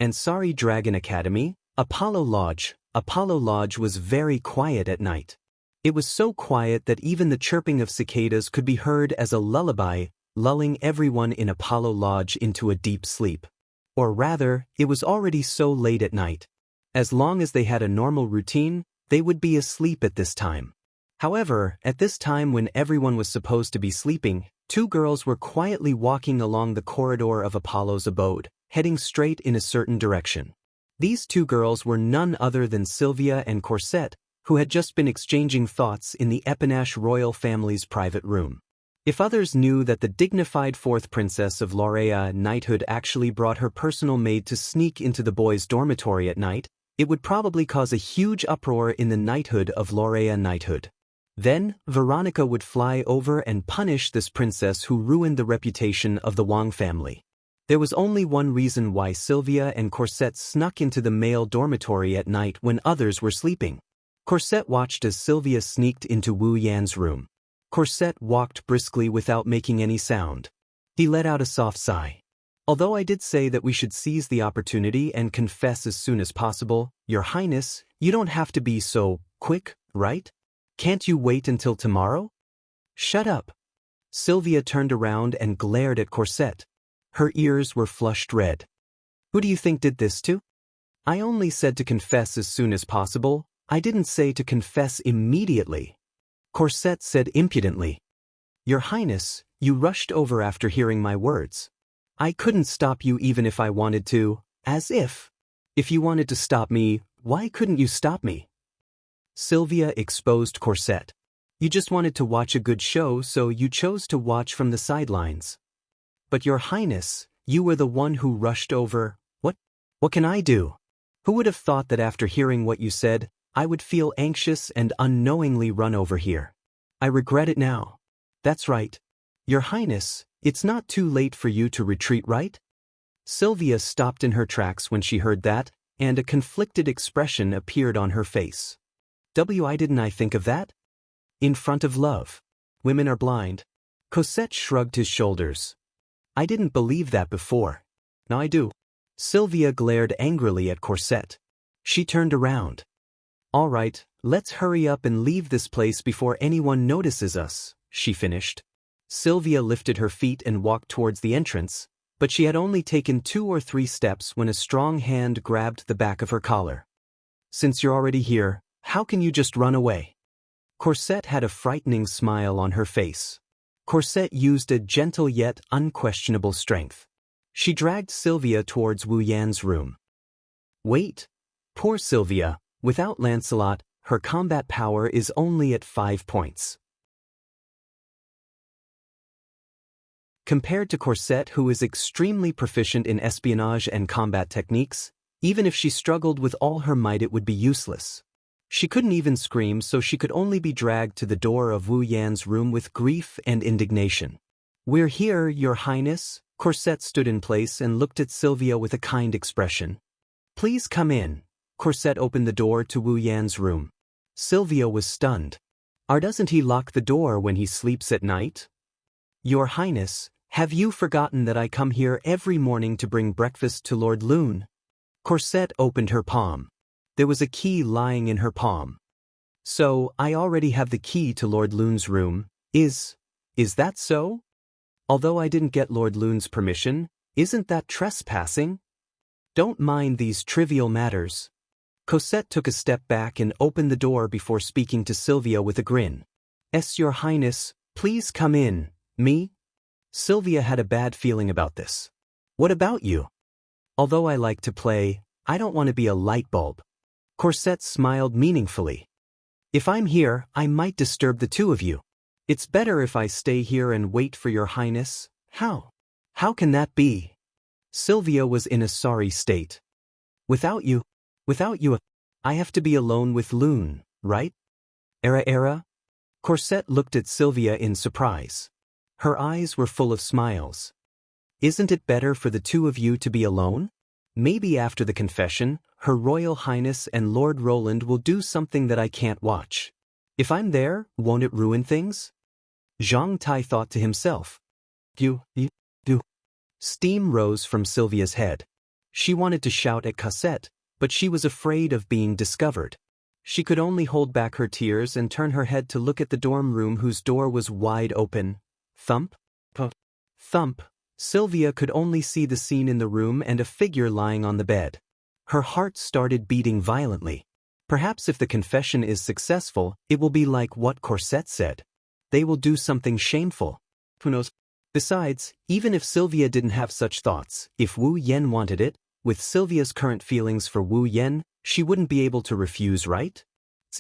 Ansari Dragon Academy, Apollo Lodge. Apollo Lodge was very quiet at night. It was so quiet that even the chirping of cicadas could be heard as a lullaby, lulling everyone in Apollo Lodge into a deep sleep. Or rather, it was already so late at night. As long as they had a normal routine, they would be asleep at this time. However, at this time when everyone was supposed to be sleeping, two girls were quietly walking along the corridor of Apollo's abode, heading straight in a certain direction. These two girls were none other than Sylvia and Corset, who had just been exchanging thoughts in the Epinache royal family's private room. If others knew that the dignified fourth princess of Laurea knighthood actually brought her personal maid to sneak into the boys' dormitory at night, it would probably cause a huge uproar in the knighthood of Laurea knighthood. Then, Veronica would fly over and punish this princess who ruined the reputation of the Wang family. There was only one reason why Sylvia and Corset snuck into the male dormitory at night when others were sleeping. Corset watched as Sylvia sneaked into Wu Yan's room. Corset walked briskly without making any sound. He let out a soft sigh. Although I did say that we should seize the opportunity and confess as soon as possible, Your Highness, you don't have to be so quick, right? Can't you wait until tomorrow? Shut up. Sylvia turned around and glared at Corset. Her ears were flushed red. Who do you think did this to? I only said to confess as soon as possible. I didn't say to confess immediately. Corset said impudently. Your Highness, you rushed over after hearing my words. I couldn't stop you even if I wanted to, as if. If you wanted to stop me, why couldn't you stop me? Sylvia exposed Corset. You just wanted to watch a good show, so you chose to watch from the sidelines. But Your Highness, you were the one who rushed over. What can I do? Who would have thought that after hearing what you said, I would feel anxious and unknowingly run over here? I regret it now. That's right. Your Highness, it's not too late for you to retreat, right? Sylvia stopped in her tracks when she heard that, and a conflicted expression appeared on her face. Why didn't I think of that? In front of love. Women are blind. Cosette shrugged his shoulders. I didn't believe that before. Now I do. Sylvia glared angrily at Corset. She turned around. All right, let's hurry up and leave this place before anyone notices us, she finished. Sylvia lifted her feet and walked towards the entrance, but she had only taken 2 or 3 steps when a strong hand grabbed the back of her collar. "Since you're already here, how can you just run away?" Corsette had a frightening smile on her face. Corsette used a gentle yet unquestionable strength. She dragged Sylvia towards Wu Yan's room. Wait. Poor Sylvia, without Lancelot, her combat power is only at 5 points. Compared to Corsette, who is extremely proficient in espionage and combat techniques, even if she struggled with all her might it would be useless. She couldn't even scream, so she could only be dragged to the door of Wu Yan's room with grief and indignation. "We're here, Your Highness." Corsette stood in place and looked at Sylvia with a kind expression. "Please come in." Corsette opened the door to Wu Yan's room. Sylvia was stunned. Doesn't he lock the door when he sleeps at night?" "Your Highness, have you forgotten that I come here every morning to bring breakfast to Lord Lune?" Corsette opened her palm. There was a key lying in her palm. "So, I already have the key to Lord Lune's room, is that so? Although I didn't get Lord Lune's permission, isn't that trespassing? Don't mind these trivial matters." Cosette took a step back and opened the door before speaking to Sylvia with a grin. Your Highness, please come in." "Me?" Sylvia had a bad feeling about this. "What about you?" "Although I like to play, I don't want to be a light bulb." Corsette smiled meaningfully. "If I'm here, I might disturb the two of you. It's better if I stay here and wait for Your Highness." "How? How can that be?" Sylvia was in a sorry state. Without you, I have to be alone with Lune, right?" Era? Corsette looked at Sylvia in surprise. Her eyes were full of smiles. "Isn't it better for the two of you to be alone? Maybe after the confession, Her Royal Highness and Lord Roland will do something that I can't watch. If I'm there, won't it ruin things?" Zhang Tai thought to himself. You. Steam rose from Sylvia's head. She wanted to shout at Cosette, but she was afraid of being discovered. She could only hold back her tears and turn her head to look at the dorm room whose door was wide open. Thump. Thump. Sylvia could only see the scene in the room and a figure lying on the bed. Her heart started beating violently. Perhaps if the confession is successful, it will be like what Corsette said. They will do something shameful. Who knows? Besides, even if Sylvia didn't have such thoughts, if Wu Yan wanted it, with Sylvia's current feelings for Wu Yan, she wouldn't be able to refuse, right?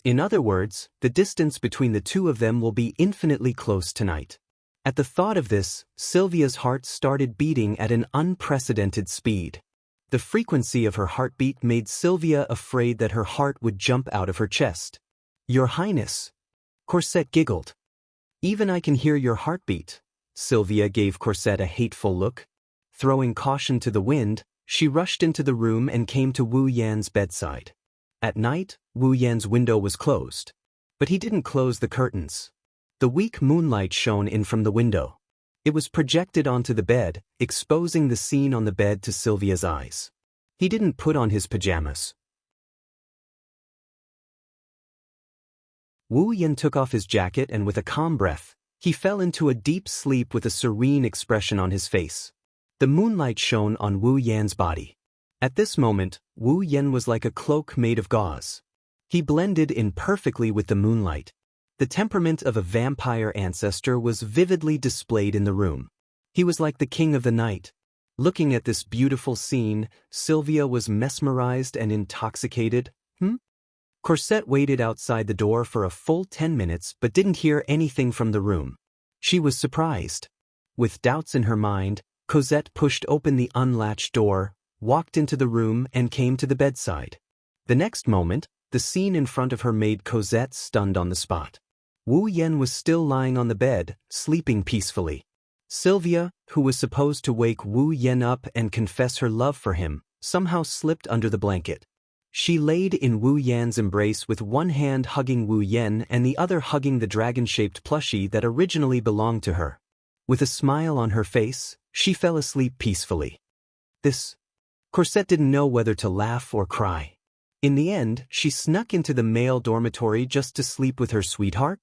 In other words, the distance between the two of them will be infinitely close tonight. At the thought of this, Sylvia's heart started beating at an unprecedented speed. The frequency of her heartbeat made Sylvia afraid that her heart would jump out of her chest. "Your Highness." Corsette giggled. "Even I can hear your heartbeat." Sylvia gave Corsette a hateful look. Throwing caution to the wind, she rushed into the room and came to Wu Yan's bedside. At night, Wu Yan's window was closed. But he didn't close the curtains. The weak moonlight shone in from the window. It was projected onto the bed, exposing the scene on the bed to Sylvia's eyes. He didn't put on his pajamas. Wu Yan took off his jacket and with a calm breath, he fell into a deep sleep with a serene expression on his face. The moonlight shone on Wu Yan's body. At this moment, Wu Yan was like a cloak made of gauze. He blended in perfectly with the moonlight. The temperament of a vampire ancestor was vividly displayed in the room. He was like the king of the night. Looking at this beautiful scene, Sylvia was mesmerized and intoxicated. Corsette waited outside the door for a full 10 minutes but didn't hear anything from the room. She was surprised. With doubts in her mind, Cosette pushed open the unlatched door, walked into the room and came to the bedside. The next moment, the scene in front of her made Cosette stunned on the spot. Wu Yan was still lying on the bed, sleeping peacefully. Sylvia, who was supposed to wake Wu Yan up and confess her love for him, somehow slipped under the blanket. She laid in Wu Yan's embrace with one hand hugging Wu Yan and the other hugging the dragon-shaped plushie that originally belonged to her. With a smile on her face, she fell asleep peacefully. Corsette didn't know whether to laugh or cry. In the end, she snuck into the male dormitory just to sleep with her sweetheart.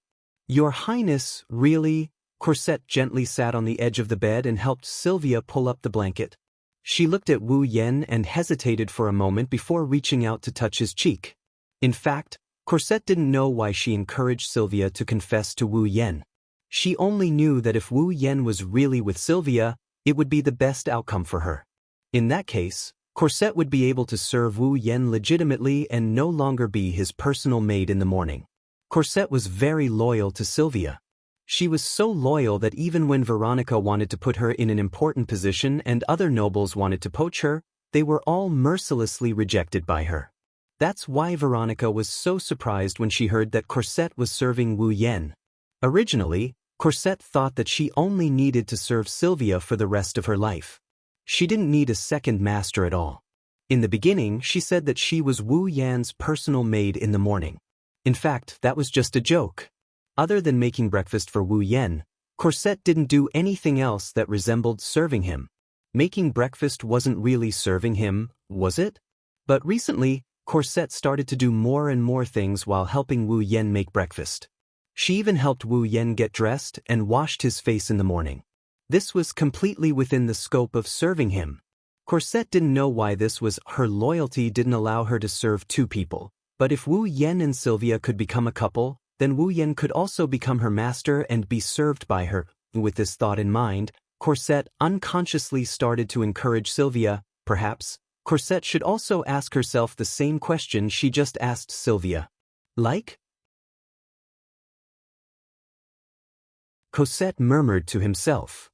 "Your Highness, really?" Corset gently sat on the edge of the bed and helped Sylvia pull up the blanket. She looked at Wu Yen and hesitated for a moment before reaching out to touch his cheek. In fact, Corset didn't know why she encouraged Sylvia to confess to Wu Yen. She only knew that if Wu Yen was really with Sylvia, it would be the best outcome for her. In that case, Corset would be able to serve Wu Yen legitimately and no longer be his personal maid in the morning. Corset was very loyal to Sylvia. She was so loyal that even when Veronica wanted to put her in an important position and other nobles wanted to poach her, they were all mercilessly rejected by her. That's why Veronica was so surprised when she heard that Corset was serving Wu Yen. Originally, Corset thought that she only needed to serve Sylvia for the rest of her life. She didn't need a second master at all. In the beginning, she said that she was Wu Yan's personal maid in the morning. In fact, that was just a joke. Other than making breakfast for Wu Yen, Corset didn't do anything else that resembled serving him. Making breakfast wasn't really serving him, was it? But recently, Corset started to do more and more things while helping Wu Yen make breakfast. She even helped Wu Yen get dressed and washed his face in the morning. This was completely within the scope of serving him. Corset didn't know why this was. Her loyalty didn't allow her to serve two people. But if Wu Yen and Sylvia could become a couple, then Wu Yen could also become her master and be served by her. With this thought in mind, Corset unconsciously started to encourage Sylvia. Perhaps, Corset should also ask herself the same question she just asked Sylvia. Like? Corset murmured to himself.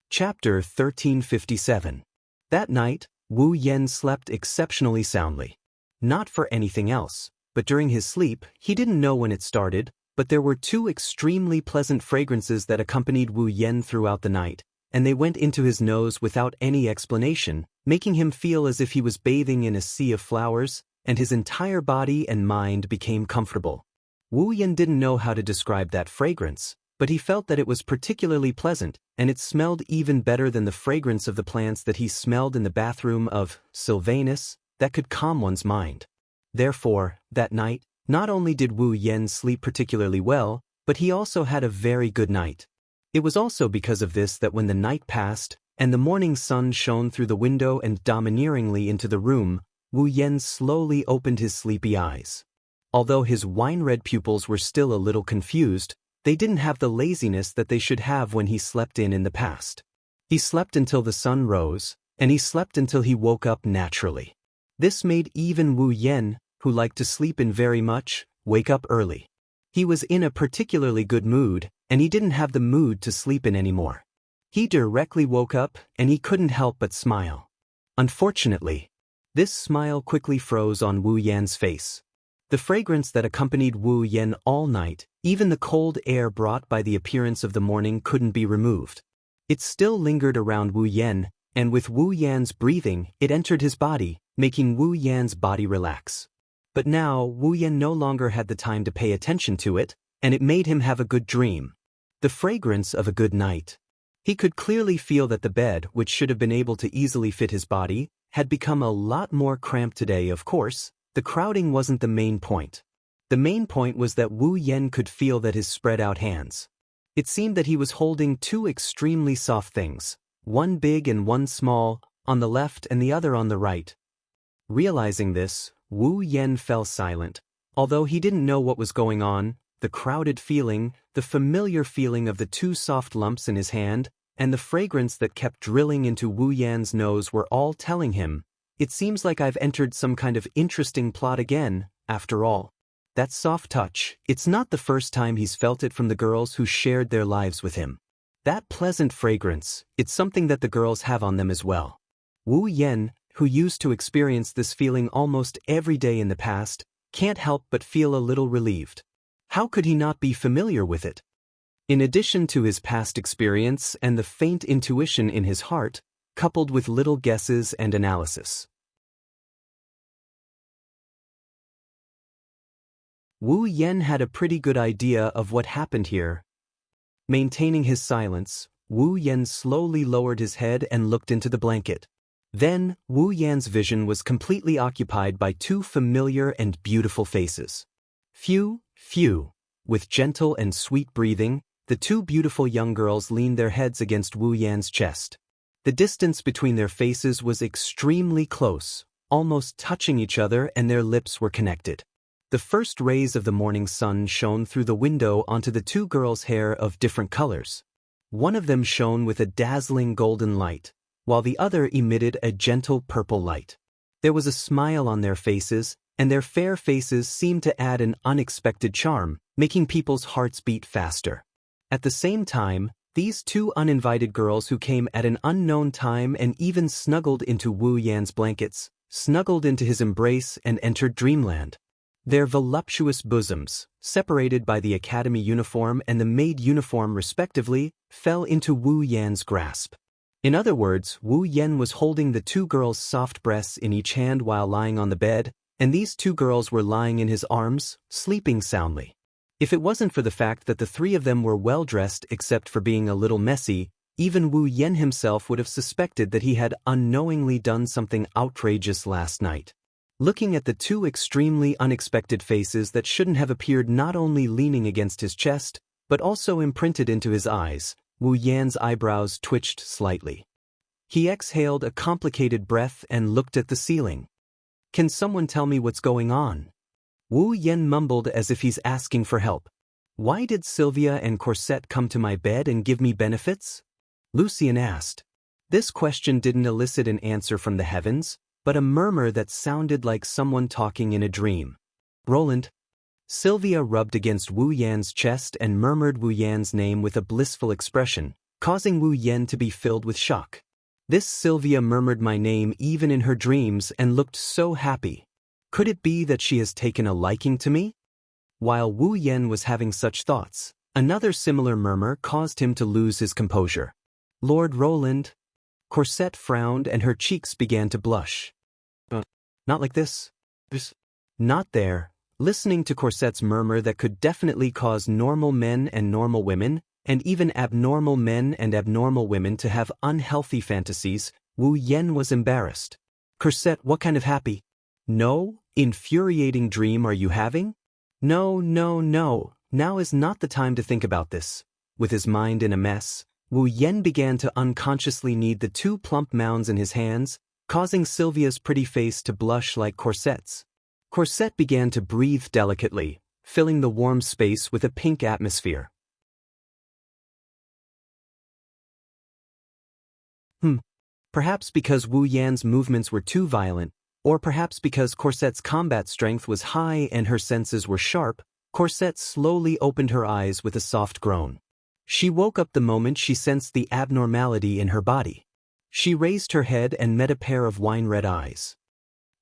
Chapter 1357. That night, Wu Yen slept exceptionally soundly. Not for anything else, but during his sleep, he didn't know when it started, but there were two extremely pleasant fragrances that accompanied Wu Yen throughout the night, and they went into his nose without any explanation, making him feel as if he was bathing in a sea of flowers, and his entire body and mind became comfortable. Wu Yen didn't know how to describe that fragrance, but he felt that it was particularly pleasant, and it smelled even better than the fragrance of the plants that he smelled in the bathroom of Sylvanus, that could calm one's mind. Therefore, that night, not only did Wu Yen sleep particularly well, but he also had a very good night. It was also because of this that when the night passed, and the morning sun shone through the window and domineeringly into the room, Wu Yen slowly opened his sleepy eyes. Although his wine-red pupils were still a little confused, they didn't have the laziness that they should have when he slept in the past. He slept until the sun rose, and he slept until he woke up naturally. This made even Wu Yen, who liked to sleep in very much, wake up early. He was in a particularly good mood, and he didn't have the mood to sleep in anymore. He directly woke up, and he couldn't help but smile. Unfortunately, this smile quickly froze on Wu Yan's face. The fragrance that accompanied Wu Yen all night, even the cold air brought by the appearance of the morning, couldn't be removed. It still lingered around Wu Yen, and with Wu Yan's breathing, it entered his body, making Wu Yan's body relax. But now, Wu Yen no longer had the time to pay attention to it, and it made him have a good dream. The fragrance of a good night. He could clearly feel that the bed, which should have been able to easily fit his body, had become a lot more cramped today. Of course, the crowding wasn't the main point. The main point was that Wu Yen could feel that his spread-out hands. It seemed that he was holding two extremely soft things, one big and one small, on the left and the other on the right. Realizing this, Wu Yen fell silent. Although he didn't know what was going on, the crowded feeling, the familiar feeling of the two soft lumps in his hand, and the fragrance that kept drilling into Wu Yan's nose were all telling him, "It seems like I've entered some kind of interesting plot again, after all." That soft touch, it's not the first time he's felt it from the girls who shared their lives with him. That pleasant fragrance, it's something that the girls have on them as well. Wu Yen, who used to experience this feeling almost every day in the past, can't help but feel a little relieved. How could he not be familiar with it? In addition to his past experience and the faint intuition in his heart, coupled with little guesses and analysis. Wu Yen had a pretty good idea of what happened here. Maintaining his silence, Wu Yen slowly lowered his head and looked into the blanket. Then, Wu Yan's vision was completely occupied by two familiar and beautiful faces. Phew, phew. With gentle and sweet breathing, the two beautiful young girls leaned their heads against Wu Yan's chest. The distance between their faces was extremely close, almost touching each other, and their lips were connected. The first rays of the morning sun shone through the window onto the two girls' hair of different colors. One of them shone with a dazzling golden light, while the other emitted a gentle purple light. There was a smile on their faces, and their fair faces seemed to add an unexpected charm, making people's hearts beat faster. At the same time, these two uninvited girls who came at an unknown time and even snuggled into Wu Yan's blankets, snuggled into his embrace and entered dreamland. Their voluptuous bosoms, separated by the academy uniform and the maid uniform respectively, fell into Wu Yan's grasp. In other words, Wu Yan was holding the two girls' soft breasts in each hand while lying on the bed, and these two girls were lying in his arms, sleeping soundly. If it wasn't for the fact that the three of them were well-dressed except for being a little messy, even Wu Yan himself would have suspected that he had unknowingly done something outrageous last night. Looking at the two extremely unexpected faces that shouldn't have appeared not only leaning against his chest, but also imprinted into his eyes, Wu Yan's eyebrows twitched slightly. He exhaled a complicated breath and looked at the ceiling. "Can someone tell me what's going on?" Wu Yan mumbled as if he's asking for help. "Why did Sylvia and Corset come to my bed and give me benefits?" Lucien asked. This question didn't elicit an answer from the heavens, but a murmur that sounded like someone talking in a dream. "Roland." Sylvia rubbed against Wu Yan's chest and murmured Wu Yan's name with a blissful expression, causing Wu Yan to be filled with shock. This Sylvia murmured my name even in her dreams and looked so happy. Could it be that she has taken a liking to me? While Wu Yan was having such thoughts, another similar murmur caused him to lose his composure. "Lord Roland." Corset frowned and her cheeks began to blush. Not like this. Not there." Listening to Corset's murmur that could definitely cause normal men and normal women, and even abnormal men and abnormal women to have unhealthy fantasies, Wu Yan was embarrassed. "Corset, what kind of happy? No, infuriating dream are you having?" No, now is not the time to think about this." With his mind in a mess, Wu Yan began to unconsciously knead the two plump mounds in his hands, causing Sylvia's pretty face to blush like Corset's. Corset began to breathe delicately, filling the warm space with a pink atmosphere. Perhaps because Wu Yan's movements were too violent, or perhaps because Corset's combat strength was high and her senses were sharp, Corset slowly opened her eyes with a soft groan. She woke up the moment she sensed the abnormality in her body. She raised her head and met a pair of wine-red eyes.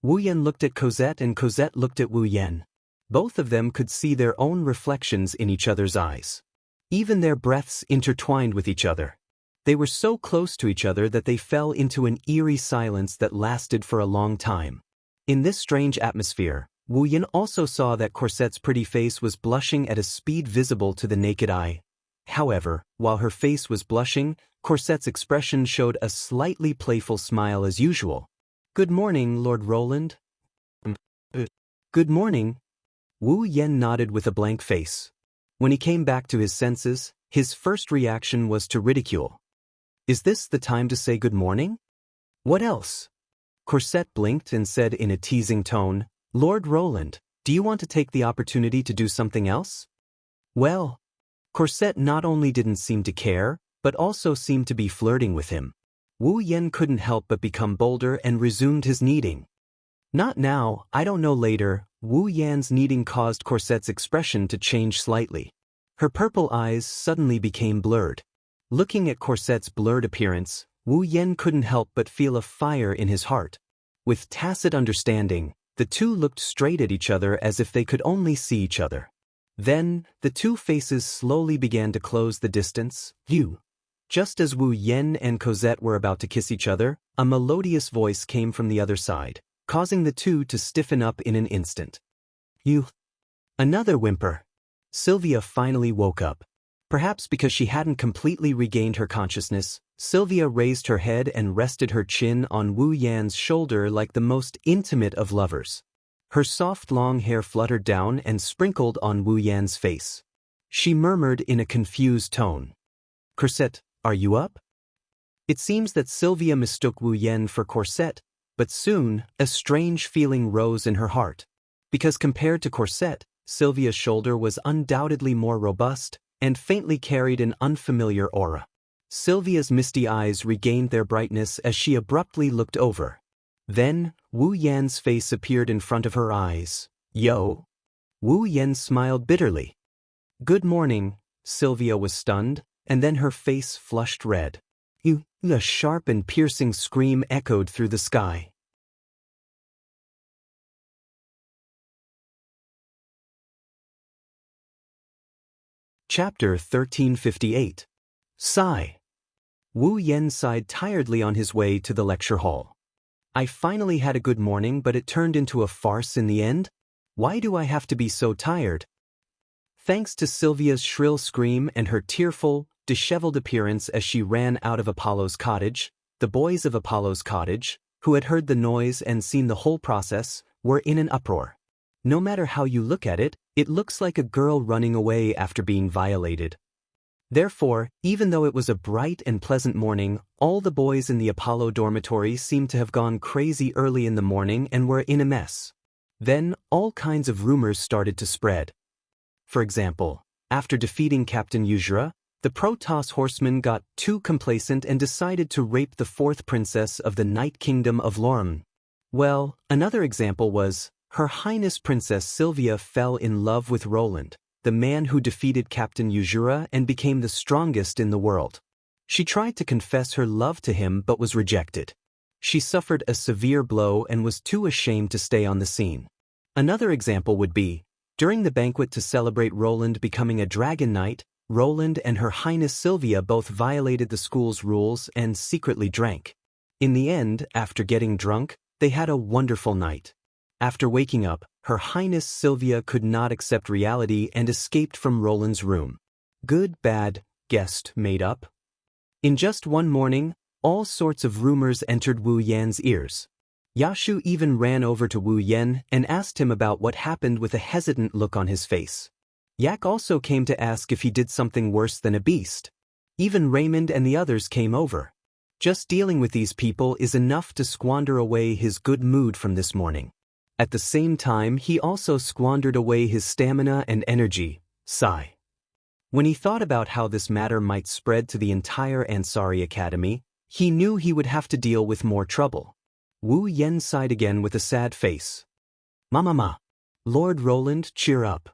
Wu Yan looked at Cosette and Cosette looked at Wu Yan. Both of them could see their own reflections in each other's eyes. Even their breaths intertwined with each other. They were so close to each other that they fell into an eerie silence that lasted for a long time. In this strange atmosphere, Wu Yan also saw that Corset's pretty face was blushing at a speed visible to the naked eye. However, while her face was blushing, Corset's expression showed a slightly playful smile as usual. "Good morning, Lord Roland." Good morning." Wu Yan nodded with a blank face. When he came back to his senses, his first reaction was to ridicule. "Is this the time to say good morning? What else?" Corset blinked and said in a teasing tone, "Lord Roland, do you want to take the opportunity to do something else?" Well, Corset not only didn't seem to care, but also seemed to be flirting with him. Wu Yan couldn't help but become bolder and resumed his kneading. "Not now, I don't know later." Wu Yan's kneading caused Corset's expression to change slightly. Her purple eyes suddenly became blurred. Looking at Corset's blurred appearance, Wu Yan couldn't help but feel a fire in his heart. With tacit understanding, the two looked straight at each other as if they could only see each other. Then, the two faces slowly began to close the distance. Just as Wu Yan and Cosette were about to kiss each other, a melodious voice came from the other side, causing the two to stiffen up in an instant. Another whimper. Sylvia finally woke up. Perhaps because she hadn't completely regained her consciousness, Sylvia raised her head and rested her chin on Wu Yan's shoulder like the most intimate of lovers. Her soft long hair fluttered down and sprinkled on Wu Yan's face. She murmured in a confused tone, "Cosette, are you up?" It seems that Sylvia mistook Wu Yan for Cosette, but soon a strange feeling rose in her heart. Because compared to Cosette, Sylvia's shoulder was undoubtedly more robust and faintly carried an unfamiliar aura. Sylvia's misty eyes regained their brightness as she abruptly looked over. Then, Wu Yan's face appeared in front of her eyes. "Yo." Wu Yan smiled bitterly. "Good morning." Sylvia was stunned, and then her face flushed red. A sharp and piercing scream echoed through the sky. Chapter 1358. Sigh. Wu Yan sighed tiredly on his way to the lecture hall. "I finally had a good morning, but it turned into a farce in the end? Why do I have to be so tired?" Thanks to Sylvia's shrill scream and her tearful, disheveled appearance as she ran out of Apollo's cottage, the boys of Apollo's cottage, who had heard the noise and seen the whole process, were in an uproar. No matter how you look at it, it looks like a girl running away after being violated. Therefore, even though it was a bright and pleasant morning, all the boys in the Apollo dormitory seemed to have gone crazy early in the morning and were in a mess. Then, all kinds of rumors started to spread. For example, after defeating Captain Yuzhira, the Protoss horsemen got too complacent and decided to rape the fourth princess of the Night Kingdom of Lorm. Well, another example was, Her Highness Princess Sylvia fell in love with Roland, the man who defeated Captain Yuzhira and became the strongest in the world. She tried to confess her love to him but was rejected. She suffered a severe blow and was too ashamed to stay on the scene. Another example would be, during the banquet to celebrate Roland becoming a dragon knight, Roland and Her Highness Sylvia both violated the school's rules and secretly drank. In the end, after getting drunk, they had a wonderful night. After waking up, Her Highness Sylvia could not accept reality and escaped from Roland's room. Good, bad, guessed, made up. In just one morning, all sorts of rumors entered Wu Yan's ears. Yashu even ran over to Wu Yan and asked him about what happened with a hesitant look on his face. Yak also came to ask if he did something worse than a beast. Even Raymond and the others came over. Just dealing with these people is enough to squander away his good mood from this morning. At the same time, he also squandered away his stamina and energy. Sigh. When he thought about how this matter might spread to the entire Ansari Academy, he knew he would have to deal with more trouble. Wu Yan sighed again with a sad face. "Ma. Lord Roland, cheer up."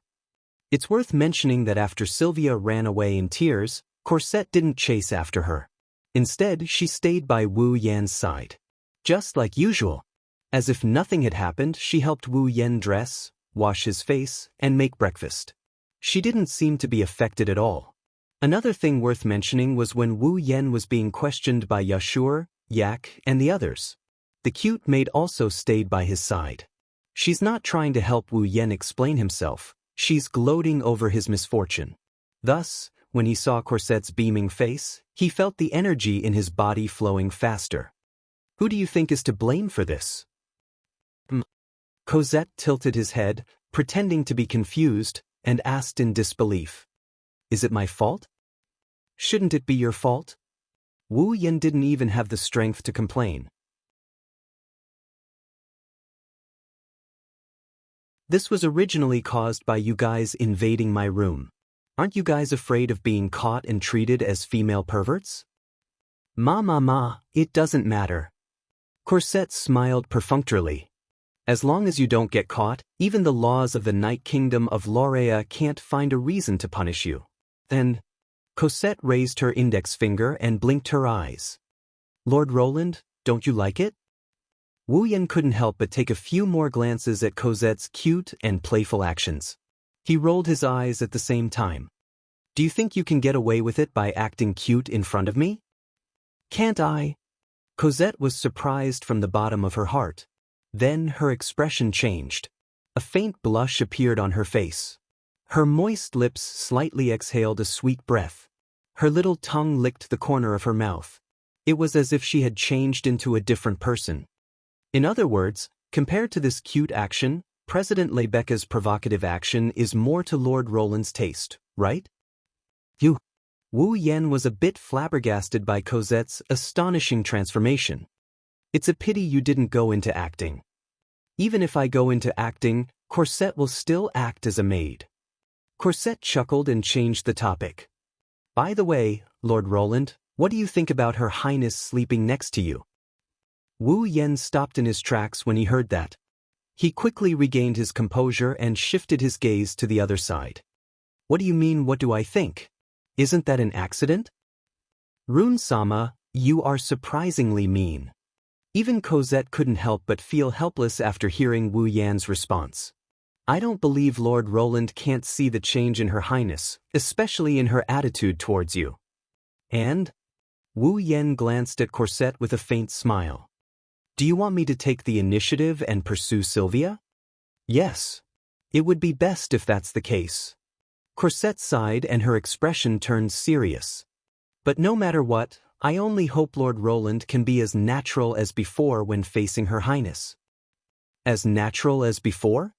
It's worth mentioning that after Sylvia ran away in tears, Cosette didn't chase after her. Instead, she stayed by Wu Yan's side. Just like usual. As if nothing had happened, she helped Wu Yan dress, wash his face, and make breakfast. She didn't seem to be affected at all. Another thing worth mentioning was when Wu Yan was being questioned by Yashur, Yak, and the others. The cute maid also stayed by his side. She's not trying to help Wu Yan explain himself. She's gloating over his misfortune. Thus, when he saw Cosette's beaming face, he felt the energy in his body flowing faster. Who do you think is to blame for this? Cosette tilted his head, pretending to be confused, and asked in disbelief. "Is it my fault?" "Shouldn't it be your fault?" Wu Yan didn't even have the strength to complain. "This was originally caused by you guys invading my room. Aren't you guys afraid of being caught and treated as female perverts?" Ma, it doesn't matter." Cosette smiled perfunctorily. "As long as you don't get caught, even the laws of the Night Kingdom of Lorea can't find a reason to punish you." Then, Cosette raised her index finger and blinked her eyes. "Lord Roland, don't you like it?" Wu Yan couldn't help but take a few more glances at Cosette's cute and playful actions. He rolled his eyes at the same time. "Do you think you can get away with it by acting cute in front of me?" "Can't I?" Cosette was surprised from the bottom of her heart. Then her expression changed. A faint blush appeared on her face. Her moist lips slightly exhaled a sweet breath. Her little tongue licked the corner of her mouth. It was as if she had changed into a different person. In other words, compared to this cute action, President Lebecca's provocative action is more to Lord Roland's taste, right? You. Wu Yan was a bit flabbergasted by Cosette's astonishing transformation. It's a pity you didn't go into acting. Even if I go into acting, Cosette will still act as a maid. Cosette chuckled and changed the topic. By the way, Lord Roland, what do you think about Her Highness sleeping next to you? Wu Yan stopped in his tracks when he heard that. He quickly regained his composure and shifted his gaze to the other side. What do you mean, what do I think? Isn't that an accident? Rune-sama, you are surprisingly mean. Even Cosette couldn't help but feel helpless after hearing Wu Yan's response. I don't believe Lord Roland can't see the change in Her Highness, especially in her attitude towards you. And? Wu Yan glanced at Cosette with a faint smile. Do you want me to take the initiative and pursue Sylvia? Yes. It would be best if that's the case. Cosette sighed and her expression turned serious. But no matter what, I only hope Lord Roland can be as natural as before when facing Her Highness. As natural as before?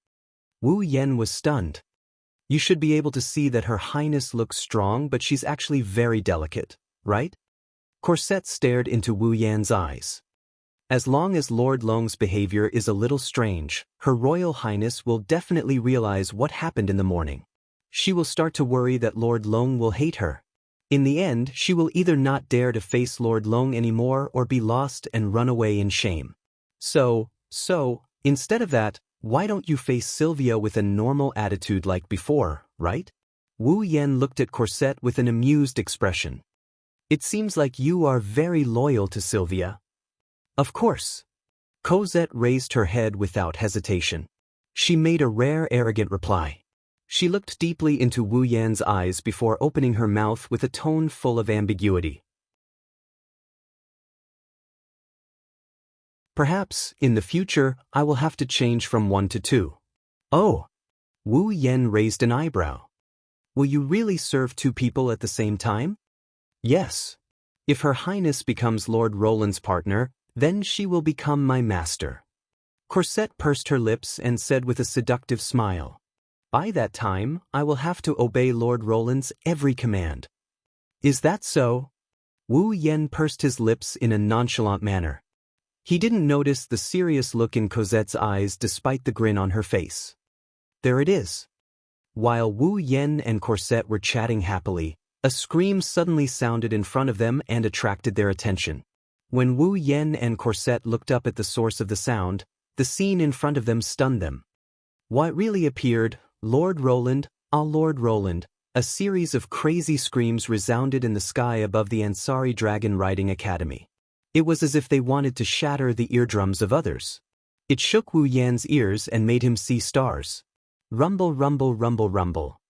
Wu Yan was stunned. You should be able to see that Her Highness looks strong, but she's actually very delicate, right? Cosette stared into Wu Yan's eyes. As long as Lord Long's behavior is a little strange, Her Royal Highness will definitely realize what happened in the morning. She will start to worry that Lord Long will hate her. In the end, she will either not dare to face Lord Long anymore or be lost and run away in shame. So, instead of that, why don't you face Sylvia with a normal attitude like before, right? Wu Yan looked at Cosette with an amused expression. It seems like you are very loyal to Sylvia. Of course. Cosette raised her head without hesitation. She made a rare arrogant reply. She looked deeply into Wu Yan's eyes before opening her mouth with a tone full of ambiguity. Perhaps, in the future, I will have to change from 1 to 2. Oh! Wu Yan raised an eyebrow. Will you really serve 2 people at the same time? Yes. If Her Highness becomes Lord Roland's partner, then she will become my master. Cosette pursed her lips and said with a seductive smile. By that time, I will have to obey Lord Roland's every command. Is that so? Wu Yan pursed his lips in a nonchalant manner. He didn't notice the serious look in Cosette's eyes despite the grin on her face. There it is. While Wu Yan and Cosette were chatting happily, a scream suddenly sounded in front of them and attracted their attention. When Wu Yan and Cosette looked up at the source of the sound, the scene in front of them stunned them. What really appeared, Lord Roland, ah Lord Roland, a series of crazy screams resounded in the sky above the Ansari Dragon Riding Academy. It was as if they wanted to shatter the eardrums of others. It shook Wu Yan's ears and made him see stars. Rumble, rumble, rumble, rumble.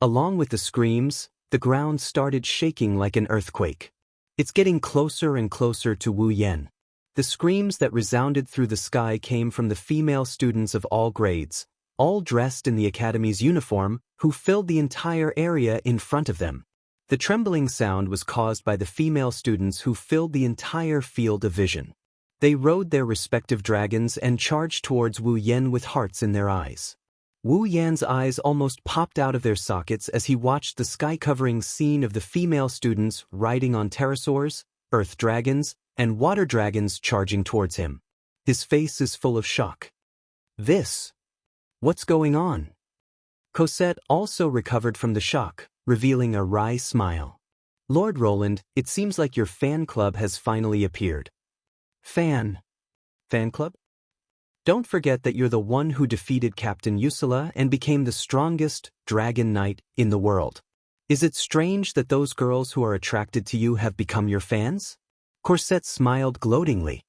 Along with the screams, the ground started shaking like an earthquake. It's getting closer and closer to Wu Yan. The screams that resounded through the sky came from the female students of all grades, all dressed in the academy's uniform, who filled the entire area in front of them. The trembling sound was caused by the female students who filled the entire field of vision. They rode their respective dragons and charged towards Wu Yan with hearts in their eyes. Wu Yan's eyes almost popped out of their sockets as he watched the sky-covering scene of the female students riding on pterosaurs, earth dragons, and water dragons charging towards him. His face is full of shock. What's going on? Cosette also recovered from the shock, revealing a wry smile. Lord Roland, it seems like your fan club has finally appeared. Fan club? Don't forget that you're the one who defeated Captain Ursula and became the strongest dragon knight in the world. Is it strange that those girls who are attracted to you have become your fans? Cosette smiled gloatingly.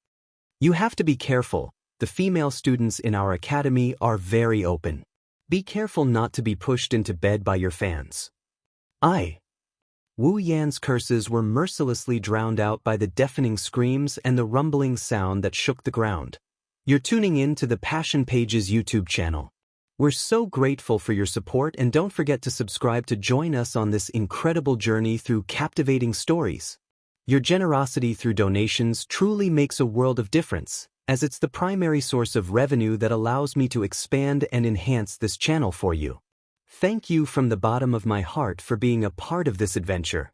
You have to be careful. The female students in our academy are very open. Be careful not to be pushed into bed by your fans. Wu Yan's curses were mercilessly drowned out by the deafening screams and the rumbling sound that shook the ground. You're tuning in to the Passion Pages YouTube channel. We're so grateful for your support, and don't forget to subscribe to join us on this incredible journey through captivating stories. Your generosity through donations truly makes a world of difference, as it's the primary source of revenue that allows me to expand and enhance this channel for you. Thank you from the bottom of my heart for being a part of this adventure.